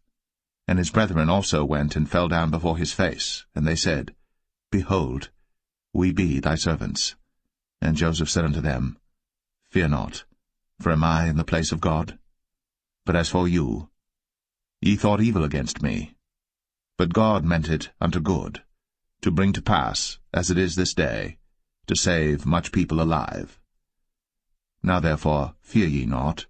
And his brethren also went and fell down before his face, and they said, Behold, we be thy servants. And Joseph said unto them, Fear not, for am I in the place of God? But as for you, ye thought evil against me. But God meant it unto good, to bring to pass, as it is this day, to save much people alive. Now therefore fear ye not,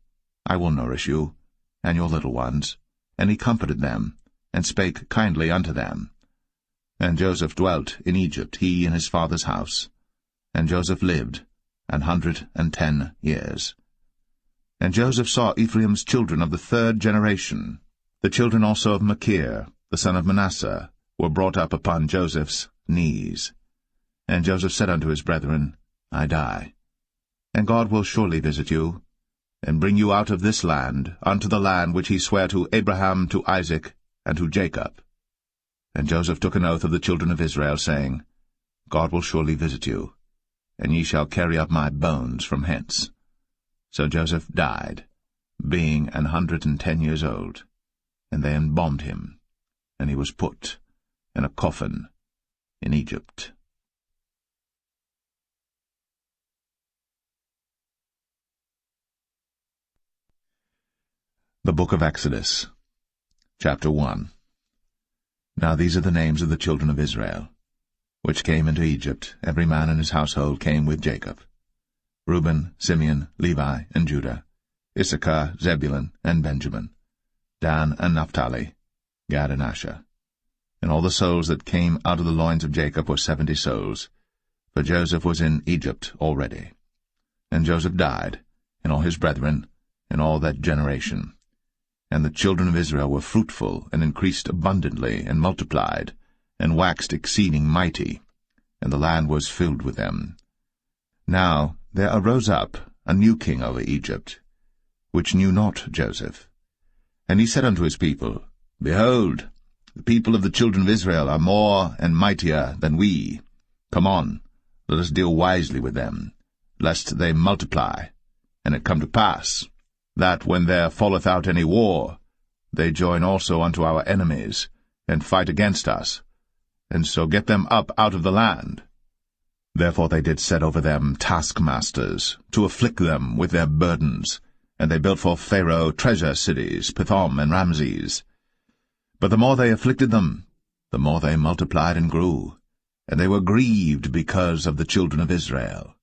I will nourish you, and your little ones. And he comforted them, and spake kindly unto them. And Joseph dwelt in Egypt, he and his father's house. And Joseph lived 110 years. And Joseph saw Ephraim's children of the 3rd generation. The children also of Machir, the son of Manasseh, were brought up upon Joseph's knees. And Joseph said unto his brethren, I die. And God will surely visit you, and bring you out of this land unto the land which he sware to Abraham, to Isaac, and to Jacob. And Joseph took an oath of the children of Israel, saying, God will surely visit you, and ye shall carry up my bones from hence. So Joseph died, being 110 years old, and they embalmed him, and he was put in a coffin in Egypt. The Book of Exodus, Chapter 1. Now these are the names of the children of Israel, which came into Egypt. Every man in his household came with Jacob: Reuben, Simeon, Levi, and Judah, Issachar, Zebulun, and Benjamin, Dan and Naphtali, Gad and Asher. And all the souls that came out of the loins of Jacob were 70 souls, for Joseph was in Egypt already. And Joseph died, and all his brethren, and all that generation. And the children of Israel were fruitful, and increased abundantly, and multiplied, and waxed exceeding mighty, and the land was filled with them. Now there arose up a new king over Egypt, which knew not Joseph. And he said unto his people, Behold, the people of the children of Israel are more and mightier than we. Come on, let us deal wisely with them, lest they multiply. And it come to pass, that when there falleth out any war, they join also unto our enemies, and fight against us, and so get them up out of the land. Therefore they did set over them taskmasters, to afflict them with their burdens, and they built for Pharaoh treasure cities, Pithom and Ramses. But the more they afflicted them, the more they multiplied and grew, and they were grieved because of the children of Israel.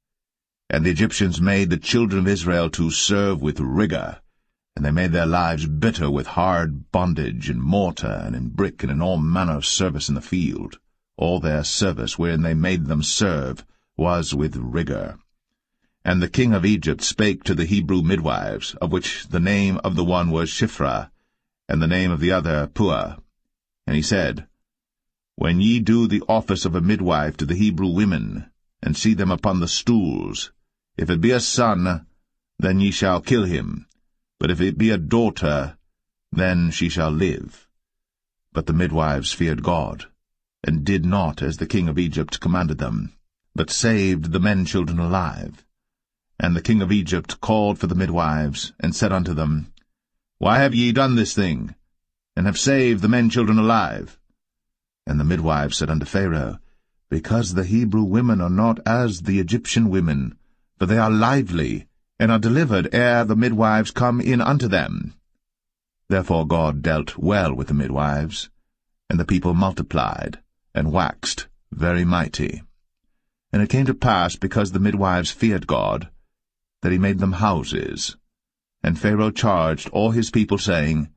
And the Egyptians made the children of Israel to serve with rigor, and they made their lives bitter with hard bondage, in mortar, and in brick, and in all manner of service in the field. All their service wherein they made them serve was with rigor. And the king of Egypt spake to the Hebrew midwives, of which the name of the one was Shiphrah, and the name of the other Puah. And he said, When ye do the office of a midwife to the Hebrew women, and see them upon the stools, if it be a son, then ye shall kill him, but if it be a daughter, then she shall live. But the midwives feared God, and did not as the king of Egypt commanded them, but saved the men-children alive. And the king of Egypt called for the midwives, and said unto them, Why have ye done this thing, and have saved the men-children alive? And the midwives said unto Pharaoh, Because the Hebrew women are not as the Egyptian women, for they are lively, and are delivered ere the midwives come in unto them. Therefore God dealt well with the midwives, and the people multiplied, and waxed very mighty. And it came to pass, because the midwives feared God, that he made them houses. And Pharaoh charged all his people, saying,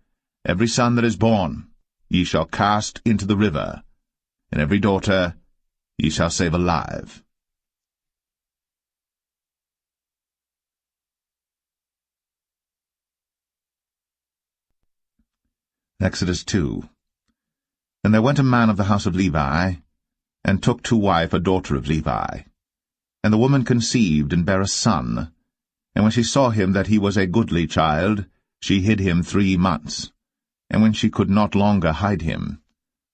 Every son that is born ye shall cast into the river, and every daughter ye shall save alive. Exodus 2. And there went a man of the house of Levi, and took to wife a daughter of Levi. And the woman conceived, and bare a son. And when she saw him that he was a goodly child, she hid him 3 months. And when she could not longer hide him,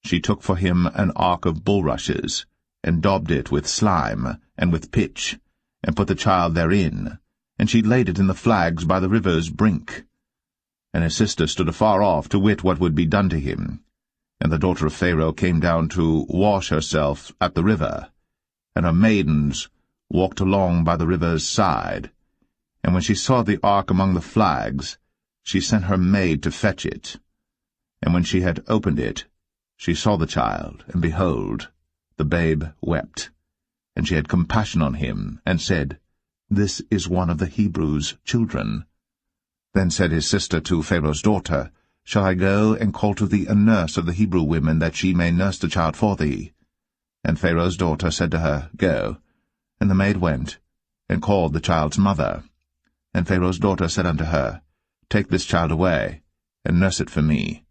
she took for him an ark of bulrushes, and daubed it with slime, and with pitch, and put the child therein, and she laid it in the flags by the river's brink. And his sister stood afar off to wit what would be done to him. And the daughter of Pharaoh came down to wash herself at the river, and her maidens walked along by the river's side. And when she saw the ark among the flags, she sent her maid to fetch it. And when she had opened it, she saw the child, and behold, the babe wept. And she had compassion on him, and said, This is one of the Hebrews' children. Then said his sister to Pharaoh's daughter, Shall I go and call to thee a nurse of the Hebrew women, that she may nurse the child for thee? And Pharaoh's daughter said to her, Go. And the maid went, and called the child's mother. And Pharaoh's daughter said unto her, Take this child away, and nurse it for me,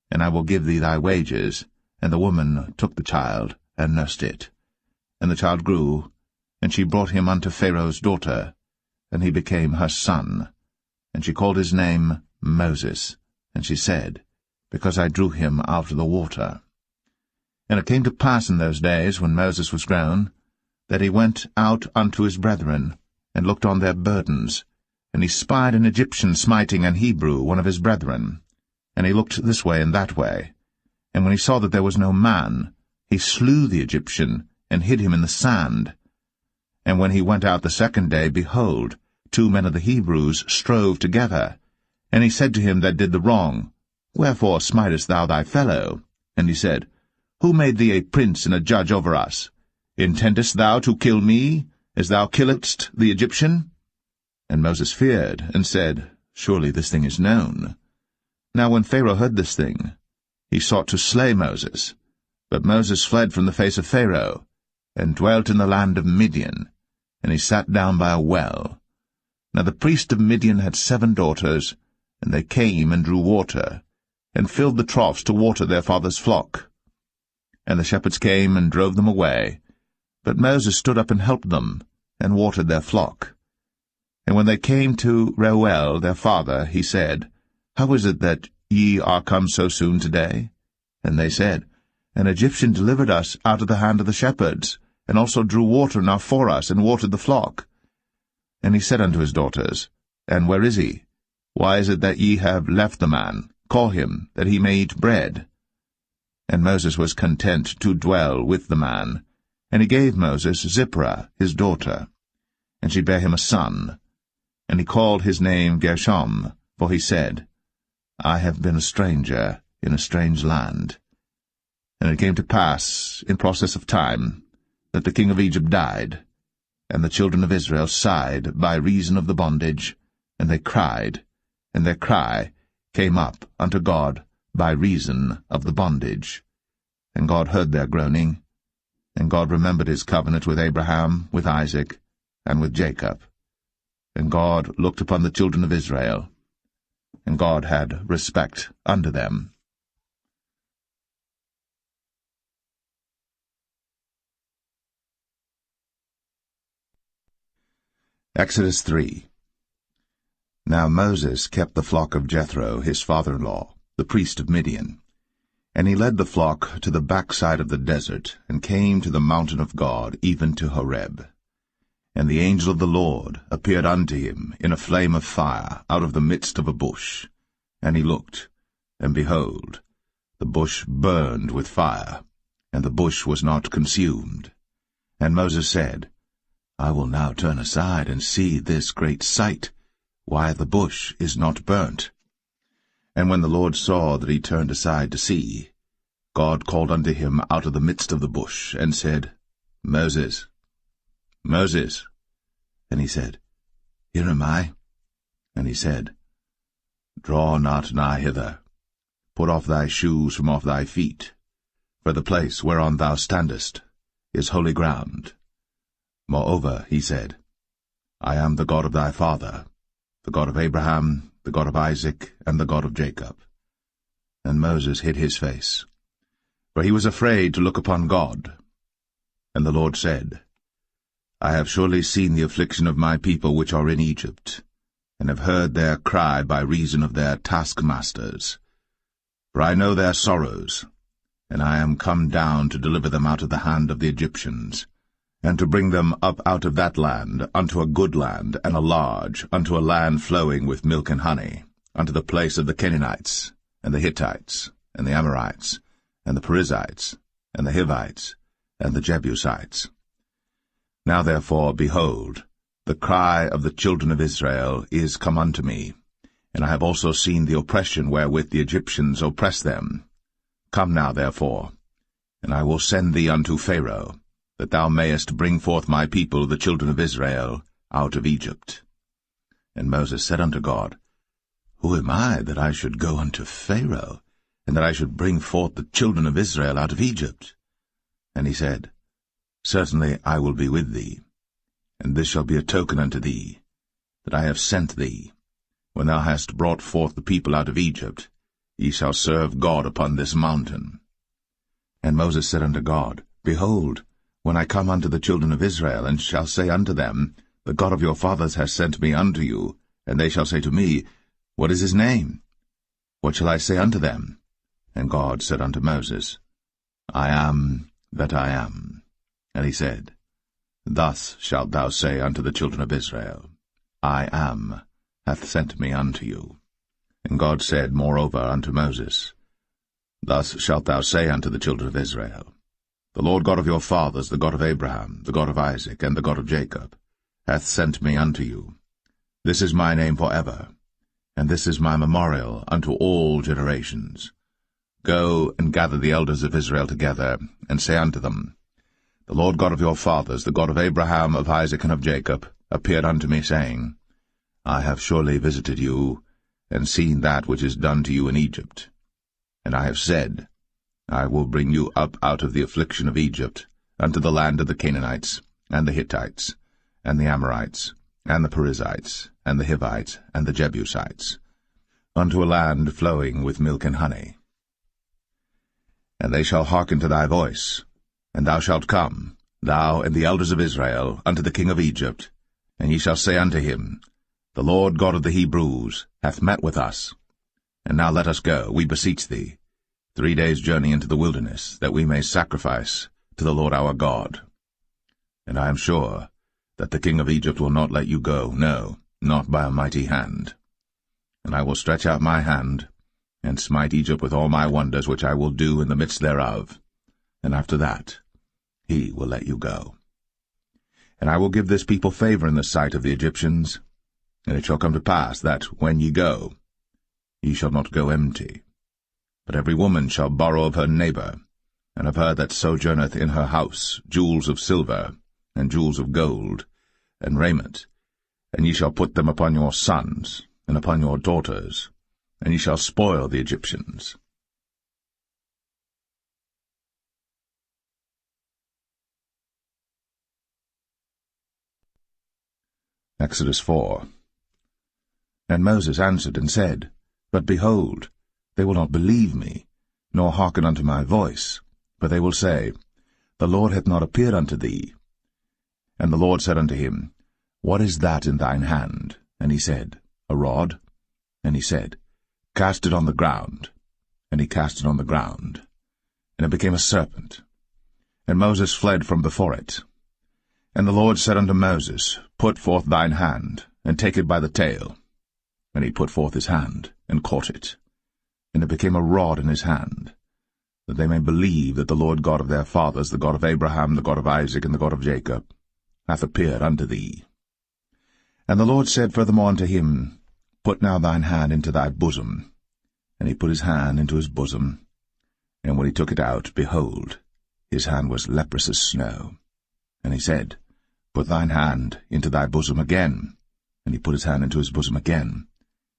and I will give thee thy wages. And the woman took the child, and nursed it. And the child grew, and she brought him unto Pharaoh's daughter, and he became her son. And she called his name Moses, and she said, Because I drew him out of the water. And it came to pass in those days, when Moses was grown, that he went out unto his brethren, and looked on their burdens. And he spied an Egyptian smiting an Hebrew, one of his brethren. And he looked this way and that way. And when he saw that there was no man, he slew the Egyptian, and hid him in the sand. And when he went out the second day, behold, 2 men of the Hebrews strove together. And he said to him that did the wrong, Wherefore smitest thou thy fellow? And he said, Who made thee a prince and a judge over us? Intendest thou to kill me, as thou killedst the Egyptian? And Moses feared, and said, Surely this thing is known. Now when Pharaoh heard this thing, he sought to slay Moses. But Moses fled from the face of Pharaoh, and dwelt in the land of Midian, and he sat down by a well. Now the priest of Midian had 7 daughters, and they came and drew water, and filled the troughs to water their father's flock. And the shepherds came and drove them away, but Moses stood up and helped them, and watered their flock. And when they came to Reuel their father, he said, How is it that ye are come so soon today? And they said, An Egyptian delivered us out of the hand of the shepherds, and also drew water enough for us, and watered the flock. And he said unto his daughters, And where is he? Why is it that ye have left the man? Call him, that he may eat bread. And Moses was content to dwell with the man. And he gave Moses Zipporah his daughter. And she bare him a son. And he called his name Gershom, for he said, I have been a stranger in a strange land. And it came to pass, in process of time, that the king of Egypt died, and the children of Israel sighed by reason of the bondage, and they cried, and their cry came up unto God by reason of the bondage. And God heard their groaning, and God remembered his covenant with Abraham, with Isaac, and with Jacob. And God looked upon the children of Israel, and God had respect unto them. Exodus 3. Now Moses kept the flock of Jethro his father-in-law, the priest of Midian. And he led the flock to the backside of the desert, and came to the mountain of God, even to Horeb. And the angel of the Lord appeared unto him in a flame of fire out of the midst of a bush. And he looked, and behold, the bush burned with fire, and the bush was not consumed. And Moses said, I will now turn aside and see this great sight, why the bush is not burnt. And when the Lord saw that he turned aside to see, God called unto him out of the midst of the bush, and said, Moses, Moses. And he said, Here am I. And he said, Draw not nigh hither. Put off thy shoes from off thy feet, for the place whereon thou standest is holy ground. Moreover, he said, I am the God of thy father, the God of Abraham, the God of Isaac, and the God of Jacob. And Moses hid his face, for he was afraid to look upon God. And the Lord said, I have surely seen the affliction of my people which are in Egypt, and have heard their cry by reason of their taskmasters. For I know their sorrows, and I am come down to deliver them out of the hand of the Egyptians, and to bring them up out of that land unto a good land, and a large, unto a land flowing with milk and honey, unto the place of the Canaanites, and the Hittites, and the Amorites, and the Perizzites, and the Hivites, and the Jebusites. Now therefore, behold, the cry of the children of Israel is come unto me, and I have also seen the oppression wherewith the Egyptians oppress them. Come now therefore, and I will send thee unto Pharaoh, that thou mayest bring forth my people, the children of Israel, out of Egypt. And Moses said unto God, Who am I, that I should go unto Pharaoh, and that I should bring forth the children of Israel out of Egypt? And he said, Certainly I will be with thee, and this shall be a token unto thee, that I have sent thee. When thou hast brought forth the people out of Egypt, ye shall serve God upon this mountain. And Moses said unto God, Behold, when I come unto the children of Israel, and shall say unto them, The God of your fathers has sent me unto you, and they shall say to me, What is his name? What shall I say unto them? And God said unto Moses, I am that I am. And he said, Thus shalt thou say unto the children of Israel, I am hath sent me unto you. And God said moreover unto Moses, Thus shalt thou say unto the children of Israel, The Lord God of your fathers, the God of Abraham, the God of Isaac, and the God of Jacob, hath sent me unto you. This is my name for ever, and this is my memorial unto all generations. Go and gather the elders of Israel together, and say unto them, The Lord God of your fathers, the God of Abraham, of Isaac, and of Jacob, appeared unto me, saying, I have surely visited you, and seen that which is done to you in Egypt. And I have said, I will bring you up out of the affliction of Egypt, unto the land of the Canaanites, and the Hittites, and the Amorites, and the Perizzites, and the Hivites, and the Jebusites, unto a land flowing with milk and honey. And they shall hearken to thy voice, and thou shalt come, thou and the elders of Israel, unto the king of Egypt, and ye shall say unto him, The Lord God of the Hebrews hath met with us. And now let us go, we beseech thee, 3 days' journey into the wilderness, that we may sacrifice to the Lord our God. And I am sure that the king of Egypt will not let you go, no, not by a mighty hand. And I will stretch out my hand, and smite Egypt with all my wonders which I will do in the midst thereof, and after that he will let you go. And I will give this people favor in the sight of the Egyptians, and it shall come to pass that, when ye go, ye shall not go empty. But every woman shall borrow of her neighbor, and of her that sojourneth in her house, jewels of silver, and jewels of gold, and raiment, and ye shall put them upon your sons, and upon your daughters, and ye shall spoil the Egyptians. Exodus 4. And Moses answered and said, But behold, they will not believe me, nor hearken unto my voice, but they will say, The Lord hath not appeared unto thee. And the Lord said unto him, What is that in thine hand? And he said, A rod. And he said, Cast it on the ground. And he cast it on the ground, and it became a serpent. And Moses fled from before it. And the Lord said unto Moses, Put forth thine hand, and take it by the tail. And he put forth his hand, and caught it. And it became a rod in his hand, that they may believe that the Lord God of their fathers, the God of Abraham, the God of Isaac, and the God of Jacob, hath appeared unto thee. And the Lord said furthermore unto him, Put now thine hand into thy bosom. And he put his hand into his bosom, and when he took it out, behold, his hand was leprous as snow. And he said, Put thine hand into thy bosom again. And he put his hand into his bosom again,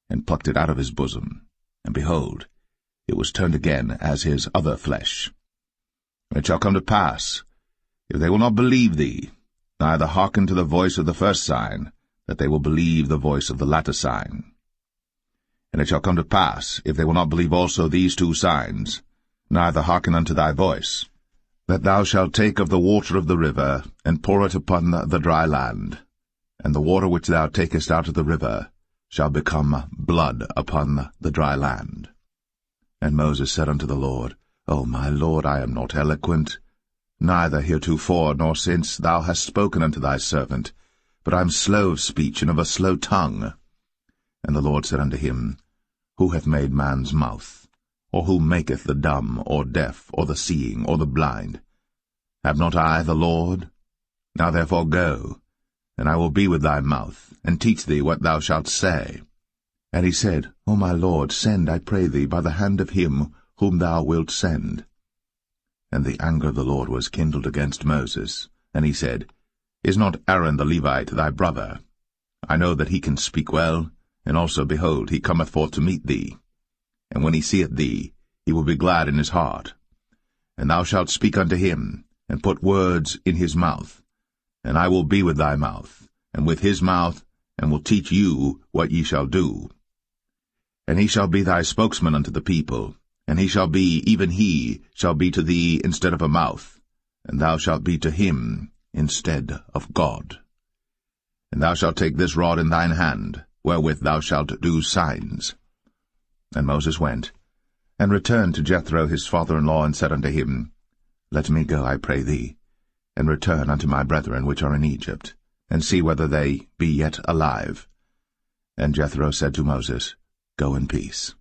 and plucked it out of his bosom. And behold, it was turned again as his other flesh. And it shall come to pass, if they will not believe thee, neither hearken to the voice of the first sign, that they will believe the voice of the latter sign. And it shall come to pass, if they will not believe also these two signs, neither hearken unto thy voice, that thou shalt take of the water of the river, and pour it upon the dry land, and the water which thou takest out of the river shall become blood upon the dry land. And Moses said unto the Lord, O my Lord, I am not eloquent, neither heretofore nor since thou hast spoken unto thy servant, but I am slow of speech and of a slow tongue. And the Lord said unto him, Who hath made man's mouth? Or who maketh the dumb, or deaf, or the seeing, or the blind? Have not I the Lord? Now therefore go, and I will be with thy mouth, and teach thee what thou shalt say. And he said, O my Lord, send, I pray thee, by the hand of him whom thou wilt send. And the anger of the Lord was kindled against Moses, and he said, Is not Aaron the Levite thy brother? I know that he can speak well, and also, behold, he cometh forth to meet thee. And when he seeth thee, he will be glad in his heart. And thou shalt speak unto him, and put words in his mouth. And I will be with thy mouth, and with his mouth, and will teach you what ye shall do. And he shall be thy spokesman unto the people, and he shall be, even he, shall be to thee instead of a mouth, and thou shalt be to him instead of God. And thou shalt take this rod in thine hand, wherewith thou shalt do signs. And Moses went, and returned to Jethro his father-in-law, and said unto him, Let me go, I pray thee, and return unto my brethren which are in Egypt, and see whether they be yet alive. And Jethro said to Moses, Go in peace.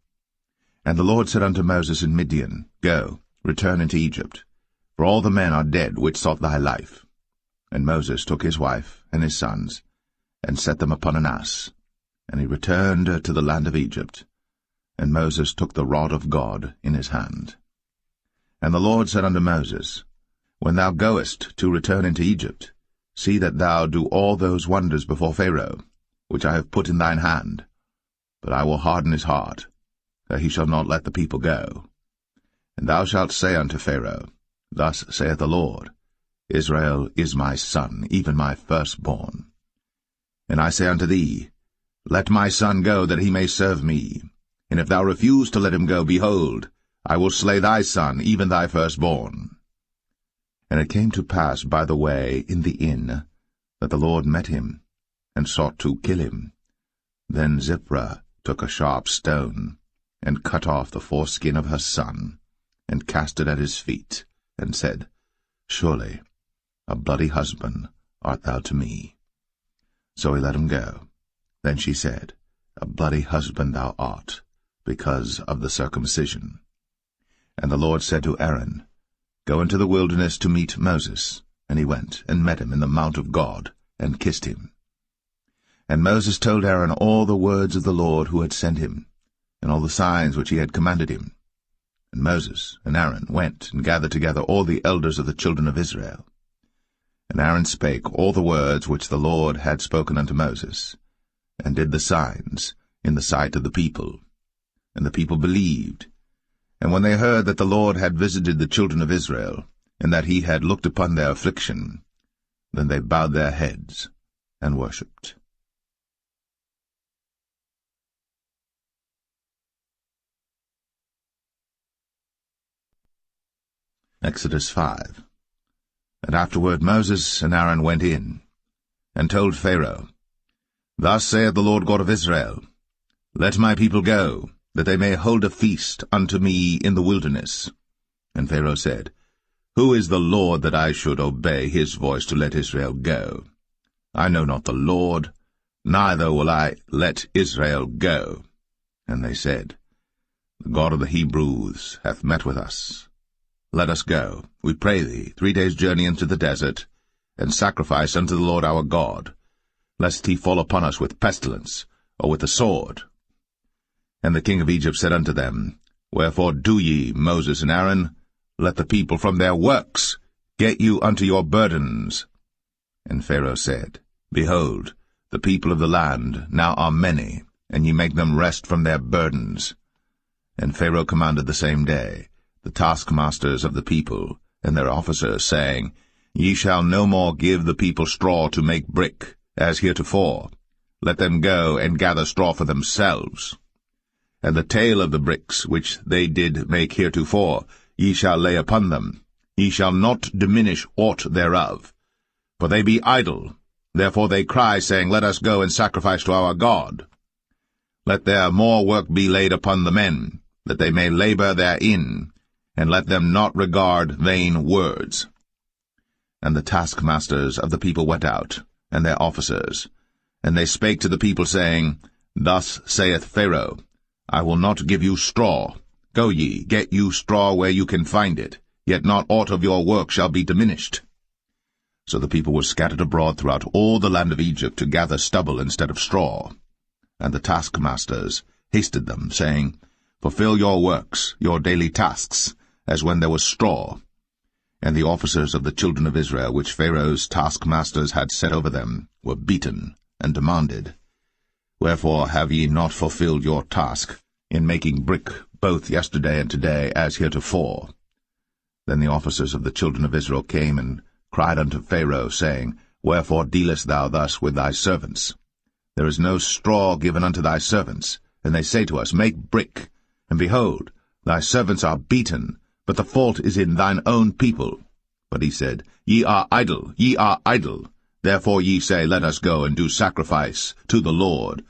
And the Lord said unto Moses in Midian, Go, return into Egypt, for all the men are dead which sought thy life. And Moses took his wife and his sons, and set them upon an ass, and he returned to the land of Egypt. And Moses took the rod of God in his hand. And the Lord said unto Moses, When thou goest to return into Egypt, see that thou do all those wonders before Pharaoh, which I have put in thine hand. But I will harden his heart, that he shall not let the people go. And thou shalt say unto Pharaoh, Thus saith the Lord, Israel is my son, even my firstborn. And I say unto thee, Let my son go, that he may serve me. And if thou refuse to let him go, behold, I will slay thy son, even thy firstborn. And it came to pass by the way in the inn, that the Lord met him, and sought to kill him. Then Zipporah took a sharp stone, and cut off the foreskin of her son, and cast it at his feet, and said, Surely a bloody husband art thou to me. So he let him go. Then she said, A bloody husband thou art, because of the circumcision. And the Lord said to Aaron, Go into the wilderness to meet Moses. And he went, and met him in the mount of God, and kissed him. And Moses told Aaron all the words of the Lord who had sent him, and all the signs which he had commanded him. And Moses and Aaron went, and gathered together all the elders of the children of Israel. And Aaron spake all the words which the Lord had spoken unto Moses, and did the signs in the sight of the people. And the people believed. And when they heard that the Lord had visited the children of Israel, and that he had looked upon their affliction, then they bowed their heads and worshipped. Exodus 5. And afterward Moses and Aaron went in, and told Pharaoh, Thus saith the Lord God of Israel, Let my people go, that they may hold a feast unto me in the wilderness. And Pharaoh said, Who is the Lord that I should obey his voice to let Israel go? I know not the Lord, neither will I let Israel go. And they said, The God of the Hebrews hath met with us. Let us go, we pray thee, 3 days' journey into the desert, and sacrifice unto the Lord our God, lest he fall upon us with pestilence, or with the sword. And the king of Egypt said unto them, Wherefore do ye, Moses and Aaron? Let the people from their works get you unto your burdens. And Pharaoh said, Behold, the people of the land now are many, and ye make them rest from their burdens. And Pharaoh commanded the same day the taskmasters of the people and their officers, saying, Ye shall no more give the people straw to make brick, as heretofore. Let them go and gather straw for themselves. And the tale of the bricks which they did make heretofore ye shall lay upon them. Ye shall not diminish aught thereof. For they be idle. Therefore they cry, saying, Let us go and sacrifice to our God. Let their more work be laid upon the men, that they may labor therein, and let them not regard vain words. And the taskmasters of the people went out, and their officers, and they spake to the people, saying, Thus saith Pharaoh, I will not give you straw. Go ye, get you straw where you can find it, yet not aught of your work shall be diminished. So the people were scattered abroad throughout all the land of Egypt to gather stubble instead of straw. And the taskmasters hasted them, saying, Fulfill your works, your daily tasks, as when there was straw. And the officers of the children of Israel, which Pharaoh's taskmasters had set over them, were beaten, and demanded, Wherefore have ye not fulfilled your task in making brick both yesterday and today as heretofore? Then the officers of the children of Israel came and cried unto Pharaoh, saying, Wherefore dealest thou thus with thy servants? There is no straw given unto thy servants. And they say to us, Make brick. And behold, thy servants are beaten, but the fault is in thine own people. But he said, Ye are idle, ye are idle. Therefore ye say, Let us go and do sacrifice to the Lord.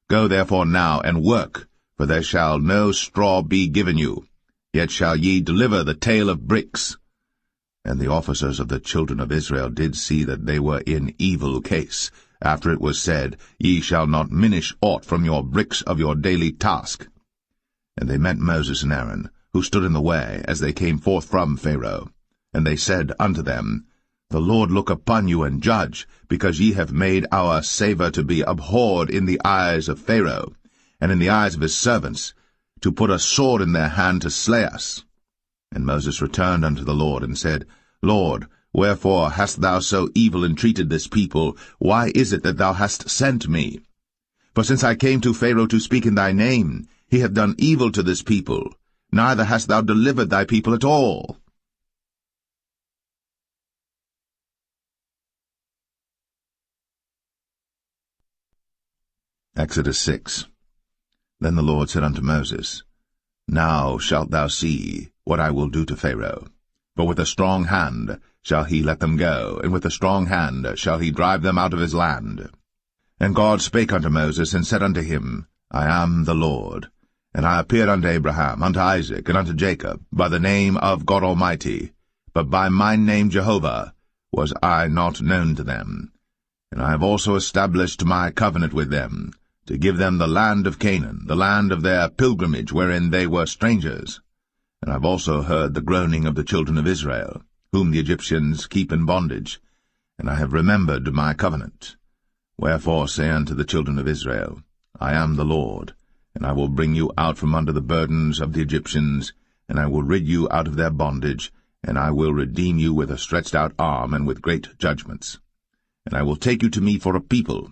Go therefore now and work, for there shall no straw be given you. Yet shall ye deliver the tale of bricks. And the officers of the children of Israel did see that they were in evil case, after it was said, Ye shall not minish aught from your bricks of your daily task. And they met Moses and Aaron, who stood in the way, as they came forth from Pharaoh. And they said unto them, The Lord look upon you and judge, because ye have made our savour to be abhorred in the eyes of Pharaoh, and in the eyes of his servants, to put a sword in their hand to slay us. And Moses returned unto the Lord, and said, Lord, wherefore hast thou so evil entreated this people? Why is it that thou hast sent me? For since I came to Pharaoh to speak in thy name, he hath done evil to this people, neither hast thou delivered thy people at all. Exodus 6. Then the Lord said unto Moses, Now shalt thou see what I will do to Pharaoh. For with a strong hand shall he let them go, and with a strong hand shall he drive them out of his land. And God spake unto Moses, and said unto him, I am the Lord. And I appeared unto Abraham, unto Isaac, and unto Jacob, by the name of God Almighty, but by my name Jehovah was I not known to them. And I have also established my covenant with them, to give them the land of Canaan, the land of their pilgrimage, wherein they were strangers. And I have also heard the groaning of the children of Israel, whom the Egyptians keep in bondage, and I have remembered my covenant. Wherefore say unto the children of Israel, I am the Lord, and I will bring you out from under the burdens of the Egyptians, and I will rid you out of their bondage, and I will redeem you with a stretched out arm and with great judgments. And I will take you to me for a people,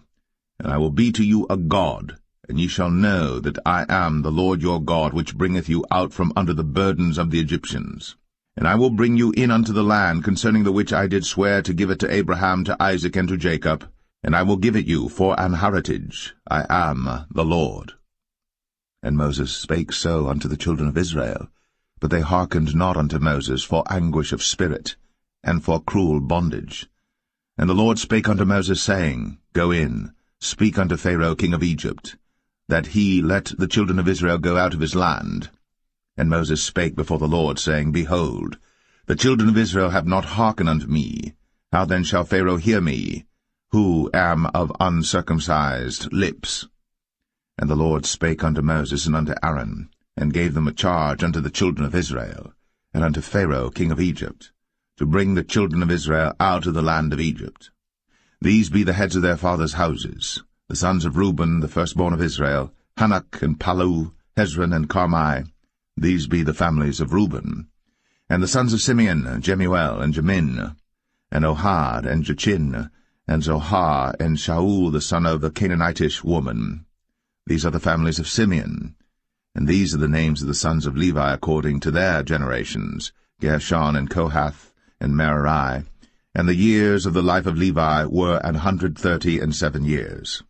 and I will be to you a God, and ye shall know that I am the Lord your God, which bringeth you out from under the burdens of the Egyptians. And I will bring you in unto the land, concerning the which I did swear to give it to Abraham, to Isaac, and to Jacob, and I will give it you for an heritage. I am the Lord. And Moses spake so unto the children of Israel, but they hearkened not unto Moses for anguish of spirit, and for cruel bondage. And the Lord spake unto Moses, saying, Go in, speak unto Pharaoh king of Egypt, that he let the children of Israel go out of his land. And Moses spake before the Lord, saying, Behold, the children of Israel have not hearkened unto me. How then shall Pharaoh hear me, who am of uncircumcised lips? And the Lord spake unto Moses and unto Aaron, and gave them a charge unto the children of Israel, and unto Pharaoh king of Egypt, to bring the children of Israel out of the land of Egypt. These be the heads of their fathers' houses, the sons of Reuben, the firstborn of Israel, Hanok and Palu, Hezron and Carmi. These be the families of Reuben. And the sons of Simeon, Jemuel and Jamin, and Ohad and Jachin, and Zohar and Shaul the son of a Canaanitish woman. These are the families of Simeon. And these are the names of the sons of Levi according to their generations, Gershon and Kohath and Merari. And the years of the life of Levi were 137 years.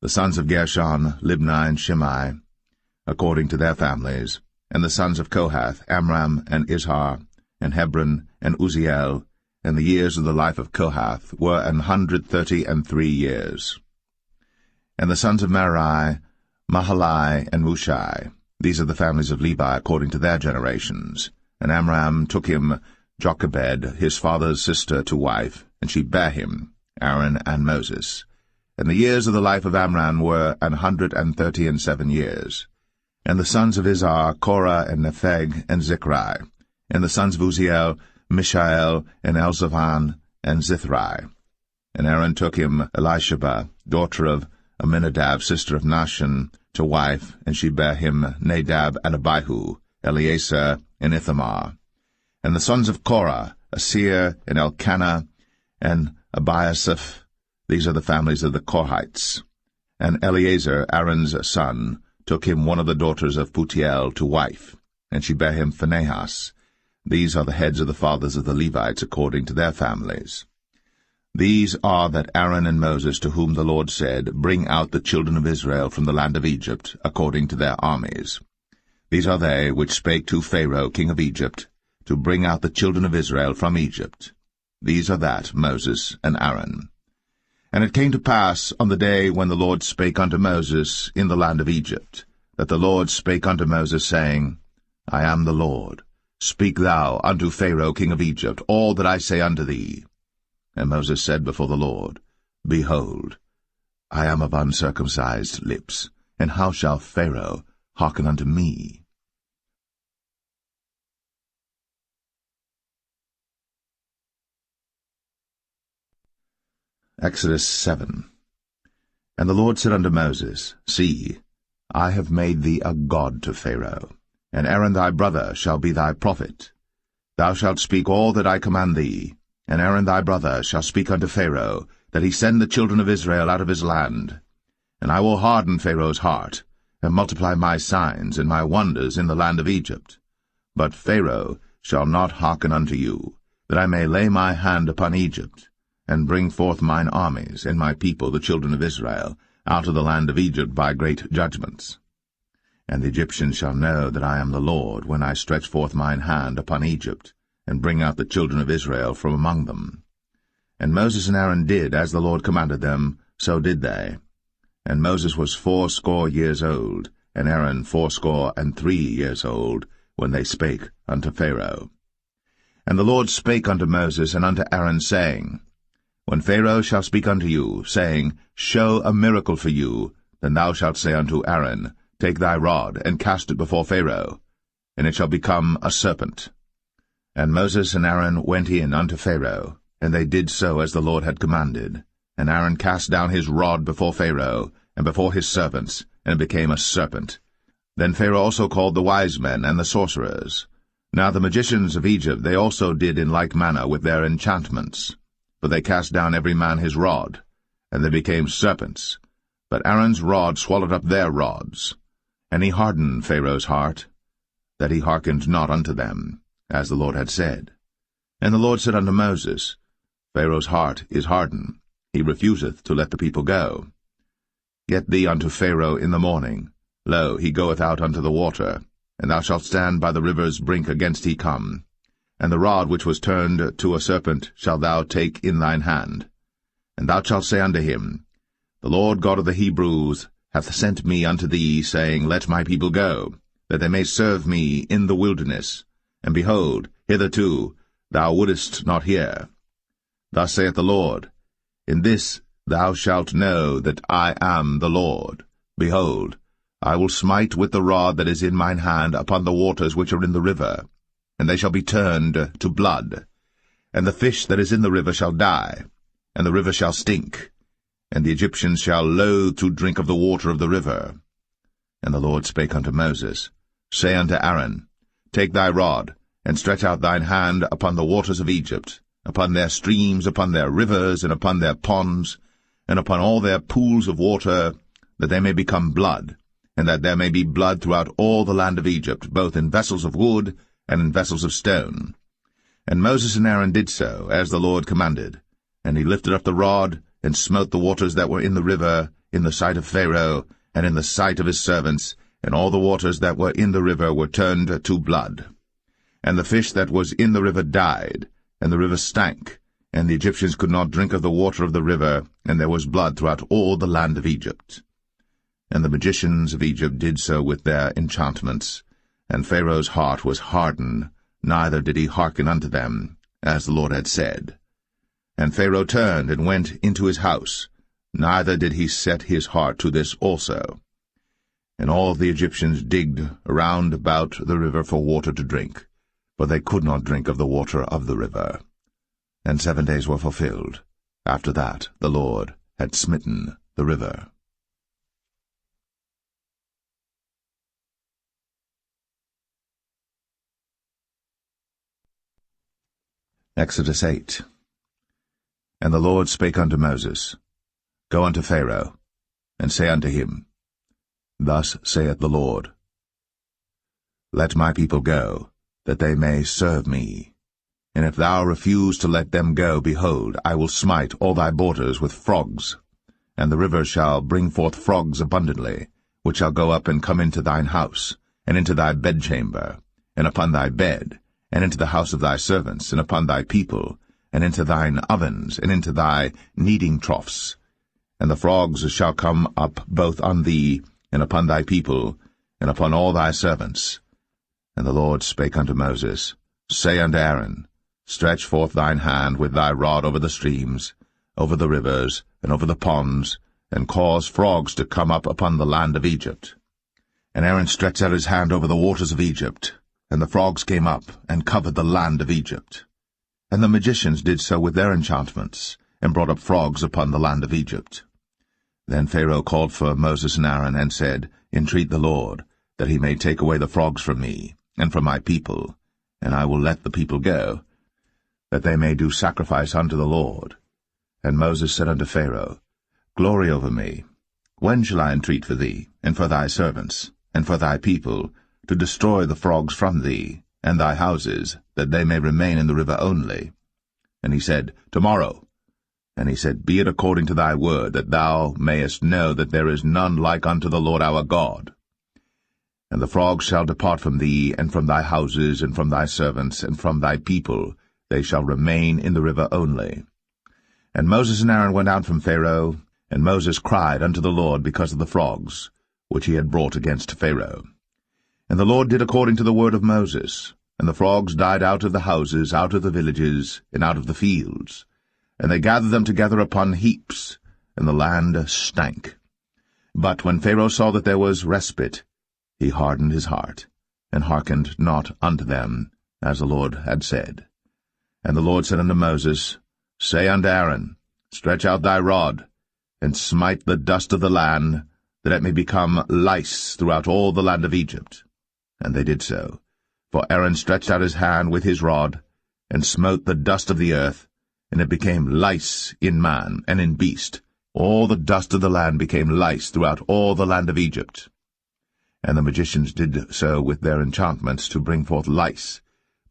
The sons of Gershon, Libni and Shimei, according to their families. And the sons of Kohath, Amram and Izhar, and Hebron and Uzziel. And the years of the life of Kohath were 133 years. And the sons of Merari, Mahalai and Mushai. These are the families of Levi according to their generations. And Amram took him Jochebed, his father's sister, to wife, and she bare him, Aaron and Moses. And the years of the life of Amram were 137 years. And the sons of Izhar, Korah and Nepheg and Zichri. And the sons of Uzziel, Mishael and Elzavan and Zithri. And Aaron took him Elisheba, daughter of Aminadab, sister of Nahshon, to wife, and she bare him Nadab and Abihu, Eleazar and Ithamar. And the sons of Korah, Asir and Elkanah and Abiasaph. These are the families of the Korhites. And Eleazar, Aaron's son, took him one of the daughters of Putiel to wife, and she bare him Phinehas. These are the heads of the fathers of the Levites according to their families. These are that Aaron and Moses, to whom the Lord said, Bring out the children of Israel from the land of Egypt, according to their armies. These are they which spake to Pharaoh king of Egypt, to bring out the children of Israel from Egypt. These are that Moses and Aaron. And it came to pass on the day when the Lord spake unto Moses in the land of Egypt, that the Lord spake unto Moses, saying, I am the Lord. Speak thou unto Pharaoh king of Egypt all that I say unto thee. And Moses said before the Lord, Behold, I am of uncircumcised lips, and how shall Pharaoh hearken unto me? Exodus 7. And the Lord said unto Moses, See, I have made thee a god to Pharaoh, and Aaron thy brother shall be thy prophet. Thou shalt speak all that I command thee, and Aaron thy brother shall speak unto Pharaoh, that he send the children of Israel out of his land. And I will harden Pharaoh's heart, and multiply my signs and my wonders in the land of Egypt. But Pharaoh shall not hearken unto you, that I may lay my hand upon Egypt, and bring forth mine armies and my people the children of Israel out of the land of Egypt by great judgments. And the Egyptians shall know that I am the Lord, when I stretch forth mine hand upon Egypt, and bring out the children of Israel from among them. And Moses and Aaron did as the Lord commanded them, so did they. And Moses was 80 years old, and Aaron 83 years old, when they spake unto Pharaoh. And the Lord spake unto Moses and unto Aaron, saying, When Pharaoh shall speak unto you, saying, Show a miracle for you, then thou shalt say unto Aaron, Take thy rod, and cast it before Pharaoh, and it shall become a serpent. And Moses and Aaron went in unto Pharaoh, and they did so as the Lord had commanded. And Aaron cast down his rod before Pharaoh, and before his servants, and it became a serpent. Then Pharaoh also called the wise men and the sorcerers. Now the magicians of Egypt they also did in like manner with their enchantments. For they cast down every man his rod, and they became serpents. But Aaron's rod swallowed up their rods. And he hardened Pharaoh's heart, that he hearkened not unto them, as the Lord had said. And the Lord said unto Moses, Pharaoh's heart is hardened, he refuseth to let the people go. Get thee unto Pharaoh in the morning. Lo, he goeth out unto the water, and thou shalt stand by the river's brink against he come. And the rod which was turned to a serpent shalt thou take in thine hand. And thou shalt say unto him, The Lord God of the Hebrews hath sent me unto thee, saying, Let my people go, that they may serve me in the wilderness. And behold, hitherto thou wouldest not hear. Thus saith the Lord, In this thou shalt know that I am the Lord. Behold, I will smite with the rod that is in mine hand upon the waters which are in the river, and they shall be turned to blood. And the fish that is in the river shall die, and the river shall stink, and the Egyptians shall loathe to drink of the water of the river. And the Lord spake unto Moses, Say unto Aaron, Take thy rod, and stretch out thine hand upon the waters of Egypt, upon their streams, upon their rivers, and upon their ponds, and upon all their pools of water, that they may become blood, and that there may be blood throughout all the land of Egypt, both in vessels of wood and in vessels of stone. And Moses and Aaron did so, as the Lord commanded. And he lifted up the rod, and smote the waters that were in the river, in the sight of Pharaoh, and in the sight of his servants, and all the waters that were in the river were turned to blood. And the fish that was in the river died, and the river stank, and the Egyptians could not drink of the water of the river, and there was blood throughout all the land of Egypt. And the magicians of Egypt did so with their enchantments, and Pharaoh's heart was hardened, neither did he hearken unto them, as the Lord had said. And Pharaoh turned and went into his house, neither did he set his heart to this also. And all the Egyptians digged around about the river for water to drink, but they could not drink of the water of the river. And 7 days were fulfilled. After that the Lord had smitten the river. Exodus 8. And the Lord spake unto Moses, Go unto Pharaoh, and say unto him, Thus saith the Lord, Let my people go, that they may serve me. And if thou refuse to let them go, behold, I will smite all thy borders with frogs, and the river shall bring forth frogs abundantly, which shall go up and come into thine house, and into thy bedchamber, and upon thy bed, and into the house of thy servants, and upon thy people, and into thine ovens, and into thy kneading troughs. And the frogs shall come up both on thee, and upon thy people, and upon all thy servants. And the Lord spake unto Moses, Say unto Aaron, Stretch forth thine hand with thy rod over the streams, over the rivers, and over the ponds, and cause frogs to come up upon the land of Egypt. And Aaron stretched out his hand over the waters of Egypt, and the frogs came up, and covered the land of Egypt. And the magicians did so with their enchantments, and brought up frogs upon the land of Egypt. Then Pharaoh called for Moses and Aaron, and said, Entreat the Lord, that he may take away the frogs from me, and from my people, and I will let the people go, that they may do sacrifice unto the Lord. And Moses said unto Pharaoh, Glory over me. When shall I entreat for thee, and for thy servants, and for thy people, to destroy the frogs from thee, and thy houses, that they may remain in the river only? And he said, Tomorrow. And he said, Be it according to thy word, that thou mayest know that there is none like unto the Lord our God. And the frogs shall depart from thee, and from thy houses, and from thy servants, and from thy people, they shall remain in the river only. And Moses and Aaron went out from Pharaoh, and Moses cried unto the Lord because of the frogs, which he had brought against Pharaoh. And the Lord did according to the word of Moses, and the frogs died out of the houses, out of the villages, and out of the fields. And they gathered them together upon heaps, and the land stank. But when Pharaoh saw that there was respite, he hardened his heart, and hearkened not unto them, as the Lord had said. And the Lord said unto Moses, Say unto Aaron, Stretch out thy rod, and smite the dust of the land, that it may become lice throughout all the land of Egypt. And they did so. For Aaron stretched out his hand with his rod, and smote the dust of the earth, and it became lice in man and in beast. All the dust of the land became lice throughout all the land of Egypt. And the magicians did so with their enchantments to bring forth lice,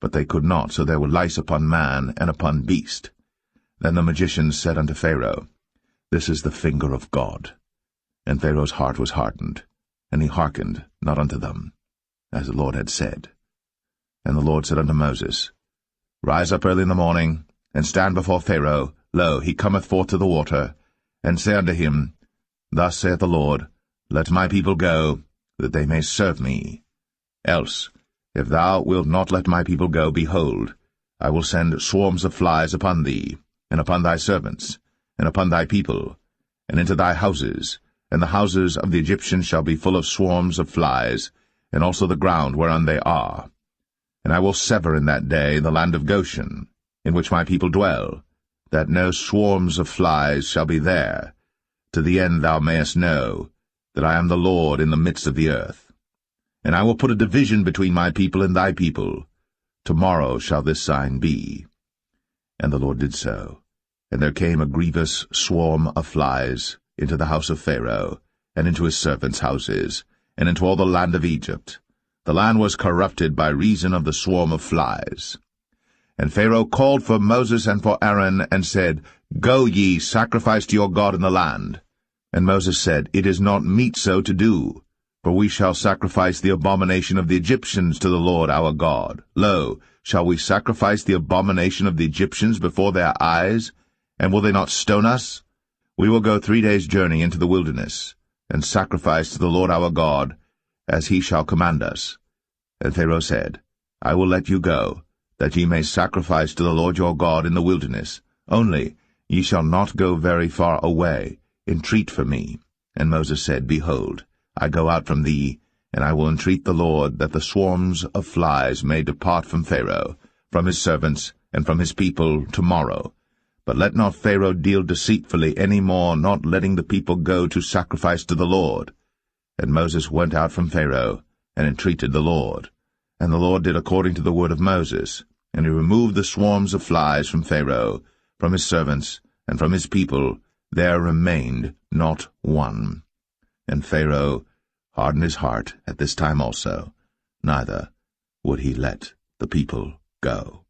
but they could not, so there were lice upon man and upon beast. Then the magicians said unto Pharaoh, This is the finger of God. And Pharaoh's heart was hardened, and he hearkened not unto them, as the Lord had said. And the Lord said unto Moses, Rise up early in the morning, and stand before Pharaoh. Lo, he cometh forth to the water. And say unto him, Thus saith the Lord, Let my people go, that they may serve me. Else, if thou wilt not let my people go, behold, I will send swarms of flies upon thee, and upon thy servants, and upon thy people, and into thy houses, and the houses of the Egyptians shall be full of swarms of flies, and also the ground whereon they are. And I will sever in that day the land of Goshen, in which my people dwell, that no swarms of flies shall be there, to the end thou mayest know that I am the Lord in the midst of the earth. And I will put a division between my people and thy people. Tomorrow shall this sign be. And the Lord did so. And there came a grievous swarm of flies into the house of Pharaoh, and into his servants' houses, and into all the land of Egypt. The land was corrupted by reason of the swarm of flies. And Pharaoh called for Moses and for Aaron, and said, Go ye, sacrifice to your God in the land. And Moses said, It is not meet so to do, for we shall sacrifice the abomination of the Egyptians to the Lord our God. Lo, shall we sacrifice the abomination of the Egyptians before their eyes? And will they not stone us? We will go 3 days' journey into the wilderness, and sacrifice to the Lord our God, as he shall command us. And Pharaoh said, I will let you go, that ye may sacrifice to the Lord your God in the wilderness. Only ye shall not go very far away. Entreat for me. And Moses said, Behold, I go out from thee, and I will entreat the Lord that the swarms of flies may depart from Pharaoh, from his servants, and from his people tomorrow. But let not Pharaoh deal deceitfully any more, not letting the people go to sacrifice to the Lord. And Moses went out from Pharaoh, and entreated the Lord. And the Lord did according to the word of Moses, and he removed the swarms of flies from Pharaoh, from his servants, and from his people. There remained not one. And Pharaoh hardened his heart at this time also, neither would he let the people go.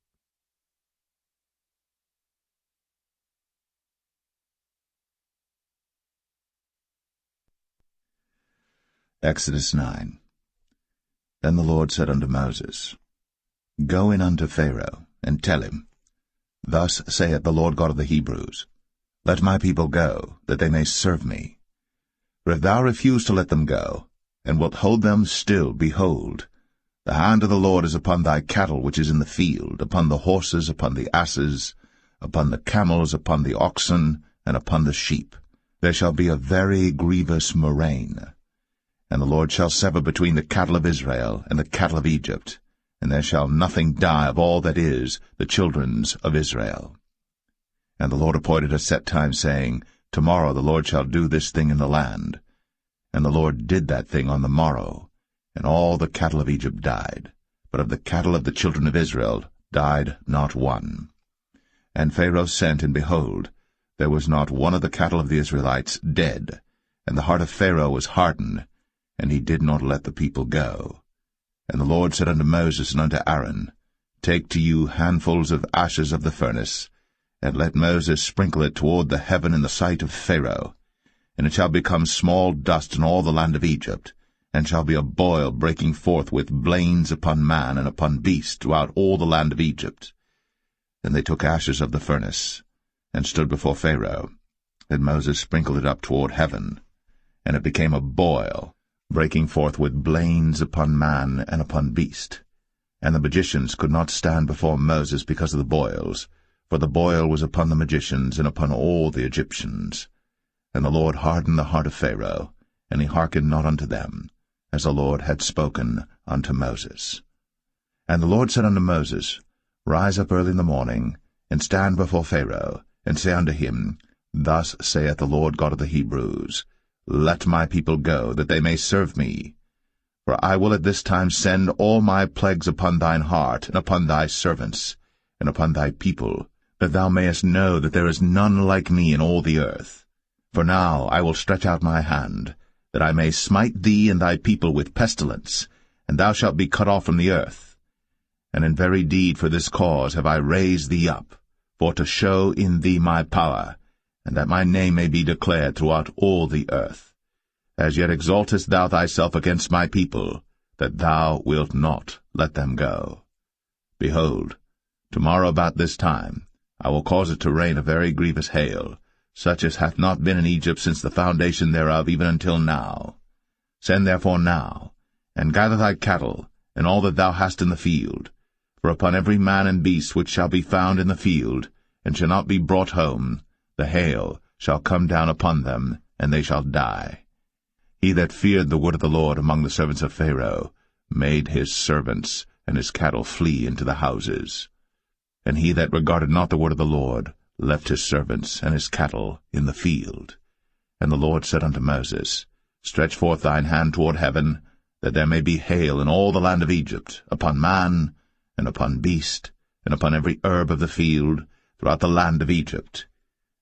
Exodus 9. Then the Lord said unto Moses, Go in unto Pharaoh, and tell him, Thus saith the Lord God of the Hebrews, Let my people go, that they may serve me. For if thou refuse to let them go, and wilt hold them still, behold, the hand of the Lord is upon thy cattle which is in the field, upon the horses, upon the asses, upon the camels, upon the oxen, and upon the sheep. There shall be a very grievous murrain. And the Lord shall sever between the cattle of Israel and the cattle of Egypt, and there shall nothing die of all that is the children's of Israel. And the Lord appointed a set time, saying, Tomorrow the Lord shall do this thing in the land. And the Lord did that thing on the morrow, and all the cattle of Egypt died, but of the cattle of the children of Israel died not one. And Pharaoh sent, and behold, there was not one of the cattle of the Israelites dead, and the heart of Pharaoh was hardened, and he did not let the people go. And the Lord said unto Moses and unto Aaron, Take to you handfuls of ashes of the furnace, and let Moses sprinkle it toward the heaven in the sight of Pharaoh. And it shall become small dust in all the land of Egypt, and shall be a boil breaking forth with blains upon man and upon beast throughout all the land of Egypt. Then they took ashes of the furnace, and stood before Pharaoh. And Moses sprinkled it up toward heaven, and it became a boil, breaking forth with blains upon man and upon beast. And the magicians could not stand before Moses because of the boils, for the boil was upon the magicians and upon all the Egyptians. And the Lord hardened the heart of Pharaoh, and he hearkened not unto them, as the Lord had spoken unto Moses. And the Lord said unto Moses, Rise up early in the morning, and stand before Pharaoh, and say unto him, Thus saith the Lord God of the Hebrews, Let my people go, that they may serve me. For I will at this time send all my plagues upon thine heart, and upon thy servants, and upon thy people, that thou mayest know that there is none like me in all the earth. For now I will stretch out my hand, that I may smite thee and thy people with pestilence, and thou shalt be cut off from the earth. And in very deed for this cause have I raised thee up, for to show in thee my power, and that my name may be declared throughout all the earth. As yet exaltest thou thyself against my people, that thou wilt not let them go. Behold, tomorrow about this time I will cause it to rain a very grievous hail, such as hath not been in Egypt since the foundation thereof even until now. Send therefore now, and gather thy cattle, and all that thou hast in the field. For upon every man and beast which shall be found in the field, and shall not be brought home, the hail shall come down upon them, and they shall die. He that feared the word of the Lord among the servants of Pharaoh made his servants and his cattle flee into the houses. And he that regarded not the word of the Lord left his servants and his cattle in the field. And the Lord said unto Moses, Stretch forth thine hand toward heaven, that there may be hail in all the land of Egypt, upon man, and upon beast, and upon every herb of the field, throughout the land of Egypt.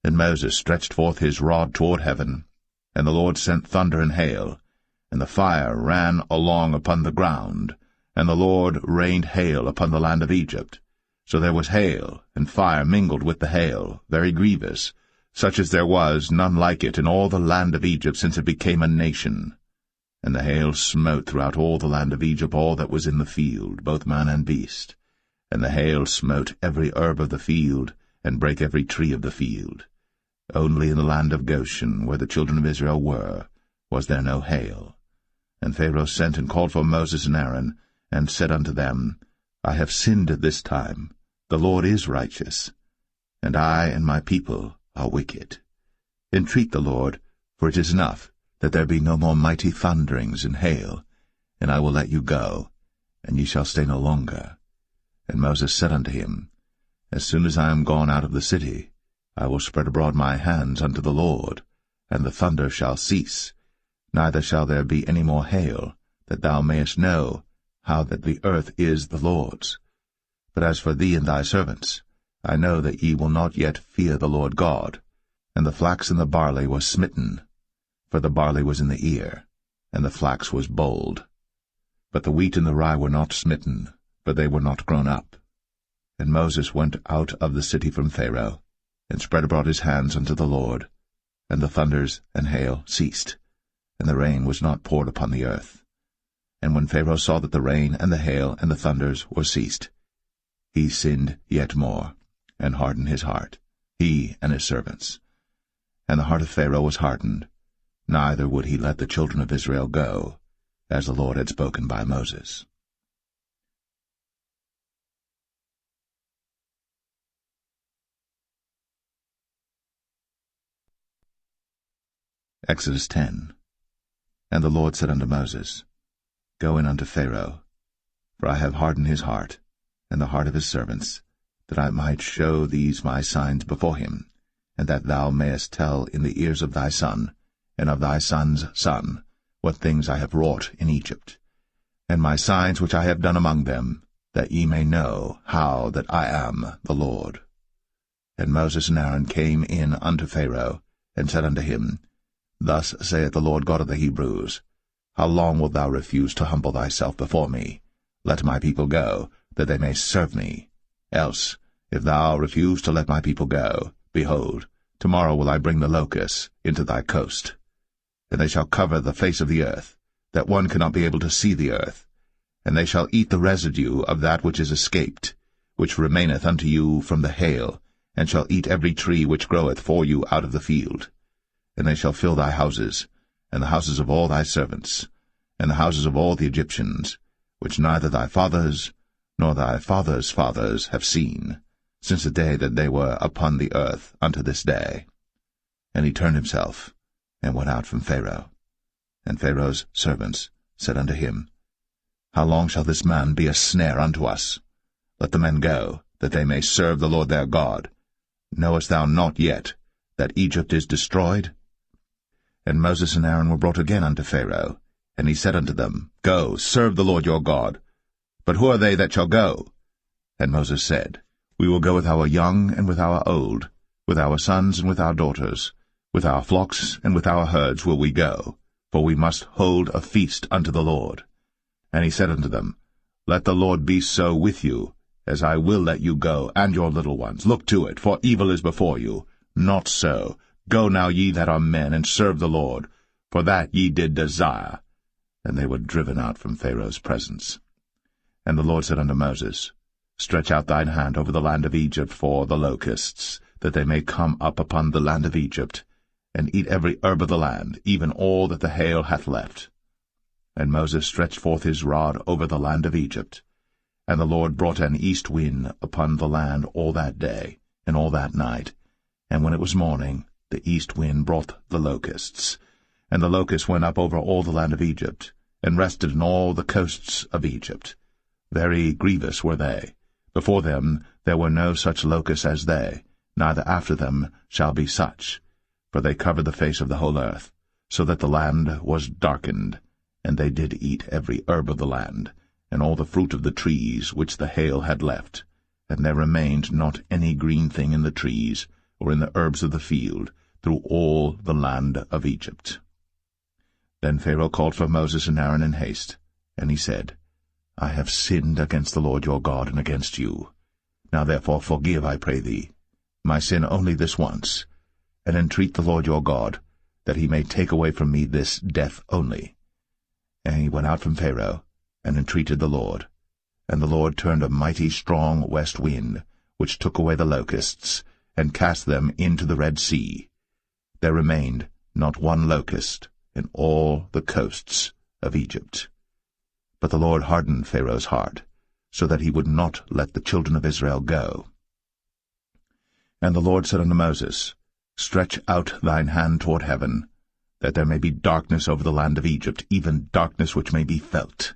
And Moses stretched forth his rod toward heaven, and the Lord sent thunder and hail, and the fire ran along upon the ground, and the Lord rained hail upon the land of Egypt. So there was hail, and fire mingled with the hail, very grievous, such as there was none like it in all the land of Egypt since it became a nation. And the hail smote throughout all the land of Egypt all that was in the field, both man and beast. And the hail smote every herb of the field, and brake every tree of the field. Only in the land of Goshen, where the children of Israel were, was there no hail. And Pharaoh sent and called for Moses and Aaron, and said unto them, I have sinned at this time. The Lord is righteous, and I and my people are wicked. Entreat the Lord, for it is enough that there be no more mighty thunderings and hail, and I will let you go, and ye shall stay no longer. And Moses said unto him, As soon as I am gone out of the city, I will spread abroad my hands unto the Lord, and the thunder shall cease, neither shall there be any more hail, that thou mayest know how that the earth is the Lord's. But as for thee and thy servants, I know that ye will not yet fear the Lord God. And the flax and the barley was smitten, for the barley was in the ear, and the flax was bold. But the wheat and the rye were not smitten, for they were not grown up. And Moses went out of the city from Pharaoh, and spread abroad his hands unto the Lord, and the thunders and hail ceased, and the rain was not poured upon the earth. And when Pharaoh saw that the rain and the hail and the thunders were ceased, he sinned yet more, and hardened his heart, he and his servants. And the heart of Pharaoh was hardened, neither would he let the children of Israel go, as the Lord had spoken by Moses. Exodus 10. And the Lord said unto Moses, Go in unto Pharaoh, for I have hardened his heart, and the heart of his servants, that I might show these my signs before him, and that thou mayest tell in the ears of thy son, and of thy son's son, what things I have wrought in Egypt, and my signs which I have done among them, that ye may know how that I am the Lord. And Moses and Aaron came in unto Pharaoh, and said unto him, Thus saith the Lord God of the Hebrews, How long wilt thou refuse to humble thyself before me? Let my people go, that they may serve me. Else, if thou refuse to let my people go, behold, tomorrow will I bring the locusts into thy coast. And they shall cover the face of the earth, that one cannot be able to see the earth. And they shall eat the residue of that which is escaped, which remaineth unto you from the hail, and shall eat every tree which groweth for you out of the field. And they shall fill thy houses, and the houses of all thy servants, and the houses of all the Egyptians, which neither thy fathers nor thy fathers' fathers have seen, since the day that they were upon the earth unto this day. And he turned himself, and went out from Pharaoh. And Pharaoh's servants said unto him, How long shall this man be a snare unto us? Let the men go, that they may serve the Lord their God. Knowest thou not yet that Egypt is destroyed? And Moses and Aaron were brought again unto Pharaoh, and he said unto them, Go, serve the Lord your God. But who are they that shall go? And Moses said, We will go with our young and with our old, with our sons and with our daughters, with our flocks and with our herds will we go, for we must hold a feast unto the Lord. And he said unto them, Let the Lord be so with you, as I will let you go, and your little ones. Look to it, for evil is before you. Not so. Go now, ye that are men, and serve the Lord, for that ye did desire. And they were driven out from Pharaoh's presence. And the Lord said unto Moses, Stretch out thine hand over the land of Egypt for the locusts, that they may come up upon the land of Egypt, and eat every herb of the land, even all that the hail hath left. And Moses stretched forth his rod over the land of Egypt. And the Lord brought an east wind upon the land all that day, and all that night. And when it was morning, the east wind brought the locusts. And the locusts went up over all the land of Egypt, and rested in all the coasts of Egypt. Very grievous were they. Before them there were no such locusts as they, neither after them shall be such. For they covered the face of the whole earth, so that the land was darkened. And they did eat every herb of the land, and all the fruit of the trees which the hail had left. And there remained not any green thing in the trees, or in the herbs of the field, through all the land of Egypt. Then Pharaoh called for Moses and Aaron in haste, and he said, I have sinned against the Lord your God and against you. Now therefore forgive, I pray thee, my sin only this once, and entreat the Lord your God, that he may take away from me this death only. And he went out from Pharaoh, and entreated the Lord. And the Lord turned a mighty strong west wind, which took away the locusts, and cast them into the Red Sea. There remained not one locust in all the coasts of Egypt. But the Lord hardened Pharaoh's heart, so that he would not let the children of Israel go. And the Lord said unto Moses, Stretch out thine hand toward heaven, that there may be darkness over the land of Egypt, even darkness which may be felt.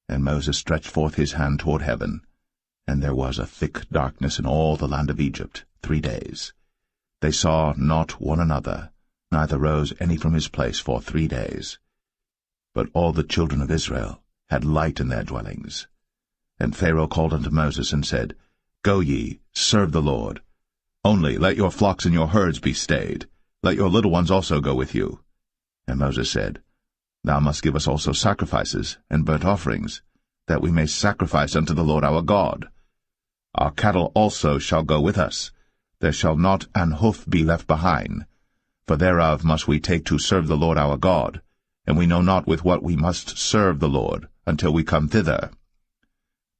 And Moses stretched forth his hand toward heaven, and there was a thick darkness in all the land of Egypt 3 days. They saw not one another, neither rose any from his place for 3 days. But all the children of Israel had light in their dwellings. And Pharaoh called unto Moses, and said, Go ye, serve the Lord. Only let your flocks and your herds be stayed. Let your little ones also go with you. And Moses said, Thou must give us also sacrifices and burnt offerings, that we may sacrifice unto the Lord our God. Our cattle also shall go with us. There shall not an hoof be left behind, for thereof must we take to serve the Lord our God, and we know not with what we must serve the Lord until we come thither.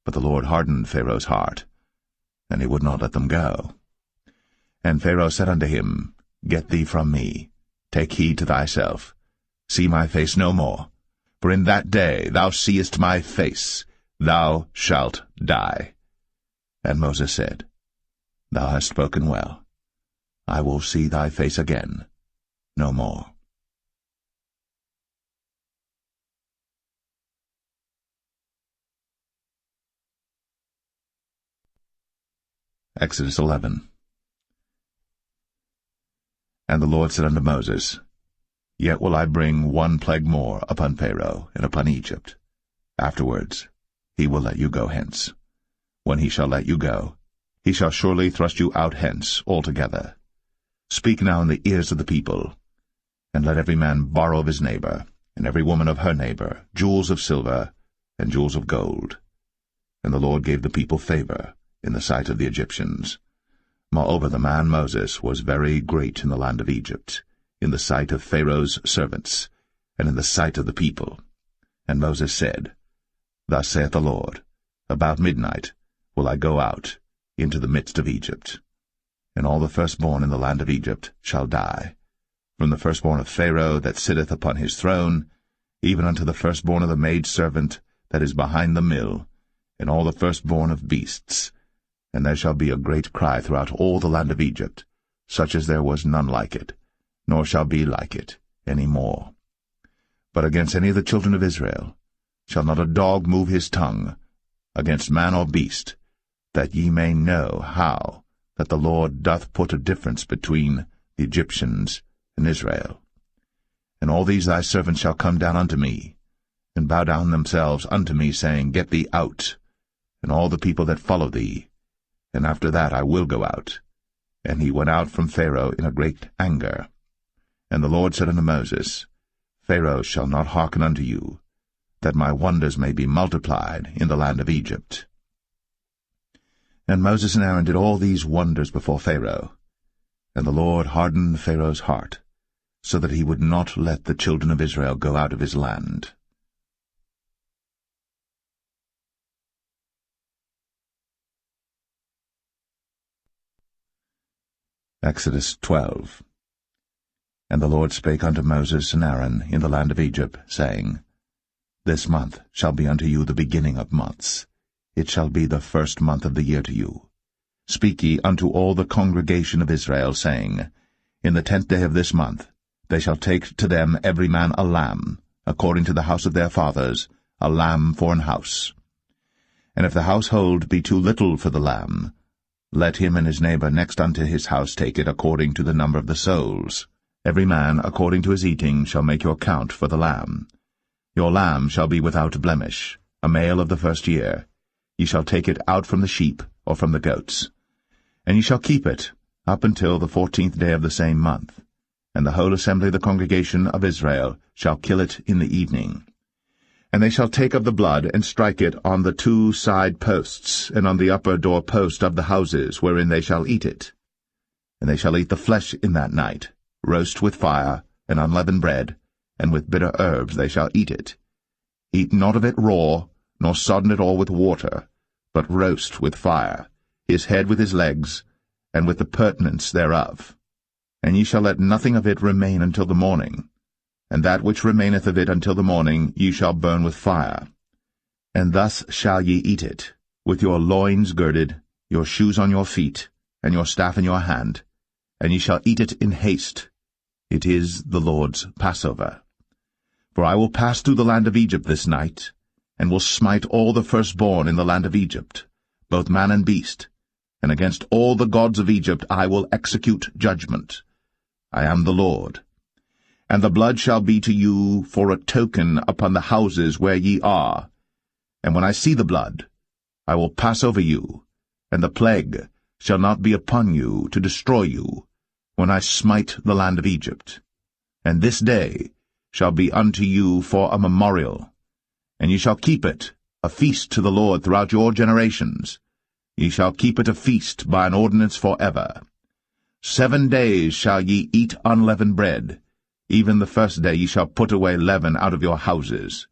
But the Lord hardened Pharaoh's heart, and he would not let them go. And Pharaoh said unto him, Get thee from me, take heed to thyself, see my face no more, for in that day thou seest my face, thou shalt die. And Moses said, Thou hast spoken well. I will see thy face again no more. Exodus 11. And the Lord said unto Moses, Yet will I bring one plague more upon Pharaoh and upon Egypt. Afterwards he will let you go hence. When he shall let you go, he shall surely thrust you out hence altogether. Speak now in the ears of the people, and let every man borrow of his neighbor, and every woman of her neighbor, jewels of silver and jewels of gold. And the Lord gave the people favor in the sight of the Egyptians. Moreover, the man Moses was very great in the land of Egypt, in the sight of Pharaoh's servants, and in the sight of the people. And Moses said, Thus saith the Lord, About midnight will I go out into the midst of Egypt, and all the firstborn in the land of Egypt shall die, from the firstborn of Pharaoh that sitteth upon his throne, even unto the firstborn of the maidservant that is behind the mill, and all the firstborn of beasts. And there shall be a great cry throughout all the land of Egypt, such as there was none like it, nor shall be like it any more. But against any of the children of Israel shall not a dog move his tongue, against man or beast, that ye may know how that the Lord doth put a difference between the Egyptians and Israel. And all these thy servants shall come down unto me, and bow down themselves unto me, saying, Get thee out, and all the people that follow thee, and after that I will go out. And he went out from Pharaoh in a great anger. And the Lord said unto Moses, Pharaoh shall not hearken unto you, that my wonders may be multiplied in the land of Egypt. And Moses and Aaron did all these wonders before Pharaoh. And the Lord hardened Pharaoh's heart, so that he would not let the children of Israel go out of his land. Exodus 12. And the Lord spake unto Moses and Aaron in the land of Egypt, saying, This month shall be unto you the beginning of months. It shall be the first month of the year to you. Speak ye unto all the congregation of Israel, saying, In the 10th day of this month they shall take to them every man a lamb, according to the house of their fathers, a lamb for an house. And if the household be too little for the lamb, let him and his neighbor next unto his house take it according to the number of the souls. Every man according to his eating shall make your count for the lamb. Your lamb shall be without blemish, a male of the first year. Ye shall take it out from the sheep or from the goats. And ye shall keep it up until the 14th day of the same month. And the whole assembly of the congregation of Israel shall kill it in the evening. And they shall take of the blood, and strike it on the 2 side posts, and on the upper door post of the houses wherein they shall eat it. And they shall eat the flesh in that night, roast with fire, and unleavened bread, and with bitter herbs they shall eat it. Eat not of it raw, nor sodden it all with water, but roast with fire, his head with his legs, and with the purtenance thereof. And ye shall let nothing of it remain until the morning. And that which remaineth of it until the morning ye shall burn with fire. And thus shall ye eat it, with your loins girded, your shoes on your feet, and your staff in your hand, and ye shall eat it in haste. It is the Lord's Passover. For I will pass through the land of Egypt this night, and will smite all the firstborn in the land of Egypt, both man and beast, and against all the gods of Egypt I will execute judgment. I am the Lord. And the blood shall be to you for a token upon the houses where ye are. And when I see the blood, I will pass over you, and the plague shall not be upon you to destroy you, when I smite the land of Egypt. And this day shall be unto you for a memorial, and ye shall keep it a feast to the Lord throughout your generations. Ye shall keep it a feast by an ordinance for ever. 7 days shall ye eat unleavened bread. Even the first day ye shall put away leaven out of your houses.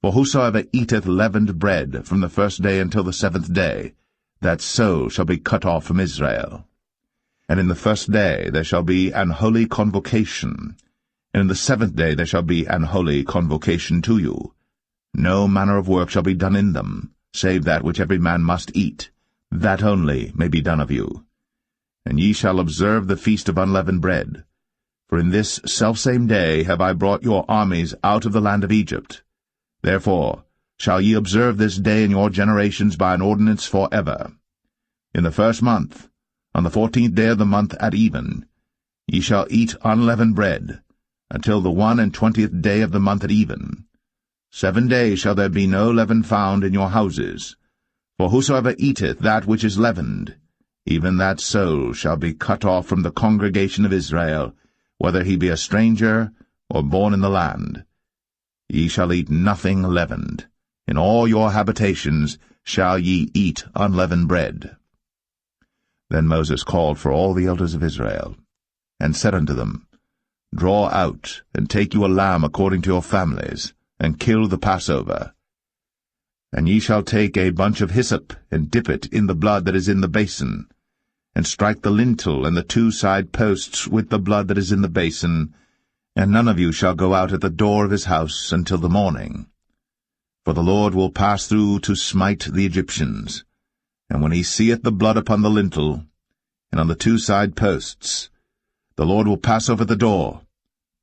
For whosoever eateth leavened bread from the first day until the 7th day, that soul shall be cut off from Israel. And in the first day there shall be an holy convocation, and in the 7th day there shall be an holy convocation to you. No manner of work shall be done in them, save that which every man must eat, that only may be done of you. And ye shall observe the feast of unleavened bread. For in this selfsame day have I brought your armies out of the land of Egypt. Therefore shall ye observe this day in your generations by an ordinance for ever. In the 1st month, on the 14th day of the month at even, ye shall eat unleavened bread, until the 21st day of the month at even. 7 days shall there be no leaven found in your houses. For whosoever eateth that which is leavened, even that soul shall be cut off from the congregation of Israel, whether he be a stranger or born in the land. Ye shall eat nothing leavened. In all your habitations shall ye eat unleavened bread. Then Moses called for all the elders of Israel, and said unto them, Draw out, and take you a lamb according to your families, and kill the Passover. And ye shall take a bunch of hyssop, and dip it in the blood that is in the basin, and strike the lintel and the 2 side posts with the blood that is in the basin, and none of you shall go out at the door of his house until the morning. For the Lord will pass through to smite the Egyptians, and when he seeth the blood upon the lintel, and on the 2 side posts, the Lord will pass over the door,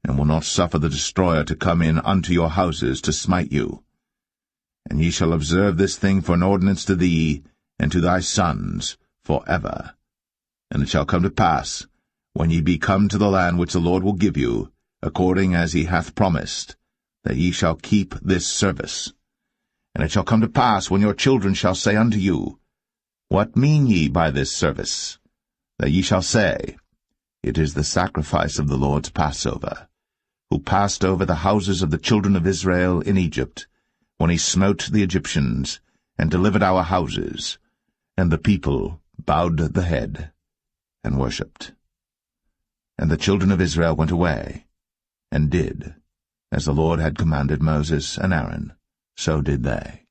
and will not suffer the destroyer to come in unto your houses to smite you. And ye shall observe this thing for an ordinance to thee, and to thy sons, for ever. And it shall come to pass, when ye be come to the land which the Lord will give you, according as he hath promised, that ye shall keep this service. And it shall come to pass, when your children shall say unto you, What mean ye by this service? That ye shall say, It is the sacrifice of the Lord's Passover, who passed over the houses of the children of Israel in Egypt, when he smote the Egyptians, and delivered our houses. And the people bowed the head, and worshipped. And the children of Israel went away, and did, as the Lord had commanded Moses and Aaron, so did they.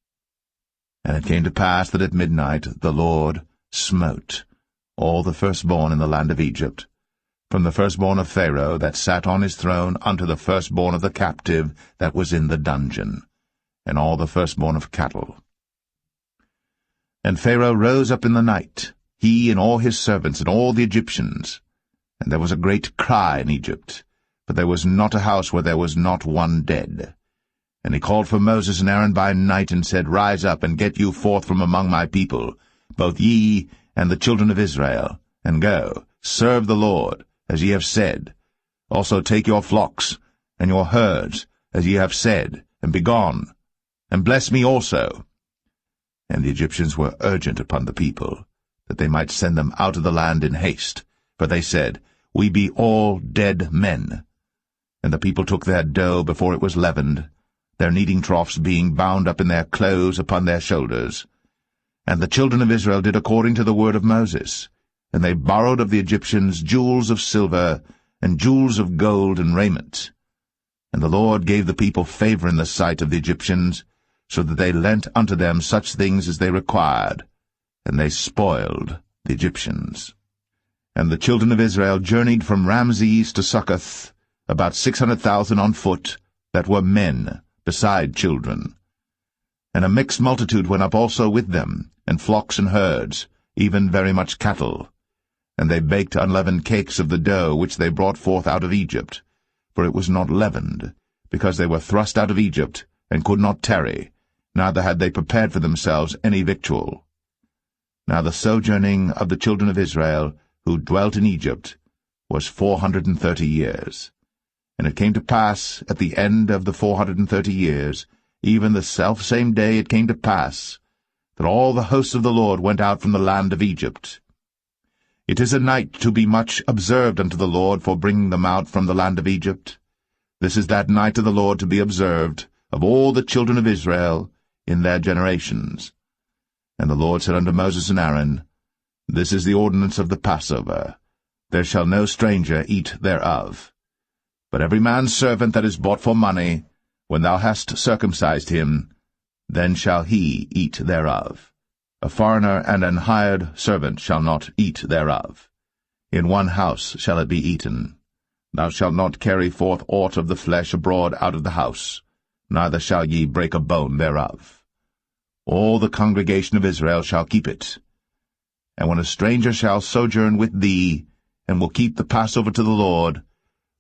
And it came to pass that at midnight the Lord smote all the firstborn in the land of Egypt, from the firstborn of Pharaoh that sat on his throne unto the firstborn of the captive that was in the dungeon, and all the firstborn of cattle. And Pharaoh rose up in the night, he and all his servants and all the Egyptians. And there was a great cry in Egypt, for there was not a house where there was not one dead. And he called for Moses and Aaron by night, and said, Rise up, and get you forth from among my people, both ye and the children of Israel, and go, serve the Lord, as ye have said. Also take your flocks and your herds, as ye have said, and be gone, and bless me also. And the Egyptians were urgent upon the people, that they might send them out of the land in haste, for they said, We be all dead men. And the people took their dough before it was leavened, their kneading troughs being bound up in their clothes upon their shoulders. And the children of Israel did according to the word of Moses, and they borrowed of the Egyptians jewels of silver, and jewels of gold and raiment. And the Lord gave the people favor in the sight of the Egyptians, so that they lent unto them such things as they required, and they spoiled the Egyptians. And the children of Israel journeyed from Ramses to Succoth, about 600,000 on foot, that were men, beside children. And a mixed multitude went up also with them, and flocks and herds, even very much cattle. And they baked unleavened cakes of the dough which they brought forth out of Egypt, for it was not leavened, because they were thrust out of Egypt, and could not tarry, neither had they prepared for themselves any victual. Now the sojourning of the children of Israel, who dwelt in Egypt, was 430 years. And it came to pass, at the end of the 430 years, even the selfsame day it came to pass, that all the hosts of the Lord went out from the land of Egypt. It is a night to be much observed unto the Lord for bringing them out from the land of Egypt. This is that night of the Lord to be observed of all the children of Israel in their generations. And the Lord said unto Moses and Aaron, This is the ordinance of the Passover. There shall no stranger eat thereof. But every man's servant that is bought for money, when thou hast circumcised him, then shall he eat thereof. A foreigner and an hired servant shall not eat thereof. In one house shall it be eaten. Thou shalt not carry forth aught of the flesh abroad out of the house, neither shall ye break a bone thereof. All the congregation of Israel shall keep it. And when a stranger shall sojourn with thee, and will keep the Passover to the Lord,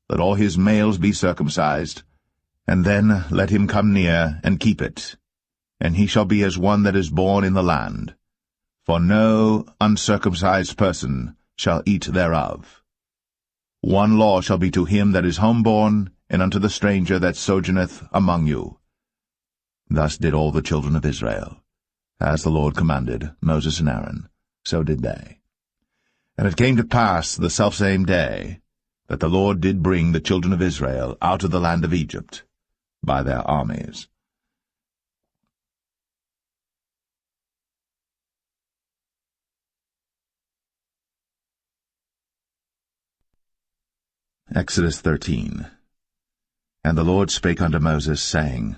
let all his males be circumcised, and then let him come near and keep it. And he shall be as one that is born in the land. For no uncircumcised person shall eat thereof. One law shall be to him that is homeborn, and unto the stranger that sojourneth among you. Thus did all the children of Israel. As the Lord commanded Moses and Aaron, so did they. And it came to pass the selfsame day, that the Lord did bring the children of Israel out of the land of Egypt by their armies. Exodus 13. And the Lord spake unto Moses, saying,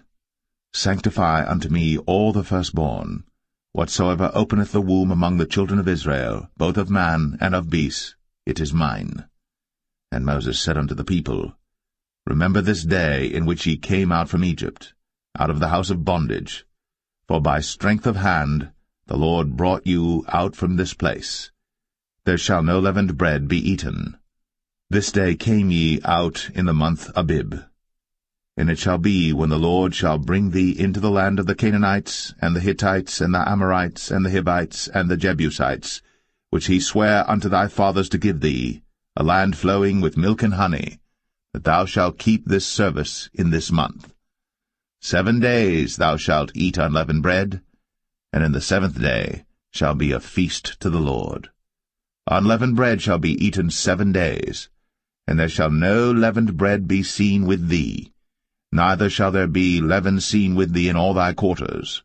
Sanctify unto me all the firstborn, whatsoever openeth the womb among the children of Israel, both of man and of beast, it is mine. And Moses said unto the people, Remember this day in which ye came out from Egypt, out of the house of bondage, for by strength of hand the Lord brought you out from this place. There shall no leavened bread be eaten. This day came ye out in the month Abib. And it shall be, when the Lord shall bring thee into the land of the Canaanites, and the Hittites, and the Amorites, and the Hivites, and the Jebusites, which he sware unto thy fathers to give thee, a land flowing with milk and honey, that thou shalt keep this service in this month. 7 days thou shalt eat unleavened bread, and in the 7th day shall be a feast to the Lord. Unleavened bread shall be eaten 7 days, and there shall no leavened bread be seen with thee, neither shall there be leaven seen with thee in all thy quarters.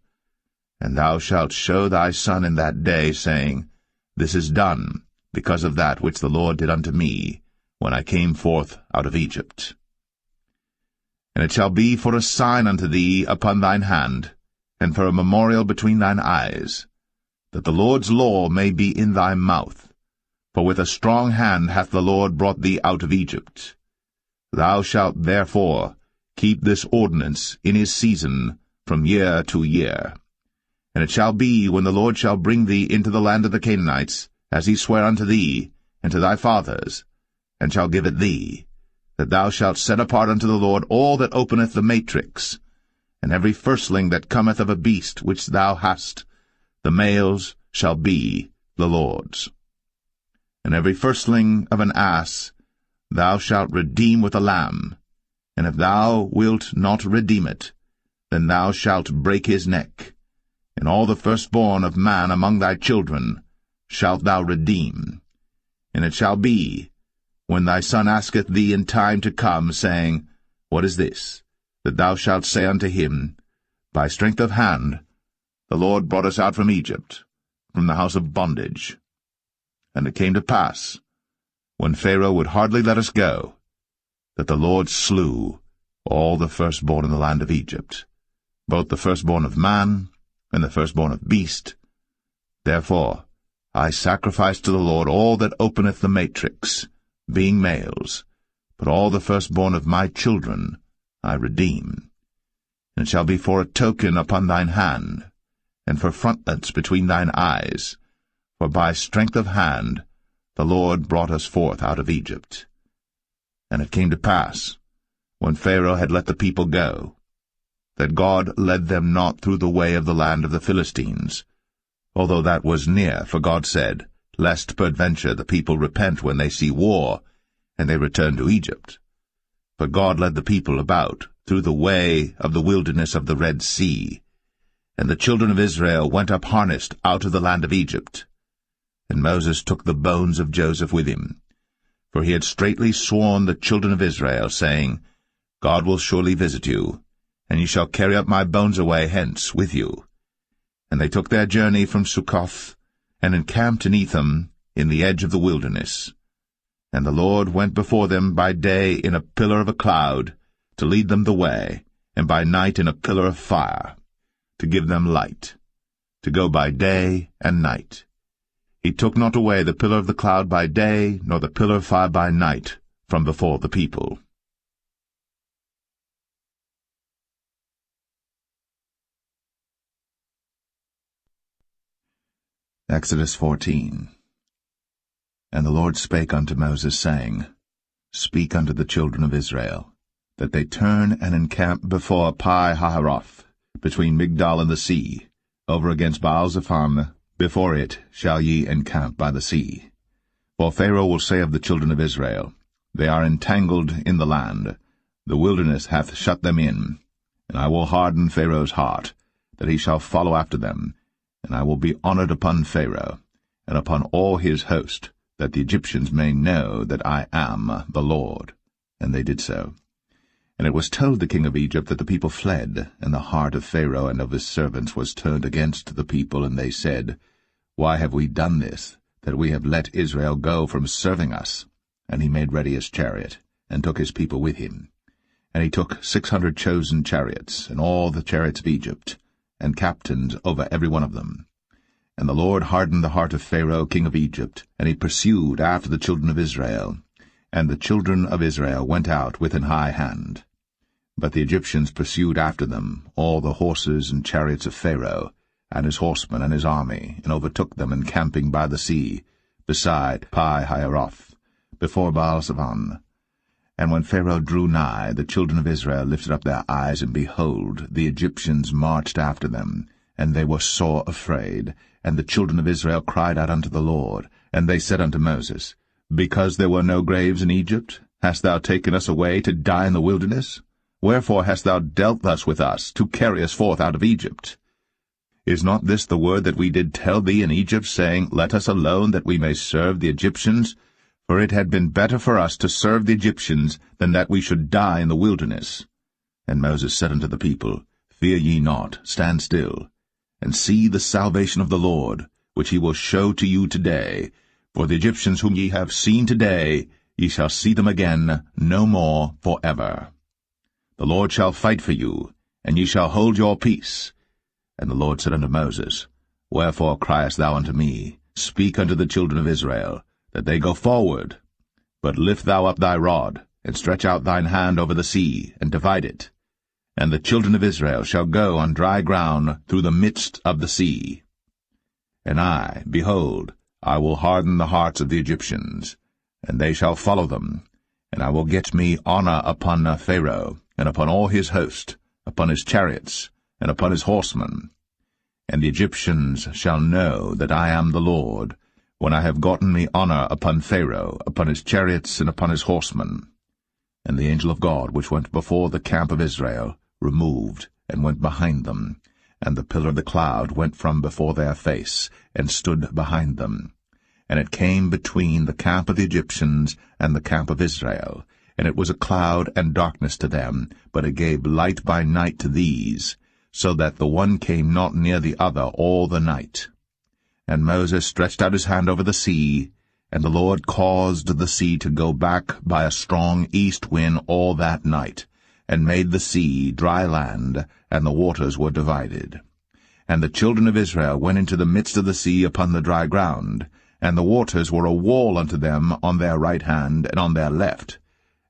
And thou shalt show thy son in that day, saying, This is done, because of that which the Lord did unto me, when I came forth out of Egypt. And it shall be for a sign unto thee upon thine hand, and for a memorial between thine eyes, that the Lord's law may be in thy mouth. For with a strong hand hath the Lord brought thee out of Egypt. Thou shalt therefore keep this ordinance in his season from year to year. And it shall be, when the Lord shall bring thee into the land of the Canaanites, as he sware unto thee and to thy fathers, and shall give it thee, that thou shalt set apart unto the Lord all that openeth the matrix, and every firstling that cometh of a beast which thou hast, the males shall be the Lord's. And every firstling of an ass thou shalt redeem with a lamb, and if thou wilt not redeem it, then thou shalt break his neck. And all the firstborn of man among thy children shalt thou redeem. And it shall be, when thy son asketh thee in time to come, saying, What is this? That thou shalt say unto him, By strength of hand the Lord brought us out from Egypt, from the house of bondage. And it came to pass, when Pharaoh would hardly let us go, that the Lord slew all the firstborn in the land of Egypt, both the firstborn of man and the firstborn of beast. Therefore I sacrifice to the Lord all that openeth the matrix, being males, but all the firstborn of my children I redeem. And it shall be for a token upon thine hand, and for frontlets between thine eyes, for by strength of hand the Lord brought us forth out of Egypt. And it came to pass, when Pharaoh had let the people go, that God led them not through the way of the land of the Philistines, although that was near, for God said, Lest peradventure the people repent when they see war, and they return to Egypt. But God led the people about through the way of the wilderness of the Red Sea, and the children of Israel went up harnessed out of the land of Egypt. And Moses took the bones of Joseph with him, for he had straitly sworn the children of Israel, saying, God will surely visit you, and ye shall carry up my bones away hence with you. And they took their journey from Succoth, and encamped in Etham, in the edge of the wilderness. And the Lord went before them by day in a pillar of a cloud, to lead them the way, and by night in a pillar of fire, to give them light, to go by day and night. He took not away the pillar of the cloud by day, nor the pillar of fire by night, from before the people. Exodus 14. And the Lord spake unto Moses, saying, Speak unto the children of Israel, that they turn and encamp before Pi-hahiroth, between Migdol and the sea, over against Baal-zephon. Before it shall ye encamp by the sea. For Pharaoh will say of the children of Israel, They are entangled in the land, the wilderness hath shut them in, and I will harden Pharaoh's heart, that he shall follow after them, and I will be honored upon Pharaoh, and upon all his host, that the Egyptians may know that I am the Lord. And they did so. And it was told the king of Egypt that the people fled, and the heart of Pharaoh and of his servants was turned against the people, and they said, Why have we done this, that we have let Israel go from serving us? And he made ready his chariot, and took his people with him. And he took 600 chosen chariots, and all the chariots of Egypt, and captains over every one of them. And the Lord hardened the heart of Pharaoh king of Egypt, and he pursued after the children of Israel. And the children of Israel went out with an high hand. But the Egyptians pursued after them all the horses and chariots of Pharaoh, and his horsemen and his army, and overtook them encamping by the sea, beside Pi-hahiroth, before Baal-zephon. And when Pharaoh drew nigh, the children of Israel lifted up their eyes, and behold, the Egyptians marched after them, and they were sore afraid. And the children of Israel cried out unto the Lord, and they said unto Moses, Because there were no graves in Egypt, hast thou taken us away to die in the wilderness? Wherefore hast thou dealt thus with us, to carry us forth out of Egypt? Is not this the word that we did tell thee in Egypt, saying, Let us alone, that we may serve the Egyptians? For it had been better for us to serve the Egyptians, than that we should die in the wilderness. And Moses said unto the people, Fear ye not, stand still, and see the salvation of the Lord, which he will show to you today. For the Egyptians whom ye have seen today, ye shall see them again no more for ever. The Lord shall fight for you, and ye shall hold your peace. And the Lord said unto Moses, Wherefore criest thou unto me? Speak unto the children of Israel, that they go forward. But lift thou up thy rod, and stretch out thine hand over the sea, and divide it. And the children of Israel shall go on dry ground through the midst of the sea. And I, behold, I will harden the hearts of the Egyptians, and they shall follow them. And I will get me honor upon Pharaoh, and upon all his host, upon his chariots, and upon his horsemen. And the Egyptians shall know that I am the Lord, when I have gotten me honor upon Pharaoh, upon his chariots, and upon his horsemen. And the angel of God, which went before the camp of Israel, removed, and went behind them. And the pillar of the cloud went from before their face, and stood behind them. And it came between the camp of the Egyptians and the camp of Israel. And it was a cloud and darkness to them, but it gave light by night to these, so that the one came not near the other all the night. And Moses stretched out his hand over the sea, and the Lord caused the sea to go back by a strong east wind all that night, and made the sea dry land, and the waters were divided. And the children of Israel went into the midst of the sea upon the dry ground, and the waters were a wall unto them on their right hand and on their left.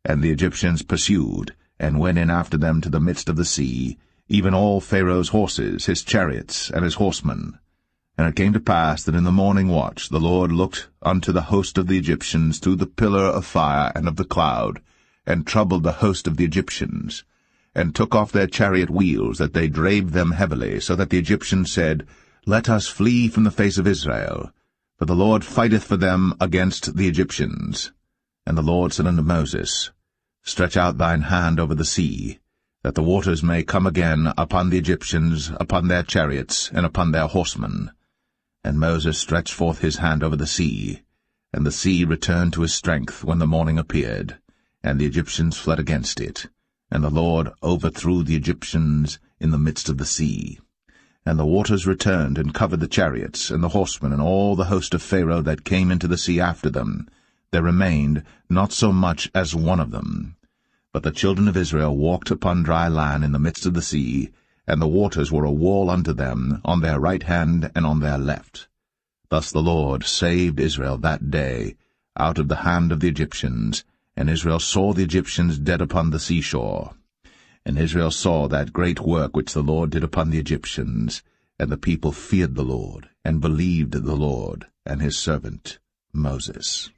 And the Egyptians pursued, and went in after them to the midst of the sea, even all Pharaoh's horses, his chariots, and his horsemen. And it came to pass that in the morning watch the Lord looked unto the host of the Egyptians through the pillar of fire and of the cloud, and troubled the host of the Egyptians, and took off their chariot wheels, that they drave them heavily, so that the Egyptians said, Let us flee from the face of Israel, for the Lord fighteth for them against the Egyptians. And the Lord said unto Moses, Stretch out thine hand over the sea, that the waters may come again upon the Egyptians, upon their chariots, and upon their horsemen. And Moses stretched forth his hand over the sea, and the sea returned to his strength when the morning appeared, and the Egyptians fled against it. And the Lord overthrew the Egyptians in the midst of the sea. And the waters returned and covered the chariots, and the horsemen, and all the host of Pharaoh that came into the sea after them. There remained not so much as one of them. But the children of Israel walked upon dry land in the midst of the sea, and the waters were a wall unto them on their right hand and on their left. Thus the Lord saved Israel that day out of the hand of the Egyptians, and Israel saw the Egyptians dead upon the seashore. And Israel saw that great work which the Lord did upon the Egyptians, and the people feared the Lord, and believed the Lord, and his servant Moses.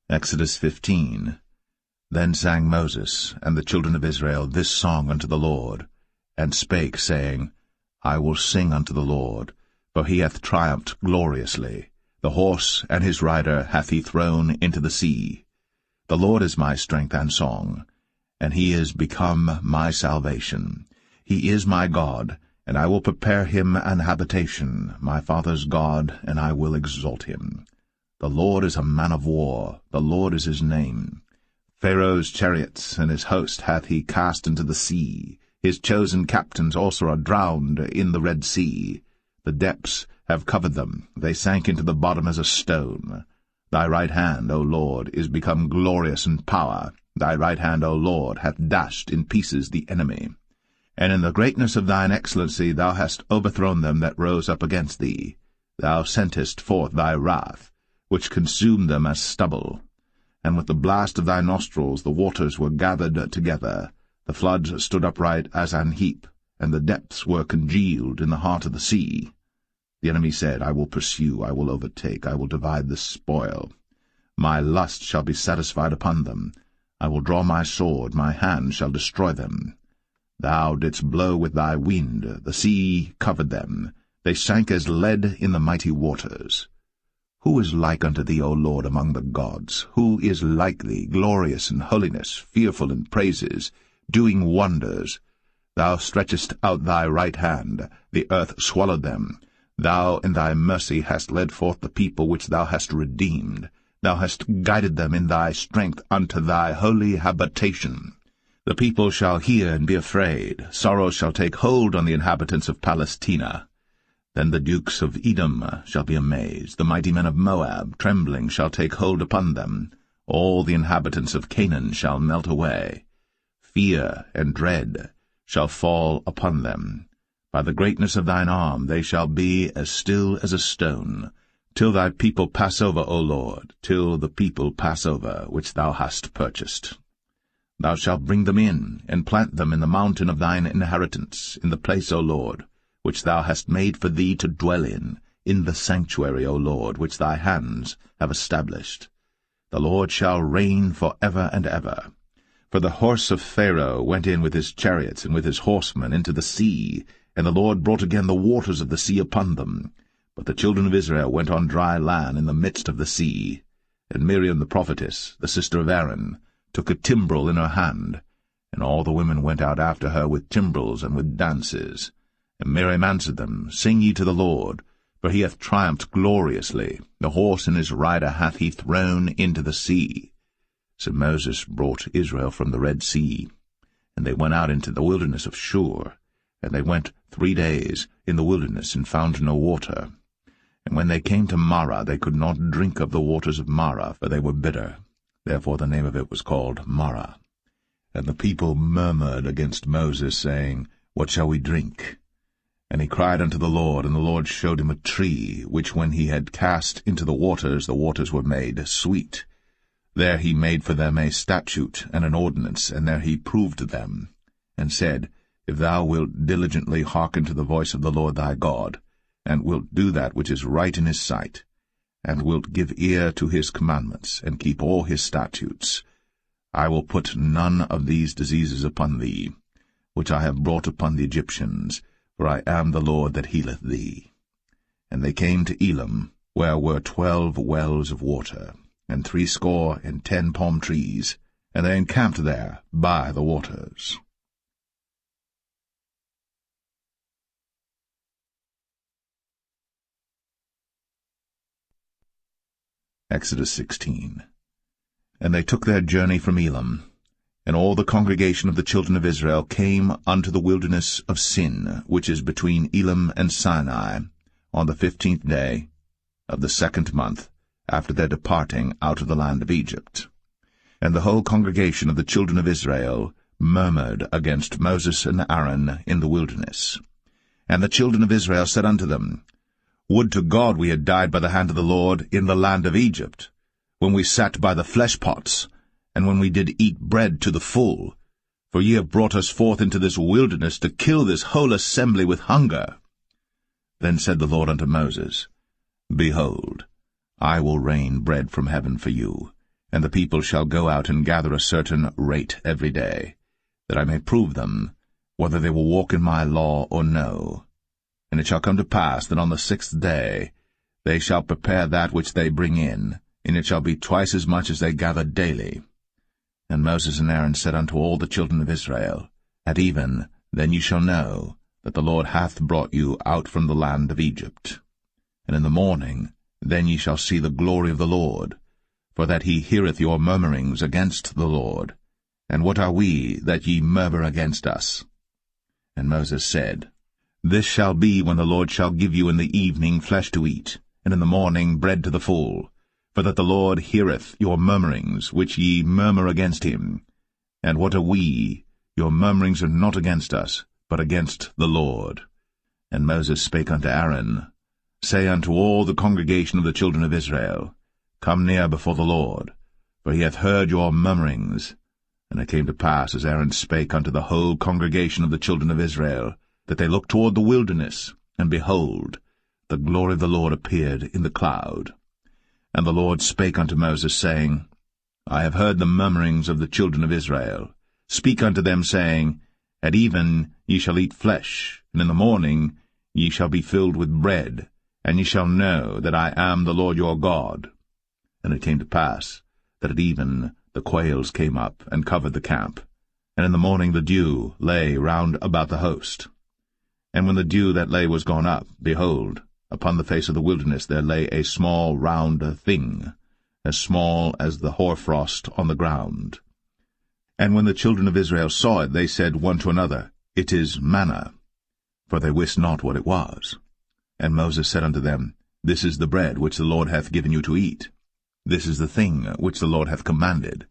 Exodus 15. Then sang Moses and the children of Israel this song unto the Lord, and spake, saying, I will sing unto the Lord, for he hath triumphed gloriously. The horse and his rider hath he thrown into the sea. The Lord is my strength and song, and he is become my salvation. He is my God, and I will prepare him an habitation, my father's God, and I will exalt him. The Lord is a man of war, the Lord is his name. Pharaoh's chariots and his host hath he cast into the sea. His chosen captains also are drowned in the Red Sea. The depths have covered them, they sank into the bottom as a stone. Thy right hand, O Lord, is become glorious in power. Thy right hand, O Lord, hath dashed in pieces the enemy. And in the greatness of thine excellency thou hast overthrown them that rose up against thee. Thou sentest forth thy wrath, which consumed them as stubble. And with the blast of thy nostrils the waters were gathered together. The floods stood upright as an heap, and the depths were congealed in the heart of the sea. The enemy said, I will pursue, I will overtake, I will divide the spoil. My lust shall be satisfied upon them. I will draw my sword, my hand shall destroy them. Thou didst blow with thy wind, the sea covered them. They sank as lead in the mighty waters. Who is like unto thee, O Lord, among the gods? Who is like thee, glorious in holiness, fearful in praises, doing wonders? Thou stretchest out thy right hand, the earth swallowed them. Thou in thy mercy hast led forth the people which thou hast redeemed. Thou hast guided them in thy strength unto thy holy habitation. The people shall hear and be afraid. Sorrow shall take hold on the inhabitants of Palestina. Then the dukes of Edom shall be amazed. The mighty men of Moab, trembling, shall take hold upon them. All the inhabitants of Canaan shall melt away. Fear and dread shall fall upon them. By the greatness of thine arm they shall be as still as a stone. till thy people pass over, O Lord, till the people pass over, which thou hast purchased. Thou shalt bring them in, and plant them in the mountain of thine inheritance, in the place, O Lord, which thou hast made for thee to dwell in the sanctuary, O Lord, which thy hands have established. The Lord shall reign for ever and ever. For the horse of Pharaoh went in with his chariots and with his horsemen into the sea, and the Lord brought again the waters of the sea upon them. But the children of Israel went on dry land in the midst of the sea. And Miriam the prophetess, the sister of Aaron, took a timbrel in her hand, and all the women went out after her with timbrels and with dances. And Miriam answered them, Sing ye to the Lord, for he hath triumphed gloriously. The horse and his rider hath he thrown into the sea. So Moses brought Israel from the Red Sea, and they went out into the wilderness of Shur. And they went 3 days in the wilderness, and found no water. And when they came to Marah, they could not drink of the waters of Marah, for they were bitter. Therefore the name of it was called Marah. And the people murmured against Moses, saying, What shall we drink? And he cried unto the Lord, and the Lord showed him a tree, which when he had cast into the waters were made sweet. There he made for them a statute and an ordinance, and there he proved them, and said, If thou wilt diligently hearken to the voice of the Lord thy God, and wilt do that which is right in his sight, and wilt give ear to his commandments, and keep all his statutes, I will put none of these diseases upon thee, which I have brought upon the Egyptians, for I am the Lord that healeth thee. And they came to Elim, where were 12 wells of water, and 60 palm trees, and they encamped there by the waters. Exodus 16. And they took their journey from Elim, and all the congregation of the children of Israel came unto the wilderness of Sin, which is between Elim and Sinai, on the 15th day of the 2nd month, after their departing out of the land of Egypt. And the whole congregation of the children of Israel murmured against Moses and Aaron in the wilderness. And the children of Israel said unto them, Would to God we had died by the hand of the Lord in the land of Egypt, when we sat by the flesh pots, and when we did eat bread to the full. For ye have brought us forth into this wilderness to kill this whole assembly with hunger. Then said the Lord unto Moses, Behold, I will rain bread from heaven for you, and the people shall go out and gather a certain rate every day, that I may prove them, whether they will walk in my law or no. And it shall come to pass that on the 6th day they shall prepare that which they bring in, and it shall be twice as much as they gather daily. And Moses and Aaron said unto all the children of Israel, At even then ye shall know that the Lord hath brought you out from the land of Egypt. And in the morning then ye shall see the glory of the Lord, for that he heareth your murmurings against the Lord. And what are we, that ye murmur against us? And Moses said, This shall be when the Lord shall give you in the evening flesh to eat, and in the morning bread to the full, for that the Lord heareth your murmurings, which ye murmur against him. And what are we? Your murmurings are not against us, but against the Lord. And Moses spake unto Aaron, Say unto all the congregation of the children of Israel, Come near before the Lord, for he hath heard your murmurings. And it came to pass, as Aaron spake unto the whole congregation of the children of Israel, that they looked toward the wilderness, and behold, the glory of the Lord appeared in the cloud. And the Lord spake unto Moses, saying, I have heard the murmurings of the children of Israel. Speak unto them, saying, At even ye shall eat flesh, and in the morning ye shall be filled with bread, and ye shall know that I am the Lord your God. And it came to pass, that at even the quails came up, and covered the camp, and in the morning the dew lay round about the host. And when the dew that lay was gone up, behold, upon the face of the wilderness there lay a small round thing, as small as the hoarfrost on the ground. And when the children of Israel saw it, they said one to another, It is manna, for they wist not what it was. And Moses said unto them, This is the bread which the Lord hath given you to eat. This is the thing which the Lord hath commanded.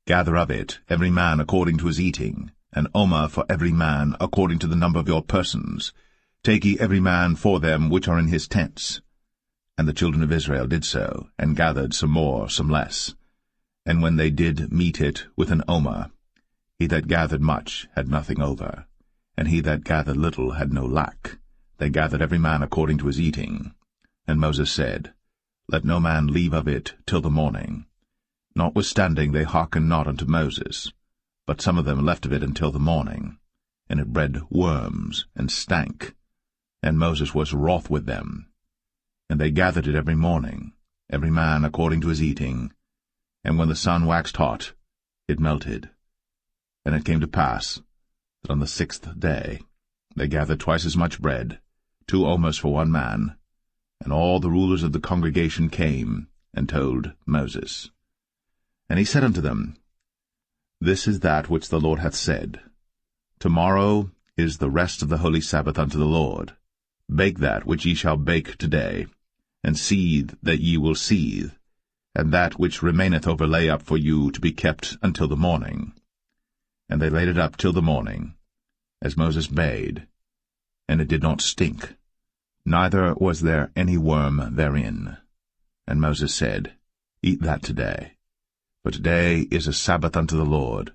Gather of it every man according to his eating, an omer for every man according to the number of your persons. Take ye every man for them which are in his tents. And the children of Israel did so, and gathered some more, some less. And when they did meet it with an omer, he that gathered much had nothing over, and he that gathered little had no lack. They gathered every man according to his eating. And Moses said, Let no man leave of it till the morning. Notwithstanding they hearkened not unto Moses, but some of them left of it until the morning. And it bred worms, and stank. And Moses was wroth with them. And they gathered it every morning, every man according to his eating. And when the sun waxed hot, it melted. And it came to pass that on the 6th day they gathered twice as much bread, 2 omers for one man. And all the rulers of the congregation came and told Moses. And he said unto them, This is that which the Lord hath said. Tomorrow is the rest of the holy Sabbath unto the Lord. Bake that which ye shall bake today, and seethe that ye will seethe, and that which remaineth over lay up for you to be kept until the morning. And they laid it up till the morning, as Moses bade, and it did not stink, neither was there any worm therein. And Moses said, Eat that today, for today is a Sabbath unto the Lord.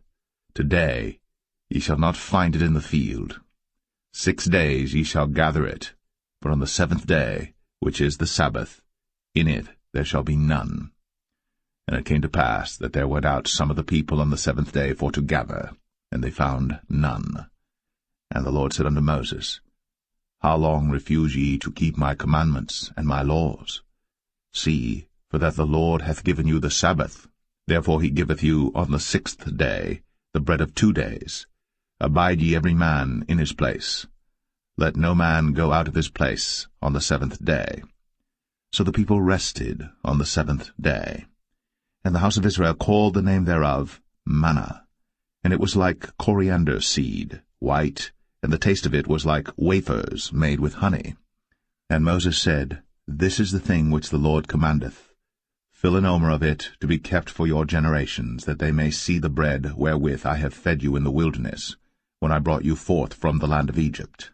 Today ye shall not find it in the field. 6 days ye shall gather it, but on the 7th day, which is the Sabbath, in it there shall be none. And it came to pass that there went out some of the people on the 7th day for to gather, and they found none. And the Lord said unto Moses, How long refuse ye to keep my commandments and my laws? See, for that the Lord hath given you the Sabbath. Therefore he giveth you on the 6th day the bread of 2 days. Abide ye every man in his place. Let no man go out of his place on the 7th day. So the people rested on the 7th day. And the house of Israel called the name thereof manna. And it was like coriander seed, white, and the taste of it was like wafers made with honey. And Moses said, This is the thing which the Lord commandeth. Fill an omer of it to be kept for your generations, that they may see the bread wherewith I have fed you in the wilderness, when I brought you forth from the land of Egypt.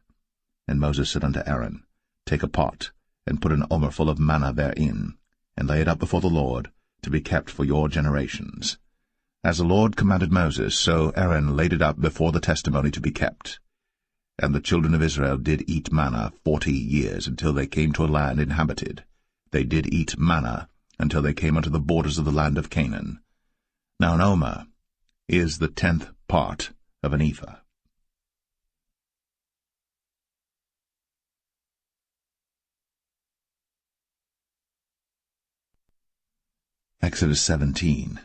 And Moses said unto Aaron, Take a pot, and put an omer full of manna therein, and lay it up before the Lord, to be kept for your generations. As the Lord commanded Moses, so Aaron laid it up before the testimony to be kept. And the children of Israel did eat manna 40 years, until they came to a land inhabited. They did eat manna until they came unto the borders of the land of Canaan. Now an omer is the 10th part of an ephah. Exodus 17.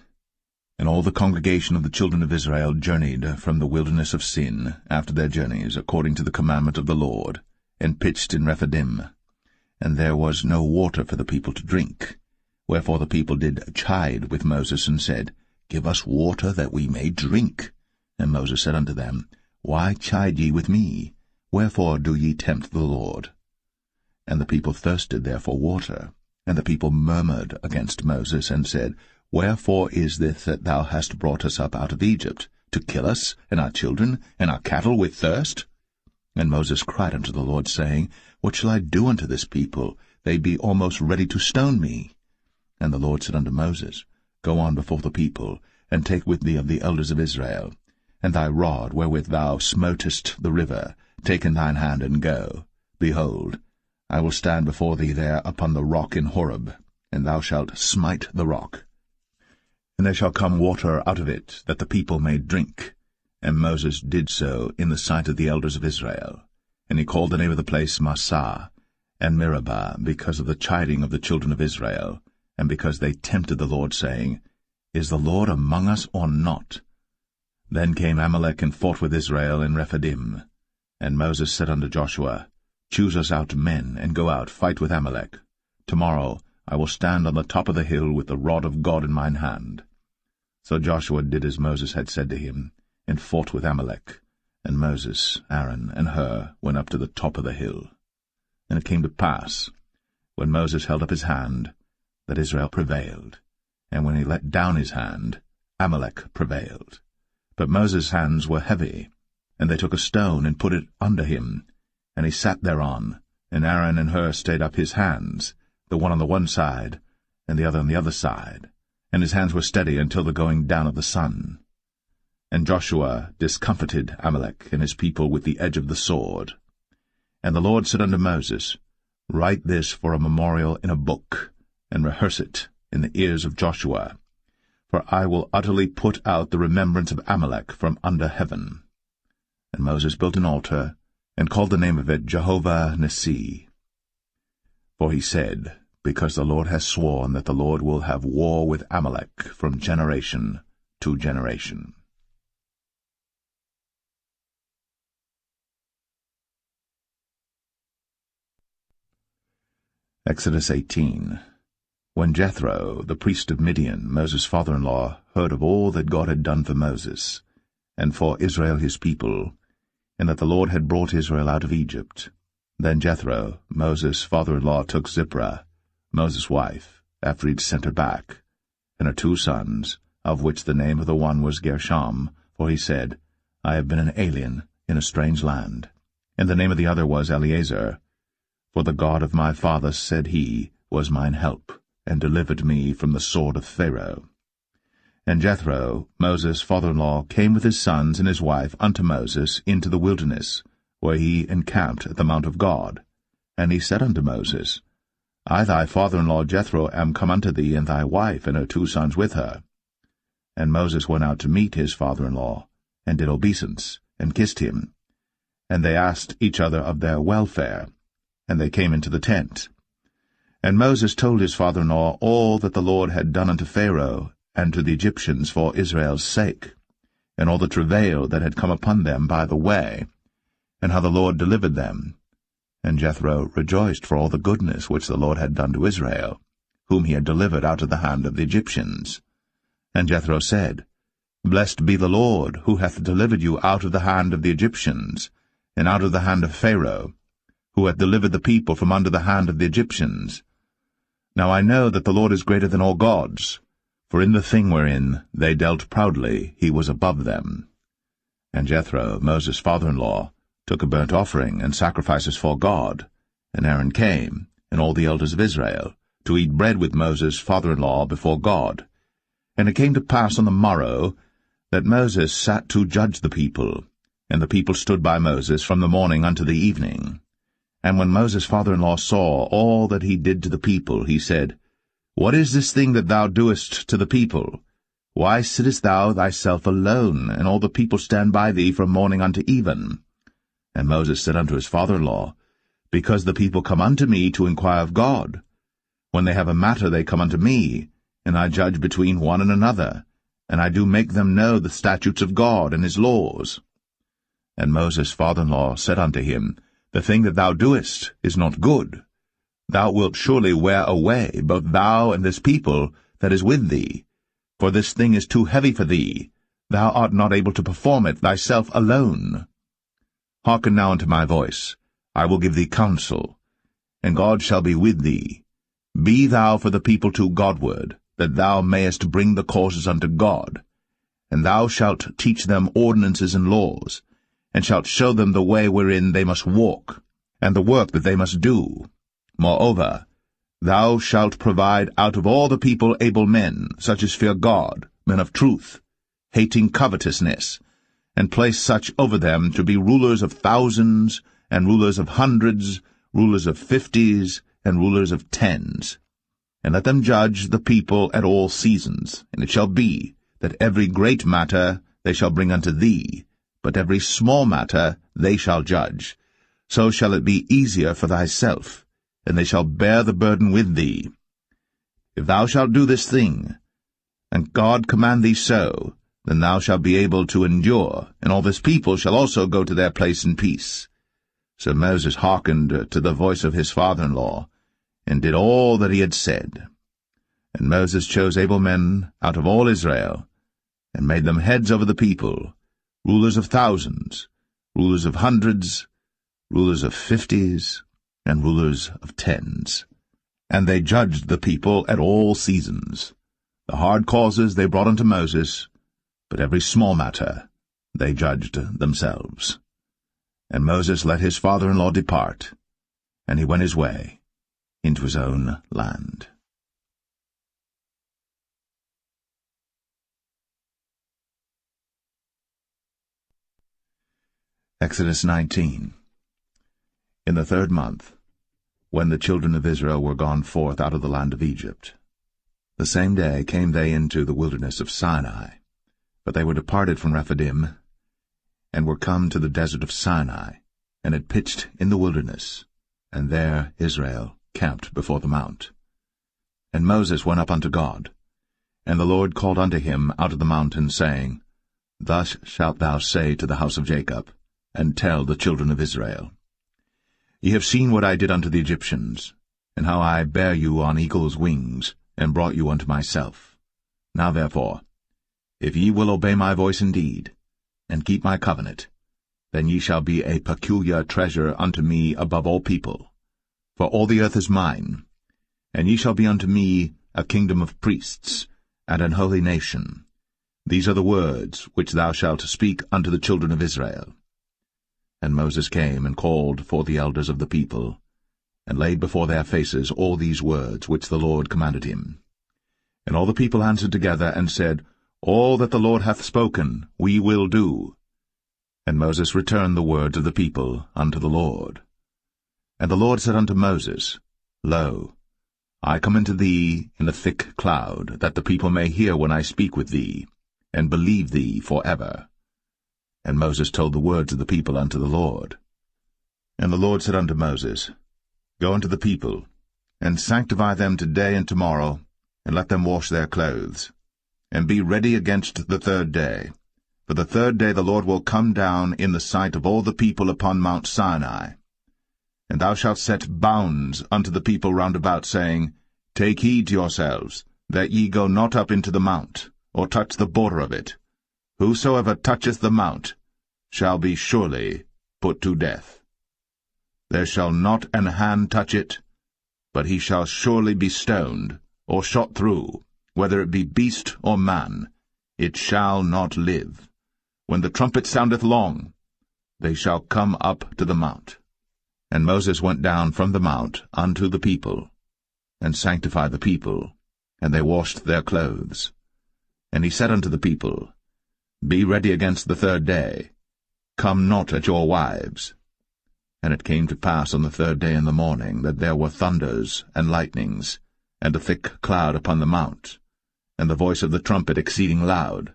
And all the congregation of the children of Israel journeyed from the wilderness of Sin after their journeys, according to the commandment of the Lord, and pitched in Rephidim. And there was no water for the people to drink. Wherefore the people did chide with Moses, and said, Give us water that we may drink. And Moses said unto them, Why chide ye with me? Wherefore do ye tempt the Lord? And the people thirsted there for water. And the people murmured against Moses, and said, Wherefore is this that thou hast brought us up out of Egypt, to kill us, and our children, and our cattle with thirst? And Moses cried unto the Lord, saying, What shall I do unto this people? They be almost ready to stone me. And the Lord said unto Moses, Go on before the people, and take with thee of the elders of Israel, and thy rod wherewith thou smotest the river, take in thine hand, and go. Behold, I will stand before thee there upon the rock in Horeb, and thou shalt smite the rock. And there shall come water out of it, that the people may drink. And Moses did so in the sight of the elders of Israel. And he called the name of the place Massah and Meribah, because of the chiding of the children of Israel, and because they tempted the Lord, saying, Is the Lord among us or not? Then came Amalek and fought with Israel in Rephidim. And Moses said unto Joshua, Choose us out men, and go out, fight with Amalek. Tomorrow I will stand on the top of the hill with the rod of God in mine hand. So Joshua did as Moses had said to him, and fought with Amalek. And Moses, Aaron, and Hur went up to the top of the hill. And it came to pass, when Moses held up his hand, that Israel prevailed. And when he let down his hand, Amalek prevailed. But Moses' hands were heavy, and they took a stone and put it under him, and he sat thereon, and Aaron and Hur stayed up his hands, the one on the one side, and the other on the other side, and his hands were steady until the going down of the sun. And Joshua discomfited Amalek and his people with the edge of the sword. And the Lord said unto Moses, Write this for a memorial in a book, and rehearse it in the ears of Joshua. For I will utterly put out the remembrance of Amalek from under heaven. And Moses built an altar, and called the name of it Jehovah Nissi. For he said, Because the Lord has sworn that the Lord will have war with Amalek from generation to generation. Exodus 18. When Jethro, the priest of Midian, Moses' father-in-law, heard of all that God had done for Moses, and for Israel his people, and that the Lord had brought Israel out of Egypt, then Jethro, Moses' father-in-law, took Zipporah, Moses' wife, after he had sent her back, and her 2 sons, of which the name of the one was Gershom, for he said, I have been an alien in a strange land. And the name of the other was Eleazar, for the God of my father, said he, was mine help, and delivered me from the sword of Pharaoh. And Jethro, Moses' father-in-law, came with his sons and his wife unto Moses into the wilderness, where he encamped at the mount of God. And he said unto Moses, I thy father-in-law Jethro am come unto thee, and thy wife and her 2 sons with her. And Moses went out to meet his father-in-law, and did obeisance, and kissed him. And they asked each other of their welfare, and they came into the tent. And Moses told his father-in-law all that the Lord had done unto Pharaoh and to the Egyptians for Israel's sake, and all the travail that had come upon them by the way, and how the Lord delivered them. And Jethro rejoiced for all the goodness which the Lord had done to Israel, whom he had delivered out of the hand of the Egyptians. And Jethro said, Blessed be the Lord, who hath delivered you out of the hand of the Egyptians, and out of the hand of Pharaoh, who hath delivered the people from under the hand of the Egyptians. Now I know that the Lord is greater than all gods, for in the thing wherein they dealt proudly he was above them. And Jethro, Moses' father-in-law, took a burnt offering and sacrifices for God, and Aaron came, and all the elders of Israel, to eat bread with Moses' father-in-law before God. And it came to pass on the morrow that Moses sat to judge the people, and the people stood by Moses from the morning unto the evening. And when Moses' father-in-law saw all that he did to the people, he said, What is this thing that thou doest to the people? Why sittest thou thyself alone, and all the people stand by thee from morning unto even? And Moses said unto his father-in-law, Because the people come unto me to inquire of God. When they have a matter they come unto me, and I judge between one and another, and I do make them know the statutes of God and his laws. And Moses' father-in-law said unto him, The thing that thou doest is not good. Thou wilt surely wear away both thou and this people that is with thee. For this thing is too heavy for thee. Thou art not able to perform it thyself alone. Hearken now unto my voice. I will give thee counsel, and God shall be with thee. Be thou for the people to Godward, that thou mayest bring the causes unto God. And thou shalt teach them ordinances and laws, and shalt show them the way wherein they must walk, and the work that they must do. Moreover, thou shalt provide out of all the people able men, such as fear God, men of truth, hating covetousness, and place such over them to be rulers of thousands, and rulers of hundreds, rulers of 50s, and rulers of 10s. And let them judge the people at all seasons. And it shall be, that every great matter they shall bring unto thee, but every small matter they shall judge. So shall it be easier for thyself, and they shall bear the burden with thee. If thou shalt do this thing, and God command thee so, then thou shalt be able to endure, and all this people shall also go to their place in peace. So Moses hearkened to the voice of his father-in-law, and did all that he had said. And Moses chose able men out of all Israel, and made them heads over the people, rulers of thousands, rulers of hundreds, rulers of 50s, and rulers of 10s. And they judged the people at all seasons. The hard causes they brought unto Moses, but every small matter they judged themselves. And Moses let his father-in-law depart, and he went his way. into his own land. Exodus 19. In the 3rd month, when the children of Israel were gone forth out of the land of Egypt, the same day came they into the wilderness of Sinai. But they were departed from Rephidim, and were come to the desert of Sinai, and had pitched in the wilderness, and there Israel camped before the mount. And Moses went up unto God, and the Lord called unto him out of the mountain, saying, Thus shalt thou say to the house of Jacob, and tell the children of Israel, Ye have seen what I did unto the Egyptians, and how I bare you on eagle's wings, and brought you unto myself. Now therefore, if ye will obey my voice indeed, and keep my covenant, then ye shall be a peculiar treasure unto me above all people. For all the earth is mine, and ye shall be unto me a kingdom of priests, and an holy nation. These are the words which thou shalt speak unto the children of Israel. And Moses came and called for the elders of the people, and laid before their faces all these words which the Lord commanded him. And all the people answered together, and said, All that the Lord hath spoken we will do. And Moses returned the words of the people unto the Lord. And the Lord said unto Moses, Lo, I come unto thee in a thick cloud, that the people may hear when I speak with thee, and believe thee for ever. And Moses told the words of the people unto the Lord. And the Lord said unto Moses, Go unto the people, and sanctify them today and tomorrow, and let them wash their clothes, and be ready against the 3rd day. For the 3rd day the Lord will come down in the sight of all the people upon Mount Sinai. And thou shalt set bounds unto the people round about, saying, Take heed to yourselves, that ye go not up into the mount, or touch the border of it. Whosoever toucheth the mount shall be surely put to death. There shall not an hand touch it, but he shall surely be stoned, or shot through, whether it be beast or man. It shall not live. When the trumpet soundeth long, they shall come up to the mount. And Moses went down from the mount unto the people, and sanctified the people, and they washed their clothes. And he said unto the people, Be ready against the 3rd day. Come not at your wives. And it came to pass on the 3rd day in the morning, that there were thunders and lightnings, and a thick cloud upon the mount, and the voice of the trumpet exceeding loud,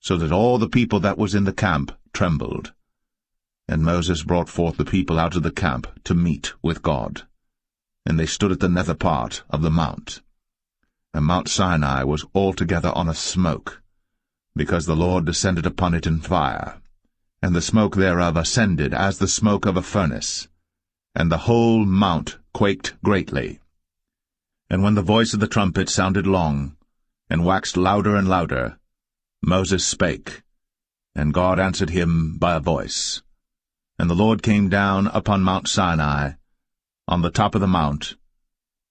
so that all the people that was in the camp trembled. And Moses brought forth the people out of the camp to meet with God. And they stood at the nether part of the mount. And Mount Sinai was altogether on a smoke, because the Lord descended upon it in fire, and the smoke thereof ascended as the smoke of a furnace, and the whole mount quaked greatly. And when the voice of the trumpet sounded long, and waxed louder and louder, Moses spake, and God answered him by a voice. And the Lord came down upon Mount Sinai, on the top of the mount,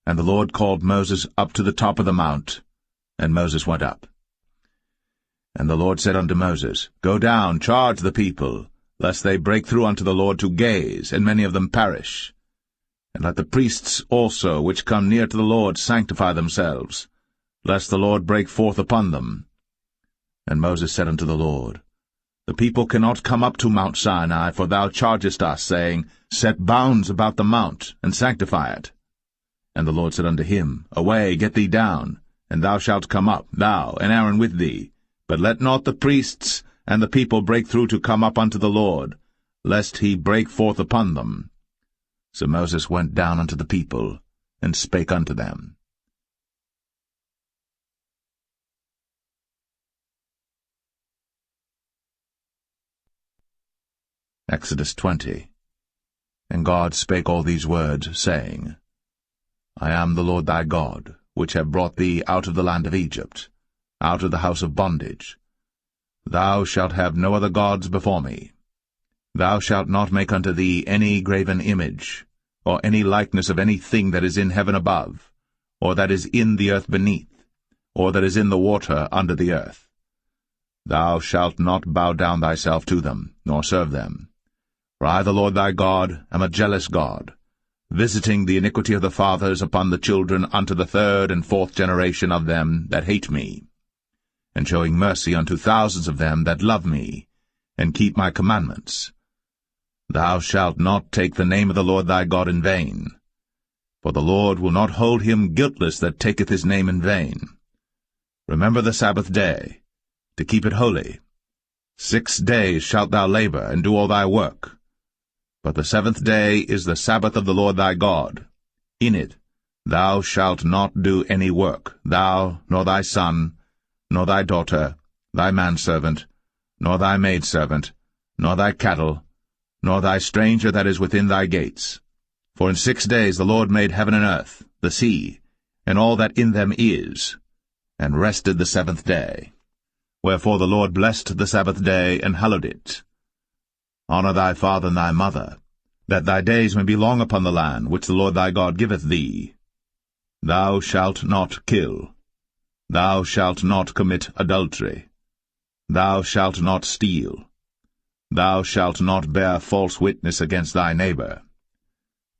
and the Lord called Moses up to the top of the mount, and Moses went up. And the Lord said unto Moses, Go down, charge the people, lest they break through unto the Lord to gaze, and many of them perish. And let the priests also which come near to the Lord sanctify themselves, lest the Lord break forth upon them. And Moses said unto the Lord, The people cannot come up to Mount Sinai, for thou chargest us, saying, Set bounds about the mount, and sanctify it. And the Lord said unto him, Away, get thee down, and thou shalt come up, thou and Aaron with thee. But let not the priests and the people break through to come up unto the Lord, lest he break forth upon them. So Moses went down unto the people, and spake unto them. Exodus 20. And God spake all these words, saying, I am the Lord thy God, which have brought thee out of the land of Egypt, out of the house of bondage. Thou shalt have no other gods before me. Thou shalt not make unto thee any graven image, or any likeness of any thing that is in heaven above, or that is in the earth beneath, or that is in the water under the earth. Thou shalt not bow down thyself to them, nor serve them. For I, the Lord thy God, am a jealous God, visiting the iniquity of the fathers upon the children unto the third and fourth generation of them that hate me, and showing mercy unto thousands of them that love me, and keep my commandments. Thou shalt not take the name of the Lord thy God in vain, for the Lord will not hold him guiltless that taketh his name in vain. Remember the Sabbath day, to keep it holy. 6 days shalt thou labor, and do all thy work. But the 7th day is the Sabbath of the Lord thy God. In it thou shalt not do any work, thou, nor thy son, nor thy daughter, thy manservant, nor thy maidservant, nor thy cattle, nor thy stranger that is within thy gates. For in 6 days the Lord made heaven and earth, the sea, and all that in them is, and rested the 7th day. Wherefore the Lord blessed the Sabbath day, and hallowed it. Honor thy father and thy mother, that thy days may be long upon the land which the Lord thy God giveth thee. Thou shalt not kill. Thou shalt not commit adultery. Thou shalt not steal. Thou shalt not bear false witness against thy neighbor.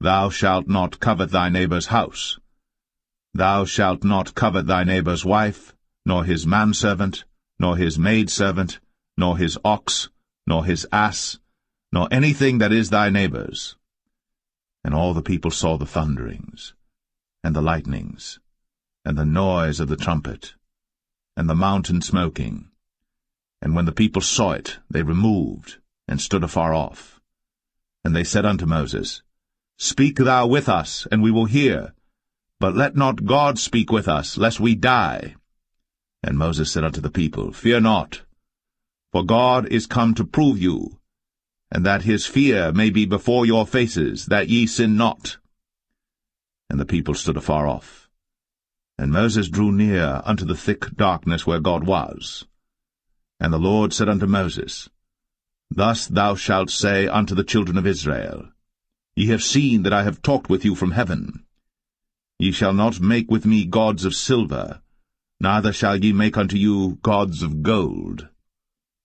Thou shalt not covet thy neighbor's house. Thou shalt not covet thy neighbor's wife, nor his manservant, nor his maidservant, nor his ox, nor his ass, nor anything that is thy neighbor's. And all the people saw the thunderings, and the lightnings, and the noise of the trumpet, and the mountain smoking. And when the people saw it, they removed, and stood afar off. And they said unto Moses, Speak thou with us, and we will hear, but let not God speak with us, lest we die. And Moses said unto the people, Fear not, for God is come to prove you, and that his fear may be before your faces, that ye sin not. And the people stood afar off. And Moses drew near unto the thick darkness where God was. And the Lord said unto Moses, Thus thou shalt say unto the children of Israel, Ye have seen that I have talked with you from heaven. Ye shall not make with me gods of silver, neither shall ye make unto you gods of gold.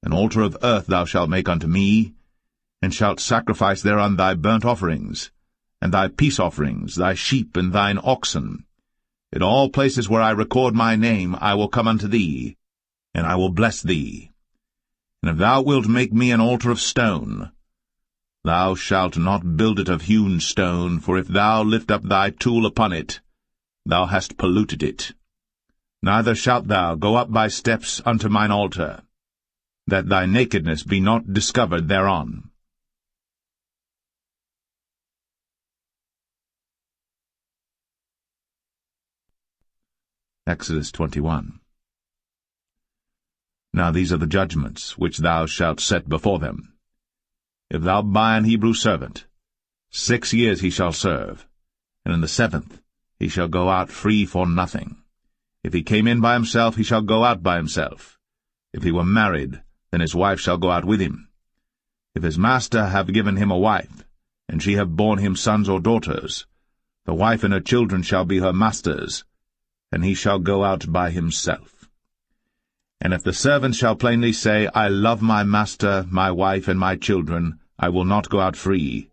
An altar of earth thou shalt make unto me, and shalt sacrifice thereon thy burnt offerings, and thy peace offerings, thy sheep and thine oxen. In all places where I record my name I will come unto thee, and I will bless thee. And if thou wilt make me an altar of stone, thou shalt not build it of hewn stone, for if thou lift up thy tool upon it, thou hast polluted it. Neither shalt thou go up by steps unto mine altar, that thy nakedness be not discovered thereon. Exodus 21. Now these are the judgments which thou shalt set before them. If thou buy an Hebrew servant, 6 years he shall serve, and in the 7th he shall go out free for nothing. If he came in by himself, he shall go out by himself. If he were married, then his wife shall go out with him. If his master have given him a wife, and she have borne him sons or daughters, the wife and her children shall be her master's, and he shall go out by himself. And if the servant shall plainly say, I love my master, my wife, and my children, I will not go out free,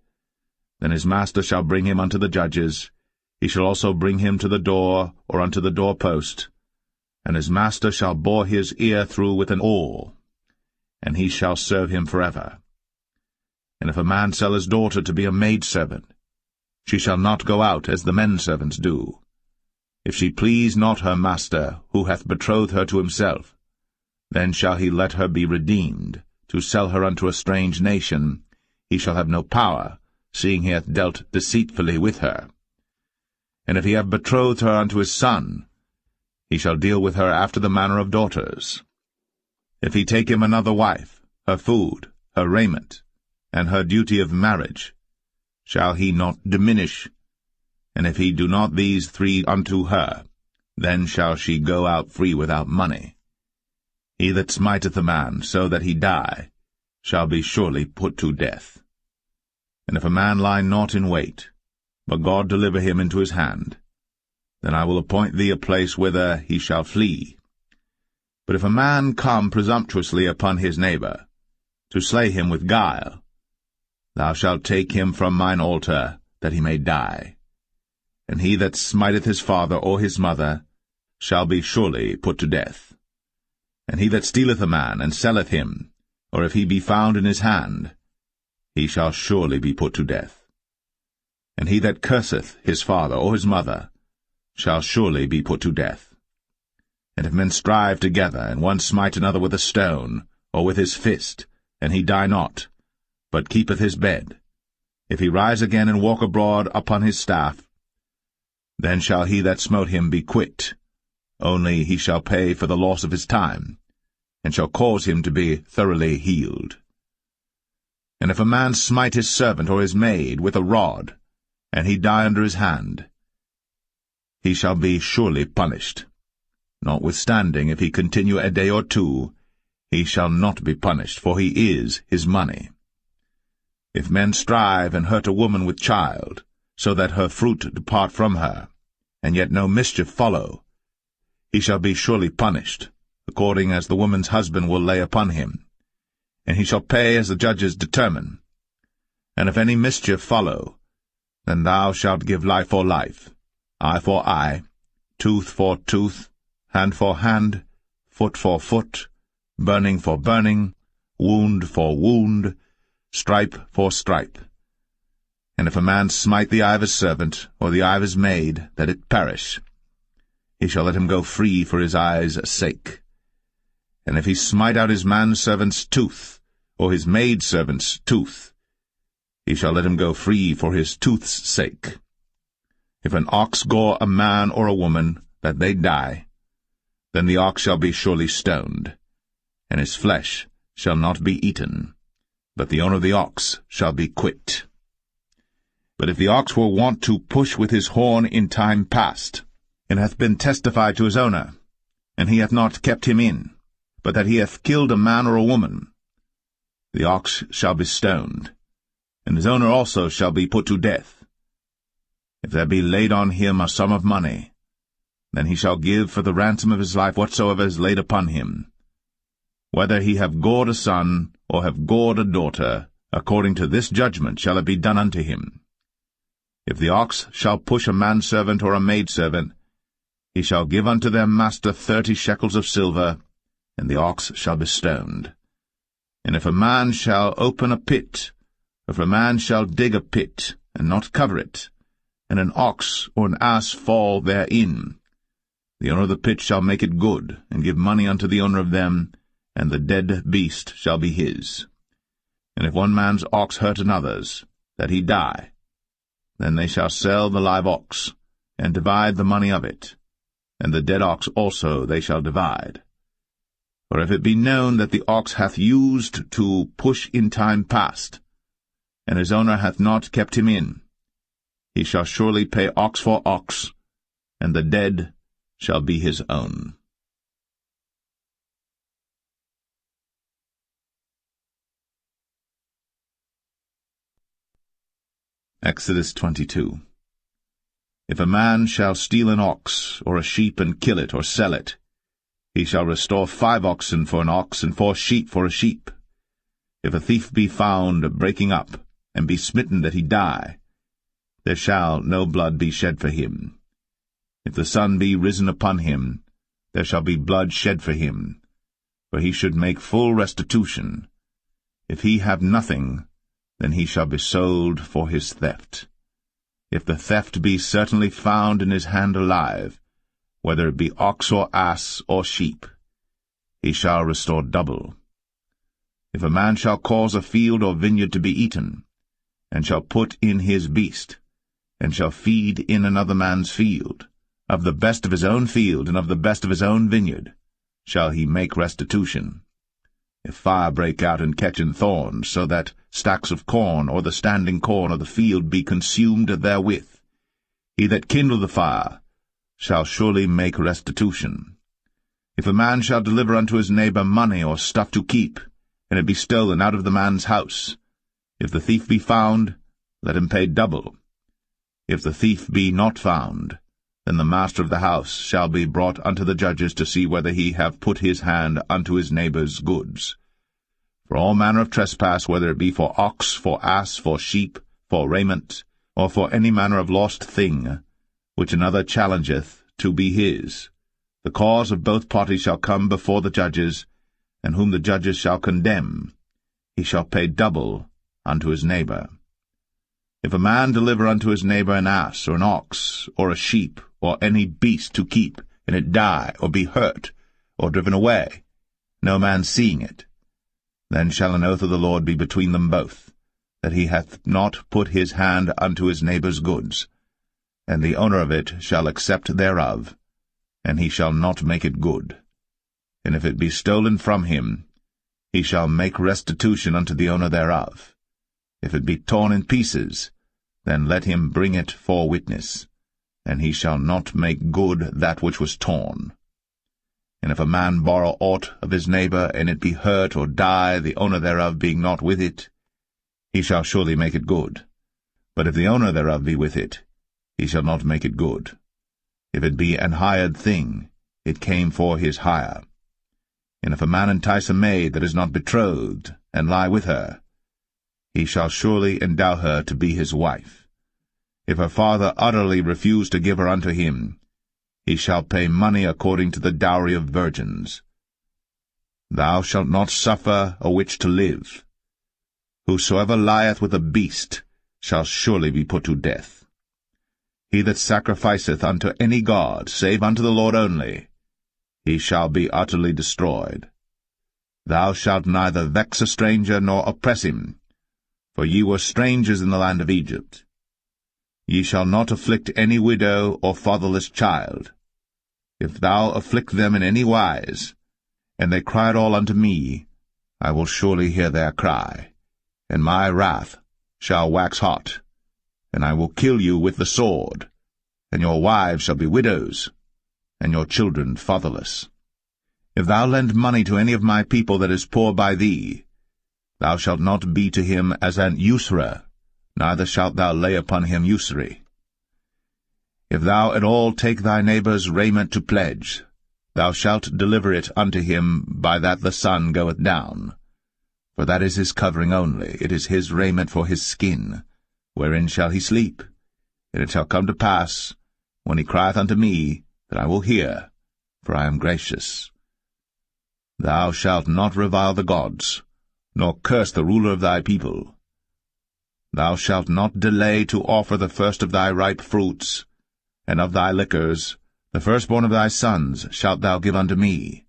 then his master shall bring him unto the judges. He shall also bring him to the door, or unto the doorpost, and his master shall bore his ear through with an awl, and he shall serve him forever. And if a man sell his daughter to be a maidservant, she shall not go out as the men servants do. If she please not her master, who hath betrothed her to himself, then shall he let her be redeemed, to sell her unto a strange nation. He shall have no power, seeing he hath dealt deceitfully with her. And if he have betrothed her unto his son, he shall deal with her after the manner of daughters. If he take him another wife, her food, her raiment, and her duty of marriage, shall he not diminish? And if he do not these 3 unto her, then shall she go out free without money. He that smiteth a man so that he die shall be surely put to death. And if a man lie not in wait, but God deliver him into his hand, then I will appoint thee a place whither he shall flee. But if a man come presumptuously upon his neighbor, to slay him with guile, thou shalt take him from mine altar, that he may die. And he that smiteth his father or his mother shall be surely put to death. And he that stealeth a man, and selleth him, or if he be found in his hand, he shall surely be put to death. And he that curseth his father or his mother shall surely be put to death. And if men strive together, and one smite another with a stone, or with his fist, and he die not, but keepeth his bed, if he rise again and walk abroad upon his staff, then shall he that smote him be quit, only he shall pay for the loss of his time, and shall cause him to be thoroughly healed. And if a man smite his servant or his maid with a rod, and he die under his hand, he shall be surely punished. Notwithstanding, if he continue a day or two, he shall not be punished, for he is his money. If men strive and hurt a woman with child, so that her fruit depart from her, and yet no mischief follow, he shall be surely punished, according as the woman's husband will lay upon him, and he shall pay as the judges determine. And if any mischief follow, then thou shalt give life for life, eye for eye, tooth for tooth, hand for hand, foot for foot, burning for burning, wound for wound, stripe for stripe. And if a man smite the eye of his servant, or the eye of his maid, that it perish, he shall let him go free for his eye's sake. And if he smite out his manservant's tooth, or his maidservant's tooth, he shall let him go free for his tooth's sake. If an ox gore a man or a woman, that they die, then the ox shall be surely stoned, and his flesh shall not be eaten, but the owner of the ox shall be quit. But if the ox were wont to push with his horn in time past, and hath been testified to his owner, and he hath not kept him in, but that he hath killed a man or a woman, the ox shall be stoned, and his owner also shall be put to death. If there be laid on him a sum of money, then he shall give for the ransom of his life whatsoever is laid upon him. Whether he have gored a son, or have gored a daughter, according to this judgment shall it be done unto him. If the ox shall push a manservant or a maidservant, he shall give unto their master 30 shekels of silver, and the ox shall be stoned. And if a man shall open a pit, or if a man shall dig a pit, and not cover it, and an ox or an ass fall therein, the owner of the pit shall make it good, and give money unto the owner of them, and the dead beast shall be his. And if one man's ox hurt another's, that he die, then they shall sell the live ox, and divide the money of it, and the dead ox also they shall divide. For if it be known that the ox hath used to push in time past, and his owner hath not kept him in, he shall surely pay ox for ox, and the dead shall be his own. Exodus 22. If a man shall steal an ox, or a sheep, and kill it, or sell it, he shall restore 5 oxen for an ox, and 4 sheep for a sheep. If a thief be found breaking up, and be smitten that he die, there shall no blood be shed for him. If the sun be risen upon him, there shall be blood shed for him, for he should make full restitution. If he have nothing, then he shall be sold for his theft. If the theft be certainly found in his hand alive, whether it be ox or ass or sheep, he shall restore double. If a man shall cause a field or vineyard to be eaten, and shall put in his beast, and shall feed in another man's field, of the best of his own field and of the best of his own vineyard, shall he make restitution. If fire break out and catch in thorns, so that stacks of corn or the standing corn of the field be consumed therewith, he that kindled the fire shall surely make restitution. If a man shall deliver unto his neighbor money or stuff to keep, and it be stolen out of the man's house, if the thief be found, let him pay double. If the thief be not found, then the master of the house shall be brought unto the judges to see whether he have put his hand unto his neighbor's goods. For all manner of trespass, whether it be for ox, for ass, for sheep, for raiment, or for any manner of lost thing, which another challengeth to be his, the cause of both parties shall come before the judges, and whom the judges shall condemn, he shall pay double unto his neighbor. If a man deliver unto his neighbor an ass, or an ox, or a sheep, or any beast to keep, and it die, or be hurt, or driven away, no man seeing it, then shall an oath of the Lord be between them both, that he hath not put his hand unto his neighbor's goods, and the owner of it shall accept thereof, and he shall not make it good. And if it be stolen from him, he shall make restitution unto the owner thereof. If it be torn in pieces, then let him bring it for witness, and he shall not make good that which was torn. And if a man borrow aught of his neighbor, and it be hurt or die, the owner thereof being not with it, he shall surely make it good. But if the owner thereof be with it, he shall not make it good. If it be an hired thing, it came for his hire. And if a man entice a maid that is not betrothed, and lie with her, he shall surely endow her to be his wife. If her father utterly refuse to give her unto him, he shall pay money according to the dowry of virgins. Thou shalt not suffer a witch to live. Whosoever lieth with a beast shall surely be put to death. He that sacrificeth unto any god, save unto the Lord only, he shall be utterly destroyed. Thou shalt neither vex a stranger nor oppress him, for ye were strangers in the land of Egypt. Ye shall not afflict any widow or fatherless child. If thou afflict them in any wise, and they cry at all unto me, I will surely hear their cry, and my wrath shall wax hot, and I will kill you with the sword, and your wives shall be widows, and your children fatherless. If thou lend money to any of my people that is poor by thee, thou shalt not be to him as an usurer, neither shalt thou lay upon him usury. If thou at all take thy neighbour's raiment to pledge, thou shalt deliver it unto him by that the sun goeth down. For that is his covering only, it is his raiment for his skin, wherein shall he sleep. And it shall come to pass, when he crieth unto me, that I will hear, for I am gracious. Thou shalt not revile the gods, nor curse the ruler of thy people. Thou shalt not delay to offer the first of thy ripe fruits, and of thy liquors, the firstborn of thy sons shalt thou give unto me.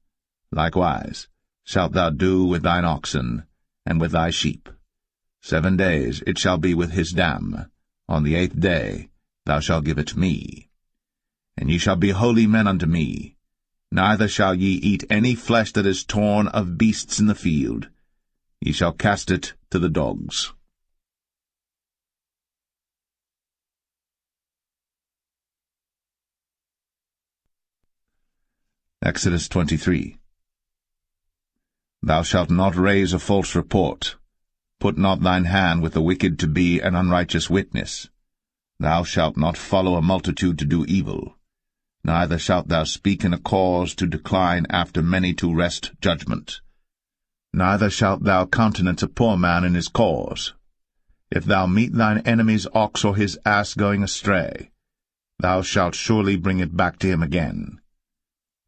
Likewise shalt thou do with thine oxen, and with thy sheep. 7 days it shall be with his dam. On the 8th day thou shalt give it me. And ye shall be holy men unto me. Neither shall ye eat any flesh that is torn of beasts in the field. Ye shall cast it to the dogs. Exodus 23. Thou shalt not raise a false report. Put not thine hand with the wicked to be an unrighteous witness. Thou shalt not follow a multitude to do evil. Neither shalt thou speak in a cause to decline after many to wrest judgment. Neither shalt thou countenance a poor man in his cause. If thou meet thine enemy's ox or his ass going astray, thou shalt surely bring it back to him again.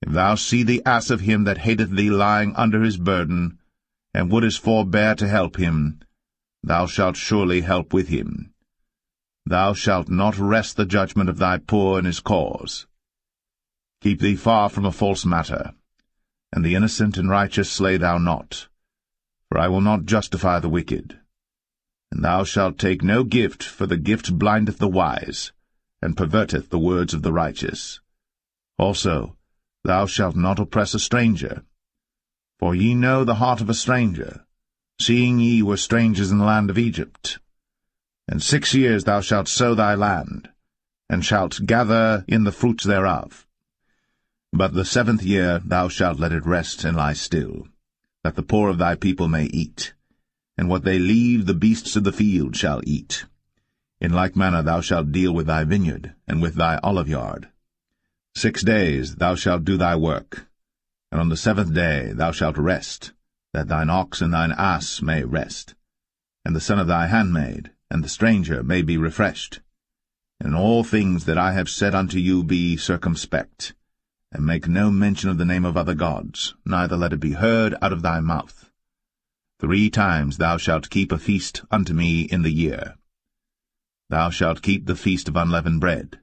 If thou see the ass of him that hateth thee lying under his burden, and wouldest forbear to help him, thou shalt surely help with him. Thou shalt not wrest the judgment of thy poor in his cause. Keep thee far from a false matter, and the innocent and righteous slay thou not, for I will not justify the wicked. And thou shalt take no gift, for the gift blindeth the wise, and perverteth the words of the righteous. Also, thou shalt not oppress a stranger. For ye know the heart of a stranger, seeing ye were strangers in the land of Egypt. And 6 years thou shalt sow thy land, and shalt gather in the fruits thereof. But the 7th year thou shalt let it rest and lie still, that the poor of thy people may eat, and what they leave the beasts of the field shall eat. In like manner thou shalt deal with thy vineyard, and with thy oliveyard. 6 days thou shalt do thy work, and on the 7th day thou shalt rest, that thine ox and thine ass may rest, and the son of thy handmaid, and the stranger may be refreshed. In all things that I have said unto you be circumspect, and make no mention of the name of other gods, neither let it be heard out of thy mouth. 3 times thou shalt keep a feast unto me in the year. Thou shalt keep the feast of unleavened bread.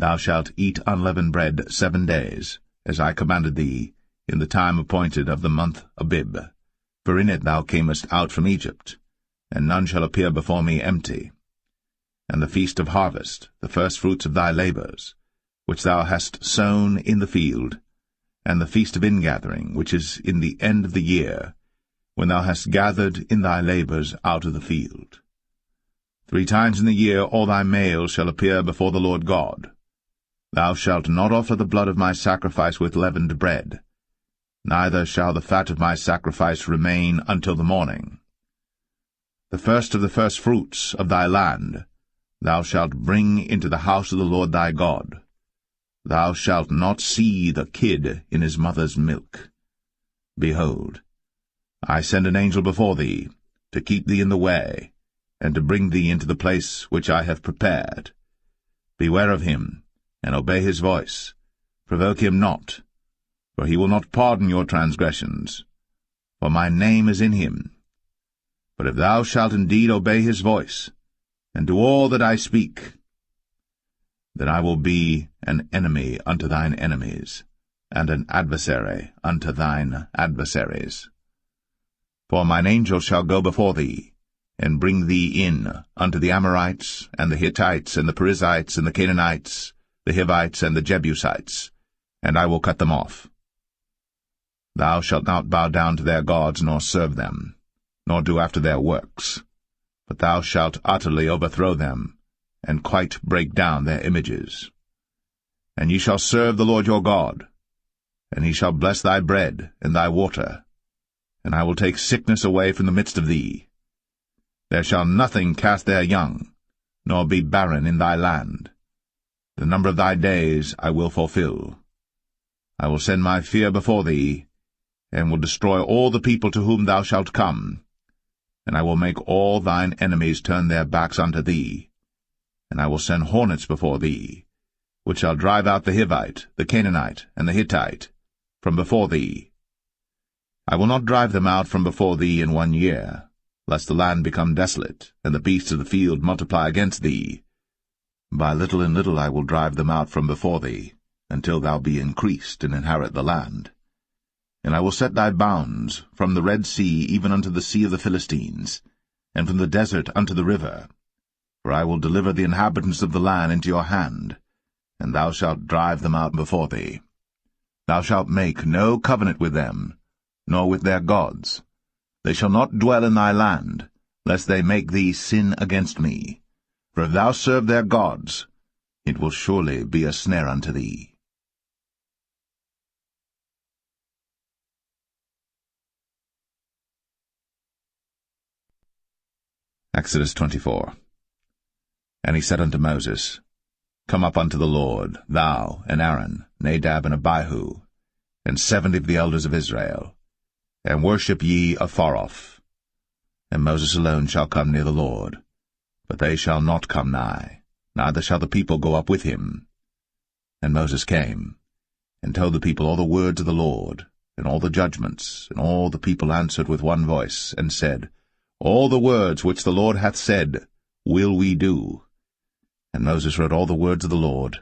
Thou shalt eat unleavened bread 7 days, as I commanded thee, in the time appointed of the month Abib. For in it thou camest out from Egypt, and none shall appear before me empty. And the feast of harvest, the firstfruits of thy labours, which thou hast sown in the field, and the feast of ingathering, which is in the end of the year, when thou hast gathered in thy labours out of the field. 3 times in the year all thy males shall appear before the Lord God. Thou shalt not offer the blood of my sacrifice with leavened bread, neither shall the fat of my sacrifice remain until the morning. The first of the firstfruits of thy land thou shalt bring into the house of the Lord thy God. Thou shalt not see the kid in his mother's milk. Behold, I send an angel before thee, to keep thee in the way, and to bring thee into the place which I have prepared. Beware of him, and obey his voice. Provoke him not, for he will not pardon your transgressions, for my name is in him. But if thou shalt indeed obey his voice, and do all that I speak, then I will be an enemy unto thine enemies, and an adversary unto thine adversaries. For mine angel shall go before thee, and bring thee in unto the Amorites, and the Hittites, and the Perizzites, and the Canaanites, the Hivites, and the Jebusites, and I will cut them off. Thou shalt not bow down to their gods, nor serve them, nor do after their works, but thou shalt utterly overthrow them, and quite break down their images. And ye shall serve the Lord your God, and he shall bless thy bread and thy water, and I will take sickness away from the midst of thee. There shall nothing cast their young, nor be barren in thy land. The number of thy days I will fulfill. I will send my fear before thee, and will destroy all the people to whom thou shalt come, and I will make all thine enemies turn their backs unto thee. And I will send hornets before thee, which shall drive out the Hivite, the Canaanite, and the Hittite from before thee. I will not drive them out from before thee in 1 year, lest the land become desolate, and the beasts of the field multiply against thee. By little and little I will drive them out from before thee, until thou be increased and inherit the land. And I will set thy bounds from the Red Sea even unto the sea of the Philistines, and from the desert unto the river. For I will deliver the inhabitants of the land into your hand, and thou shalt drive them out before thee. Thou shalt make no covenant with them, nor with their gods. They shall not dwell in thy land, lest they make thee sin against me. For if thou serve their gods, it will surely be a snare unto thee. Exodus 24. And he said unto Moses, Come up unto the Lord, thou, and Aaron, Nadab, and Abihu, and 70 of the elders of Israel, and worship ye afar off. And Moses alone shall come near the Lord, but they shall not come nigh, neither shall the people go up with him. And Moses came, and told the people all the words of the Lord, and all the judgments, and all the people answered with one voice, and said, All the words which the Lord hath said will we do. And Moses wrote all the words of the Lord,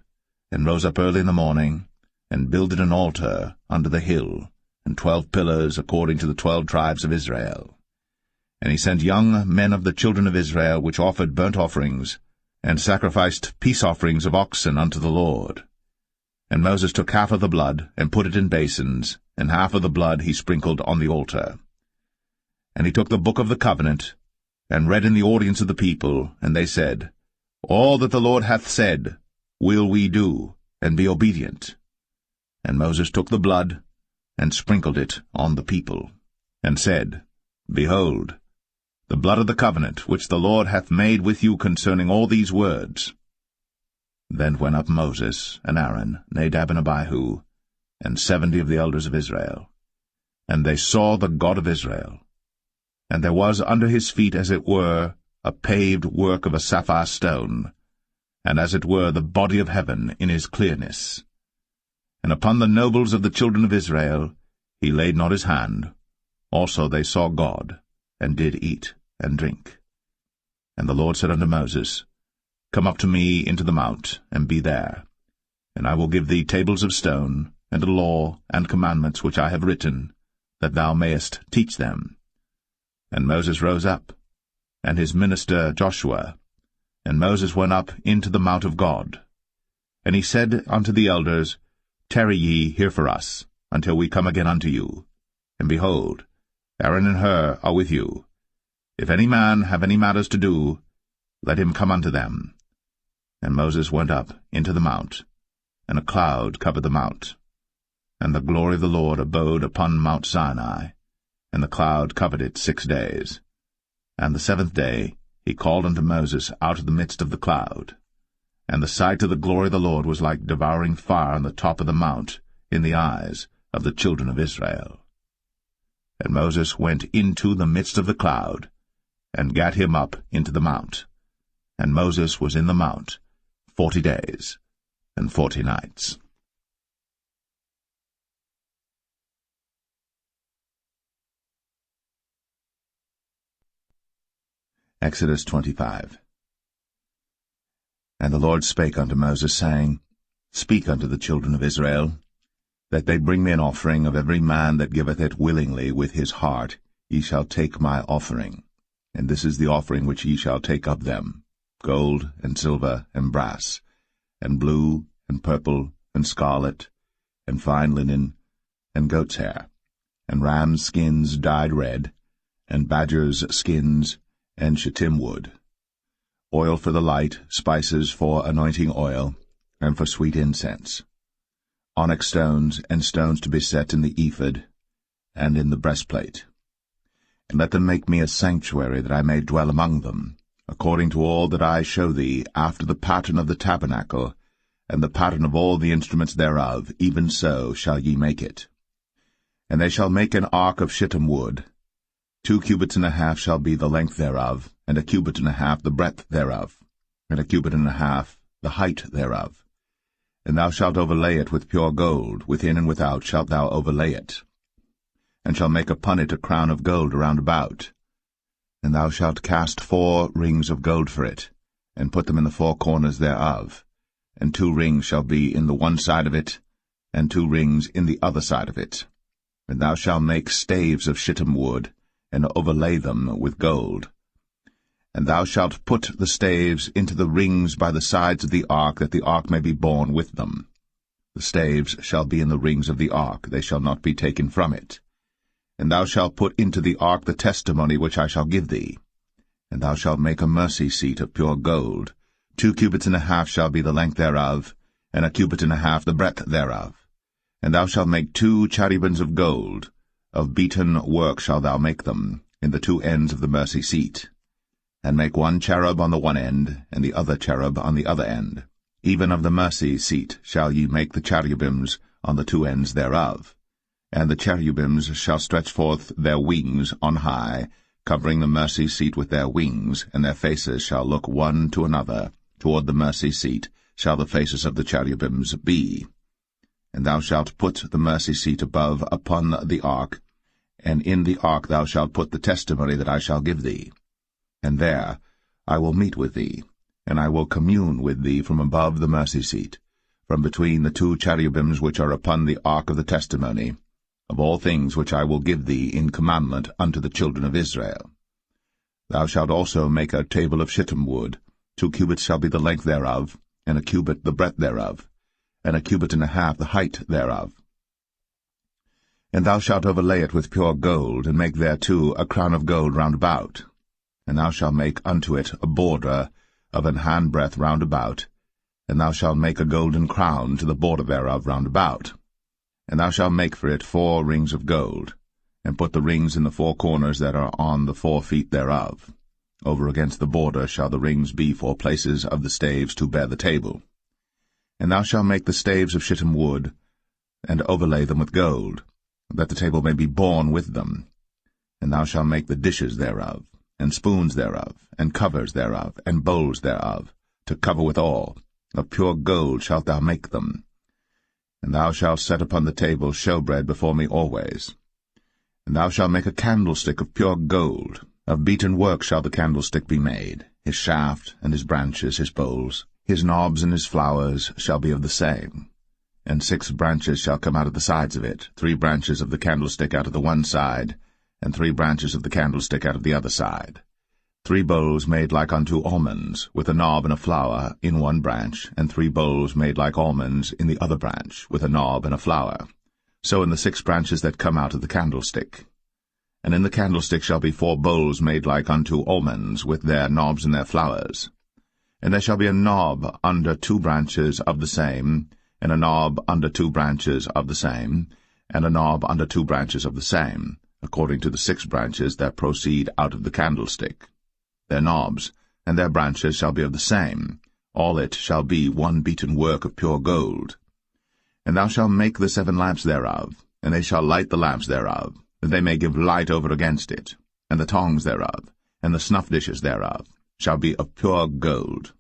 and rose up early in the morning, and builded an altar under the hill, and 12 pillars according to the 12 tribes of Israel. And he sent young men of the children of Israel, which offered burnt offerings, and sacrificed peace offerings of oxen unto the Lord. And Moses took half of the blood, and put it in basins, and half of the blood he sprinkled on the altar. And he took the book of the covenant, and read in the audience of the people, and they said, All that the Lord hath said will we do, and be obedient. And Moses took the blood, and sprinkled it on the people, and said, Behold, the blood of the covenant which the Lord hath made with you concerning all these words. Then went up Moses, and Aaron, Nadab, and Abihu, and 70 of the elders of Israel. And they saw the God of Israel. And there was under his feet, as it were, a paved work of a sapphire stone, and as it were the body of heaven in his clearness. And upon the nobles of the children of Israel he laid not his hand. Also they saw God, and did eat and drink. And the Lord said unto Moses, Come up to me into the mount, and be there. And I will give thee tables of stone, and a law and commandments which I have written, that thou mayest teach them. And Moses rose up, and his minister Joshua, and Moses went up into the mount of God. And he said unto the elders, Tarry ye here for us, until we come again unto you. And behold, Aaron and Hur are with you. If any man have any matters to do, let him come unto them. And Moses went up into the mount, and a cloud covered the mount. And the glory of the Lord abode upon Mount Sinai, and the cloud covered it 6 days. And the 7th day he called unto Moses out of the midst of the cloud. And the sight of the glory of the Lord was like devouring fire on the top of the mount in the eyes of the children of Israel. And Moses went into the midst of the cloud, and gat him up into the mount. And Moses was in the mount 40 days and 40 nights. Exodus 25. And the Lord spake unto Moses, saying, Speak unto the children of Israel, that they bring me an offering of every man that giveth it willingly with his heart. Ye shall take my offering. And this is the offering which ye shall take of them, gold, and silver, and brass, and blue, and purple, and scarlet, and fine linen, and goat's hair, and rams' skins dyed red, and badgers' skins, and shittim wood, oil for the light, spices for anointing oil, and for sweet incense, onyx stones, and stones to be set in the ephod, and in the breastplate. And let them make me a sanctuary, that I may dwell among them, according to all that I show thee, after the pattern of the tabernacle, and the pattern of all the instruments thereof, even so shall ye make it. And they shall make an ark of shittim wood. 2 cubits and a half shall be the length thereof, and 1 cubit and a half the breadth thereof, and 1 cubit and a half the height thereof. And thou shalt overlay it with pure gold, within and without shalt thou overlay it, and shalt make upon it a crown of gold round about. And thou shalt cast 4 rings of gold for it, and put them in the 4 corners thereof, and 2 rings shall be in the one side of it, and 2 rings in the other side of it. And thou shalt make staves of shittim wood, and overlay them with gold. And thou shalt put the staves into the rings by the sides of the ark, that the ark may be borne with them. The staves shall be in the rings of the ark, they shall not be taken from it. And thou shalt put into the ark the testimony which I shall give thee. And thou shalt make a mercy seat of pure gold. 2 cubits and a half shall be the length thereof, and 1 cubit and a half the breadth thereof. And thou shalt make 2 cherubims of gold. Of beaten work shalt thou make them, in the 2 ends of the mercy seat. And make 1 cherub on the one end, and the other cherub on the other end. Even of the mercy seat shall ye make the cherubims on the 2 ends thereof. And the cherubims shall stretch forth their wings on high, covering the mercy seat with their wings, and their faces shall look one to another. Toward the mercy seat shall the faces of the cherubims be. And thou shalt put the mercy seat above upon the ark, and in the ark thou shalt put the testimony that I shall give thee. And there I will meet with thee, and I will commune with thee from above the mercy seat, from between the 2 cherubims which are upon the ark of the testimony, of all things which I will give thee in commandment unto the children of Israel. Thou shalt also make a table of shittim wood. 2 cubits shall be the length thereof, and 1 cubit the breadth thereof, and 1 cubit and a half the height thereof. And thou shalt overlay it with pure gold, and make thereto a crown of gold round about. And thou shalt make unto it a border of an handbreadth round about, and thou shalt make a golden crown to the border thereof round about. And thou shalt make for it 4 rings of gold, and put the rings in the 4 corners that are on the 4 feet thereof. Over against the border shall the rings be for places of the staves to bear the table. And thou shalt make the staves of shittim wood, and overlay them with gold, that the table may be borne with them. And thou shalt make the dishes thereof, and spoons thereof, and covers thereof, and bowls thereof, to cover withal. Of pure gold shalt thou make them. And thou shalt set upon the table showbread before me always. And thou shalt make a candlestick of pure gold. Of beaten work shall the candlestick be made. His shaft, and his branches, his bowls, his knobs and his flowers shall be of the same. And 6 branches shall come out of the sides of it, 3 branches of the candlestick out of the one side, and 3 branches of the candlestick out of the other side. 3 bowls made like unto almonds, with a knob and a flower in one branch, and 3 bowls made like almonds in the other branch, with a knob and a flower. So in the 6 branches that come out of the candlestick. And in the candlestick shall be 4 bowls made like unto almonds, with their knobs and their flowers. And there shall be a knob under 2 branches of the same, and a knob under 2 branches of the same, and a knob under 2 branches of the same, according to the 6 branches that proceed out of the candlestick. Their knobs and their branches shall be of the same. All it shall be one beaten work of pure gold. And thou shalt make the 7 lamps thereof, and they shall light the lamps thereof, that they may give light over against it. And the tongs thereof, and the snuff dishes thereof, shall be of pure gold.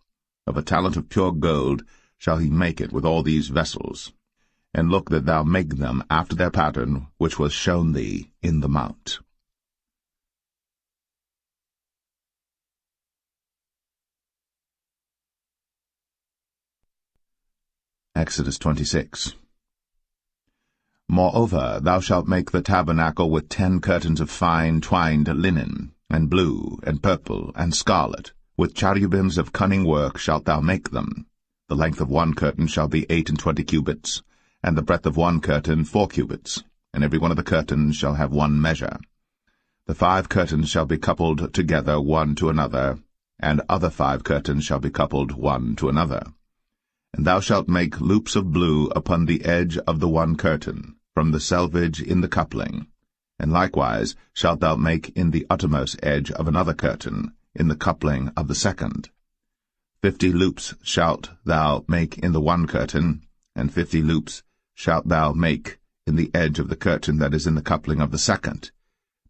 Of a talent of pure gold shall he make it with all these vessels. And look that thou make them after their pattern, which was shown thee in the mount. Exodus 26. Moreover, thou shalt make the tabernacle with 10 curtains of fine twined linen, and blue, and purple, and scarlet. With cherubims of cunning work shalt thou make them. The length of one curtain shall be 28 cubits, and the breadth of one curtain 4 cubits, and every one of the curtains shall have one measure. The 5 curtains shall be coupled together one to another, and other 5 curtains shall be coupled one to another. And thou shalt make loops of blue upon the edge of the one curtain, from the selvage in the coupling. And likewise shalt thou make in the uttermost edge of another curtain, in the coupling of the second. 50 loops shalt thou make in the one curtain, and 50 loops shalt thou make in the edge of the curtain that is in the coupling of the second,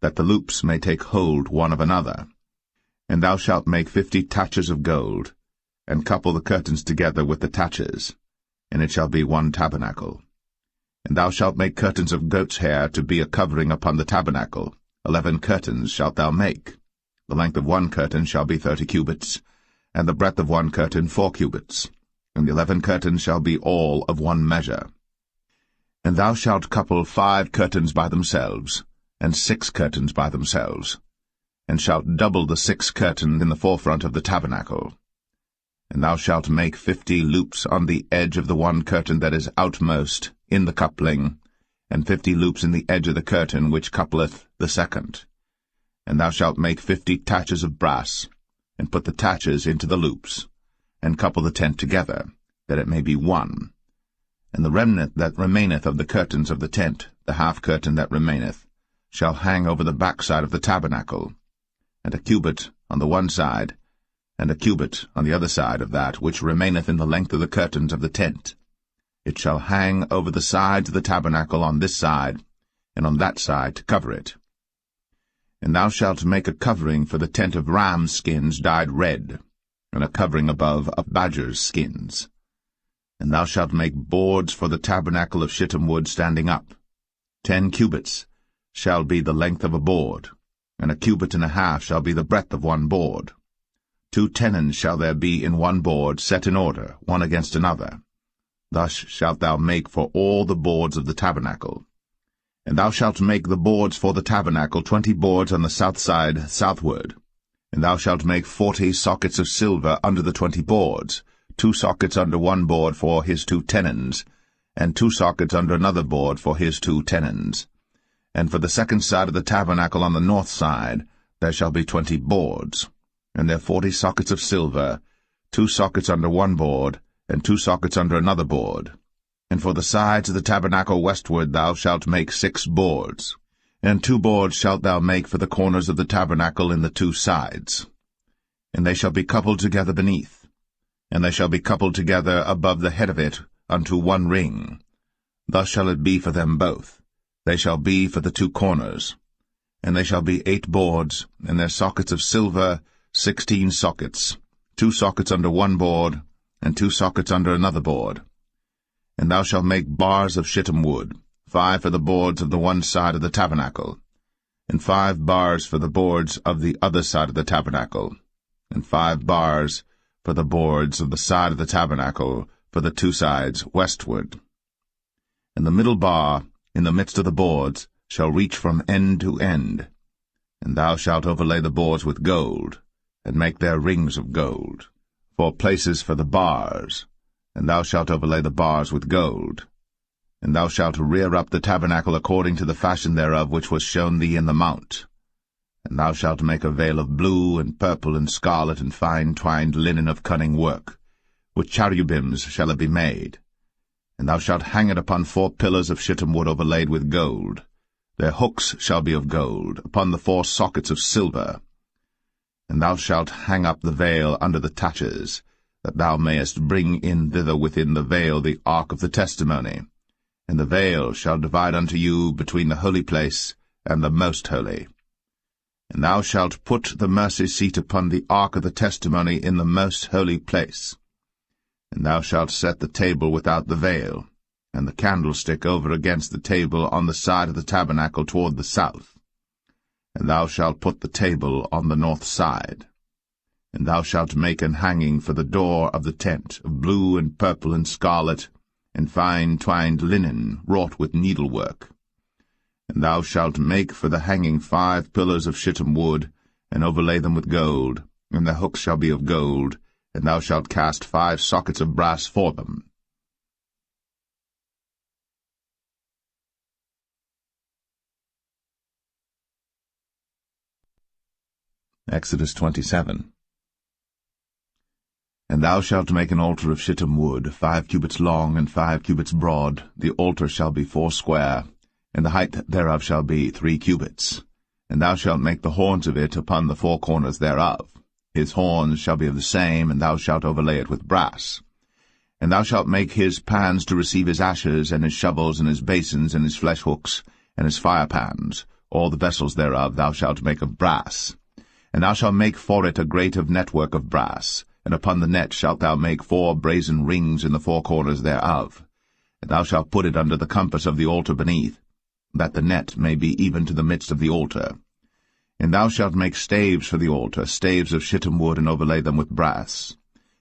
that the loops may take hold one of another. And thou shalt make 50 taches of gold, and couple the curtains together with the taches, and it shall be one tabernacle. And thou shalt make curtains of goat's hair to be a covering upon the tabernacle. 11 curtains shalt thou make. The length of one curtain shall be 30 cubits, and the breadth of one curtain 4 cubits, and the 11 curtains shall be all of one measure. And thou shalt couple 5 curtains by themselves, and 6 curtains by themselves, and shalt double the 6 curtains in the forefront of the tabernacle. And thou shalt make 50 loops on the edge of the one curtain that is outmost in the coupling, and 50 loops in the edge of the curtain which coupleth the second. And thou shalt make 50 taches of brass, and put the taches into the loops, and couple the tent together, that it may be one. And the remnant that remaineth of the curtains of the tent, the half curtain that remaineth, shall hang over the backside of the tabernacle, and a cubit on the one side, and a cubit on the other side of that which remaineth in the length of the curtains of the tent. It shall hang over the sides of the tabernacle on this side, and on that side to cover it. And thou shalt make a covering for the tent of ram's skins dyed red, and a covering above of badger's skins. And thou shalt make boards for the tabernacle of shittim wood standing up. 10 cubits shall be the length of a board, and a cubit and a half shall be the breadth of one board. 2 tenons shall there be in one board, set in order, one against another. Thus shalt thou make for all the boards of the tabernacle. And thou shalt make the boards for the tabernacle 20 boards on the south side southward. And thou shalt make 40 sockets of silver under the 20 boards, 2 sockets under one board for his 2 tenons, and 2 sockets under another board for his 2 tenons. And for the second side of the tabernacle on the north side there shall be 20 boards, and there 40 sockets of silver, 2 sockets under one board, and 2 sockets under another board. And for the sides of the tabernacle westward thou shalt make 6 boards, and 2 boards shalt thou make for the corners of the tabernacle in the 2 sides. And they shall be coupled together beneath, and they shall be coupled together above the head of it unto one ring. Thus shall it be for them both. They shall be for the 2 corners. And they shall be 8 boards, and their sockets of silver 16 sockets, 2 sockets under one board, and 2 sockets under another board. And thou shalt make bars of shittim wood, 5 for the boards of the one side of the tabernacle, and 5 bars for the boards of the other side of the tabernacle, and 5 bars for the boards of the side of the tabernacle for the 2 sides westward. And the middle bar in the midst of the boards shall reach from end to end, and thou shalt overlay the boards with gold, and make their rings of gold, for places for the bars, and thou shalt overlay the bars with gold. And thou shalt rear up the tabernacle according to the fashion thereof which was shown thee in the mount. And thou shalt make a veil of blue, and purple, and scarlet, and fine twined linen of cunning work. With cherubims shall it be made. And thou shalt hang it upon 4 pillars of shittim wood overlaid with gold. Their hooks shall be of gold, upon the 4 sockets of silver. And thou shalt hang up the veil under the taches, that thou mayest bring in thither within the veil the ark of the testimony. And the veil shall divide unto you between the holy place and the most holy. And thou shalt put the mercy seat upon the ark of the testimony in the most holy place. And thou shalt set the table without the veil, and the candlestick over against the table on the side of the tabernacle toward the south. And thou shalt put the table on the north side. And thou shalt make an hanging for the door of the tent of blue and purple and scarlet, and fine twined linen wrought with needlework. And thou shalt make for the hanging 5 pillars of shittim wood, and overlay them with gold, and their hooks shall be of gold, and thou shalt cast 5 sockets of brass for them. Exodus 27. And thou shalt make an altar of shittim wood, 5 cubits long and 5 cubits broad. The altar shall be 4 square, and the height thereof shall be 3 cubits. And thou shalt make the horns of it upon the 4 corners thereof. His horns shall be of the same, and thou shalt overlay it with brass. And thou shalt make his pans to receive his ashes, and his shovels, and his basins, and his flesh hooks, and his fire pans. All the vessels thereof thou shalt make of brass. And thou shalt make for it a grate of network of brass, and upon the net shalt thou make 4 brazen rings in the 4 corners thereof. And thou shalt put it under the compass of the altar beneath, that the net may be even to the midst of the altar. And thou shalt make staves for the altar, staves of shittim wood, and overlay them with brass.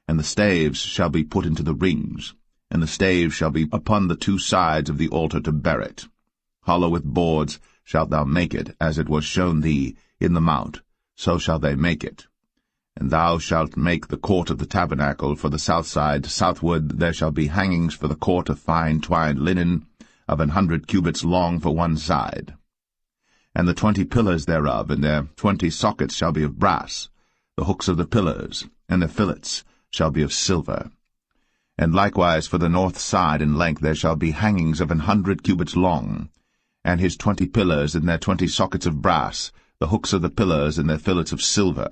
And the staves shall be put into the rings, and the staves shall be upon the 2 sides of the altar to bear it. Hollow with boards shalt thou make it, as it was shown thee in the mount, so shall they make it. And thou shalt make the court of the tabernacle for the south side. Southward there shall be hangings for the court of fine twined linen, of 100 cubits long for one side. And the 20 pillars thereof, and their 20 sockets shall be of brass. The hooks of the pillars, and the fillets, shall be of silver. And likewise for the north side in length there shall be hangings of 100 cubits long, and his 20 pillars, and their 20 sockets of brass, the hooks of the pillars, and their fillets of silver.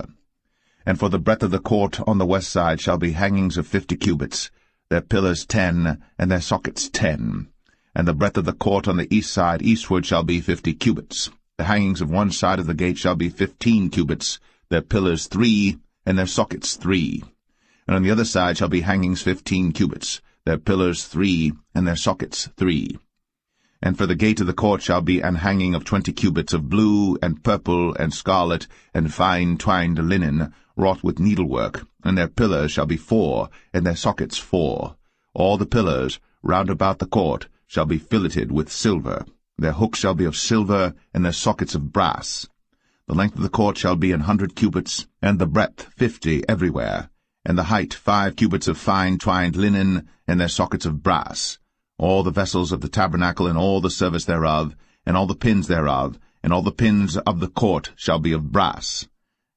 And for the breadth of the court on the west side shall be hangings of 50 cubits, their pillars 10, and their sockets 10. And the breadth of the court on the east side eastward shall be 50 cubits. The hangings of one side of the gate shall be 15 cubits, their pillars 3, and their sockets 3. And on the other side shall be hangings 15 cubits, their pillars 3, and their sockets 3. And for the gate of the court shall be an hanging of 20 cubits of blue, and purple, and scarlet, and fine twined linen, wrought with needlework, and their pillars shall be 4, and their sockets 4. All the pillars round about the court shall be filleted with silver. Their hooks shall be of silver, and their sockets of brass. The length of the court shall be 100 cubits, and the breadth 50 everywhere, and the height 5 cubits of fine twined linen, and their sockets of brass. All the vessels of the tabernacle, and all the service thereof, and all the pins thereof, and all the pins of the court shall be of brass.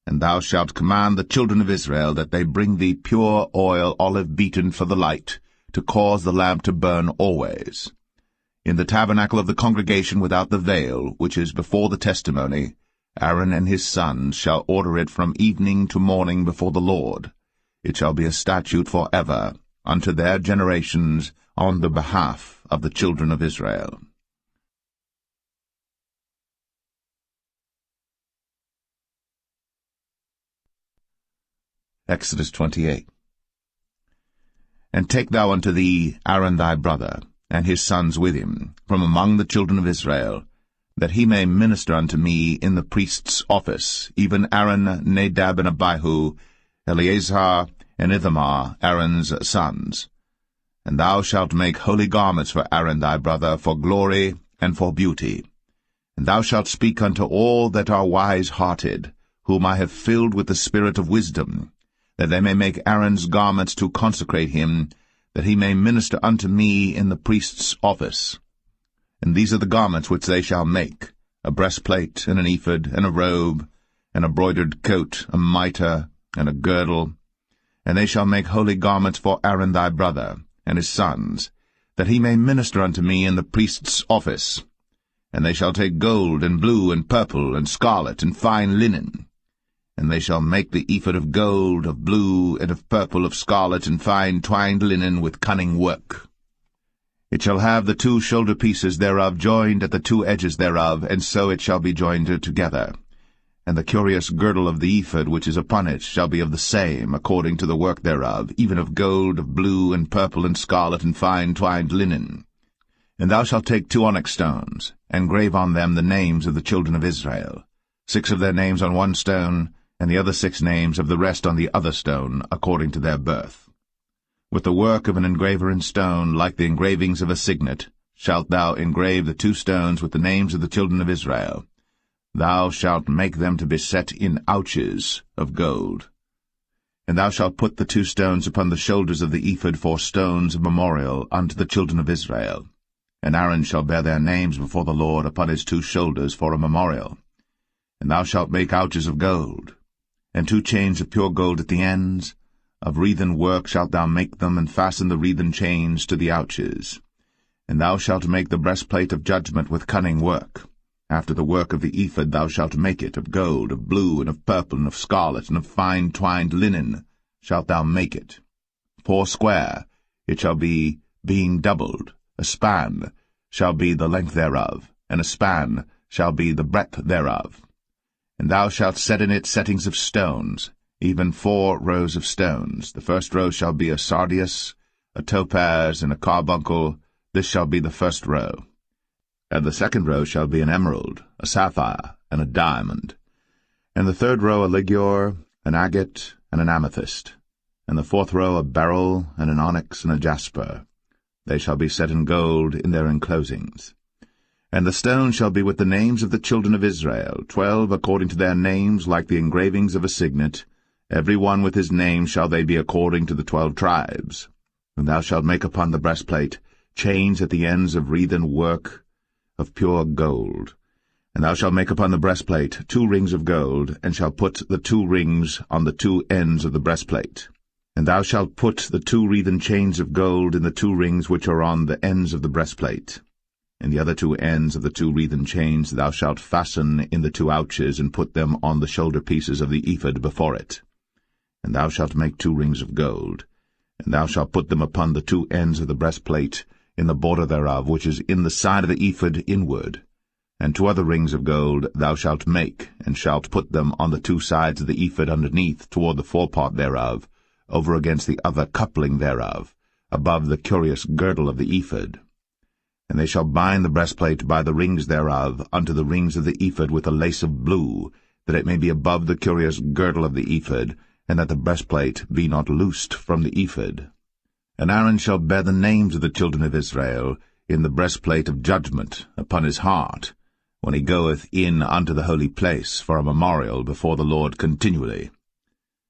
And thou shalt command the children of Israel that they bring thee pure oil, olive beaten for the light, to cause the lamp to burn always. In the tabernacle of the congregation without the veil, which is before the testimony, Aaron and his sons shall order it from evening to morning before the Lord. It shall be a statute for ever, unto their generations, on the behalf of the children of Israel. Exodus 28. And take thou unto thee Aaron thy brother, and his sons with him, from among the children of Israel, that he may minister unto me in the priest's office, even Aaron, Nadab, and Abihu, Eleazar, and Ithamar, Aaron's sons. And thou shalt make holy garments for Aaron thy brother, for glory and for beauty. And thou shalt speak unto all that are wise-hearted, whom I have filled with the spirit of wisdom, that they may make Aaron's garments to consecrate him, that he may minister unto me in the priest's office. And these are the garments which they shall make, a breastplate, and an ephod, and a robe, and a broidered coat, a mitre, and a girdle. And they shall make holy garments for Aaron thy brother, and his sons, that he may minister unto me in the priest's office. And they shall take gold, and blue, and purple, and scarlet, and fine linen. And they shall make the ephod of gold, of blue, and of purple, of scarlet, and fine twined linen with cunning work. It shall have the 2 shoulder pieces thereof joined at the 2 edges thereof, and so it shall be joined together. And the curious girdle of the ephod which is upon it shall be of the same, according to the work thereof, even of gold, of blue, and purple, and scarlet, and fine twined linen. And thou shalt take 2 onyx stones, and grave on them the names of the children of Israel, 6 of their names on one stone, and the other 6 names of the rest on the other stone, according to their birth. With the work of an engraver in stone, like the engravings of a signet, shalt thou engrave the 2 stones with the names of the children of Israel. Thou shalt make them to be set in ouches of gold. And thou shalt put the 2 stones upon the shoulders of the ephod for stones of memorial unto the children of Israel. And Aaron shall bear their names before the Lord upon his 2 shoulders for a memorial. And thou shalt make ouches of gold, and 2 chains of pure gold at the ends. Of wreathen work shalt thou make them, and fasten the wreathen chains to the ouches. And thou shalt make the breastplate of judgment with cunning work. After the work of the ephod thou shalt make it, of gold, of blue, and of purple, and of scarlet, and of fine twined linen shalt thou make it. 4 square it shall be, being doubled. A span shall be the length thereof, and a span shall be the breadth thereof. And thou shalt set in it settings of stones, even 4 rows of stones. The first row shall be a sardius, a topaz, and a carbuncle. This shall be the first row. And the second row shall be an emerald, a sapphire, and a diamond. And the third row a ligure, an agate, and an amethyst. And the 4th row a beryl, and an onyx, and a jasper. They shall be set in gold in their enclosings. And the stones shall be with the names of the children of Israel, 12 according to their names, like the engravings of a signet. Every one with his name shall they be according to the 12 tribes. And thou shalt make upon the breastplate chains at the ends of wreathen work of pure gold. And thou shalt make upon the breastplate 2 rings of gold, and shalt put the 2 rings on the 2 ends of the breastplate. And thou shalt put the 2 wreathen chains of gold in the 2 rings which are on the ends of the breastplate. And the other 2 ends of the 2 wreathen chains thou shalt fasten in the 2 ouches, and put them on the shoulder pieces of the ephod before it. And thou shalt make 2 rings of gold, and thou shalt put them upon the 2 ends of the breastplate, in the border thereof, which is in the side of the ephod inward. And 2 other rings of gold thou shalt make, and shalt put them on the 2 sides of the ephod underneath, toward the forepart thereof, over against the other coupling thereof, above the curious girdle of the ephod. And they shall bind the breastplate by the rings thereof unto the rings of the ephod with a lace of blue, that it may be above the curious girdle of the ephod, and that the breastplate be not loosed from the ephod. And Aaron shall bear the names of the children of Israel in the breastplate of judgment upon his heart, when he goeth in unto the holy place for a memorial before the Lord continually.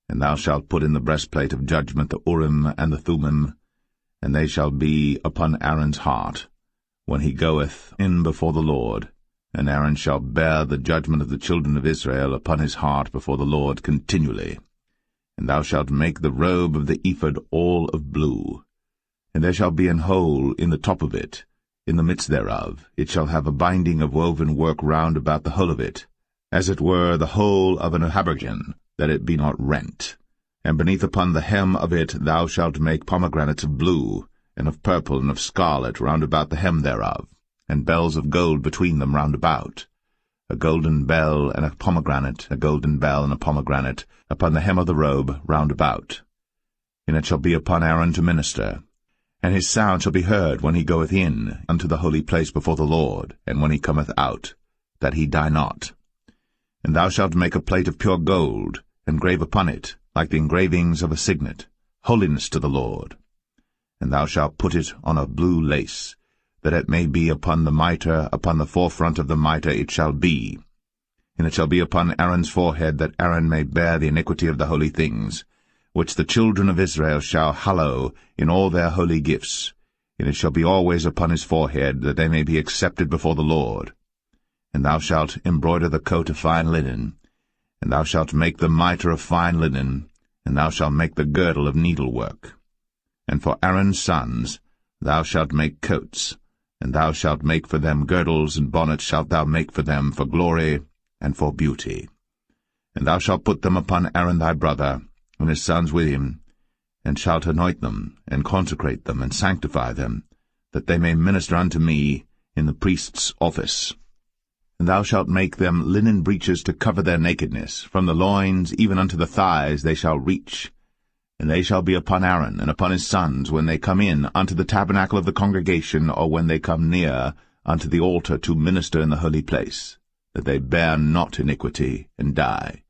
And thou shalt put in the breastplate of judgment the Urim and the Thummim, and they shall be upon Aaron's heart, when he goeth in before the Lord. And Aaron shall bear the judgment of the children of Israel upon his heart before the Lord continually. And thou shalt make the robe of the ephod all of blue. And there shall be an hole in the top of it, in the midst thereof. It shall have a binding of woven work round about the whole of it, as it were the whole of an habergeon, that it be not rent. And beneath upon the hem of it thou shalt make pomegranates of blue, and of purple, and of scarlet round about the hem thereof, and bells of gold between them round about. a golden bell and a pomegranate, a golden bell and a pomegranate, upon the hem of the robe round about. And it shall be upon Aaron to minister. And his sound shall be heard when he goeth in unto the holy place before the Lord, and when he cometh out, that he die not. And thou shalt make a plate of pure gold, and grave upon it, like the engravings of a signet, holiness to the Lord. And thou shalt put it on a blue lace, that it may be upon the mitre, upon the forefront of the mitre it shall be. And it shall be upon Aaron's forehead, that Aaron may bear the iniquity of the holy things, which the children of Israel shall hallow in all their holy gifts. And it shall be always upon his forehead, that they may be accepted before the Lord. And thou shalt embroider the coat of fine linen, and thou shalt make the mitre of fine linen, and thou shalt make the girdle of needlework. And for Aaron's sons thou shalt make coats, and thou shalt make for them girdles, and bonnets shalt thou make for them for glory and for beauty. And thou shalt put them upon Aaron thy brother, and his sons with him, and shalt anoint them, and consecrate them, and sanctify them, that they may minister unto me in the priest's office. And thou shalt make them linen breeches to cover their nakedness, from the loins even unto the thighs they shall reach. And they shall be upon Aaron and upon his sons when they come in unto the tabernacle of the congregation, or when they come near unto the altar to minister in the holy place, that they bear not iniquity, and die.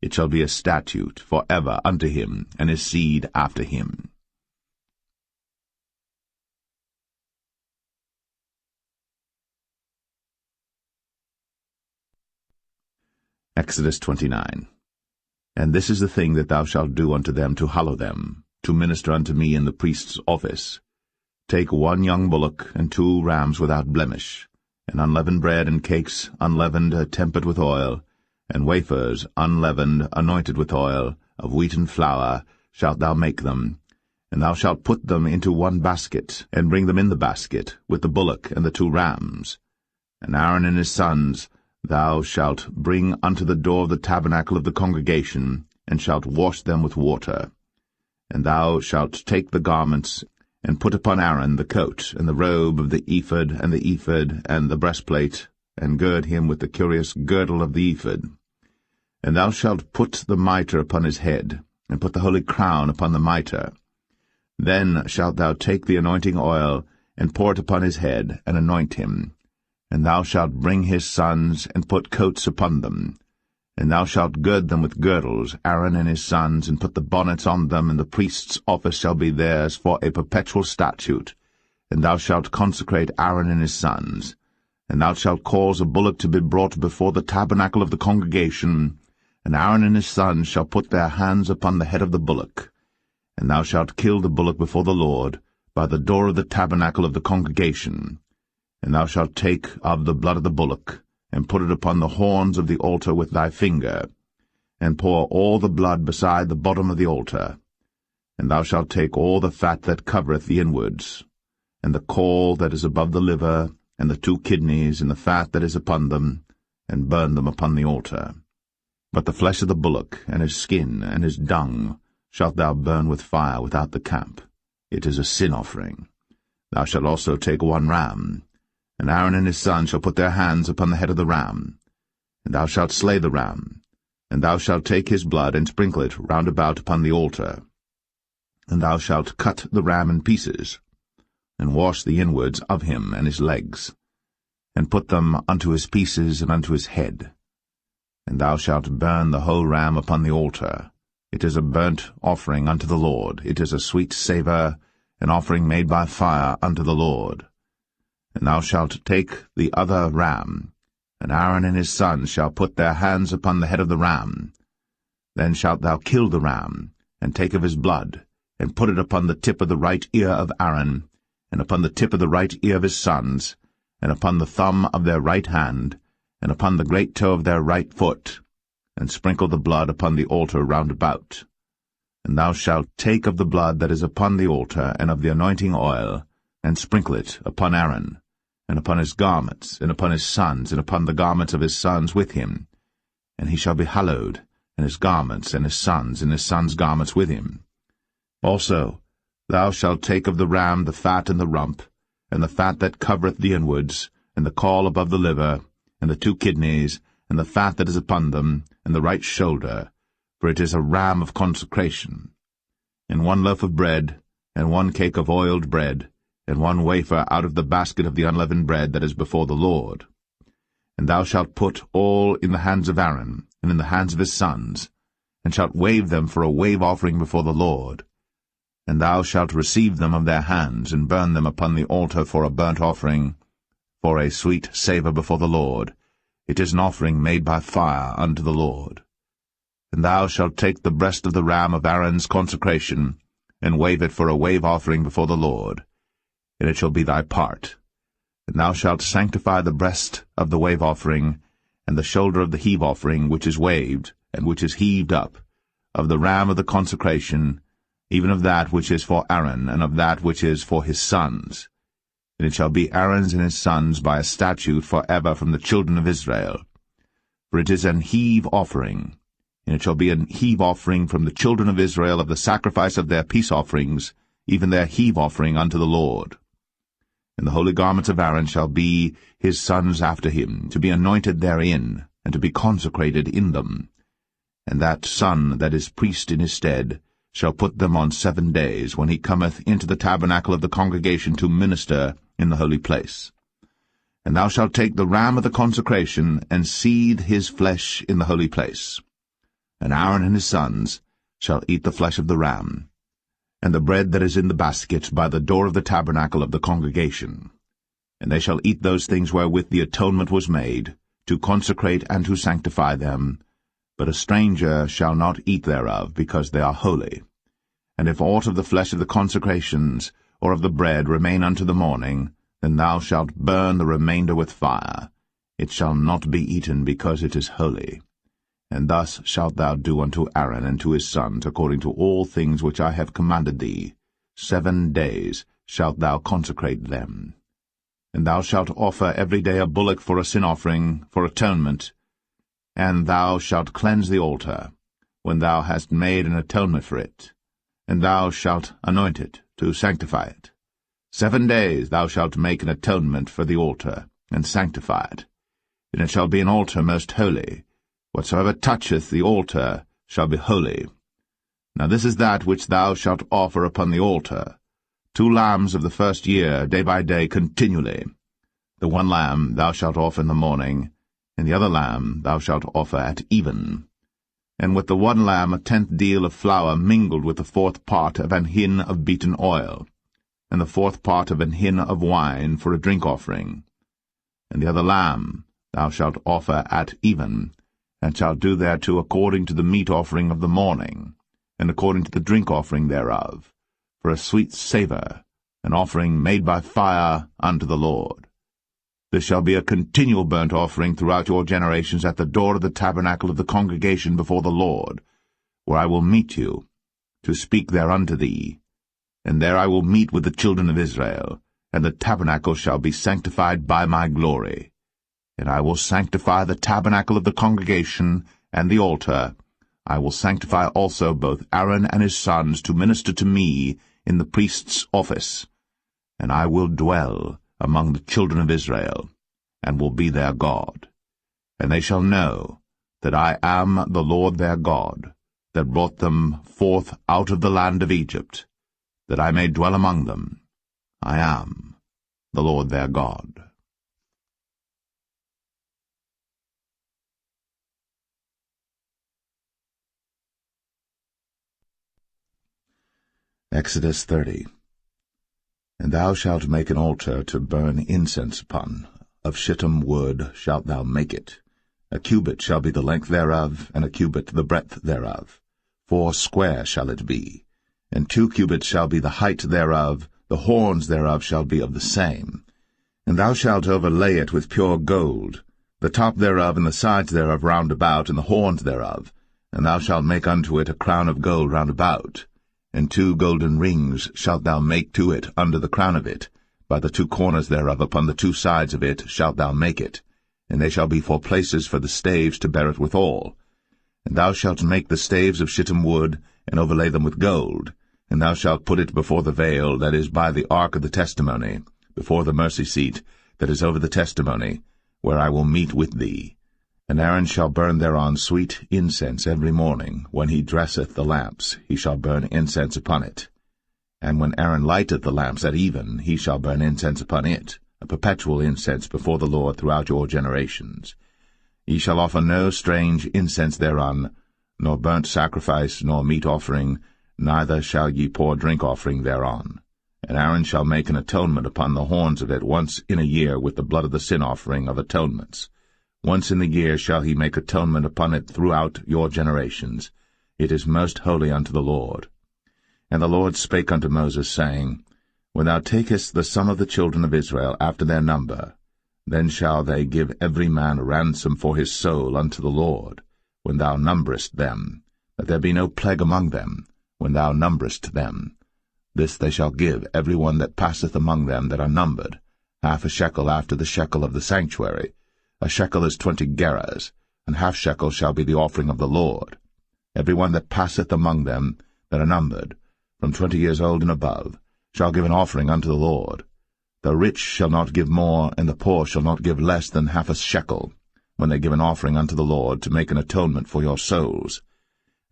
It shall be a statute for ever unto him, and his seed after him. Exodus 29. And this is the thing that thou shalt do unto them to hallow them, to minister unto me in the priest's office. Take 1 young bullock, and 2 rams without blemish, and unleavened bread and cakes unleavened tempered with oil, and wafers unleavened anointed with oil, of wheaten flour shalt thou make them. And thou shalt put them into 1 basket, and bring them in the basket, with the bullock and the 2 rams. And Aaron and his sons thou shalt bring unto the door of the tabernacle of the congregation, and shalt wash them with water. And thou shalt take the garments, and put upon Aaron the coat, and the robe of the ephod, and the ephod, and the breastplate, and gird him with the curious girdle of the ephod. And thou shalt put the mitre upon his head, and put the holy crown upon the mitre. Then shalt thou take the anointing oil, and pour it upon his head, and anoint him. And thou shalt bring his sons, and put coats upon them. And thou shalt gird them with girdles, Aaron and his sons, and put the bonnets on them, and the priest's office shall be theirs for a perpetual statute. And thou shalt consecrate Aaron and his sons. And thou shalt cause a bullock to be brought before the tabernacle of the congregation, and Aaron and his sons shall put their hands upon the head of the bullock. And thou shalt kill the bullock before the Lord, by the door of the tabernacle of the congregation. And thou shalt take of the blood of the bullock, and put it upon the horns of the altar with thy finger, and pour all the blood beside the bottom of the altar. And thou shalt take all the fat that covereth the inwards, and the caul that is above the liver, and the 2 kidneys, and the fat that is upon them, and burn them upon the altar. But the flesh of the bullock, and his skin, and his dung, shalt thou burn with fire without the camp. It is a sin offering. Thou shalt also take 1 ram, and Aaron and his sons shall put their hands upon the head of the ram. And thou shalt slay the ram, and thou shalt take his blood, and sprinkle it round about upon the altar. And thou shalt cut the ram in pieces, and wash the inwards of him and his legs, and put them unto his pieces and unto his head. And thou shalt burn the whole ram upon the altar. It is a burnt offering unto the Lord. It is a sweet savour, an offering made by fire unto the Lord. And thou shalt take the other ram, and Aaron and his sons shall put their hands upon the head of the ram. Then shalt thou kill the ram, and take of his blood, and put it upon the tip of the right ear of Aaron, and upon the tip of the right ear of his sons, and upon the thumb of their right hand, and upon the great toe of their right foot, and sprinkle the blood upon the altar round about. And thou shalt take of the blood that is upon the altar, and of the anointing oil, and sprinkle it upon Aaron, and upon his garments, and upon his sons, and upon the garments of his sons with him. And he shall be hallowed, and his garments, and his sons' garments with him. Also thou shalt take of the ram the fat and the rump, and the fat that covereth the inwards, and the caul above the liver, and the 2 kidneys, and the fat that is upon them, and the right shoulder, for it is a ram of consecration. And 1 loaf of bread, and 1 cake of oiled bread, and 1 wafer out of the basket of the unleavened bread that is before the Lord. And thou shalt put all in the hands of Aaron, and in the hands of his sons, and shalt wave them for a wave offering before the Lord. And thou shalt receive them of their hands, and burn them upon the altar for a burnt offering, for a sweet savour before the Lord. It is an offering made by fire unto the Lord. And thou shalt take the breast of the ram of Aaron's consecration, and wave it for a wave offering before the Lord, and it shall be thy part. And thou shalt sanctify the breast of the wave offering, and the shoulder of the heave offering which is waved, and which is heaved up, of the ram of the consecration, even of that which is for Aaron, and of that which is for his sons. And it shall be Aaron's and his sons by a statute for ever from the children of Israel. For it is an heave offering, and it shall be an heave offering from the children of Israel of the sacrifice of their peace offerings, even their heave offering unto the Lord. And the holy garments of Aaron shall be his sons after him, to be anointed therein, and to be consecrated in them. And that son that is priest in his stead shall put them on 7 days, when he cometh into the tabernacle of the congregation to minister in the holy place. And thou shalt take the ram of the consecration, and seethe his flesh in the holy place. And Aaron and his sons shall eat the flesh of the ram, and the bread that is in the basket by the door of the tabernacle of the congregation. And they shall eat those things wherewith the atonement was made, to consecrate and to sanctify them. But a stranger shall not eat thereof, because they are holy. And if aught of the flesh of the consecrations, or of the bread, remain unto the morning, then thou shalt burn the remainder with fire. It shall not be eaten, because it is holy. And thus shalt thou do unto Aaron and to his sons, according to all things which I have commanded thee. 7 days shalt thou consecrate them. And thou shalt offer every day a bullock for a sin offering, for atonement, and thou shalt cleanse the altar, when thou hast made an atonement for it, and thou shalt anoint it, to sanctify it. 7 days thou shalt make an atonement for the altar, and sanctify it. And it shall be an altar most holy. Whatsoever toucheth the altar shall be holy. Now this is that which thou shalt offer upon the altar: 2 lambs of the first year, day by day, continually. The 1 lamb thou shalt offer in the morning, and the other lamb thou shalt offer at even. And with the 1 lamb 1/10 deal of flour mingled with the 4th part of an hin of beaten oil, and the 4th part of an hin of wine for a drink offering. And the other lamb thou shalt offer at even, and shalt do thereto according to the meat offering of the morning, and according to the drink offering thereof, for a sweet savour, an offering made by fire unto the Lord. This shall be a continual burnt offering throughout your generations at the door of the tabernacle of the congregation before the Lord, where I will meet you, to speak there unto thee. And there I will meet with the children of Israel, and the tabernacle shall be sanctified by my glory. And I will sanctify the tabernacle of the congregation and the altar. I will sanctify also both Aaron and his sons to minister to me in the priest's office. And I will dwell among the children of Israel, and will be their God. And they shall know that I am the Lord their God, that brought them forth out of the land of Egypt, that I may dwell among them. I am the Lord their God. Exodus 30. And thou shalt make an altar to burn incense upon. Of shittim wood shalt thou make it. A cubit shall be the length thereof, and a cubit the breadth thereof. 4 square shall it be. And 2 cubits shall be the height thereof, the horns thereof shall be of the same. And thou shalt overlay it with pure gold, the top thereof and the sides thereof round about, and the horns thereof. And thou shalt make unto it a crown of gold round about. And 2 golden rings shalt thou make to it under the crown of it. By the 2 corners thereof upon the 2 sides of it shalt thou make it. And they shall be for places for the staves to bear it withal. And thou shalt make the staves of shittim wood, and overlay them with gold. And thou shalt put it before the veil that is by the ark of the testimony, before the mercy seat that is over the testimony, where I will meet with thee. And Aaron shall burn thereon sweet incense every morning. When he dresseth the lamps, he shall burn incense upon it. And when Aaron lighteth the lamps at even, he shall burn incense upon it, a perpetual incense before the Lord throughout your generations. Ye shall offer no strange incense thereon, nor burnt sacrifice, nor meat offering, neither shall ye pour drink offering thereon. And Aaron shall make an atonement upon the horns of it once in a year with the blood of the sin offering of atonements. Once in the year shall he make atonement upon it throughout your generations. It is most holy unto the Lord. And the Lord spake unto Moses, saying, When thou takest the sum of the children of Israel after their number, then shall they give every man a ransom for his soul unto the Lord, when thou numberest them, that there be no plague among them, when thou numberest them. This they shall give every one that passeth among them that are numbered, half a shekel after the shekel of the sanctuary. A shekel is 20 gerahs, and half shekel shall be the offering of the Lord. Every one that passeth among them that are numbered, from 20 years old and above, shall give an offering unto the Lord. The rich shall not give more, and the poor shall not give less than half a shekel, when they give an offering unto the Lord, to make an atonement for your souls.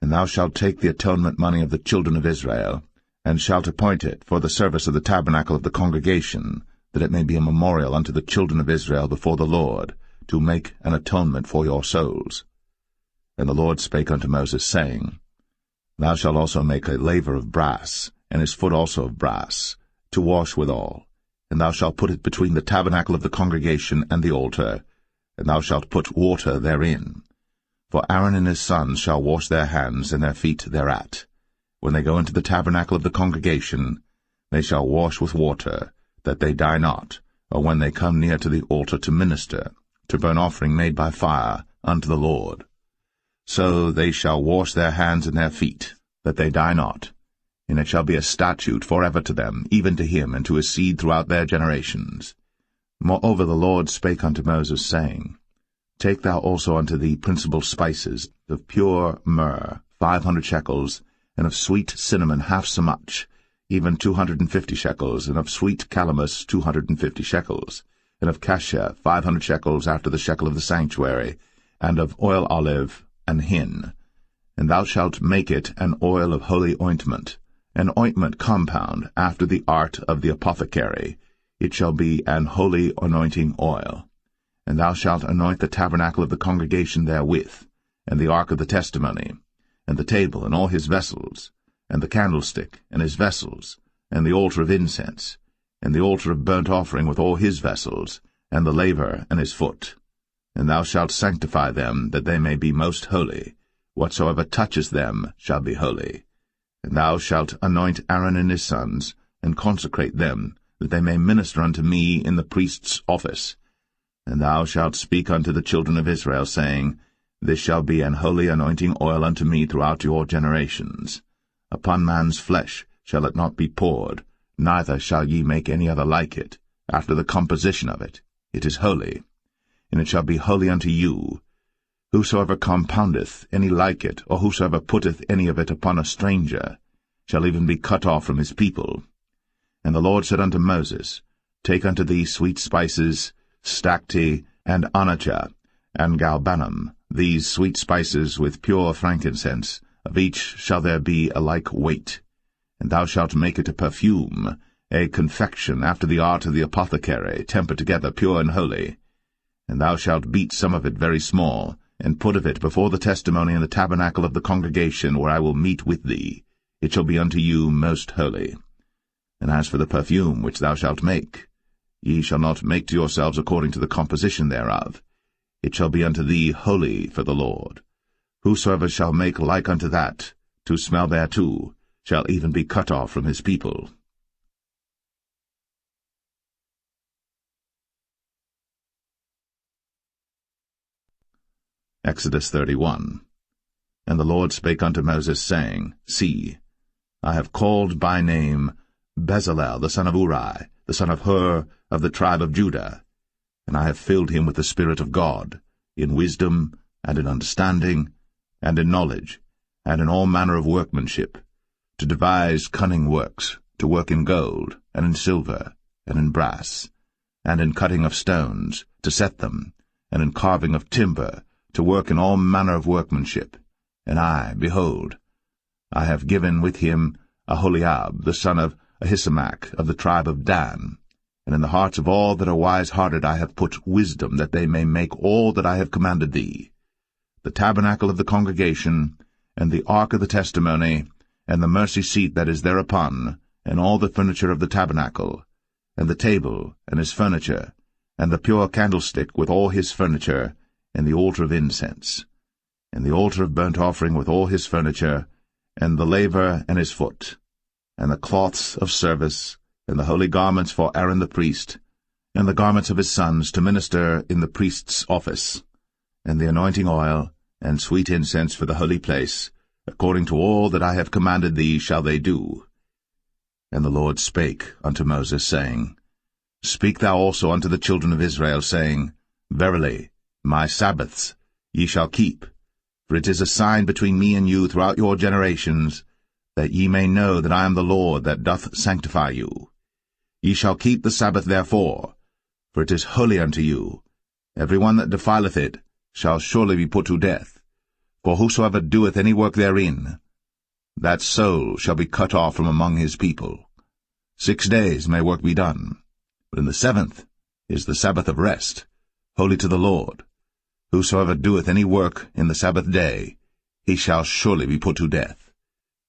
And thou shalt take the atonement money of the children of Israel, and shalt appoint it for the service of the tabernacle of the congregation, that it may be a memorial unto the children of Israel before the Lord, to make an atonement for your souls. And the Lord spake unto Moses, saying, Thou shalt also make a laver of brass, and his foot also of brass, to wash withal. And thou shalt put it between the tabernacle of the congregation and the altar, and thou shalt put water therein. For Aaron and his sons shall wash their hands and their feet thereat. When they go into the tabernacle of the congregation, they shall wash with water, that they die not, or when they come near to the altar to minister, to burn offering made by fire unto the Lord. So they shall wash their hands and their feet, that they die not. And it shall be a statute forever to them, even to him and to his seed throughout their generations. Moreover the Lord spake unto Moses, saying, Take thou also unto thee principal spices, of pure myrrh 500 shekels, and of sweet cinnamon half so much, even 250 shekels, and of sweet calamus 250 shekels, and of cassia 500 shekels after the shekel of the sanctuary, and of oil olive and hin. And thou shalt make it an oil of holy ointment, an ointment compound after the art of the apothecary. It shall be an holy anointing oil. And thou shalt anoint the tabernacle of the congregation therewith, and the ark of the testimony, and the table and all his vessels, and the candlestick and his vessels, and the altar of incense, and the altar of burnt offering with all his vessels, and the laver and his foot. And thou shalt sanctify them, that they may be most holy. Whatsoever toucheth them shall be holy. And thou shalt anoint Aaron and his sons, and consecrate them, that they may minister unto me in the priest's office. And thou shalt speak unto the children of Israel, saying, This shall be an holy anointing oil unto me throughout your generations. Upon man's flesh shall it not be poured, neither shall ye make any other like it, after the composition of it. It is holy, and it shall be holy unto you. Whosoever compoundeth any like it, or whosoever putteth any of it upon a stranger, shall even be cut off from his people. And the Lord said unto Moses, Take unto thee sweet spices, stacte, and onycha, and galbanum, these sweet spices with pure frankincense, of each shall there be a like weight. And thou shalt make it a perfume, a confection after the art of the apothecary, tempered together pure and holy. And thou shalt beat some of it very small, and put of it before the testimony in the tabernacle of the congregation, where I will meet with thee. It shall be unto you most holy. And as for the perfume which thou shalt make, ye shall not make to yourselves according to the composition thereof. It shall be unto thee holy for the Lord. Whosoever shall make like unto that, to smell thereto, shall even be cut off from his people. Exodus 31. And the Lord spake unto Moses, saying, See, I have called by name Bezalel the son of Uri, the son of Hur, of the tribe of Judah, and I have filled him with the Spirit of God, in wisdom, and in understanding, and in knowledge, and in all manner of workmanship, to devise cunning works, to work in gold, and in silver, and in brass, and in cutting of stones, to set them, and in carving of timber, to work in all manner of workmanship. And I, behold, I have given with him Aholiab, the son of Ahisamach, of the tribe of Dan. And in the hearts of all that are wise-hearted I have put wisdom, that they may make all that I have commanded thee: the tabernacle of the congregation, and the ark of the testimony, and the mercy seat that is thereupon, and all the furniture of the tabernacle, and the table, and his furniture, and the pure candlestick with all his furniture, and the altar of incense, and the altar of burnt offering with all his furniture, and the laver and his foot, and the cloths of service, and the holy garments for Aaron the priest, and the garments of his sons to minister in the priest's office, and the anointing oil, and sweet incense for the holy place, according to all that I have commanded thee shall they do. And the Lord spake unto Moses, saying, Speak thou also unto the children of Israel, saying, Verily, my Sabbaths ye shall keep, for it is a sign between me and you throughout your generations, that ye may know that I am the Lord that doth sanctify you. Ye shall keep the Sabbath therefore, for it is holy unto you. Every one that defileth it shall surely be put to death. For whosoever doeth any work therein, that soul shall be cut off from among his people. 6 days may work be done, but in the 7th is the Sabbath of rest, holy to the Lord. Whosoever doeth any work in the Sabbath day, he shall surely be put to death.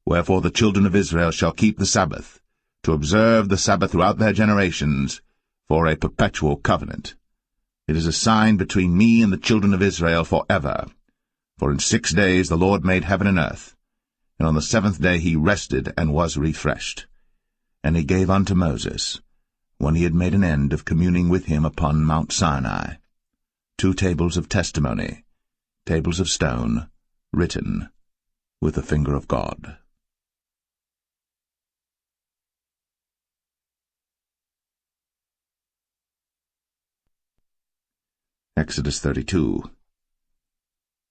Wherefore the children of Israel shall keep the Sabbath, to observe the Sabbath throughout their generations, for a perpetual covenant. It is a sign between me and the children of Israel forever. For in 6 days the Lord made heaven and earth, and on the 7th day he rested and was refreshed. And he gave unto Moses, when he had made an end of communing with him upon Mount Sinai, 2 tables of testimony, tables of stone, written with the finger of God. Exodus 32.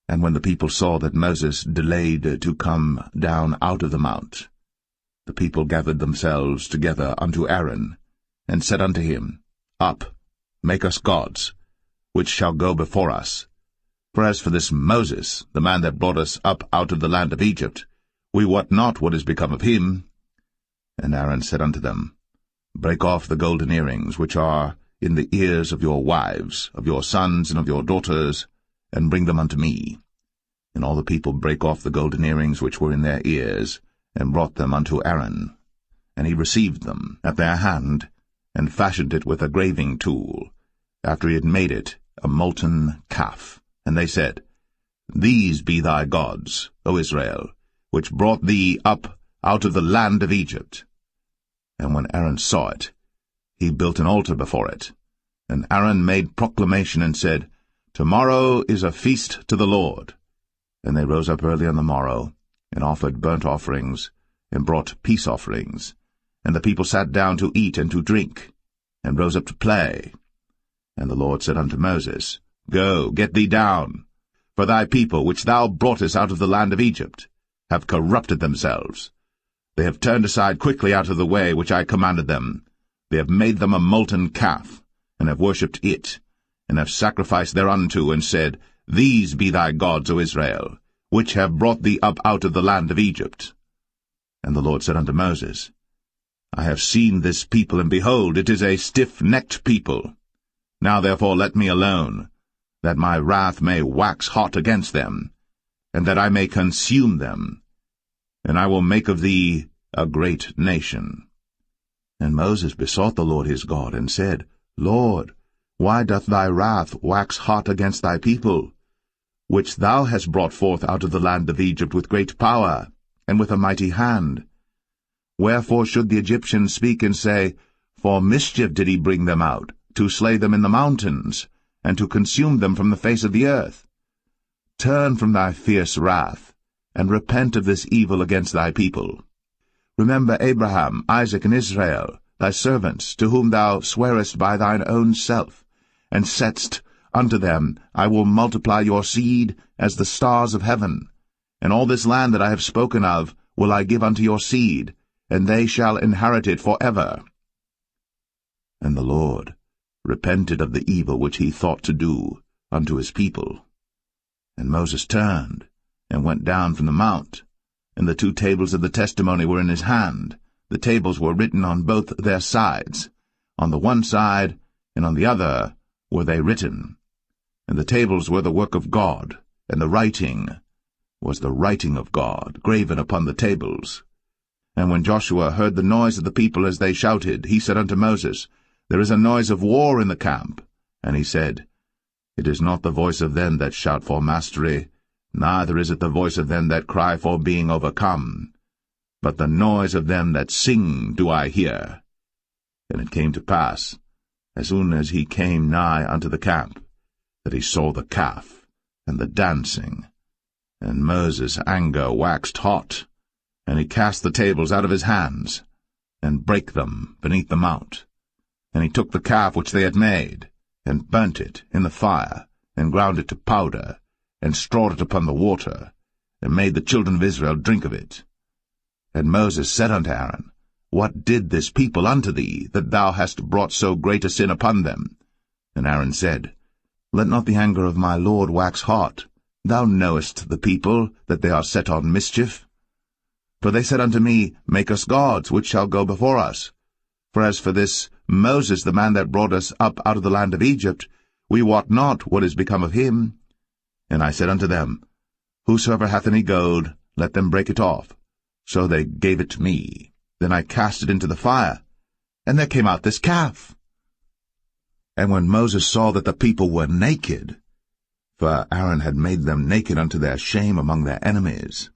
And when the people saw that Moses delayed to come down out of the mount, the people gathered themselves together unto Aaron, and said unto him, Up, make us gods, which shall go before us. For as for this Moses, the man that brought us up out of the land of Egypt, we wot not what is become of him. And Aaron said unto them, Break off the golden earrings which are in the ears of your wives, of your sons, and of your daughters, and bring them unto me. And all the people brake off the golden earrings which were in their ears, and brought them unto Aaron. And he received them at their hand, and fashioned it with a graving tool, after he had made it a molten calf. And they said, These be thy gods, O Israel, which brought thee up out of the land of Egypt. And when Aaron saw it, he built an altar before it. And Aaron made proclamation and said, Tomorrow is a feast to the Lord. And they rose up early on the morrow, and offered burnt offerings, and brought peace offerings. And the people sat down to eat and to drink, and rose up to play. And the Lord said unto Moses, Go, get thee down, for thy people, which thou broughtest out of the land of Egypt, have corrupted themselves. They have turned aside quickly out of the way which I commanded them. They have made them a molten calf, and have worshipped it, and have sacrificed thereunto, and said, These be thy gods, O Israel, which have brought thee up out of the land of Egypt. And the Lord said unto Moses, I have seen this people, and behold, it is a stiff-necked people. Now therefore let me alone, that my wrath may wax hot against them, and that I may consume them, and I will make of thee a great nation. And Moses besought the Lord his God, and said, Lord, why doth thy wrath wax hot against thy people, which thou hast brought forth out of the land of Egypt with great power, and with a mighty hand? Wherefore should the Egyptians speak and say, For mischief did he bring them out, to slay them in the mountains, and to consume them from the face of the earth? Turn from thy fierce wrath, and repent of this evil against thy people. Remember Abraham, Isaac, and Israel, thy servants, to whom thou swarest by thine own self, and saidst unto them, I will multiply your seed as the stars of heaven, and all this land that I have spoken of will I give unto your seed, and they shall inherit it forever. And the Lord repented of the evil which he thought to do, unto his people. And Moses turned, and went down from the mount, and the 2 tables of the testimony were in his hand. The tables were written on both their sides. On the one side and on the other were they written. And the tables were the work of God, and the writing was the writing of God, graven upon the tables. And when Joshua heard the noise of the people as they shouted, he said unto Moses, There is a noise of war in the camp. And he said, It is not the voice of them that shout for mastery, neither is it the voice of them that cry for being overcome, but the noise of them that sing do I hear. And it came to pass, as soon as he came nigh unto the camp, that he saw the calf, and the dancing. And Moses' anger waxed hot, and he cast the tables out of his hands, and brake them beneath the mount. And he took the calf which they had made, and burnt it in the fire, and ground it to powder, and strawed it upon the water, and made the children of Israel drink of it. And Moses said unto Aaron, What did this people unto thee, that thou hast brought so great a sin upon them? And Aaron said, Let not the anger of my Lord wax hot. Thou knowest the people, that they are set on mischief. For they said unto me, Make us gods, which shall go before us. For as for this Moses, the man that brought us up out of the land of Egypt, we wot not what is become of him. And I said unto them, Whosoever hath any gold, let them break it off. So they gave it to me. Then I cast it into the fire, and there came out this calf. And when Moses saw that the people were naked, for Aaron had made them naked unto their shame among their enemies,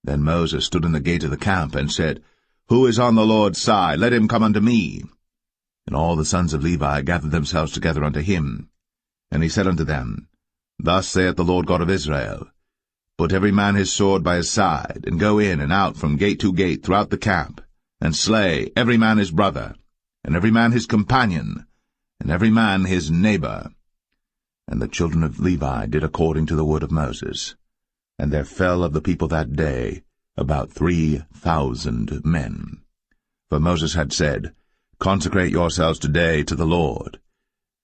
then Moses stood in the gate of the camp, and said, Who is on the Lord's side? Let him come unto me. And all the sons of Levi gathered themselves together unto him. And he said unto them, Thus saith the Lord God of Israel, Put every man his sword by his side, and go in and out from gate to gate throughout the camp, and slay every man his brother, and every man his companion, and every man his neighbor. And the children of Levi did according to the word of Moses. And there fell of the people that day about 3,000 men. For Moses had said, Consecrate yourselves today to the Lord,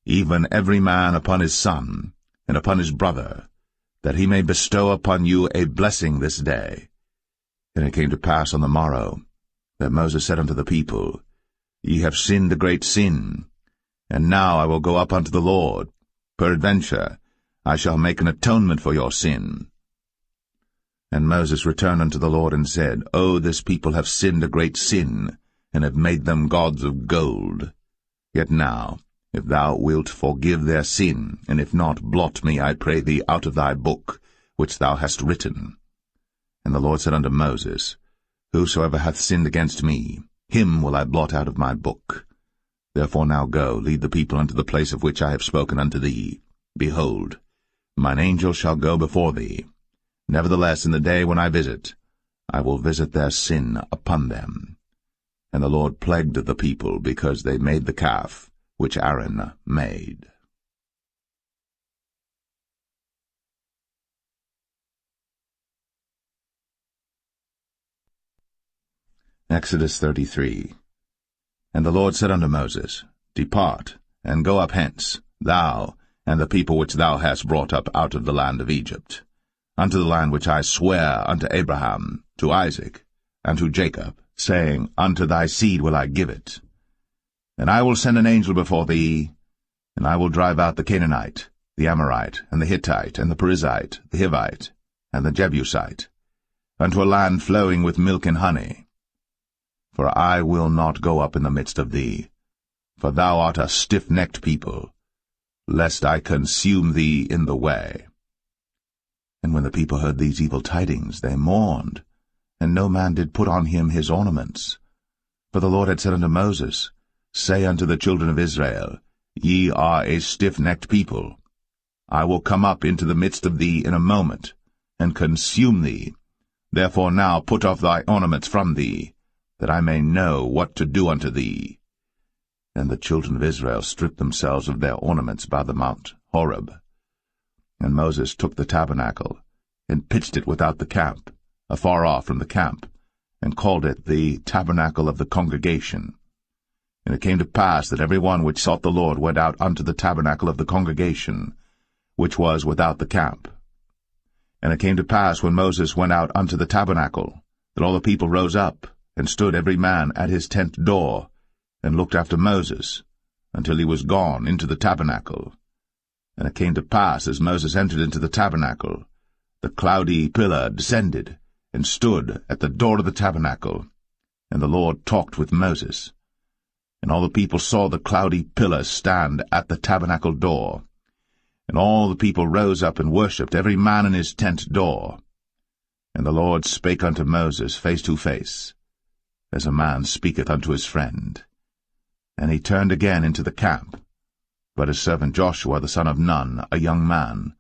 even every man upon his son, and upon his brother, that he may bestow upon you a blessing this day. And it came to pass on the morrow, that Moses said unto the people, Ye have sinned a great sin, and now I will go up unto the Lord. Peradventure I shall make an atonement for your sin. And Moses returned unto the Lord, and said, O this people have sinned a great sin, and have made them gods of gold. Yet now, if thou wilt forgive their sin, and if not, blot me, I pray thee, out of thy book, which thou hast written. And the Lord said unto Moses, Whosoever hath sinned against me, him will I blot out of my book. Therefore now go, lead the people unto the place of which I have spoken unto thee. Behold, mine angel shall go before thee. Nevertheless, in the day when I visit, I will visit their sin upon them. And the Lord plagued the people, because they made the calf which Aaron made. Exodus 33. And the Lord said unto Moses, Depart, and go up hence, thou, and the people which thou hast brought up out of the land of Egypt, unto the land which I swear unto Abraham, to Isaac, and to Jacob, saying, Unto thy seed will I give it. And I will send an angel before thee, and I will drive out the Canaanite, the Amorite, and the Hittite, and the Perizzite, the Hivite, and the Jebusite, unto a land flowing with milk and honey. For I will not go up in the midst of thee, for thou art a stiff-necked people, lest I consume thee in the way. And when the people heard these evil tidings, they mourned, and no man did put on him his ornaments. For the Lord had said unto Moses, Say unto the children of Israel, Ye are a stiff-necked people. I will come up into the midst of thee in a moment, and consume thee. Therefore now put off thy ornaments from thee, that I may know what to do unto thee. And the children of Israel stripped themselves of their ornaments by the mount Horeb. And Moses took the tabernacle, and pitched it without the camp, afar off from the camp, and called it the tabernacle of the congregation. And it came to pass that every one which sought the Lord went out unto the tabernacle of the congregation, which was without the camp. And it came to pass, when Moses went out unto the tabernacle, that all the people rose up, and stood every man at his tent door, and looked after Moses, until he was gone into the tabernacle. And it came to pass, as Moses entered into the tabernacle, the cloudy pillar descended, and stood at the door of the tabernacle, and the Lord talked with Moses. And all the people saw the cloudy pillar stand at the tabernacle door. And all the people rose up and worshipped, every man in his tent door. And the Lord spake unto Moses face to face, as a man speaketh unto his friend. And he turned again into the camp. But his servant Joshua the son of Nun, a young man,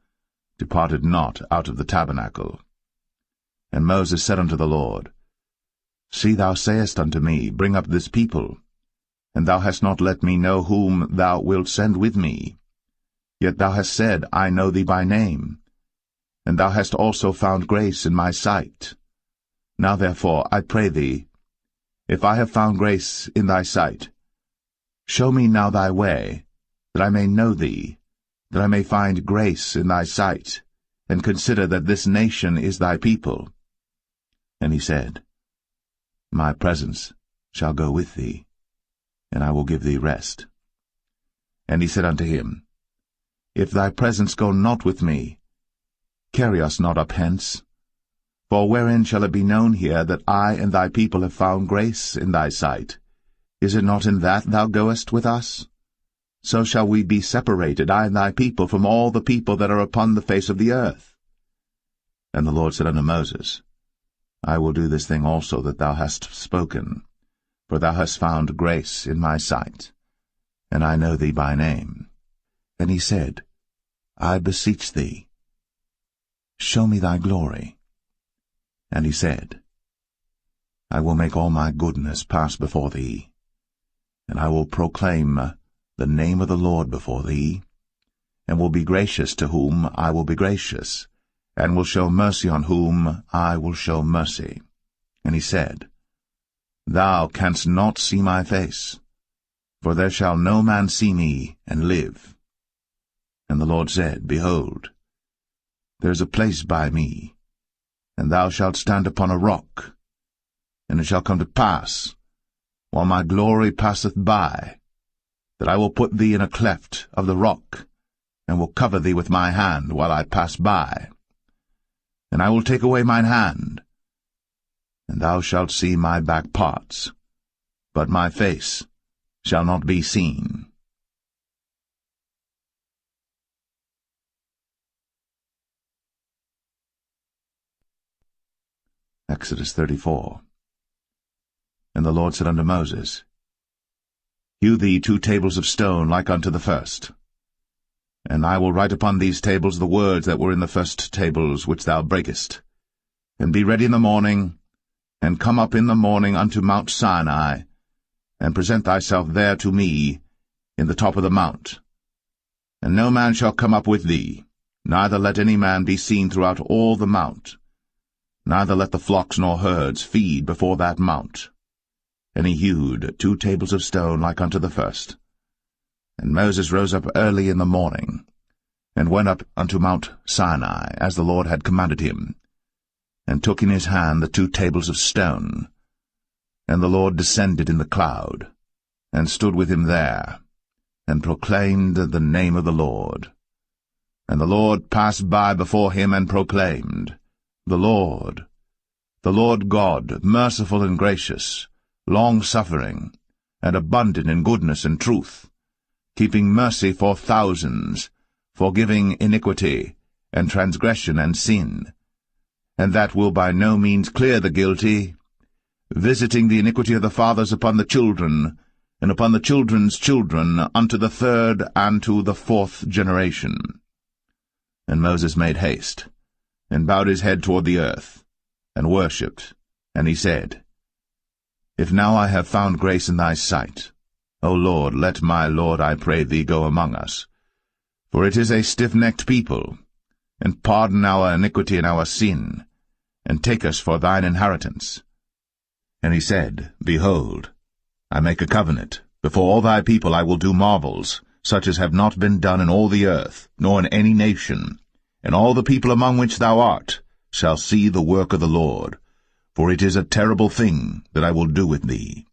departed not out of the tabernacle. And Moses said unto the Lord, See, thou sayest unto me, Bring up this people, and thou hast not let me know whom thou wilt send with me. Yet thou hast said, I know thee by name, and thou hast also found grace in my sight. Now therefore, I pray thee, if I have found grace in thy sight, show me now thy way, that I may know thee, that I may find grace in thy sight, and consider that this nation is thy people. And he said, My presence shall go with thee, and I will give thee rest. And he said unto him, If thy presence go not with me, carry us not up hence. For wherein shall it be known here that I and thy people have found grace in thy sight? Is it not in that thou goest with us? So shall we be separated, I and thy people, from all the people that are upon the face of the earth. And the Lord said unto Moses, I will do this thing also that thou hast spoken, for thou hast found grace in my sight, and I know thee by name. And he said, I beseech thee, show me thy glory. And he said, I will make all my goodness pass before thee, and I will proclaim the name of the Lord before thee, and will be gracious to whom I will be gracious, and will show mercy on whom I will show mercy. And he said, Thou canst not see my face, for there shall no man see me and live. And the Lord said, Behold, there is a place by me, and thou shalt stand upon a rock. And it shall come to pass, while my glory passeth by, that I will put thee in a cleft of the rock, and will cover thee with my hand while I pass by. And I will take away mine hand, and thou shalt see my back parts, but my face shall not be seen. Exodus 34. And the Lord said unto Moses, Hew thee 2 tables of stone like unto the first. And I will write upon these tables the words that were in the first tables which thou breakest. And be ready in the morning, and come up in the morning unto Mount Sinai, and present thyself there to me in the top of the mount. And no man shall come up with thee, neither let any man be seen throughout all the mount, neither let the flocks nor herds feed before that mount. And he hewed 2 tables of stone like unto the first. And Moses rose up early in the morning, and went up unto Mount Sinai, as the Lord had commanded him, and took in his hand the 2 tables of stone. And the Lord descended in the cloud, and stood with him there, and proclaimed the name of the Lord. And the Lord passed by before him, and proclaimed, The Lord God, merciful and gracious, long-suffering, and abundant in goodness and truth, keeping mercy for thousands, forgiving iniquity, and transgression and sin, and that will by no means clear the guilty, visiting the iniquity of the fathers upon the children, and upon the children's children, unto the 3rd and to the 4th generation. And Moses made haste, and bowed his head toward the earth, and worshipped, and he said, If now I have found grace in thy sight, O Lord, let my Lord, I pray thee, go among us. For it is a stiff-necked people, and pardon our iniquity and our sin, and take us for thine inheritance. And he said, Behold, I make a covenant. Before all thy people I will do marvels, such as have not been done in all the earth, nor in any nation. And all the people among which thou art shall see the work of the Lord, for it is a terrible thing that I will do with thee.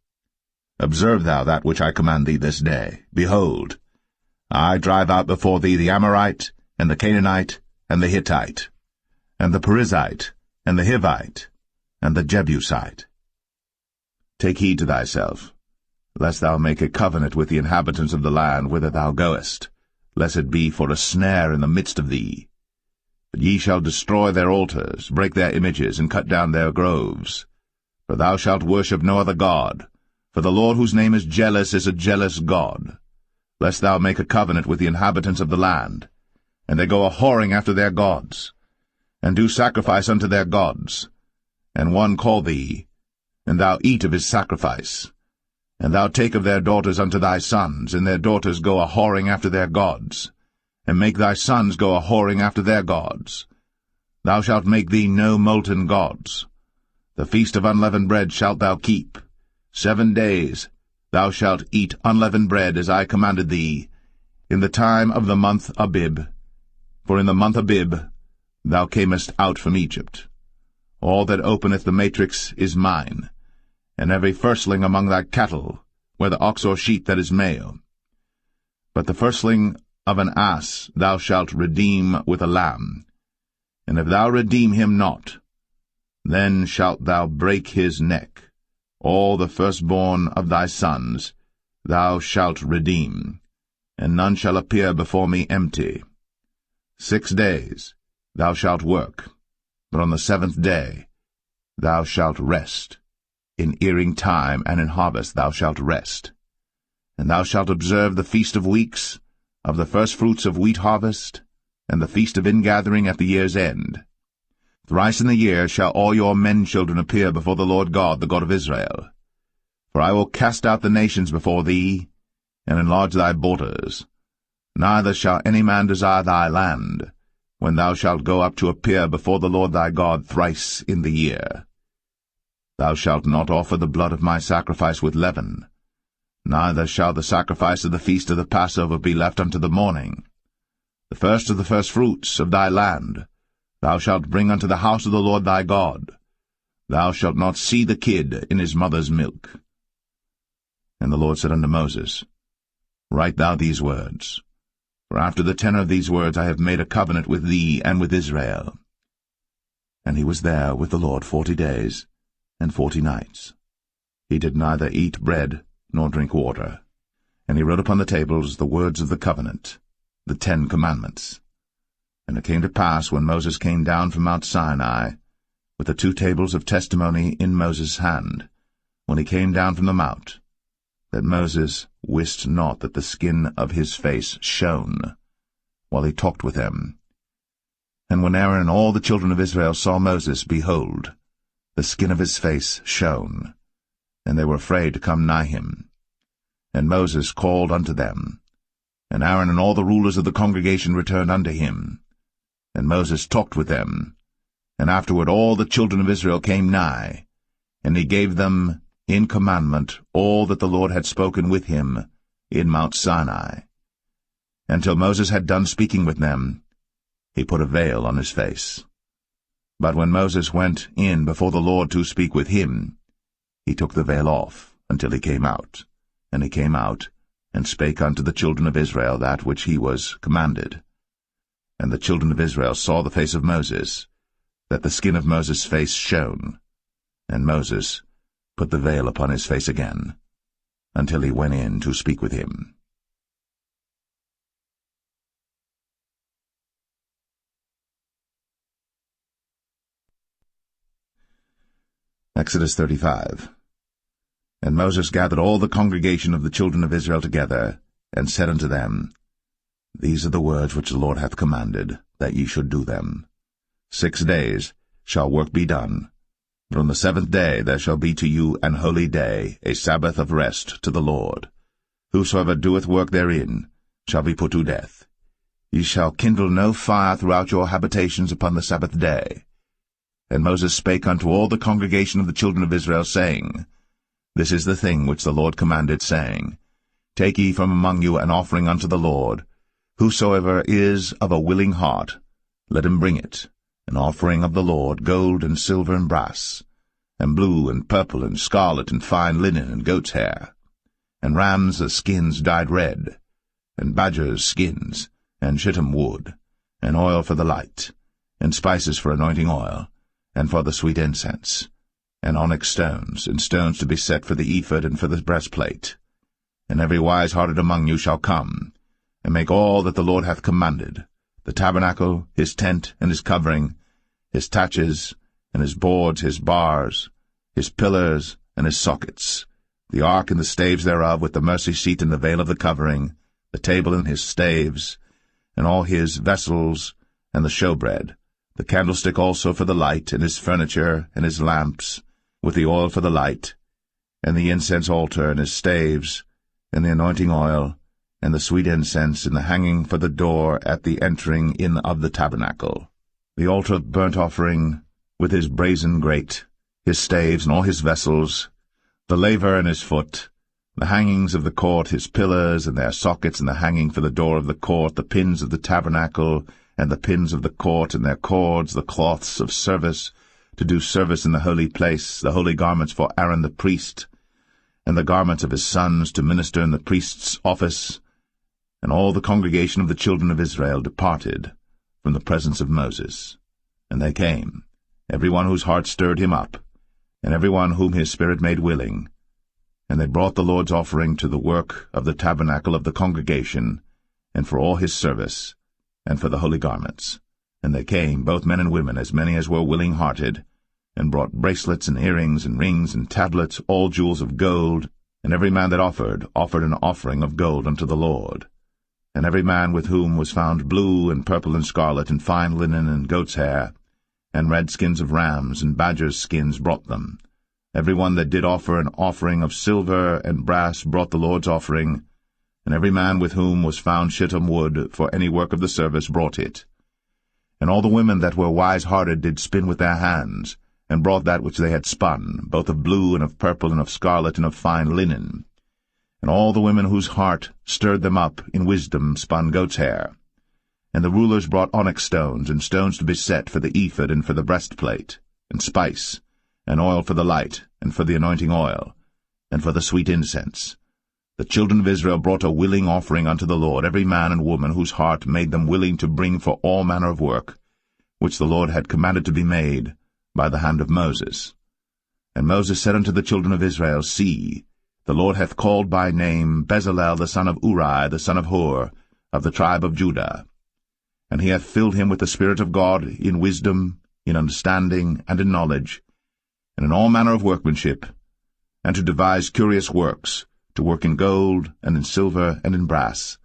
Observe thou that which I command thee this day. Behold, I drive out before thee the Amorite, and the Canaanite, and the Hittite, and the Perizzite, and the Hivite, and the Jebusite. Take heed to thyself, lest thou make a covenant with the inhabitants of the land whither thou goest, lest it be for a snare in the midst of thee. But ye shall destroy their altars, break their images, and cut down their groves. For thou shalt worship no other god, for the Lord whose name is jealous is a jealous God. Lest thou make a covenant with the inhabitants of the land, and they go a-whoring after their gods, and do sacrifice unto their gods, and one call thee, and thou eat of his sacrifice, and thou take of their daughters unto thy sons, and their daughters go a-whoring after their gods, and make thy sons go a-whoring after their gods. Thou shalt make thee no molten gods. The feast of unleavened bread shalt thou keep. 7 days thou shalt eat unleavened bread, as I commanded thee, in the time of the month Abib. For in the month Abib thou camest out from Egypt. All that openeth the matrix is mine, and every firstling among thy cattle, whether ox or sheep that is male. But the firstling of an ass thou shalt redeem with a lamb, and if thou redeem him not, then shalt thou break his neck. All the firstborn of thy sons thou shalt redeem, and none shall appear before me empty. 6 days thou shalt work, but on the 7th day thou shalt rest. In earing time and in harvest thou shalt rest. And thou shalt observe the feast of weeks, of the firstfruits of wheat harvest, and the feast of ingathering at the year's end. Thrice in the year shall all your men-children appear before the Lord God, the God of Israel. For I will cast out the nations before thee, and enlarge thy borders. Neither shall any man desire thy land, when thou shalt go up to appear before the Lord thy God thrice in the year. Thou shalt not offer the blood of my sacrifice with leaven, neither shall the sacrifice of the feast of the Passover be left unto the morning. The first of the firstfruits of thy land thou shalt bring unto the house of the Lord thy God. Thou shalt not see the kid in his mother's milk. And the Lord said unto Moses, Write thou these words, for after the tenor of these words I have made a covenant with thee and with Israel. And he was there with the Lord 40 days and 40 nights. He did neither eat bread nor drink water. And he wrote upon the tables the words of the covenant, the 10 commandments. And it came to pass, when Moses came down from Mount Sinai, with the 2 tables of testimony in Moses' hand, when he came down from the mount, that Moses wist not that the skin of his face shone, while he talked with them. And when Aaron and all the children of Israel saw Moses, behold, the skin of his face shone, and they were afraid to come nigh him. And Moses called unto them, and Aaron and all the rulers of the congregation returned unto him. And Moses talked with them, and afterward all the children of Israel came nigh, and he gave them in commandment all that the Lord had spoken with him in Mount Sinai. Until Moses had done speaking with them, he put a veil on his face. But when Moses went in before the Lord to speak with him, he took the veil off until he came out. And he came out, and spake unto the children of Israel that which he was commanded. And the children of Israel saw the face of Moses, that the skin of Moses' face shone. And Moses put the veil upon his face again, until he went in to speak with him. Exodus 35. And Moses gathered all the congregation of the children of Israel together, and said unto them, These are the words which the Lord hath commanded, that ye should do them. 6 days shall work be done, but on the 7th day there shall be to you an holy day, a Sabbath of rest to the Lord. Whosoever doeth work therein shall be put to death. Ye shall kindle no fire throughout your habitations upon the Sabbath day. And Moses spake unto all the congregation of the children of Israel, saying, This is the thing which the Lord commanded, saying, Take ye from among you an offering unto the Lord. Whosoever is of a willing heart, let him bring it, an offering of the Lord, gold and silver and brass, and blue and purple and scarlet and fine linen and goat's hair, and rams' skins dyed red, and badgers' skins, and shittim wood, and oil for the light, and spices for anointing oil, and for the sweet incense, and onyx stones, and stones to be set for the ephod and for the breastplate. And every wise-hearted among you shall come, and make all that the Lord hath commanded, the tabernacle, his tent, and his covering, his taches, and his boards, his bars, his pillars, and his sockets, the ark and the staves thereof, with the mercy seat and the veil of the covering, the table and his staves, and all his vessels, and the showbread, the candlestick also for the light, and his furniture, and his lamps, with the oil for the light, and the incense altar, and his staves, and the anointing oil, and the sweet incense, and the hanging for the door at the entering in of the tabernacle, the altar of burnt offering, with his brazen grate, his staves, and all his vessels, the laver and his foot, the hangings of the court, his pillars, and their sockets, and the hanging for the door of the court, the pins of the tabernacle, and the pins of the court, and their cords, the cloths of service, to do service in the holy place, the holy garments for Aaron the priest, and the garments of his sons to minister in the priest's office. And all the congregation of the children of Israel departed from the presence of Moses. And they came, every one whose heart stirred him up, and every one whom his spirit made willing. And they brought the Lord's offering to the work of the tabernacle of the congregation, and for all his service, and for the holy garments. And they came, both men and women, as many as were willing-hearted, and brought bracelets and earrings and rings and tablets, all jewels of gold, and every man that offered an offering of gold unto the Lord. And every man with whom was found blue and purple and scarlet and fine linen and goat's hair, and red skins of rams and badgers' skins brought them. Every one that did offer an offering of silver and brass brought the Lord's offering, and every man with whom was found shittim wood for any work of the service brought it. And all the women that were wise-hearted did spin with their hands, and brought that which they had spun, both of blue and of purple and of scarlet and of fine linen. And all the women whose heart stirred them up in wisdom spun goat's hair. And the rulers brought onyx stones, and stones to be set for the ephod and for the breastplate, and spice, and oil for the light, and for the anointing oil, and for the sweet incense. The children of Israel brought a willing offering unto the Lord, every man and woman whose heart made them willing to bring for all manner of work, which the Lord had commanded to be made by the hand of Moses. And Moses said unto the children of Israel, See, the Lord hath called by name Bezalel the son of Uri, the son of Hur, of the tribe of Judah. And he hath filled him with the Spirit of God in wisdom, in understanding, and in knowledge, and in all manner of workmanship, and to devise curious works, to work in gold, and in silver, and in brass,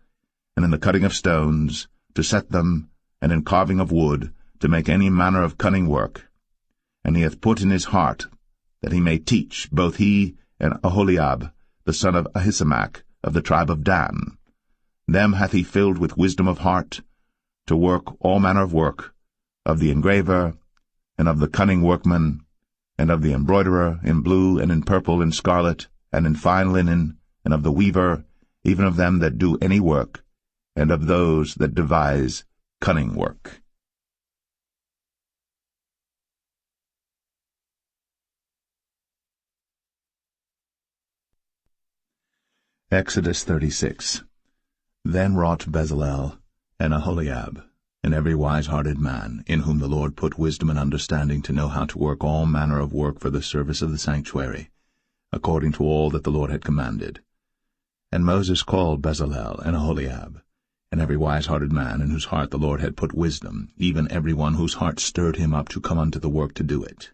and in the cutting of stones, to set them, and in carving of wood, to make any manner of cunning work. And he hath put in his heart that he may teach, both he and Aholiab, the son of Ahisamach, of the tribe of Dan. Them hath he filled with wisdom of heart, to work all manner of work, of the engraver, and of the cunning workman, and of the embroiderer, in blue, and in purple, and scarlet, and in fine linen, and of the weaver, even of them that do any work, and of those that devise cunning work. Exodus 36. Then wrought Bezalel and Aholiab, and every wise-hearted man, in whom the Lord put wisdom and understanding to know how to work all manner of work for the service of the sanctuary, according to all that the Lord had commanded. And Moses called Bezalel and Aholiab, and every wise-hearted man, in whose heart the Lord had put wisdom, even every one whose heart stirred him up to come unto the work to do it.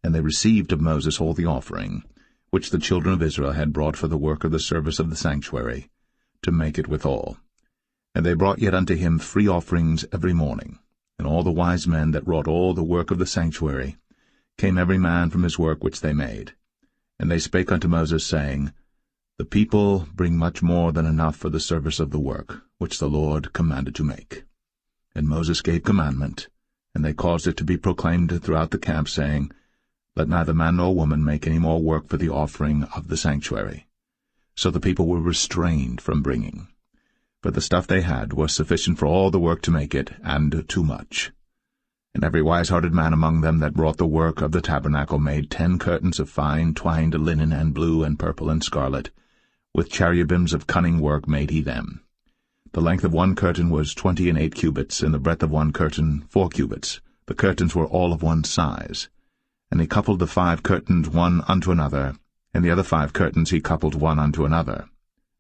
And they received of Moses all the offering, which the children of Israel had brought for the work of the service of the sanctuary, to make it withal. And they brought yet unto him free offerings every morning. And all the wise men that wrought all the work of the sanctuary came every man from his work which they made. And they spake unto Moses, saying, The people bring much more than enough for the service of the work, which the Lord commanded to make. And Moses gave commandment, and they caused it to be proclaimed throughout the camp, saying, Let neither man nor woman make any more work for the offering of the sanctuary. so the people were restrained from bringing. For the stuff they had was sufficient for all the work to make it, and too much. And every wise-hearted man among them that wrought the work of the tabernacle made 10 curtains of fine twined linen and blue and purple and scarlet. With cherubims of cunning work made he them. The length of one curtain was 28 cubits, and the breadth of one curtain 4 cubits. The curtains were all of one size. And he coupled the 5 curtains one unto another, and the other 5 curtains he coupled one unto another.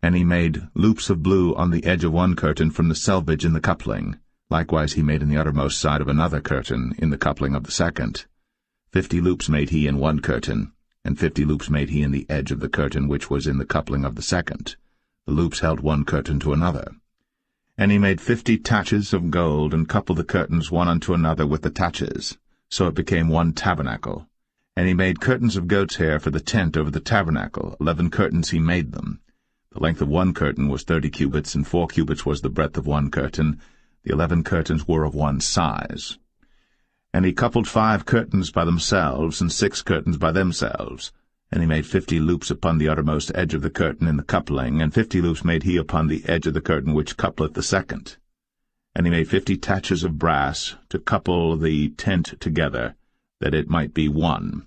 And he made loops of blue on the edge of one curtain from the selvage in the coupling. Likewise he made in the uttermost side of another curtain in the coupling of the second. 50 loops made he in one curtain, and 50 loops made he in the edge of the curtain which was in the coupling of the second. The loops held one curtain to another. And he made 50 taches of gold, and coupled the curtains one unto another with the taches. So it became one tabernacle. And he made curtains of goat's hair for the tent over the tabernacle. 11 curtains he made them. The length of one curtain was 30 cubits, and 4 cubits was the breadth of one curtain. The 11 curtains were of one size. And he coupled 5 curtains by themselves, and 6 curtains by themselves. And he made 50 loops upon the uttermost edge of the curtain in the coupling, and 50 loops made he upon the edge of the curtain which coupleth the second. And he made 50 taches of brass to couple the tent together, that it might be one.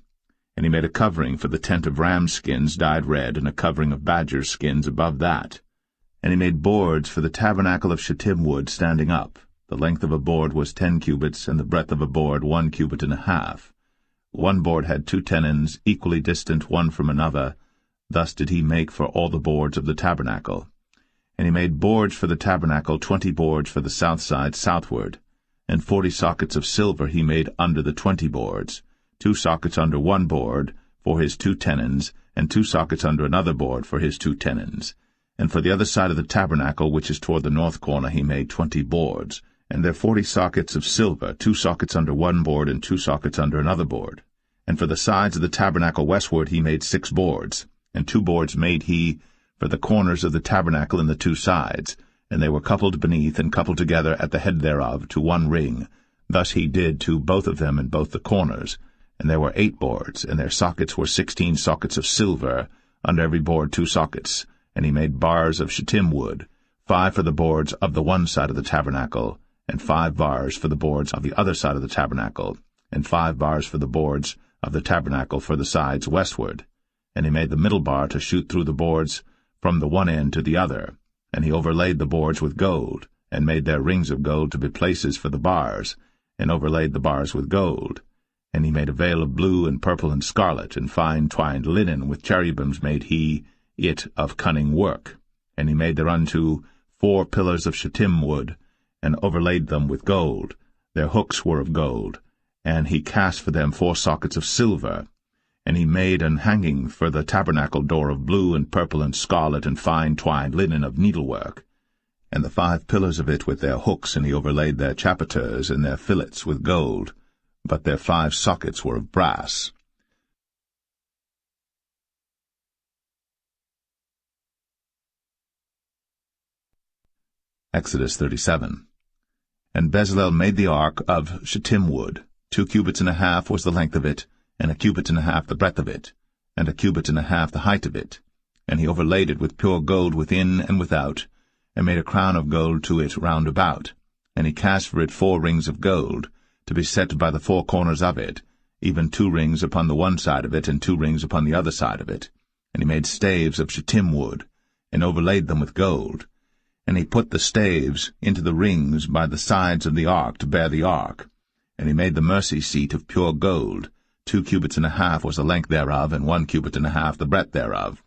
And he made a covering for the tent of ram skins dyed red, and a covering of badger skins above that. And he made boards for the tabernacle of shittim wood standing up. The length of a board was 10 cubits, and the breadth of a board 1 cubit and a half. One board had 2 tenons, equally distant one from another. Thus did he make for all the boards of the tabernacle. And he made boards for the tabernacle, 20 boards for the south side southward. And 40 sockets of silver he made under the 20 boards, 2 sockets under one board for his 2 tenons, and 2 sockets under another board for his 2 tenons. And for the other side of the tabernacle, which is toward the north corner, he made 20 boards, and their 40 sockets of silver, 2 sockets under one board and 2 sockets under another board. And for the sides of the tabernacle westward he made 6 boards, and 2 boards made he for the corners of the tabernacle in the 2 sides, and they were coupled beneath and coupled together at the head thereof to one ring. Thus he did to both of them in both the corners. And there were 8 boards, and their sockets were 16 sockets of silver, under every board 2 sockets. And he made bars of shittim wood, 5 for the boards of the one side of the tabernacle, and 5 bars for the boards of the other side of the tabernacle, and 5 bars for the boards of the tabernacle for the sides westward. And he made the middle bar to shoot through the boards from the one end to the other. And he overlaid the boards with gold, and made their rings of gold to be places for the bars, and overlaid the bars with gold. And he made a veil of blue and purple and scarlet, and fine twined linen, with cherubims made he it of cunning work. And he made thereunto 4 pillars of shittim wood, and overlaid them with gold. Their hooks were of gold, and he cast for them 4 sockets of silver. And he made an hanging for the tabernacle door of blue and purple and scarlet and fine twined linen of needlework. And the 5 pillars of it with their hooks, and he overlaid their chapiters and their fillets with gold, but their 5 sockets were of brass. Exodus 37. And Bezalel made the ark of shittim wood. 2 cubits and a half was the length of it, and 1 cubit and a half the breadth of it, and 1 cubit and a half the height of it. And he overlaid it with pure gold within and without, and made a crown of gold to it round about. And he cast for it 4 rings of gold, to be set by the 4 corners of it, even 2 rings upon the one side of it, and 2 rings upon the other side of it. And he made staves of shittim wood, and overlaid them with gold. And he put the staves into the rings by the sides of the ark to bear the ark. And he made the mercy seat of pure gold. 2 cubits and a half was the length thereof, and 1 cubit and a half the breadth thereof.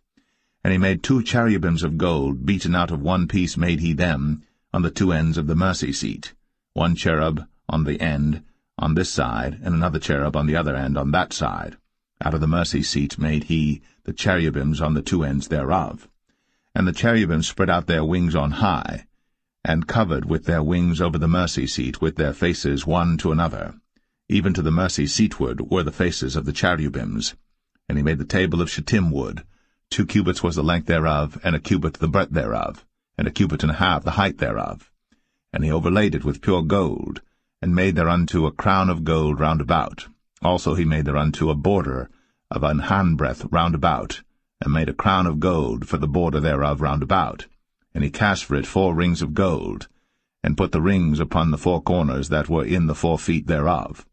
And he made 2 cherubims of gold, beaten out of one piece made he them, on the 2 ends of the mercy seat. 1 cherub on the end on this side, and another cherub on the other end on that side. Out of the mercy seat made he the cherubims on the 2 ends thereof. And the cherubims spread out their wings on high, and covered with their wings over the mercy seat, with their faces one to another. Even to the mercy seatward were the faces of the cherubims. And he made the table of shittim wood. 2 cubits was the length thereof, and 1 cubit the breadth thereof, and 1 cubit and a half the height thereof. And he overlaid it with pure gold, and made thereunto a crown of gold round about. Also he made thereunto a border of an handbreadth round about, and made a crown of gold for the border thereof round about. And he cast for it 4 rings of gold, and put the rings upon the 4 corners that were in the 4 feet thereof.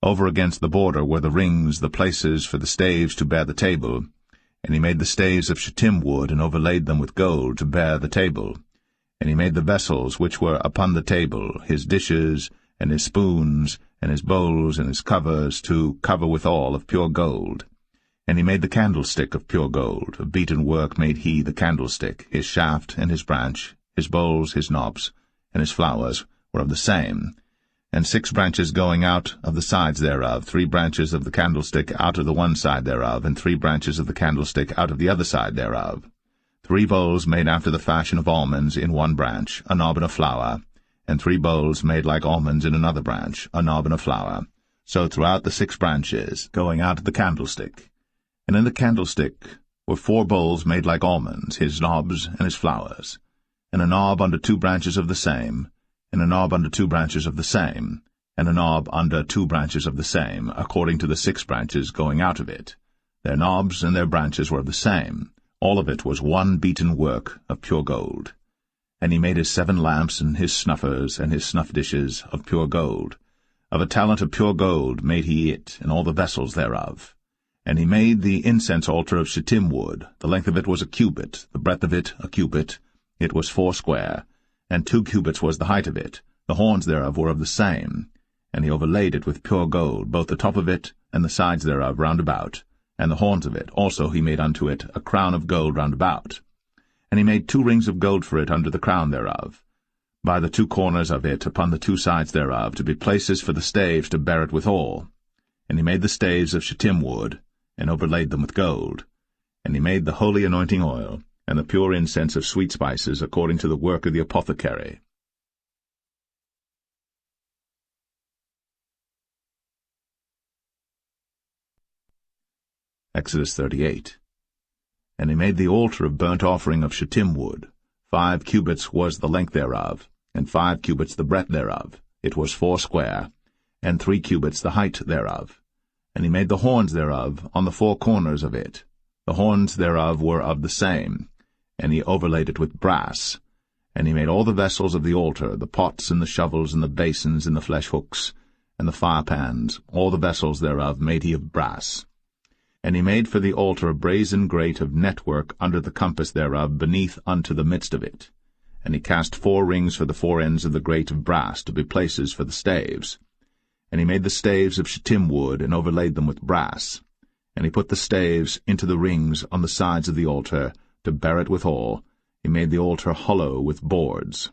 Over against the border were the rings, the places for the staves to bear the table. And he made the staves of shittim wood, and overlaid them with gold to bear the table. And he made the vessels which were upon the table, his dishes, and his spoons, and his bowls, and his covers, to cover withal of pure gold. And he made the candlestick of pure gold. Of beaten work made he the candlestick. His shaft and his branch, his bowls, his knobs, and his flowers were of the same. And 6 branches going out of the sides thereof, 3 branches of the candlestick out of the one side thereof, and 3 branches of the candlestick out of the other side thereof. 3 bowls made after the fashion of almonds in one branch, a knob and a flower, and 3 bowls made like almonds in another branch, a knob and a flower. So throughout the 6 branches, going out of the candlestick. And in the candlestick were 4 bowls made like almonds, his knobs and his flowers, and a knob under 2 branches of the same, and a knob under 2 branches of the same, and a knob under 2 branches of the same, according to the 6 branches going out of it. Their knobs and their branches were of the same. All of it was one beaten work of pure gold. And he made his 7 lamps, and his snuffers, and his snuff dishes of pure gold. Of a talent of pure gold made he it, and all the vessels thereof. And he made the incense altar of shittim wood. The length of it was a cubit, the breadth of it a cubit. It was 4 square, and 2 cubits was the height of it. The horns thereof were of the same. And he overlaid it with pure gold, both the top of it and the sides thereof round about. And the horns of it also he made unto it a crown of gold round about. And he made 2 rings of gold for it under the crown thereof, by the 2 corners of it upon the 2 sides thereof, to be places for the staves to bear it withal. And he made the staves of shittim wood, and overlaid them with gold. And he made the holy anointing oil, and the pure incense of sweet spices, according to the work of the apothecary. Exodus 38. And he made the altar of burnt offering of shittim wood. 5 cubits was the length thereof, and 5 cubits the breadth thereof. It was 4 square, and 3 cubits the height thereof. And he made the horns thereof on the 4 corners of it. The horns thereof were of the same, and he overlaid it with brass. And he made all the vessels of the altar, the pots and the shovels and the basins and the flesh hooks, and the firepans, all the vessels thereof made he of brass. And he made for the altar a brazen grate of network under the compass thereof beneath unto the midst of it. And he cast 4 rings for the 4 ends of the grate of brass to be places for the staves. And he made the staves of shittim wood, and overlaid them with brass. And he put the staves into the rings on the sides of the altar, to bear it withal. He made the altar hollow with boards.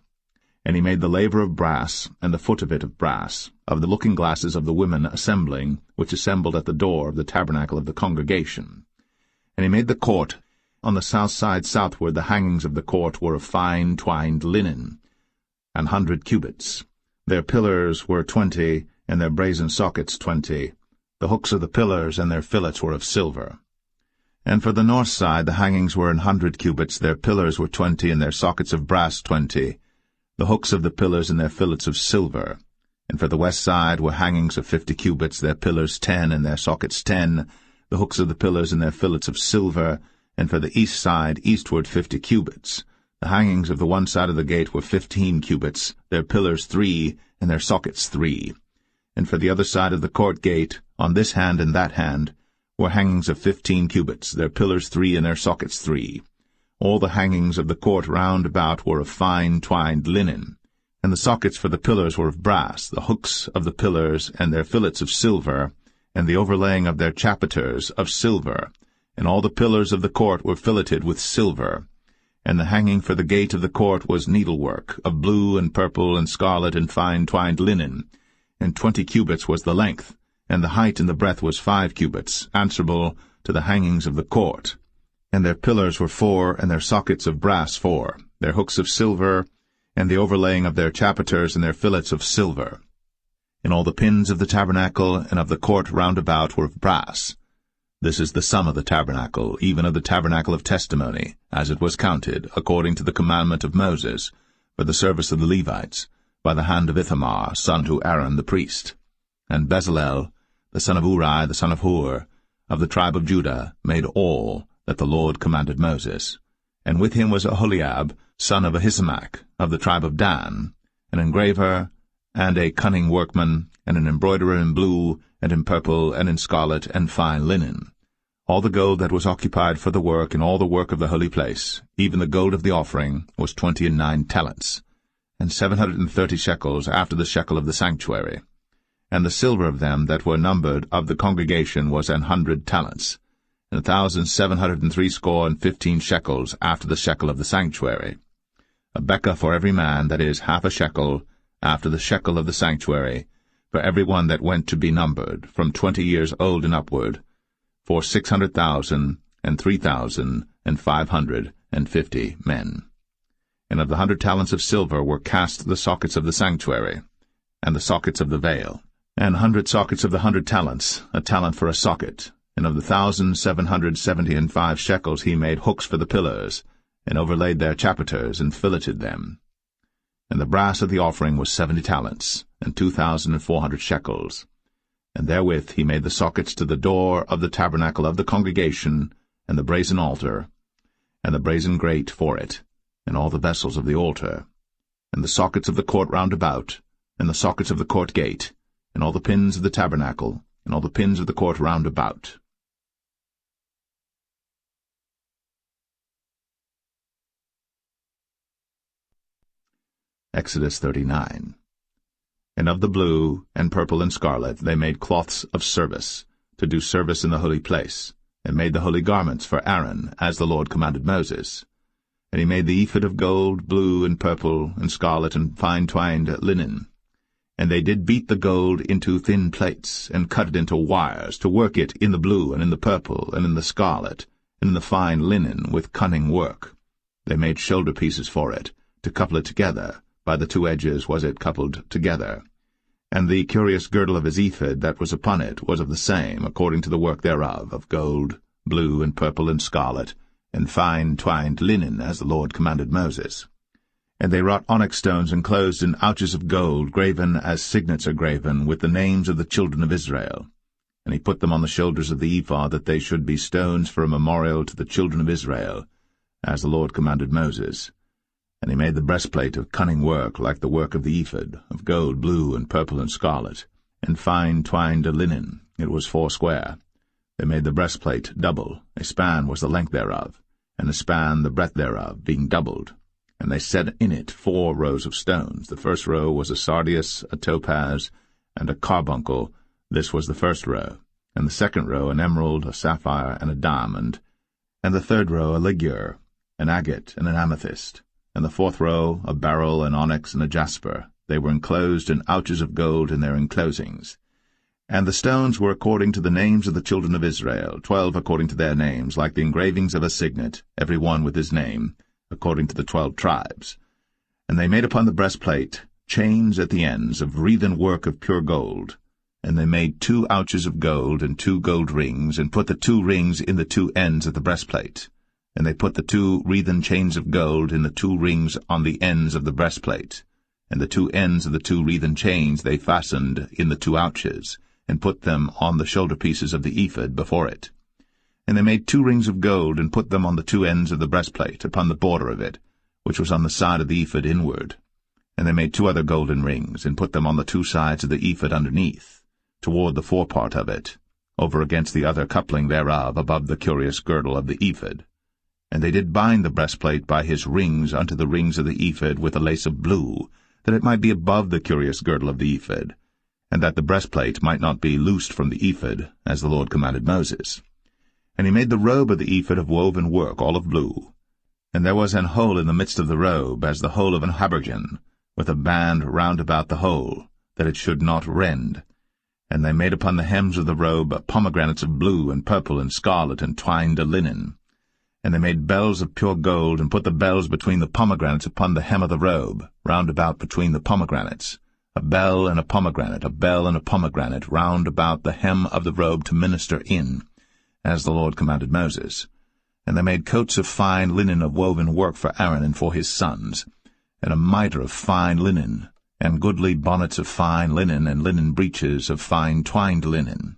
And he made the laver of brass, and the foot of it of brass, of the looking-glasses of the women assembling, which assembled at the door of the tabernacle of the congregation. And he made the court. On the south side southward the hangings of the court were of fine twined linen, 100 cubits. Their pillars were 20, and their brazen sockets 20. The hooks of the pillars and their fillets were of silver. And for the north side the hangings were 100 cubits, their pillars were 20, and their sockets of brass 20. The hooks of the pillars and their fillets of silver. And for the west side were hangings of 50 cubits, their pillars 10, and their sockets 10, the hooks of the pillars and their fillets of silver. And for the east side eastward 50 cubits. The hangings of the one side of the gate were 15 cubits, their pillars 3, and their sockets 3. And for the other side of the court gate, on this hand and that hand, were hangings of 15 cubits, their pillars 3, and their sockets 3. All the hangings of the court round about were of fine twined linen. And the sockets for the pillars were of brass, the hooks of the pillars and their fillets of silver, and the overlaying of their chapiters of silver. And all the pillars of the court were filleted with silver. And the hanging for the gate of the court was needlework, of blue and purple and scarlet and fine twined linen. And 20 cubits was the length, and the height and the breadth was 5 cubits, answerable to the hangings of the court. And their pillars were 4, and their sockets of brass 4, their hooks of silver, and the overlaying of their chapiters and their fillets of silver. And all the pins of the tabernacle and of the court round about were of brass. This is the sum of the tabernacle, even of the tabernacle of testimony, as it was counted, according to the commandment of Moses, for the service of the Levites, by the hand of Ithamar, son to Aaron the priest. And Bezalel, the son of Uri, the son of Hur, of the tribe of Judah, made all, that the Lord commanded Moses. And with him was Aholiab, son of Ahisamach, of the tribe of Dan, an engraver, and a cunning workman, and an embroiderer in blue, and in purple, and in scarlet, and fine linen. All the gold that was occupied for the work and all the work of the holy place, even the gold of the offering, was 29 talents, and 730 shekels after the shekel of the sanctuary. And the silver of them that were numbered of the congregation was 100 talents, and 1,760 shekels after the shekel of the sanctuary. A bekah for every man, that is, half a shekel, after the shekel of the sanctuary, for every one that went to be numbered, from 20 years old and upward, for 600,000 and 3,550 men. And of the 100 talents of silver were cast the sockets of the sanctuary, and the sockets of the veil, and 100 sockets of the 100 talents, a talent for a socket. And of the 1,775 shekels he made hooks for the pillars, and overlaid their chapiters, and filleted them. And the brass of the offering was 70 talents, and 2,400 shekels. And therewith he made the sockets to the door of the tabernacle of the congregation, and the brazen altar, and the brazen grate for it, and all the vessels of the altar, and the sockets of the court round about, and the sockets of the court gate, and all the pins of the tabernacle, and all the pins of the court round about. Exodus 39. And of the blue, and purple, and scarlet they made cloths of service, to do service in the holy place, and made the holy garments for Aaron, as the Lord commanded Moses. And he made the ephod of gold, blue, and purple, and scarlet, and fine-twined linen. And they did beat the gold into thin plates, and cut it into wires, to work it in the blue, and in the purple, and in the scarlet, and in the fine linen, with cunning work. They made shoulder pieces for it, to couple it together. By the 2 edges was it coupled together. And the curious girdle of his ephod that was upon it was of the same, according to the work thereof, of gold, blue, and purple, and scarlet, and fine twined linen, as the Lord commanded Moses. And they wrought onyx stones enclosed in ouches of gold, graven as signets are graven, with the names of the children of Israel. And he put them on the shoulders of the ephod, that they should be stones for a memorial to the children of Israel, as the Lord commanded Moses. And he made the breastplate of cunning work, like the work of the ephod, of gold, blue, and purple, and scarlet, and fine twined linen. It was foursquare. They made the breastplate double. A span was the length thereof, and a span the breadth thereof, being doubled. And they set in it 4 rows of stones. The first row was a sardius, a topaz, and a carbuncle. This was the first row. And the second row an emerald, a sapphire, and a diamond. And the third row a ligure, an agate, and an amethyst. And the fourth row a beryl, an onyx, and a jasper. They were enclosed in ouches of gold in their enclosings. And the stones were according to the names of the children of Israel, 12 according to their names, like the engravings of a signet, every one with his name, according to the 12 tribes. And they made upon the breastplate chains at the ends of wreathen work of pure gold. And they made 2 ouches of gold and 2 gold rings, and put the 2 rings in the 2 ends of the breastplate. And they put the 2 wreathen chains of gold in the 2 rings on the ends of the breastplate. And the 2 ends of the 2 wreathen chains they fastened in the 2 ouches, and put them on the shoulder pieces of the ephod before it. And they made 2 rings of gold, and put them on the 2 ends of the breastplate, upon the border of it, which was on the side of the ephod inward. And they made 2 other golden rings, and put them on the 2 sides of the ephod underneath, toward the forepart of it, over against the other coupling thereof, above the curious girdle of the ephod. And they did bind the breastplate by his rings unto the rings of the ephod with a lace of blue, that it might be above the curious girdle of the ephod, and that the breastplate might not be loosed from the ephod, as the Lord commanded Moses. And he made the robe of the ephod of woven work, all of blue. And there was an hole in the midst of the robe, as the hole of an habergeon, with a band round about the hole, that it should not rend. And they made upon the hems of the robe pomegranates of blue and purple and scarlet and twined linen. And they made bells of pure gold, and put the bells between the pomegranates upon the hem of the robe, round about between the pomegranates, a bell and a pomegranate, a bell and a pomegranate, round about the hem of the robe to minister in, as the Lord commanded Moses. And they made coats of fine linen of woven work for Aaron and for his sons, and a mitre of fine linen, and goodly bonnets of fine linen, and linen breeches of fine twined linen.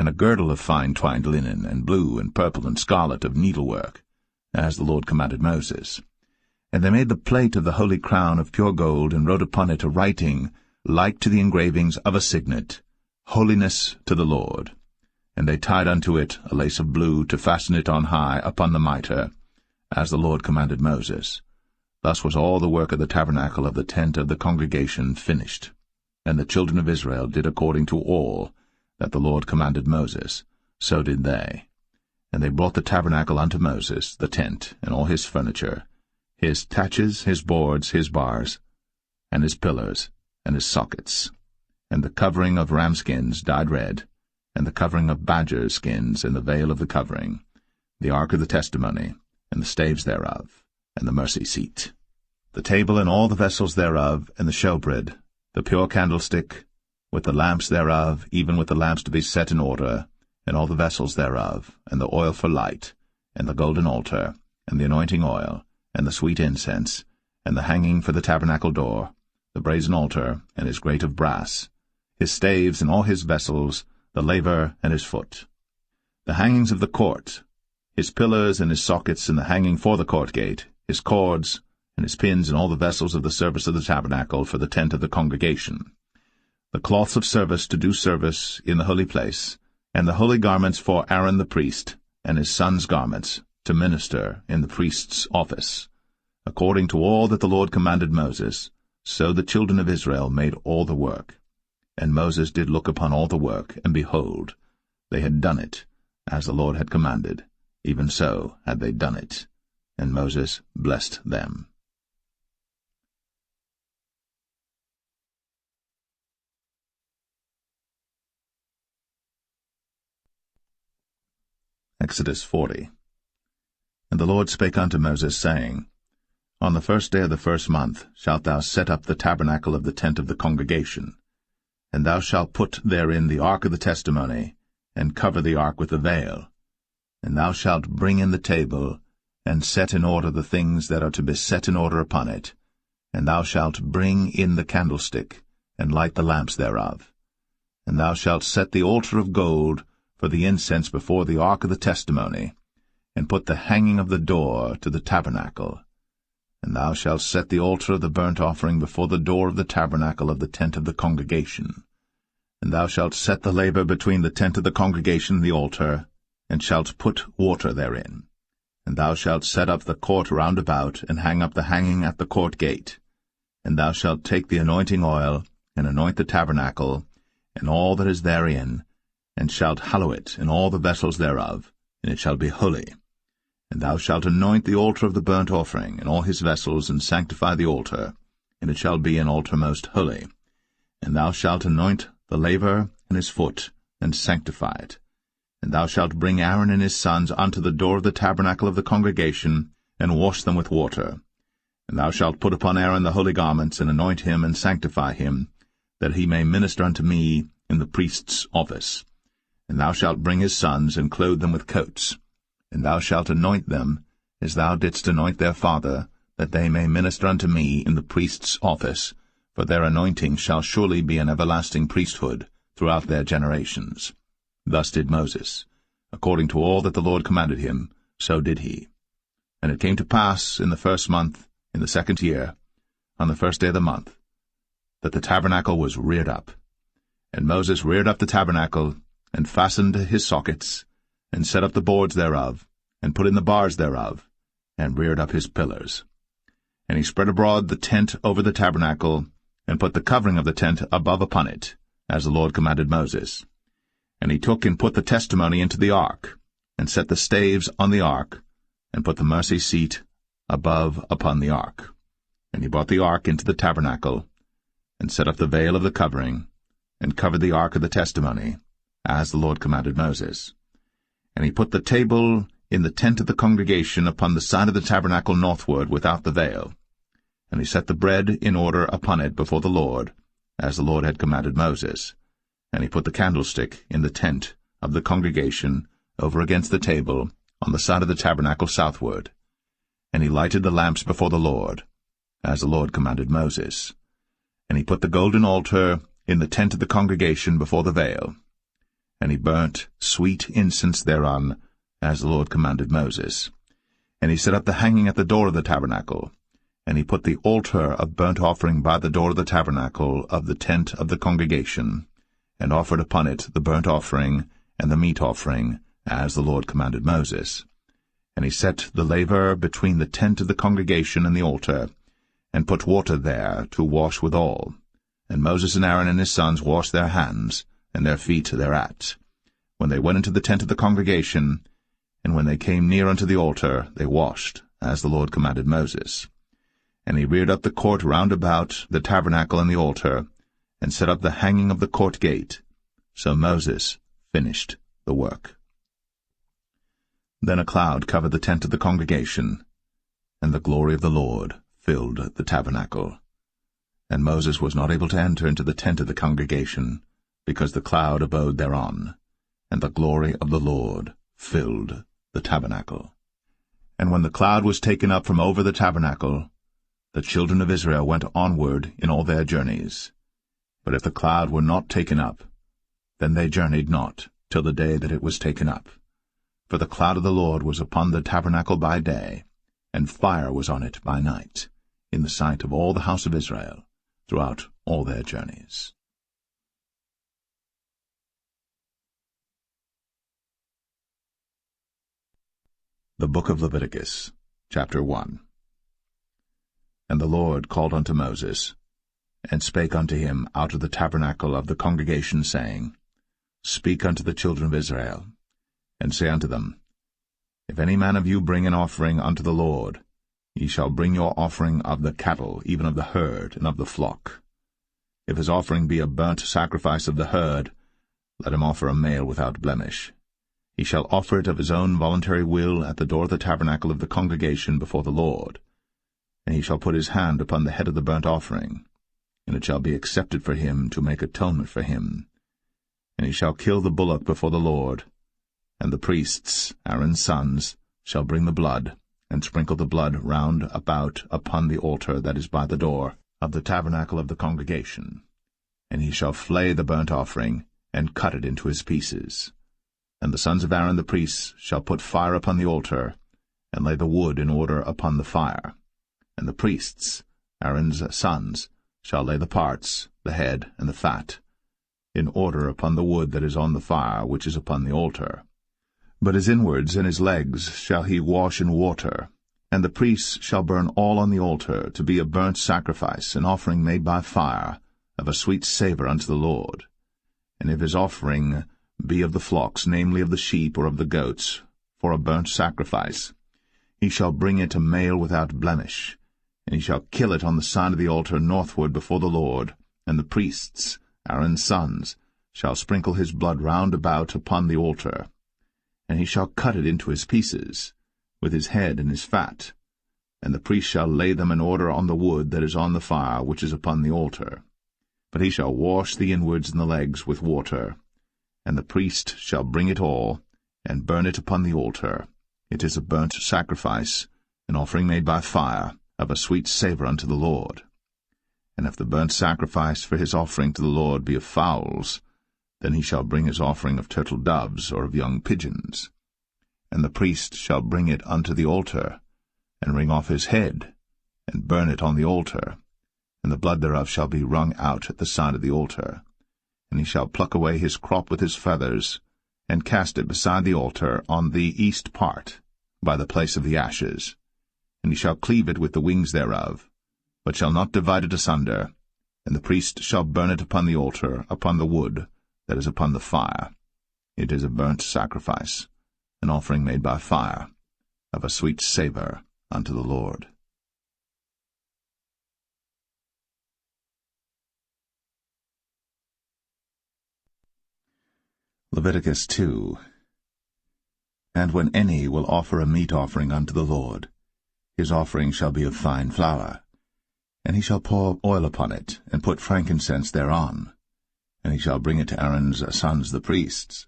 and a girdle of fine twined linen, and blue and purple and scarlet of needlework, as the Lord commanded Moses. And they made the plate of the holy crown of pure gold, and wrote upon it a writing like to the engravings of a signet, Holiness to the Lord. And they tied unto it a lace of blue, to fasten it on high upon the mitre, as the Lord commanded Moses. Thus was all the work of the tabernacle of the tent of the congregation finished. And the children of Israel did according to all that the Lord commanded Moses, so did they. And they brought the tabernacle unto Moses, the tent, and all his furniture, his taches, his boards, his bars, and his pillars, and his sockets, and the covering of ram skins dyed red, and the covering of badger skins, and the veil of the covering, the ark of the testimony, and the staves thereof, and the mercy seat, the table and all the vessels thereof, and the showbread, the pure candlestick, with the lamps thereof, even with the lamps to be set in order, and all the vessels thereof, and the oil for light, and the golden altar, and the anointing oil, and the sweet incense, and the hanging for the tabernacle door, the brazen altar, and his grate of brass, his staves and all his vessels, the laver and his foot, the hangings of the court, his pillars and his sockets, and the hanging for the court gate, his cords, and his pins, and all the vessels of the service of the tabernacle for the tent of the congregation, the cloths of service to do service in the holy place, and the holy garments for Aaron the priest, and his sons' garments, to minister in the priest's office. According to all that the Lord commanded Moses, so the children of Israel made all the work. And Moses did look upon all the work, and behold, they had done it, as the Lord had commanded, even so had they done it. And Moses blessed them. Exodus 40. And the Lord spake unto Moses, saying, On the first day of the first month shalt thou set up the tabernacle of the tent of the congregation, and thou shalt put therein the ark of the testimony, and cover the ark with the veil. And thou shalt bring in the table, and set in order the things that are to be set in order upon it. And thou shalt bring in the candlestick, and light the lamps thereof. And thou shalt set the altar of gold for the incense before the ark of the testimony, and put the hanging of the door to the tabernacle. And thou shalt set the altar of the burnt offering before the door of the tabernacle of the tent of the congregation. And thou shalt set the laver between the tent of the congregation and the altar, and shalt put water therein. And thou shalt set up the court round about, and hang up the hanging at the court gate. And thou shalt take the anointing oil, and anoint the tabernacle, and all that is therein, and shalt hallow it, and all the vessels thereof, and it shall be holy. And thou shalt anoint the altar of the burnt offering, and all his vessels, and sanctify the altar, and it shall be an altar most holy. And thou shalt anoint the laver and his foot, and sanctify it. And thou shalt bring Aaron and his sons unto the door of the tabernacle of the congregation, and wash them with water. And thou shalt put upon Aaron the holy garments, and anoint him, and sanctify him, that he may minister unto me in the priest's office. And thou shalt bring his sons, and clothe them with coats. And thou shalt anoint them, as thou didst anoint their father, that they may minister unto me in the priest's office, for their anointing shall surely be an everlasting priesthood throughout their generations. Thus did Moses. According to all that the Lord commanded him, so did he. And it came to pass in the first month, in the second year, on the first day of the month, that the tabernacle was reared up. And Moses reared up the tabernacle, and fastened his sockets, and set up the boards thereof, and put in the bars thereof, and reared up his pillars. And he spread abroad the tent over the tabernacle, and put the covering of the tent above upon it, as the Lord commanded Moses. And he took and put the testimony into the ark, and set the staves on the ark, and put the mercy seat above upon the ark. And he brought the ark into the tabernacle, and set up the veil of the covering, and covered the ark of the testimony, as the Lord commanded Moses. And he put the table in the tent of the congregation upon the side of the tabernacle northward without the veil. And he set the bread in order upon it before the Lord, as the Lord had commanded Moses. And he put the candlestick in the tent of the congregation over against the table on the side of the tabernacle southward. And he lighted the lamps before the Lord, as the Lord commanded Moses. And he put the golden altar in the tent of the congregation before the veil. And he burnt sweet incense thereon, as the Lord commanded Moses. And he set up the hanging at the door of the tabernacle. And he put the altar of burnt offering by the door of the tabernacle of the tent of the congregation, and offered upon it the burnt offering and the meat offering, as the Lord commanded Moses. And he set the laver between the tent of the congregation and the altar, and put water there to wash withal. And Moses and Aaron and his sons washed their hands, and their feet thereat, when they went into the tent of the congregation, and when they came near unto the altar, they washed, as the Lord commanded Moses. And he reared up the court round about the tabernacle and the altar, and set up the hanging of the court gate. So Moses finished the work. Then a cloud covered the tent of the congregation, and the glory of the Lord filled the tabernacle. And Moses was not able to enter into the tent of the congregation, because the cloud abode thereon, and the glory of the Lord filled the tabernacle. And when the cloud was taken up from over the tabernacle, the children of Israel went onward in all their journeys. But if the cloud were not taken up, then they journeyed not till the day that it was taken up. For the cloud of the Lord was upon the tabernacle by day, and fire was on it by night, in the sight of all the house of Israel, throughout all their journeys. The Book of Leviticus, chapter 1. And the Lord called unto Moses, and spake unto him out of the tabernacle of the congregation, saying, Speak unto the children of Israel, and say unto them, If any man of you bring an offering unto the Lord, ye shall bring your offering of the cattle, even of the herd, and of the flock. If his offering be a burnt sacrifice of the herd, let him offer a male without blemish. He shall offer it of his own voluntary will at the door of the tabernacle of the congregation before the Lord. And he shall put his hand upon the head of the burnt offering, and it shall be accepted for him to make atonement for him. And he shall kill the bullock before the Lord, and the priests, Aaron's sons, shall bring the blood, and sprinkle the blood round about upon the altar that is by the door of the tabernacle of the congregation. And he shall flay the burnt offering, and cut it into his pieces. And the sons of Aaron the priests shall put fire upon the altar, and lay the wood in order upon the fire. And the priests, Aaron's sons, shall lay the parts, the head, and the fat, in order upon the wood that is on the fire which is upon the altar. But his inwards and his legs shall he wash in water, and the priests shall burn all on the altar, to be a burnt sacrifice, an offering made by fire, of a sweet savour unto the Lord. And if his offering be of the flocks, namely of the sheep or of the goats, for a burnt sacrifice, he shall bring it a male without blemish, and he shall kill it on the side of the altar northward before the Lord, and the priests, Aaron's sons, shall sprinkle his blood round about upon the altar. And he shall cut it into his pieces, with his head and his fat, and the priest shall lay them in order on the wood that is on the fire which is upon the altar. But he shall wash the inwards and the legs with water, and the priest shall bring it all, and burn it upon the altar. It is a burnt sacrifice, an offering made by fire, of a sweet savour unto the Lord. And if the burnt sacrifice for his offering to the Lord be of fowls, then he shall bring his offering of turtle doves or of young pigeons. And the priest shall bring it unto the altar, and wring off his head, and burn it on the altar, and the blood thereof shall be wrung out at the side of the altar. And he shall pluck away his crop with his feathers, and cast it beside the altar on the east part, by the place of the ashes. And he shall cleave it with the wings thereof, but shall not divide it asunder. And the priest shall burn it upon the altar, upon the wood that is upon the fire. It is a burnt sacrifice, an offering made by fire, of a sweet savour unto the Lord. Leviticus 2. And when any will offer a meat offering unto the Lord, his offering shall be of fine flour. And he shall pour oil upon it, and put frankincense thereon. And he shall bring it to Aaron's sons the priests.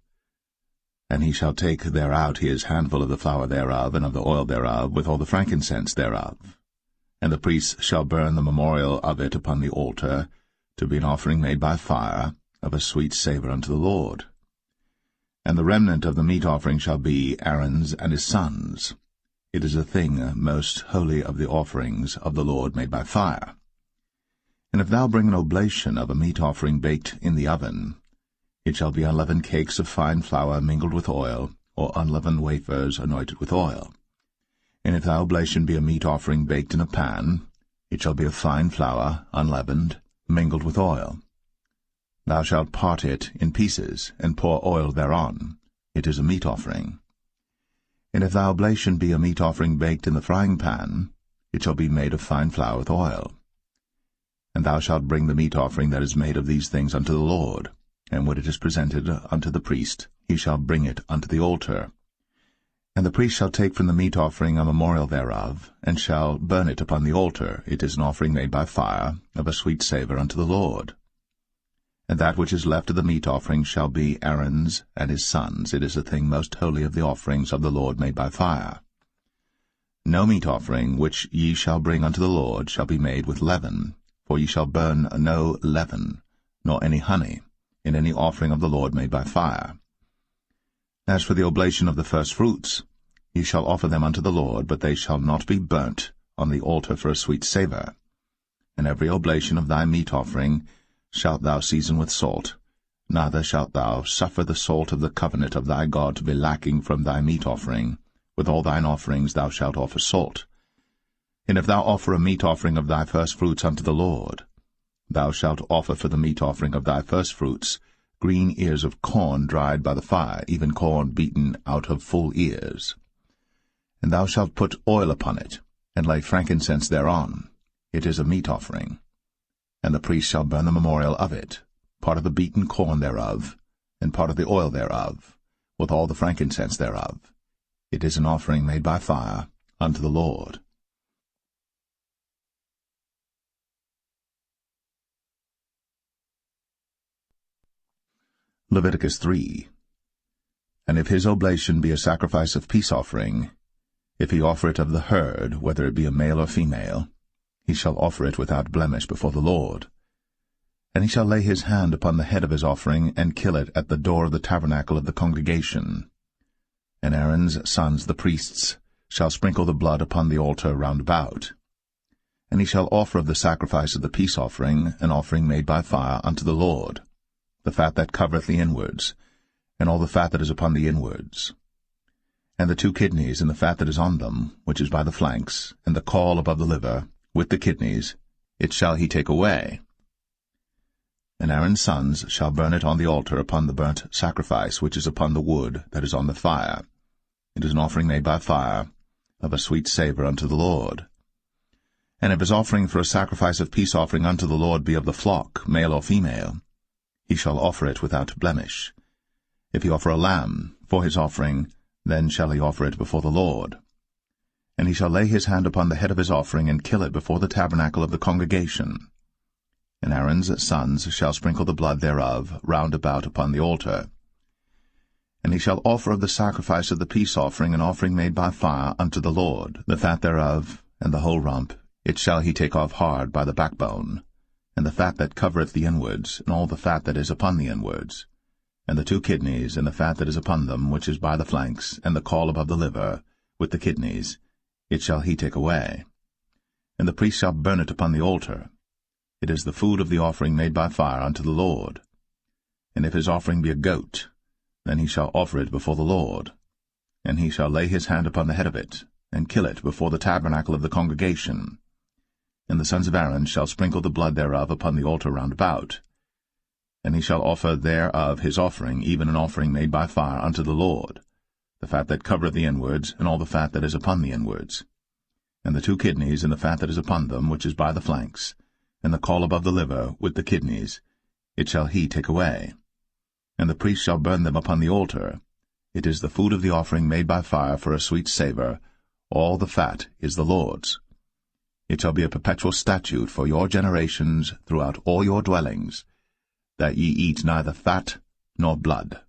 And he shall take thereout his handful of the flour thereof, and of the oil thereof, with all the frankincense thereof. And the priests shall burn the memorial of it upon the altar, to be an offering made by fire, of a sweet savour unto the Lord. And the remnant of the meat offering shall be Aaron's and his sons. It is a thing most holy of the offerings of the Lord made by fire. And if thou bring an oblation of a meat offering baked in the oven, it shall be unleavened cakes of fine flour mingled with oil, or unleavened wafers anointed with oil. And if thy oblation be a meat offering baked in a pan, it shall be of fine flour, unleavened, mingled with oil. Thou shalt part it in pieces, and pour oil thereon. It is a meat offering. And if thy oblation be a meat offering baked in the frying pan, it shall be made of fine flour with oil. And thou shalt bring the meat offering that is made of these things unto the Lord, and when it is presented unto the priest, he shall bring it unto the altar. And the priest shall take from the meat offering a memorial thereof, and shall burn it upon the altar. It is an offering made by fire, of a sweet savour unto the Lord. And that which is left of the meat offering shall be Aaron's and his sons. It is a thing most holy of the offerings of the Lord made by fire. No meat offering which ye shall bring unto the Lord shall be made with leaven, for ye shall burn no leaven, nor any honey, in any offering of the Lord made by fire. As for the oblation of the firstfruits, ye shall offer them unto the Lord, but they shall not be burnt on the altar for a sweet savour. And every oblation of thy meat offering shalt thou season with salt, neither shalt thou suffer the salt of the covenant of thy God to be lacking from thy meat offering. With all thine offerings thou shalt offer salt. And if thou offer a meat offering of thy firstfruits unto the Lord, thou shalt offer for the meat offering of thy firstfruits green ears of corn dried by the fire, even corn beaten out of full ears. And thou shalt put oil upon it, and lay frankincense thereon. It is a meat offering. And the priest shall burn the memorial of it, part of the beaten corn thereof, and part of the oil thereof, with all the frankincense thereof. It is an offering made by fire unto the Lord. Leviticus 3. And if his oblation be a sacrifice of peace offering, if he offer it of the herd, whether it be a male or female, he shall offer it without blemish before the Lord. And he shall lay his hand upon the head of his offering, and kill it at the door of the tabernacle of the congregation. And Aaron's sons the priests shall sprinkle the blood upon the altar round about. And he shall offer of the sacrifice of the peace offering an offering made by fire unto the Lord, the fat that covereth the inwards, and all the fat that is upon the inwards, and the 2 kidneys, and the fat that is on them, which is by the flanks, and the caul above the liver, with the kidneys, it shall he take away. And Aaron's sons shall burn it on the altar upon the burnt sacrifice which is upon the wood that is on the fire. It is an offering made by fire, of a sweet savour unto the Lord. And if his offering for a sacrifice of peace offering unto the Lord be of the flock, male or female, he shall offer it without blemish. If he offer a lamb for his offering, then shall he offer it before the Lord. And he shall lay his hand upon the head of his offering, and kill it before the tabernacle of the congregation. And Aaron's sons shall sprinkle the blood thereof round about upon the altar. And he shall offer of the sacrifice of the peace offering an offering made by fire unto the Lord, the fat thereof, and the whole rump, it shall he take off hard by the backbone, and the fat that covereth the inwards, and all the fat that is upon the inwards, and the 2 kidneys, and the fat that is upon them, which is by the flanks, and the caul above the liver, with the kidneys, it shall he take away. And the priest shall burn it upon the altar. It is the food of the offering made by fire unto the Lord. And if his offering be a goat, then he shall offer it before the Lord. And he shall lay his hand upon the head of it, and kill it before the tabernacle of the congregation. And the sons of Aaron shall sprinkle the blood thereof upon the altar round about. And he shall offer thereof his offering, even an offering made by fire unto the Lord, the fat that covereth the inwards, and all the fat that is upon the inwards, and the 2 kidneys, and the fat that is upon them, which is by the flanks, and the caul above the liver, with the kidneys, it shall he take away. And the priest shall burn them upon the altar. It is the food of the offering made by fire for a sweet savour. All the fat is the Lord's. It shall be a perpetual statute for your generations throughout all your dwellings, that ye eat neither fat nor blood.